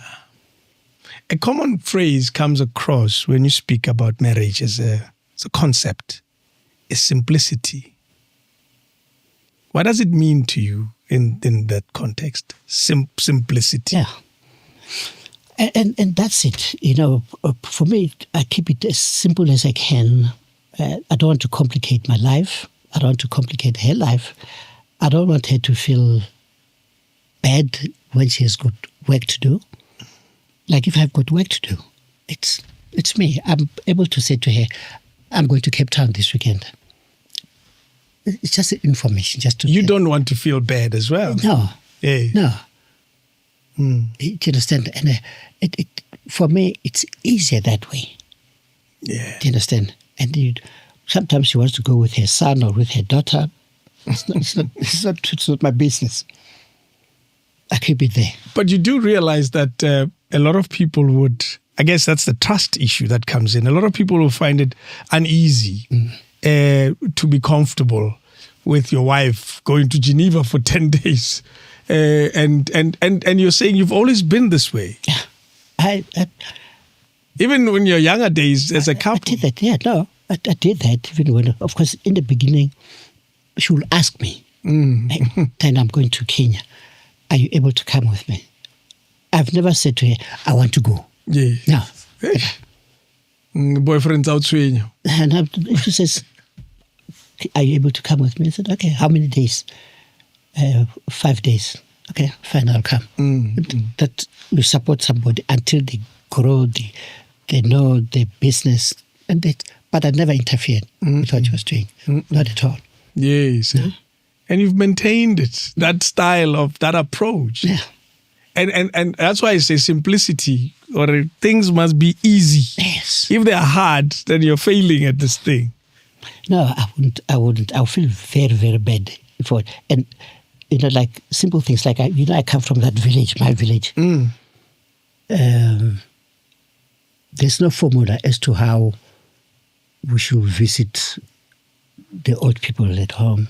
A common phrase comes across when you speak about marriage as a concept, a simplicity. What does it mean to you in that context? Simplicity. Yeah. And that's it. For me, I keep it as simple as I can. I don't want to complicate my life. I don't want to complicate her life. I don't want her to feel bad when she has got work to do. Like if I've got work to do, it's me. I'm able to say to her, I'm going to Cape Town this weekend. It's just information. You don't want to feel bad as well. No. Yeah. No. Do you understand? And for me, it's easier that way. Yeah. Do you understand? And sometimes she wants to go with her son or with her daughter. It's not my business. I keep it there. But you do realize that a lot of people would, I guess that's the trust issue that comes in. A lot of people will find it uneasy to be comfortable with your wife going to Geneva for 10 days. And you're saying you've always been this way. Yeah. I even when your younger days as a couple. I did that, yeah, no. I did that even when, of course, in the beginning, she will ask me, hey, then I'm going to Kenya. Are you able to come with me? I've never said to her, I want to go. Yeah. No. Boyfriend's out swinging. And she says, are you able to come with me? I said, okay, how many days? 5 days. Okay, fine, I'll come. That you support somebody until they grow, they know their business, but I never interfered with what she was doing. Not at all. Yes. Yeah. And you've maintained it, that style of that approach. Yeah. And that's why I say simplicity, or things must be easy. Yes. If they are hard, then you're failing at this thing. No, I wouldn't. I'll feel very, very bad for it. And, like simple things like, I come from that village, my village. There's no formula as to how we should visit the old people at home,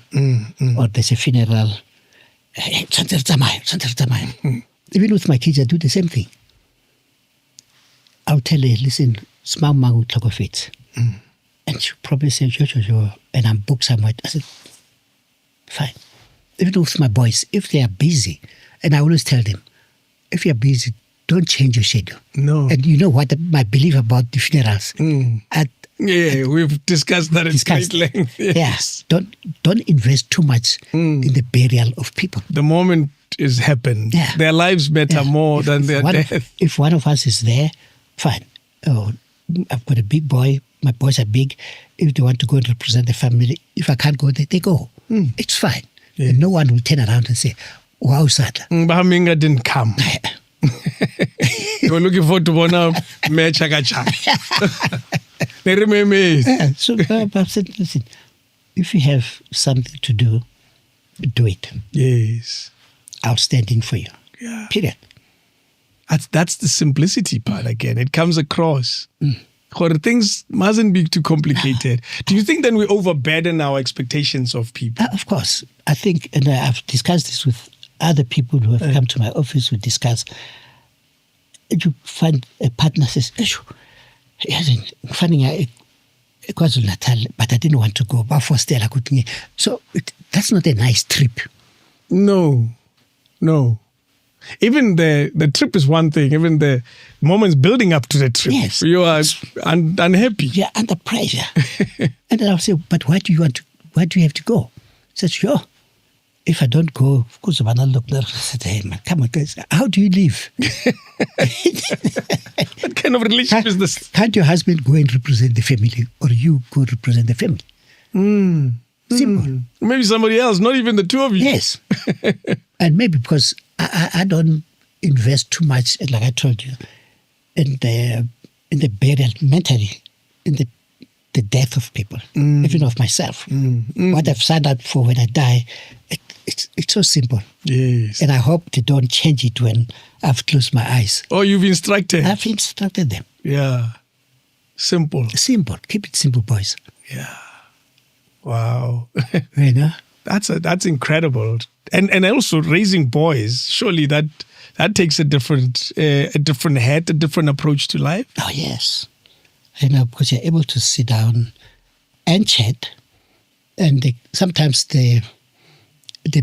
or there's a funeral. Even with my kids, I do the same thing. I'll tell her, listen, small mango tlokofetse. And she'll probably say, sure, and I'm booked somewhere. I said, fine. Even with my boys, if they are busy, and I always tell them, if you're busy, don't change your schedule. No. And you know what my belief about the funerals. We've discussed that at great length. Yes. Don't invest too much in the burial of people. The moment is happened. Yeah. Their lives matter more than their death. If one of us is there, fine. Oh, I've got a big boy. My boys are big. If they want to go and represent the family, if I can't go there, they go. It's fine. Yeah. And no one will turn around and say, wow, Sadla. Mhinga didn't come. You're looking forward to one me chaka. They remember me. So I've said, listen, if you have something to do it. Yes. I'll stand in for you. Yeah. Period. That's the simplicity part again. It comes across. Things mustn't be too complicated. Do you think then we overburden our expectations of people? Of course. I think, and I've discussed this with other people who have come to my office, we discuss. You find a partner says, finding a KwaZulu-Natal, but I didn't want to go. So that's not a nice trip. No. Even the trip is one thing. Even the moments building up to the trip, yes, you are unhappy. Yeah, under pressure. And then I'll say, but why do you have to go? He says, sure. If I don't go, of course, I'm not looking. I said, hey, man, come on, guys. How do you live? What kind of relationship is this? Can't your husband go and represent the family, or you go represent the family? Simple. Maybe somebody else, not even the two of you. Yes. And maybe because I don't invest too much, like I told you, in the burial, mentally, in the death of people, even of myself. What I've signed up for when I die, it's so simple. Yes. And I hope they don't change it when I've closed my eyes. Oh, you've instructed? I've instructed them. Yeah. Simple. Simple. Keep it simple, boys. Yeah. Wow. You know? That's incredible. And also raising boys, surely that takes a different head, a different approach to life. Oh, yes. Because you're able to sit down and chat. And sometimes the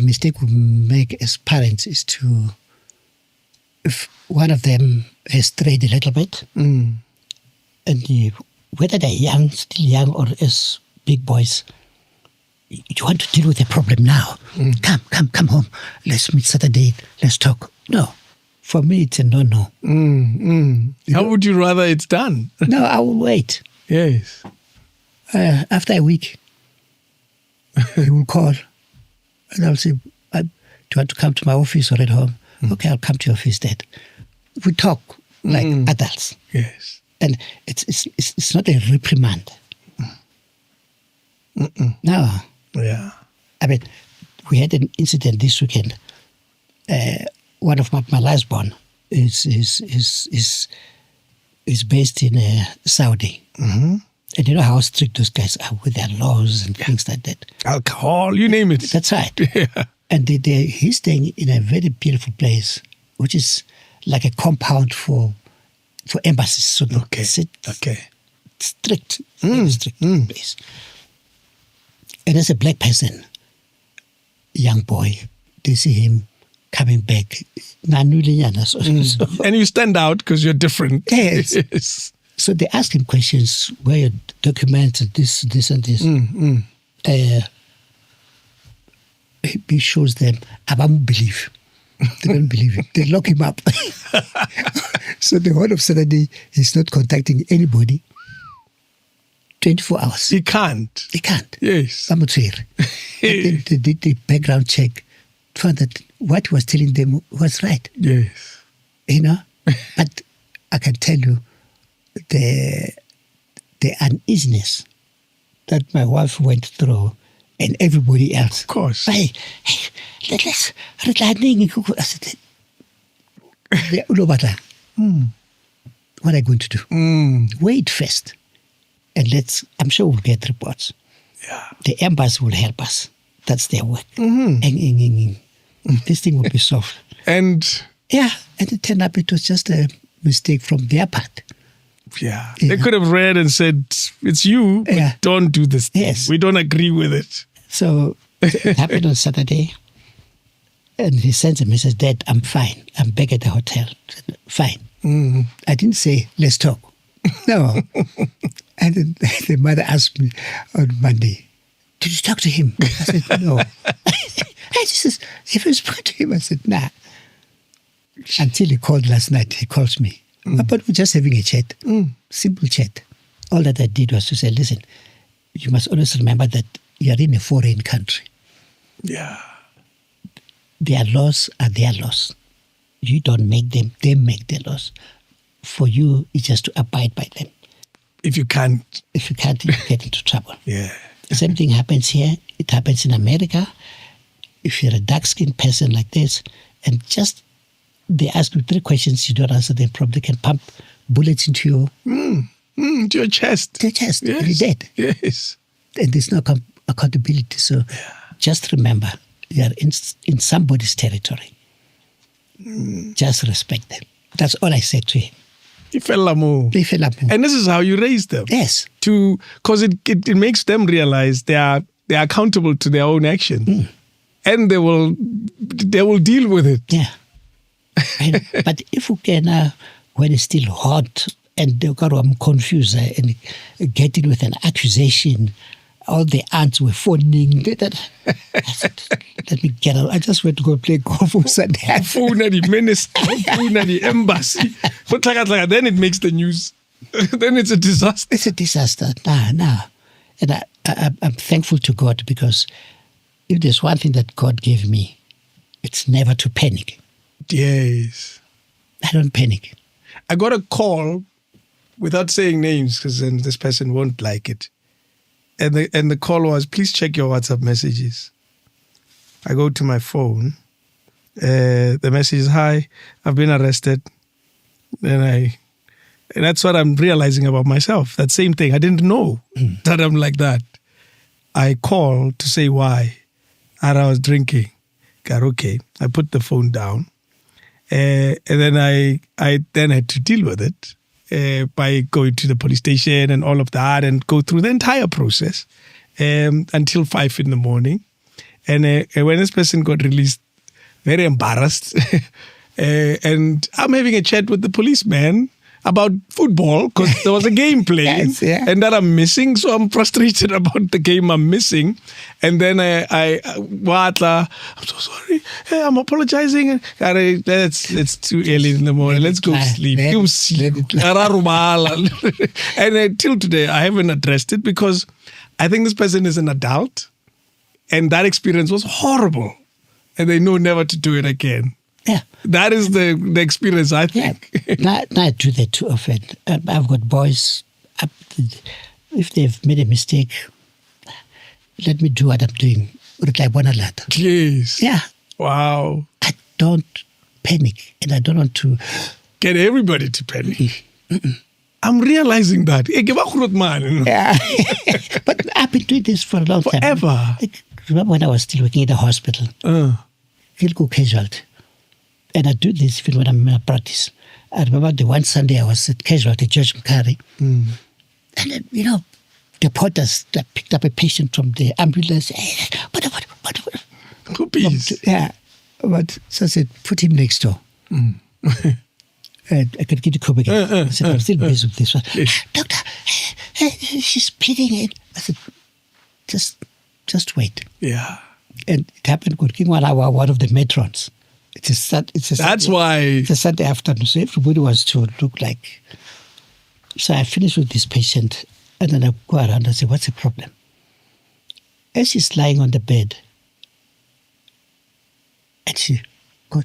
mistake we make as parents is to, if one of them has strayed a little bit, and whether they're still young or as big boys, you want to deal with the problem now. Come home. Let's meet Saturday. Let's talk. No. For me, it's a no. How would you rather it's done? No, I will wait. Yes. After a week, he will call. And I'll say, you want to come to my office or at home? Okay, I'll come to your office, Dad. We talk like adults. Yes. And it's not a reprimand. No. Yeah. I mean, we had an incident this weekend. One of my last born is based in Saudi. Mm-hmm. And you know how strict those guys are with their laws and things like that. Alcohol, you name it. That's right. Yeah. And he's staying in a very beautiful place, which is like a compound for embassies. So it's strict, very strict place. And as a black person, young boy, they see him coming back. And you stand out because you're different. Yes. Yes. So they ask him questions, where your documents and this and this. He shows them, I don't believe. They don't believe it. They lock him up. So the whole of Saturday, he's not contacting anybody. 24 hours. He can't. He can't. Yes. I'm not sure. They did the background check, found that what he was telling them was right. Yes. You know? But I can tell you, the uneasiness that my wife went through and everybody else. Of course. Hey, let's reclining. I said, what are you going to do? Wait first. And I'm sure we'll get reports. Yeah. The embassy will help us. That's their work. And this thing will be solved. And it turned up it was just a mistake from their part. Yeah. They could have read and said, it's you, but don't do this thing. Yes. We don't agree with it. So it happened on Saturday. And he sends a message, Dad, I'm fine. I'm back at the hotel. I said, fine. I didn't say, let's talk. No. And then the mother asked me on Monday, did you talk to him? I said, no. I just, if you spoke to him, I said, nah. Until he called last night. He calls me. But we're just having a chat. Simple chat. All that I did was to say, listen, you must always remember that you're in a foreign country. Yeah. Their laws are their laws. You don't make them, they make their laws. For you, it's just to abide by them. If you can't, you get into trouble. Yeah. The same thing happens here. It happens in America. If you're a dark-skinned person like this, and just they ask you 3 questions, you don't answer them properly, they can pump bullets into your chest. To your chest. Yes. And you're dead. Yes. And there's no accountability. So just remember, you're in somebody's territory. Just respect them. That's all I said to him. And this is how you raise them. Yes. Because it makes them realize they are accountable to their own action. And they will deal with it. Yeah. But if we can, when it's still hot and I'm confused and getting with an accusation, all the aunts were phoning. I said, let me get out. I just went to go play golf on Sunday. Phone at the minister, phone at the embassy. But then it makes the news. Then it's a disaster. It's a disaster. Nah. And I'm thankful to God because if there's one thing that God gave me, it's never to panic. Yes. I don't panic. I got a call without saying names because then this person won't like it. And the call was, please check your WhatsApp messages. I go to my phone. The message is, hi, I've been arrested. And that's what I'm realizing about myself. That same thing. I didn't know that I'm like that. I called to say why. And I was drinking. Got okay. I put the phone down. And then I then had to deal with it. By going to the police station and all of that and go through the entire process until 5 in the morning. And when this person got released, very embarrassed, and I'm having a chat with the policeman about football because there was a game playing and that I'm missing. So I'm frustrated about the game I'm missing. And then I'm so sorry. Hey, I'm apologizing. It's too early in the morning. Let's go sleep. And till today, I haven't addressed it because I think this person is an adult and that experience was horrible. and they know never to do it again. Yeah. That is the experience, I think. Now I do that too often. I've got boys, if they've made a mistake, let me do what I'm doing. Yes. Yeah. Wow. I don't panic, and I don't want to get everybody to panic. I'm realizing that. Yeah. But I've been doing this for a long time. Forever. Remember when I was still working in the hospital? He'll go casualty. And I do this even when I'm in practice. I remember the one Sunday I was at casualty, George Mkari. And then, the porters picked up a patient from the ambulance. Hey, what? Coopies. Yeah. But so I said, put him next door. And I could get the copy again. I said, I'm still busy with this one. Doctor, she's bleeding. I said, just wait. Yeah. And it happened good while I was one of the matrons. That's why. It's a Sunday afternoon, so everybody was to look like. So I finished with this patient, and then I go around and say, what's the problem? As she's lying on the bed, and she goes,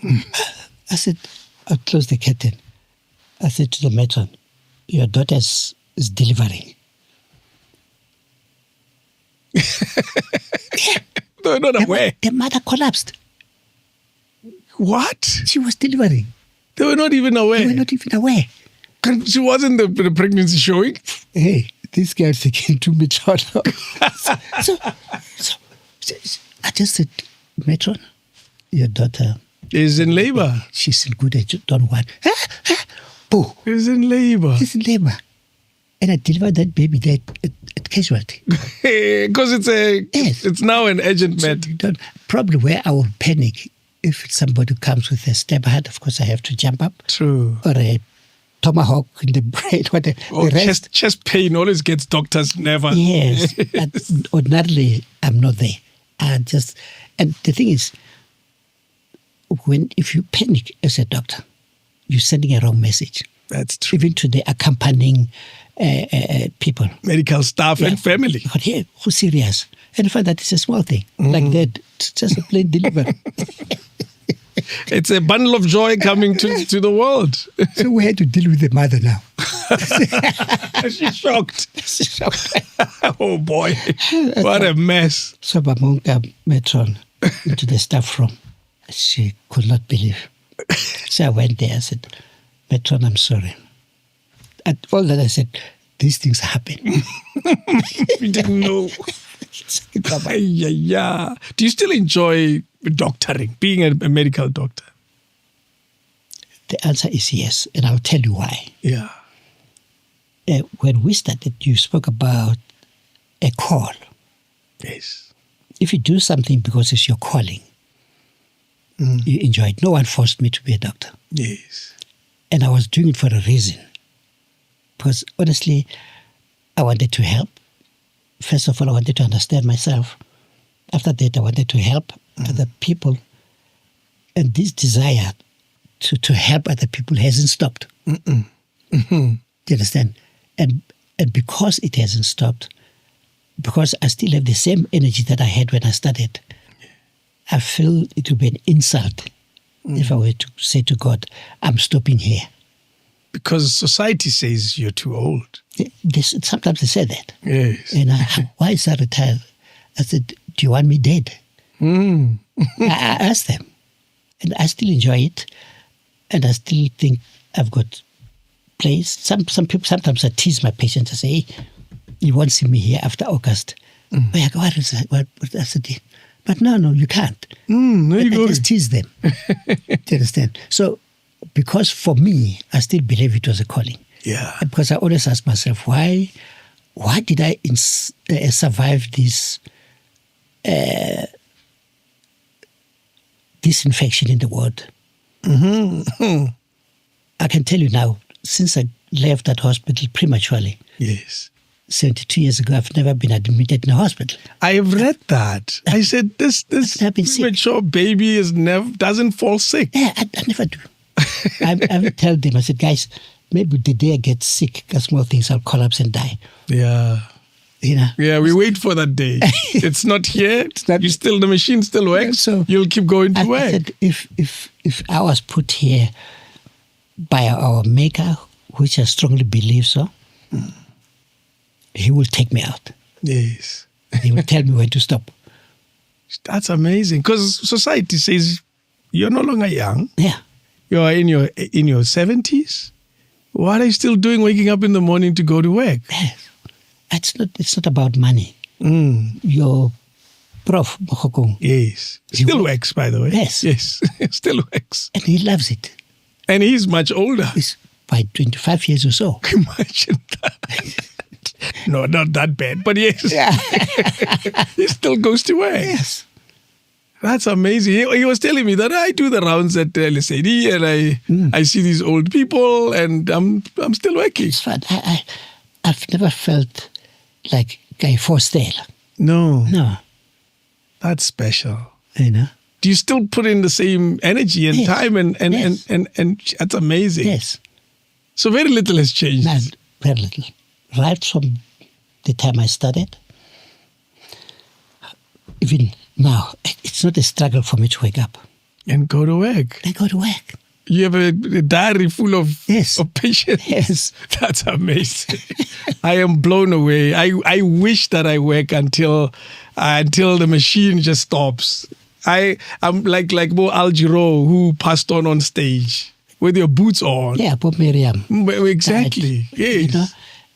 I said, I'll close the curtain. I said to the matron, your daughter is delivering. They were not aware. The mother collapsed. What? She was delivering. They were not even aware. They were not even aware. She wasn't the pregnancy showing? Hey, this girl's taking too much on. So I just said, matron, your daughter is in labor. She's in good age. Don't want. Boo. Is in labor. She's in labor. And I delivered that baby there at casualty. Because it's now an urgent matter. Probably where I will panic if somebody comes with a stab heart, of course I have to jump up. True. Or a tomahawk in the brain. Chest pain always gets doctors never. Yes. Ordinarily, I'm not there. And the thing is, if you panic as a doctor, you're sending a wrong message. That's true. Even to the accompanying people. Medical staff and family. But here, who's serious? And in fact, that is a small thing. Like that, it's just a plain delivery. It's a bundle of joy coming to the world. So we had to deal with the mother now. She's shocked. She's shocked. Oh boy. What a mess. So Bamonka matron into the staff room. She could not believe. So I went there. I said, matron, I'm sorry. At all that I said, these things happen. We didn't know. Yeah. Do you still enjoy doctoring, being a medical doctor? The answer is yes, and I'll tell you why. Yeah. When we started, you spoke about a call. Yes. If you do something because it's your calling, you enjoy it. No one forced me to be a doctor. Yes. And I was doing it for a reason. Because honestly, I wanted to help. First of all, I wanted to understand myself. After that, I wanted to help other people. And this desire to help other people hasn't stopped. Do you understand? And because it hasn't stopped, because I still have the same energy that I had when I started, I feel it would be an insult if I were to say to God, I'm stopping here. Because society says you're too old. Sometimes they say that. Yes. And why is I retired? I said, do you want me dead? I asked them. And I still enjoy it. And I still think I've got place. Some people, sometimes I tease my patients. I say, hey, you won't see me here after August. I go, what? I said, but no, you can't. I just tease them. Do you understand? So, because for me, I still believe it was a calling. Yeah. Because I always ask myself, why did I survive this infection in the world? I can tell you now, since I left that hospital prematurely, yes, 72 years ago, I've never been admitted in a hospital. I have read that. I said this premature baby doesn't fall sick. Yeah, I never do. I would tell them, I said, guys, maybe the day I get sick, small things, I'll collapse and die. Yeah. You know? Yeah, we wait for that day. It's not here. The machine still works. So you'll keep going to work. I said, if I was put here by our maker, which I strongly believe so, he will take me out. Yes. He will tell me when to stop. That's amazing. Because society says you're no longer young. Yeah. You're in your 70s. What are you still doing waking up in the morning to go to work? Yes. It's not about money. Your Prof Mokokong. Yes. Still works, by the way. Yes. Yes. Still works. And he loves it. And he's much older. He's by 25 years or so. Imagine that. No, not that bad, but yes. Yeah. He still goes to work. Yes. That's amazing. He was telling me that I do the rounds at LSAD and I see these old people and I'm still working. It's fun. I've never felt like Guy Forstale. No. No. That's special. You know? Do you still put in the same energy and time and that's amazing. Yes. So very little has changed. No, very little. Right from the time I started, even now, it's not a struggle for me to wake up. And go to work. I go to work. You have a diary full of patients. Yes. That's amazing. I am blown away. I wish that I work until the machine just stops. I'm like Bo Al Giro, who passed on stage with your boots on. Yeah, Bob Miriam. Exactly. Yes. You know?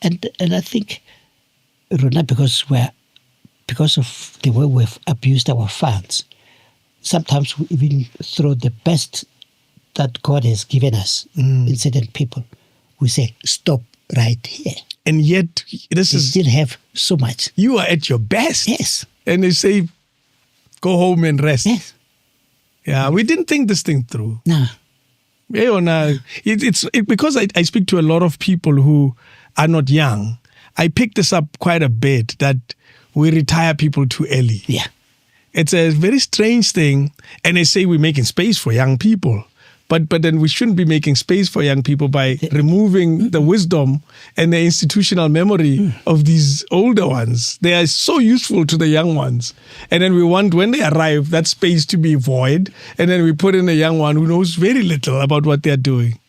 And I think, Rona, because of the way we've abused our funds, sometimes we even throw the best that God has given us in certain people. We say, stop right here. And yet, still have so much. You are at your best. Yes. And they say, go home and rest. Yes. Yeah, we didn't think this thing through. No. It's because I speak to a lot of people who are not young. I pick this up quite a bit that we retire people too early. Yeah. It's a very strange thing. And they say we're making space for young people. But then we shouldn't be making space for young people by removing the wisdom and the institutional memory of these older ones. They are so useful to the young ones. And then we want, when they arrive, that space to be void. And then we put in a young one who knows very little about what they're doing.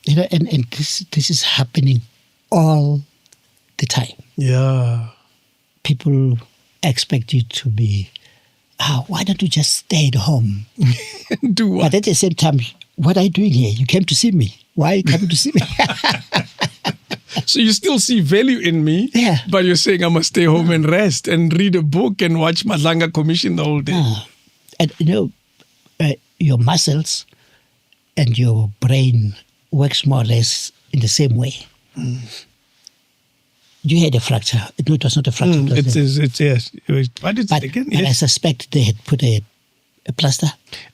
You know, and this is happening all the time. Yeah. People expect you to be, why don't you just stay at home? Do what? But at the same time, what are you doing here? You came to see me. Why are you coming to see me? So you still see value in me, but you're saying I must stay home and rest and read a book and watch Madlanga Commission the whole day. And you know, your muscles and your brain works more or less in the same way. You had a fracture. No, it was not a fracture. It's yes. What is it again? But I suspect they had put a plaster.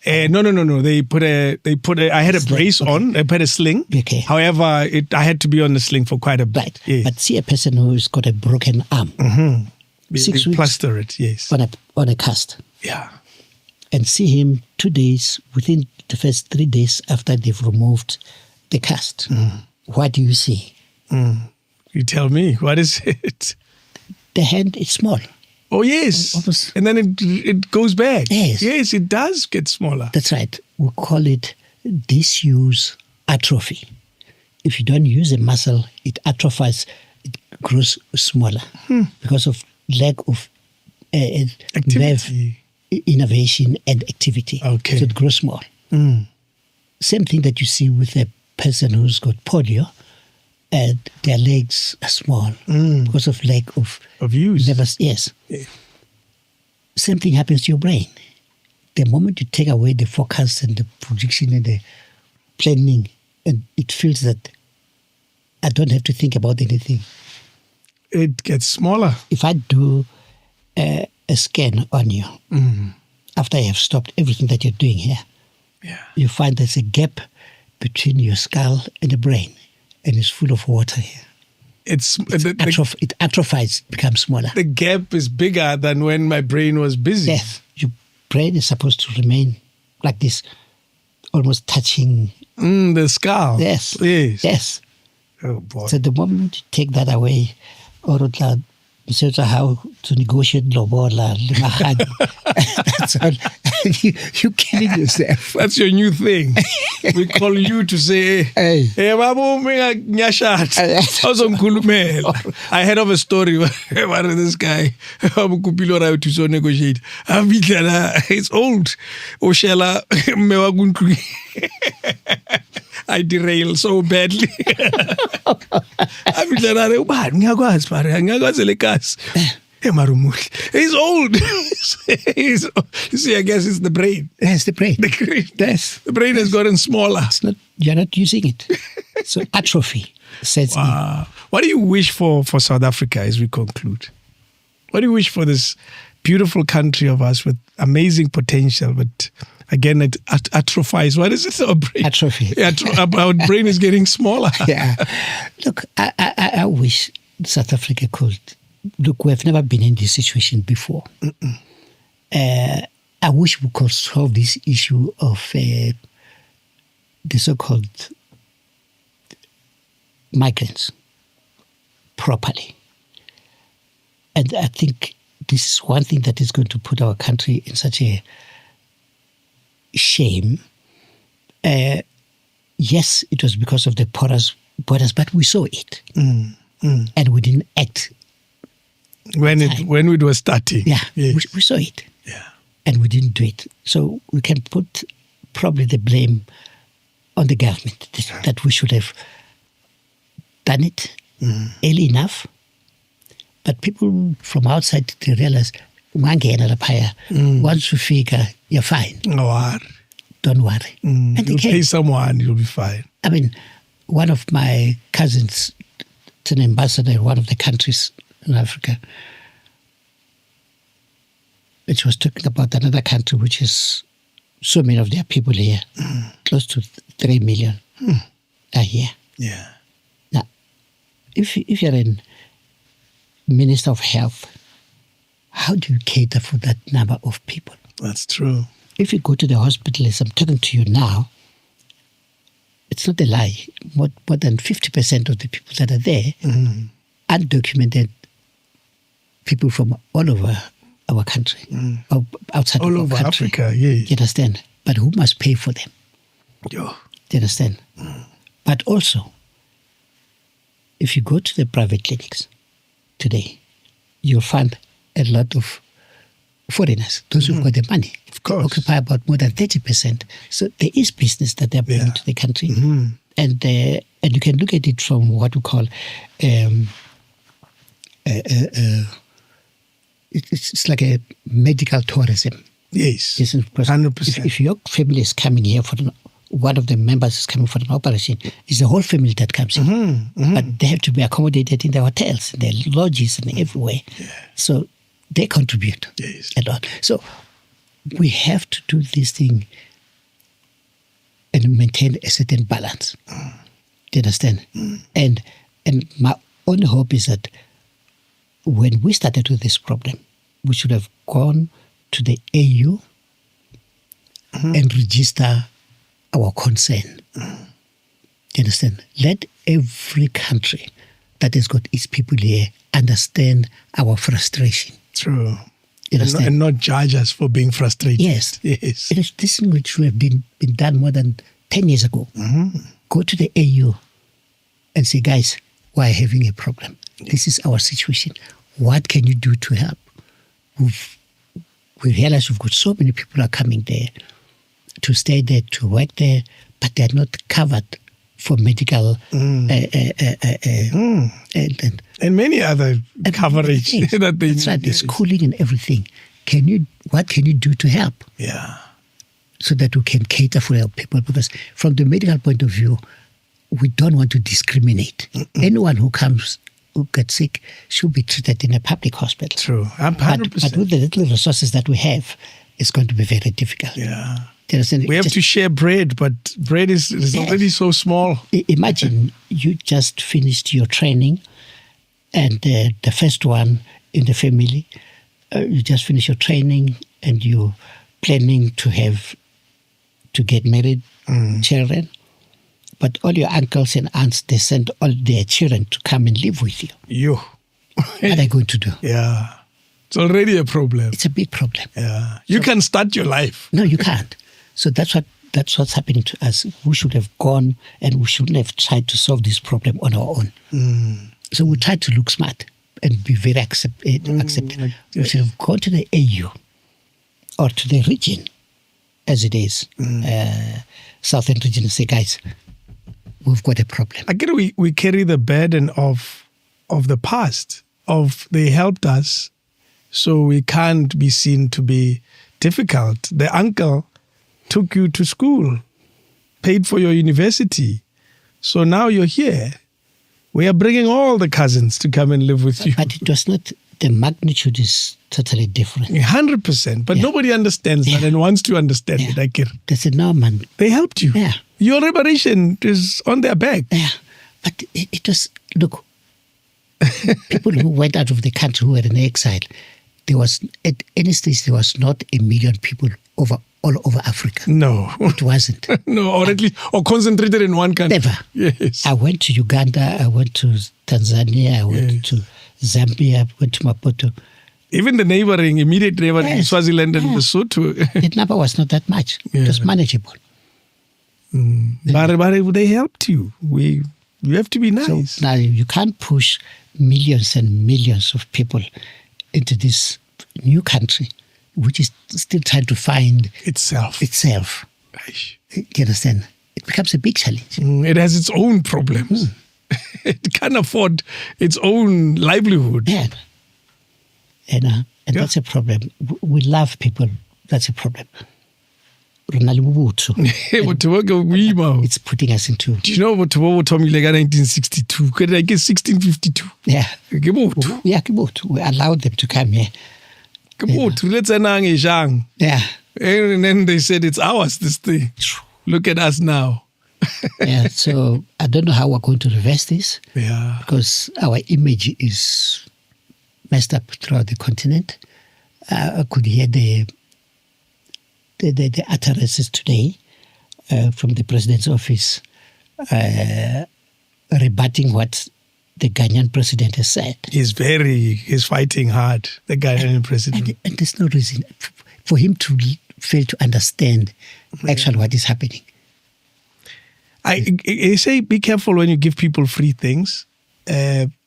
No. They put I had a brace on. They put a sling. Okay. However, I had to be on the sling for quite a bit. Right. Yes. But see a person who's got a broken arm. 6 weeks. Plaster it. Yes. On a cast. Yeah. And see him 2 days, within the first 3 days after they've removed the cast. What do you see? You tell me. What is it? The hand is small. Oh, yes. Almost. And then it goes back. Yes. Yes, it does get smaller. That's right. We call it disuse atrophy. If you don't use a muscle, it atrophies, it grows smaller because of lack of activity, innovation and activity. Okay. So it grows small. Same thing that you see with a person who's got polio. Their legs are small because of lack of use. Yes. Yeah. Same thing happens to your brain. The moment you take away the focus and the projection and the planning, and it feels that I don't have to think about anything. It gets smaller. If I do a scan on you, after I have stopped everything that you're doing here, you find there's a gap between your skull and the brain. And it's full of water here. It atrophies, becomes smaller. The gap is bigger than when my brain was busy. Yes. Your brain is supposed to remain like this, almost touching the skull. Yes. Yes. Yes. Oh, boy. So the moment you take that away, or So how to negotiate lobola, limahadi. That's all. You're killing yourself. That's your new thing. We call you to say, Hey. babu, nyashat. I heard of a story where this guy, to negotiate. It's old. Oshela, I derail so badly. He's old. You see, I guess it's the brain. That's the brain. The brain has gotten smaller. You're not using it. So atrophy sets in. What do you wish for South Africa as we conclude? What do you wish for this beautiful country of ours with amazing potential, but again, it atrophies. What is it? Our brain? Atrophy. Our brain is getting smaller. Yeah. Look, I wish South Africa could. Look, we've never been in this situation before. I wish we could solve this issue of the so-called migrants properly. And I think this is one thing that is going to put our country in such a shame. Yes, it was because of the porous borders, but we saw it. And we didn't act. When it was starting. Yeah, yes. we saw it. Yeah. And we didn't do it. So we can put probably the blame on the government that we should have done it early enough. But people from outside, they realize, once you figure, you're fine. No worry. Don't worry. And you pay someone, you'll be fine. I mean, one of my cousins, it's an ambassador in one of the countries in Africa, which was talking about another country which is so many of their people here, close to 3 million are here. Yeah. Now, if you're a Minister of Health, how do you cater for that number of people? That's true. If you go to the hospital, as I'm talking to you now, it's not a lie. More than 50% of the people that are there, undocumented people from all over our country, or outside all of our over country. Africa, yes. You understand? But who must pay for them? Yo. Do you understand? But also, if you go to the private clinics today, you'll find a lot of foreigners, those who've got the money. Of course. Occupy about more than 30%. So there is business that they're bringing to the country. And you can look at it from what we call it's like a medical tourism. Yes, Yes, 100%. If your family is coming here for one of the members is coming for an operation, it's the whole family that comes in. But they have to be accommodated in the hotels, in the lodges, and everywhere. Yeah. So they contribute a lot. So we have to do this thing and maintain a certain balance. Do you understand? And my only hope is that when we started with this problem, we should have gone to the AU and register our concern. Do you understand? Let every country that has got its people here understand our frustration. True. You understand? And not judge us for being frustrated. Yes. It is this thing which would have been done more than 10 years ago. Go to the AU and say, guys, we're having a problem. This is our situation. What can you do to help? We realize we've got so many people are coming there to stay there, to work there, but they're not covered for medical and many other coverage that they That's right, need. the schooling and everything. What can you do to help? Yeah. So that we can cater for our people? Because from the medical point of view, we don't want to discriminate. Anyone who gets sick should be treated in a public hospital. True. I'm 100%. But with the little resources that we have, it's going to be very difficult. Yeah. Do you understand? We have to share bread, but bread is already so small. Imagine you just finished your training and the first one in the family, you just finished your training and you're planning to get married, children. But all your uncles and aunts, they send all their children to come and live with you. What are they going to do? Yeah. It's already a problem. It's a big problem. Yeah. You can start your life. No, you can't. So that's what's happening to us. We should have gone and we shouldn't have tried to solve this problem on our own. So we tried to look smart and be very accepting. We should have gone to the AU or to the region, as it is, Southern region, and say, guys, we've got a problem. I get we carry the burden of the past, of they helped us, so we can't be seen to be difficult. The uncle took you to school, paid for your university. So now you're here. We are bringing all the cousins to come and live with you. But it was not, the magnitude is totally different. 100%. But nobody understands that and wants to understand it. I get it. They said, no, man. They helped you. Yeah. Your reparation is on their back. Yeah. But it was, look, people who went out of the country who were in exile, there was, at any stage, there was not 1 million people all over Africa. No. It wasn't. No, or at least, or concentrated in one country. Never. Yes. I went to Uganda, I went to Tanzania, I went to Zambia, I went to Maputo. Even the immediate neighboring Swaziland and Lesotho. The number was not that much. It was manageable. But they helped you. You have to be nice. So now you can't push millions and millions of people into this new country, which is still trying to find itself. You understand? It becomes a big challenge. It has its own problems. It can't afford its own livelihood. Yeah. And that's a problem. We love people. That's a problem. It's putting us into... Do you know what Tommy Lega 1962? I guess 1652. Yeah. We allowed them to come here. Yeah. And then they said, it's ours, this thing. Look at us now. Yeah, so I don't know how we're going to reverse this. Yeah. Because our image is messed up throughout the continent. I could hear the utterances today from the president's office rebutting what the Ghanaian president has said. He's fighting hard, the Ghanaian president. And there's no reason for him to fail to understand actually what is happening. I say be careful when you give people free things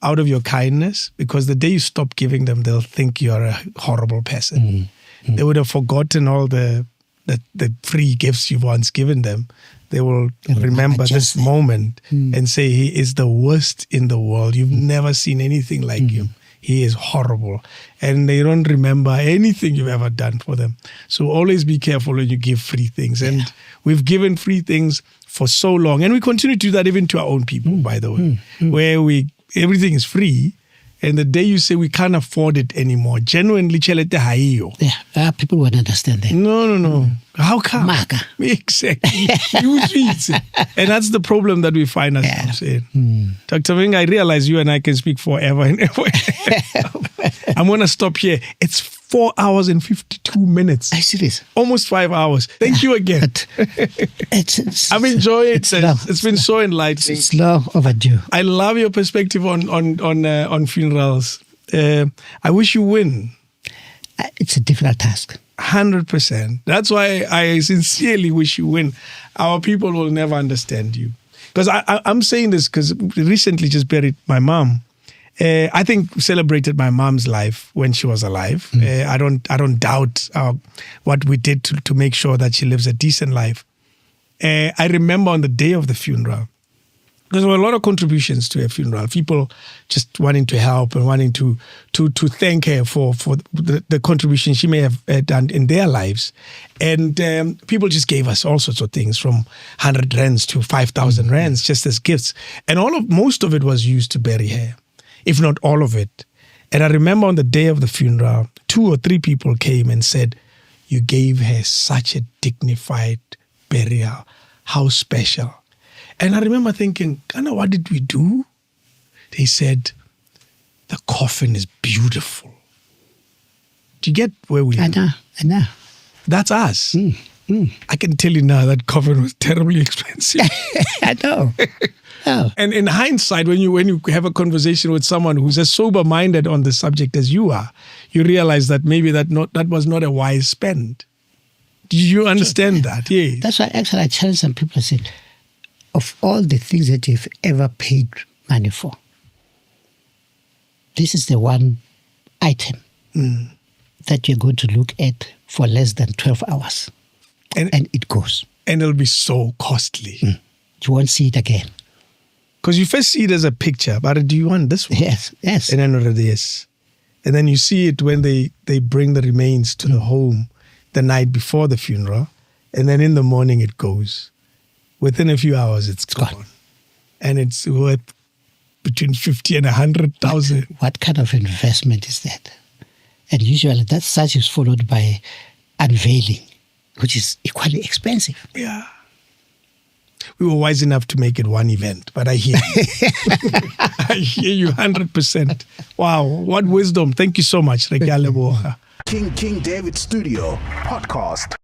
out of your kindness, because the day you stop giving them, they'll think you're a horrible person. They would have forgotten all the free gifts you've once given them. They will remember this moment and say, he is the worst in the world. You've never seen anything like him. He is horrible. And they don't remember anything you've ever done for them. So always be careful when you give free things. And we've given free things for so long. And we continue to do that even to our own people, by the way, where everything is free. And the day you say we can't afford it anymore, genuinely, yeah, people won't understand that. No. How come? Maga. Exactly. And that's the problem that we find ourselves in. Dr. Mhinga, I realize you and I can speak forever and ever. I'm going to stop here. It's 4 hours and 52 minutes. I see this. Almost 5 hours. Thank you again. I've enjoyed it. It's been so enlightening. It's long overdue. I love your perspective on funerals. I wish you win. It's a difficult task. 100%. That's why I sincerely wish you win. Our people will never understand you. Because I'm saying this because recently just buried my mom. I think celebrated my mom's life when she was alive. I don't doubt what we did to make sure that she lives a decent life. I remember on the day of the funeral, there were a lot of contributions to her funeral. People just wanting to help and wanting to thank her for the contribution she may have done in their lives. And people just gave us all sorts of things, from 100 rands to 5,000 rands, just as gifts. And most of it was used to bury her, if not all of it. And I remember on the day of the funeral, 2 or 3 people came and said, "You gave her such a dignified burial. How special." And I remember thinking, Ghana, what did we do? They said, "The coffin is beautiful." Do you get where we are? I know. That's us. I can tell you now that coffin was terribly expensive. I know. Oh. And in hindsight, when you have a conversation with someone who's as sober-minded on the subject as you are, you realize that maybe that was not a wise spend. Do you understand that? Yeah. That's why actually I tell some people, I said, of all the things that you've ever paid money for, this is the one item that you're going to look at for less than 12 hours. And it goes. And it'll be so costly. You won't see it again. Because you first see it as a picture, but do you want this one? Yes. And then yes. And then you see it when they bring the remains to the home the night before the funeral. And then in the morning it goes. Within a few hours it's gone. And it's worth between 50 and 100,000. What kind of investment is that? And usually that such is followed by unveiling, which is equally expensive. Yeah. We were wise enough to make it one event, but I hear you. I hear you 100%. Wow, what wisdom. Thank you so much, King David Studio Podcast.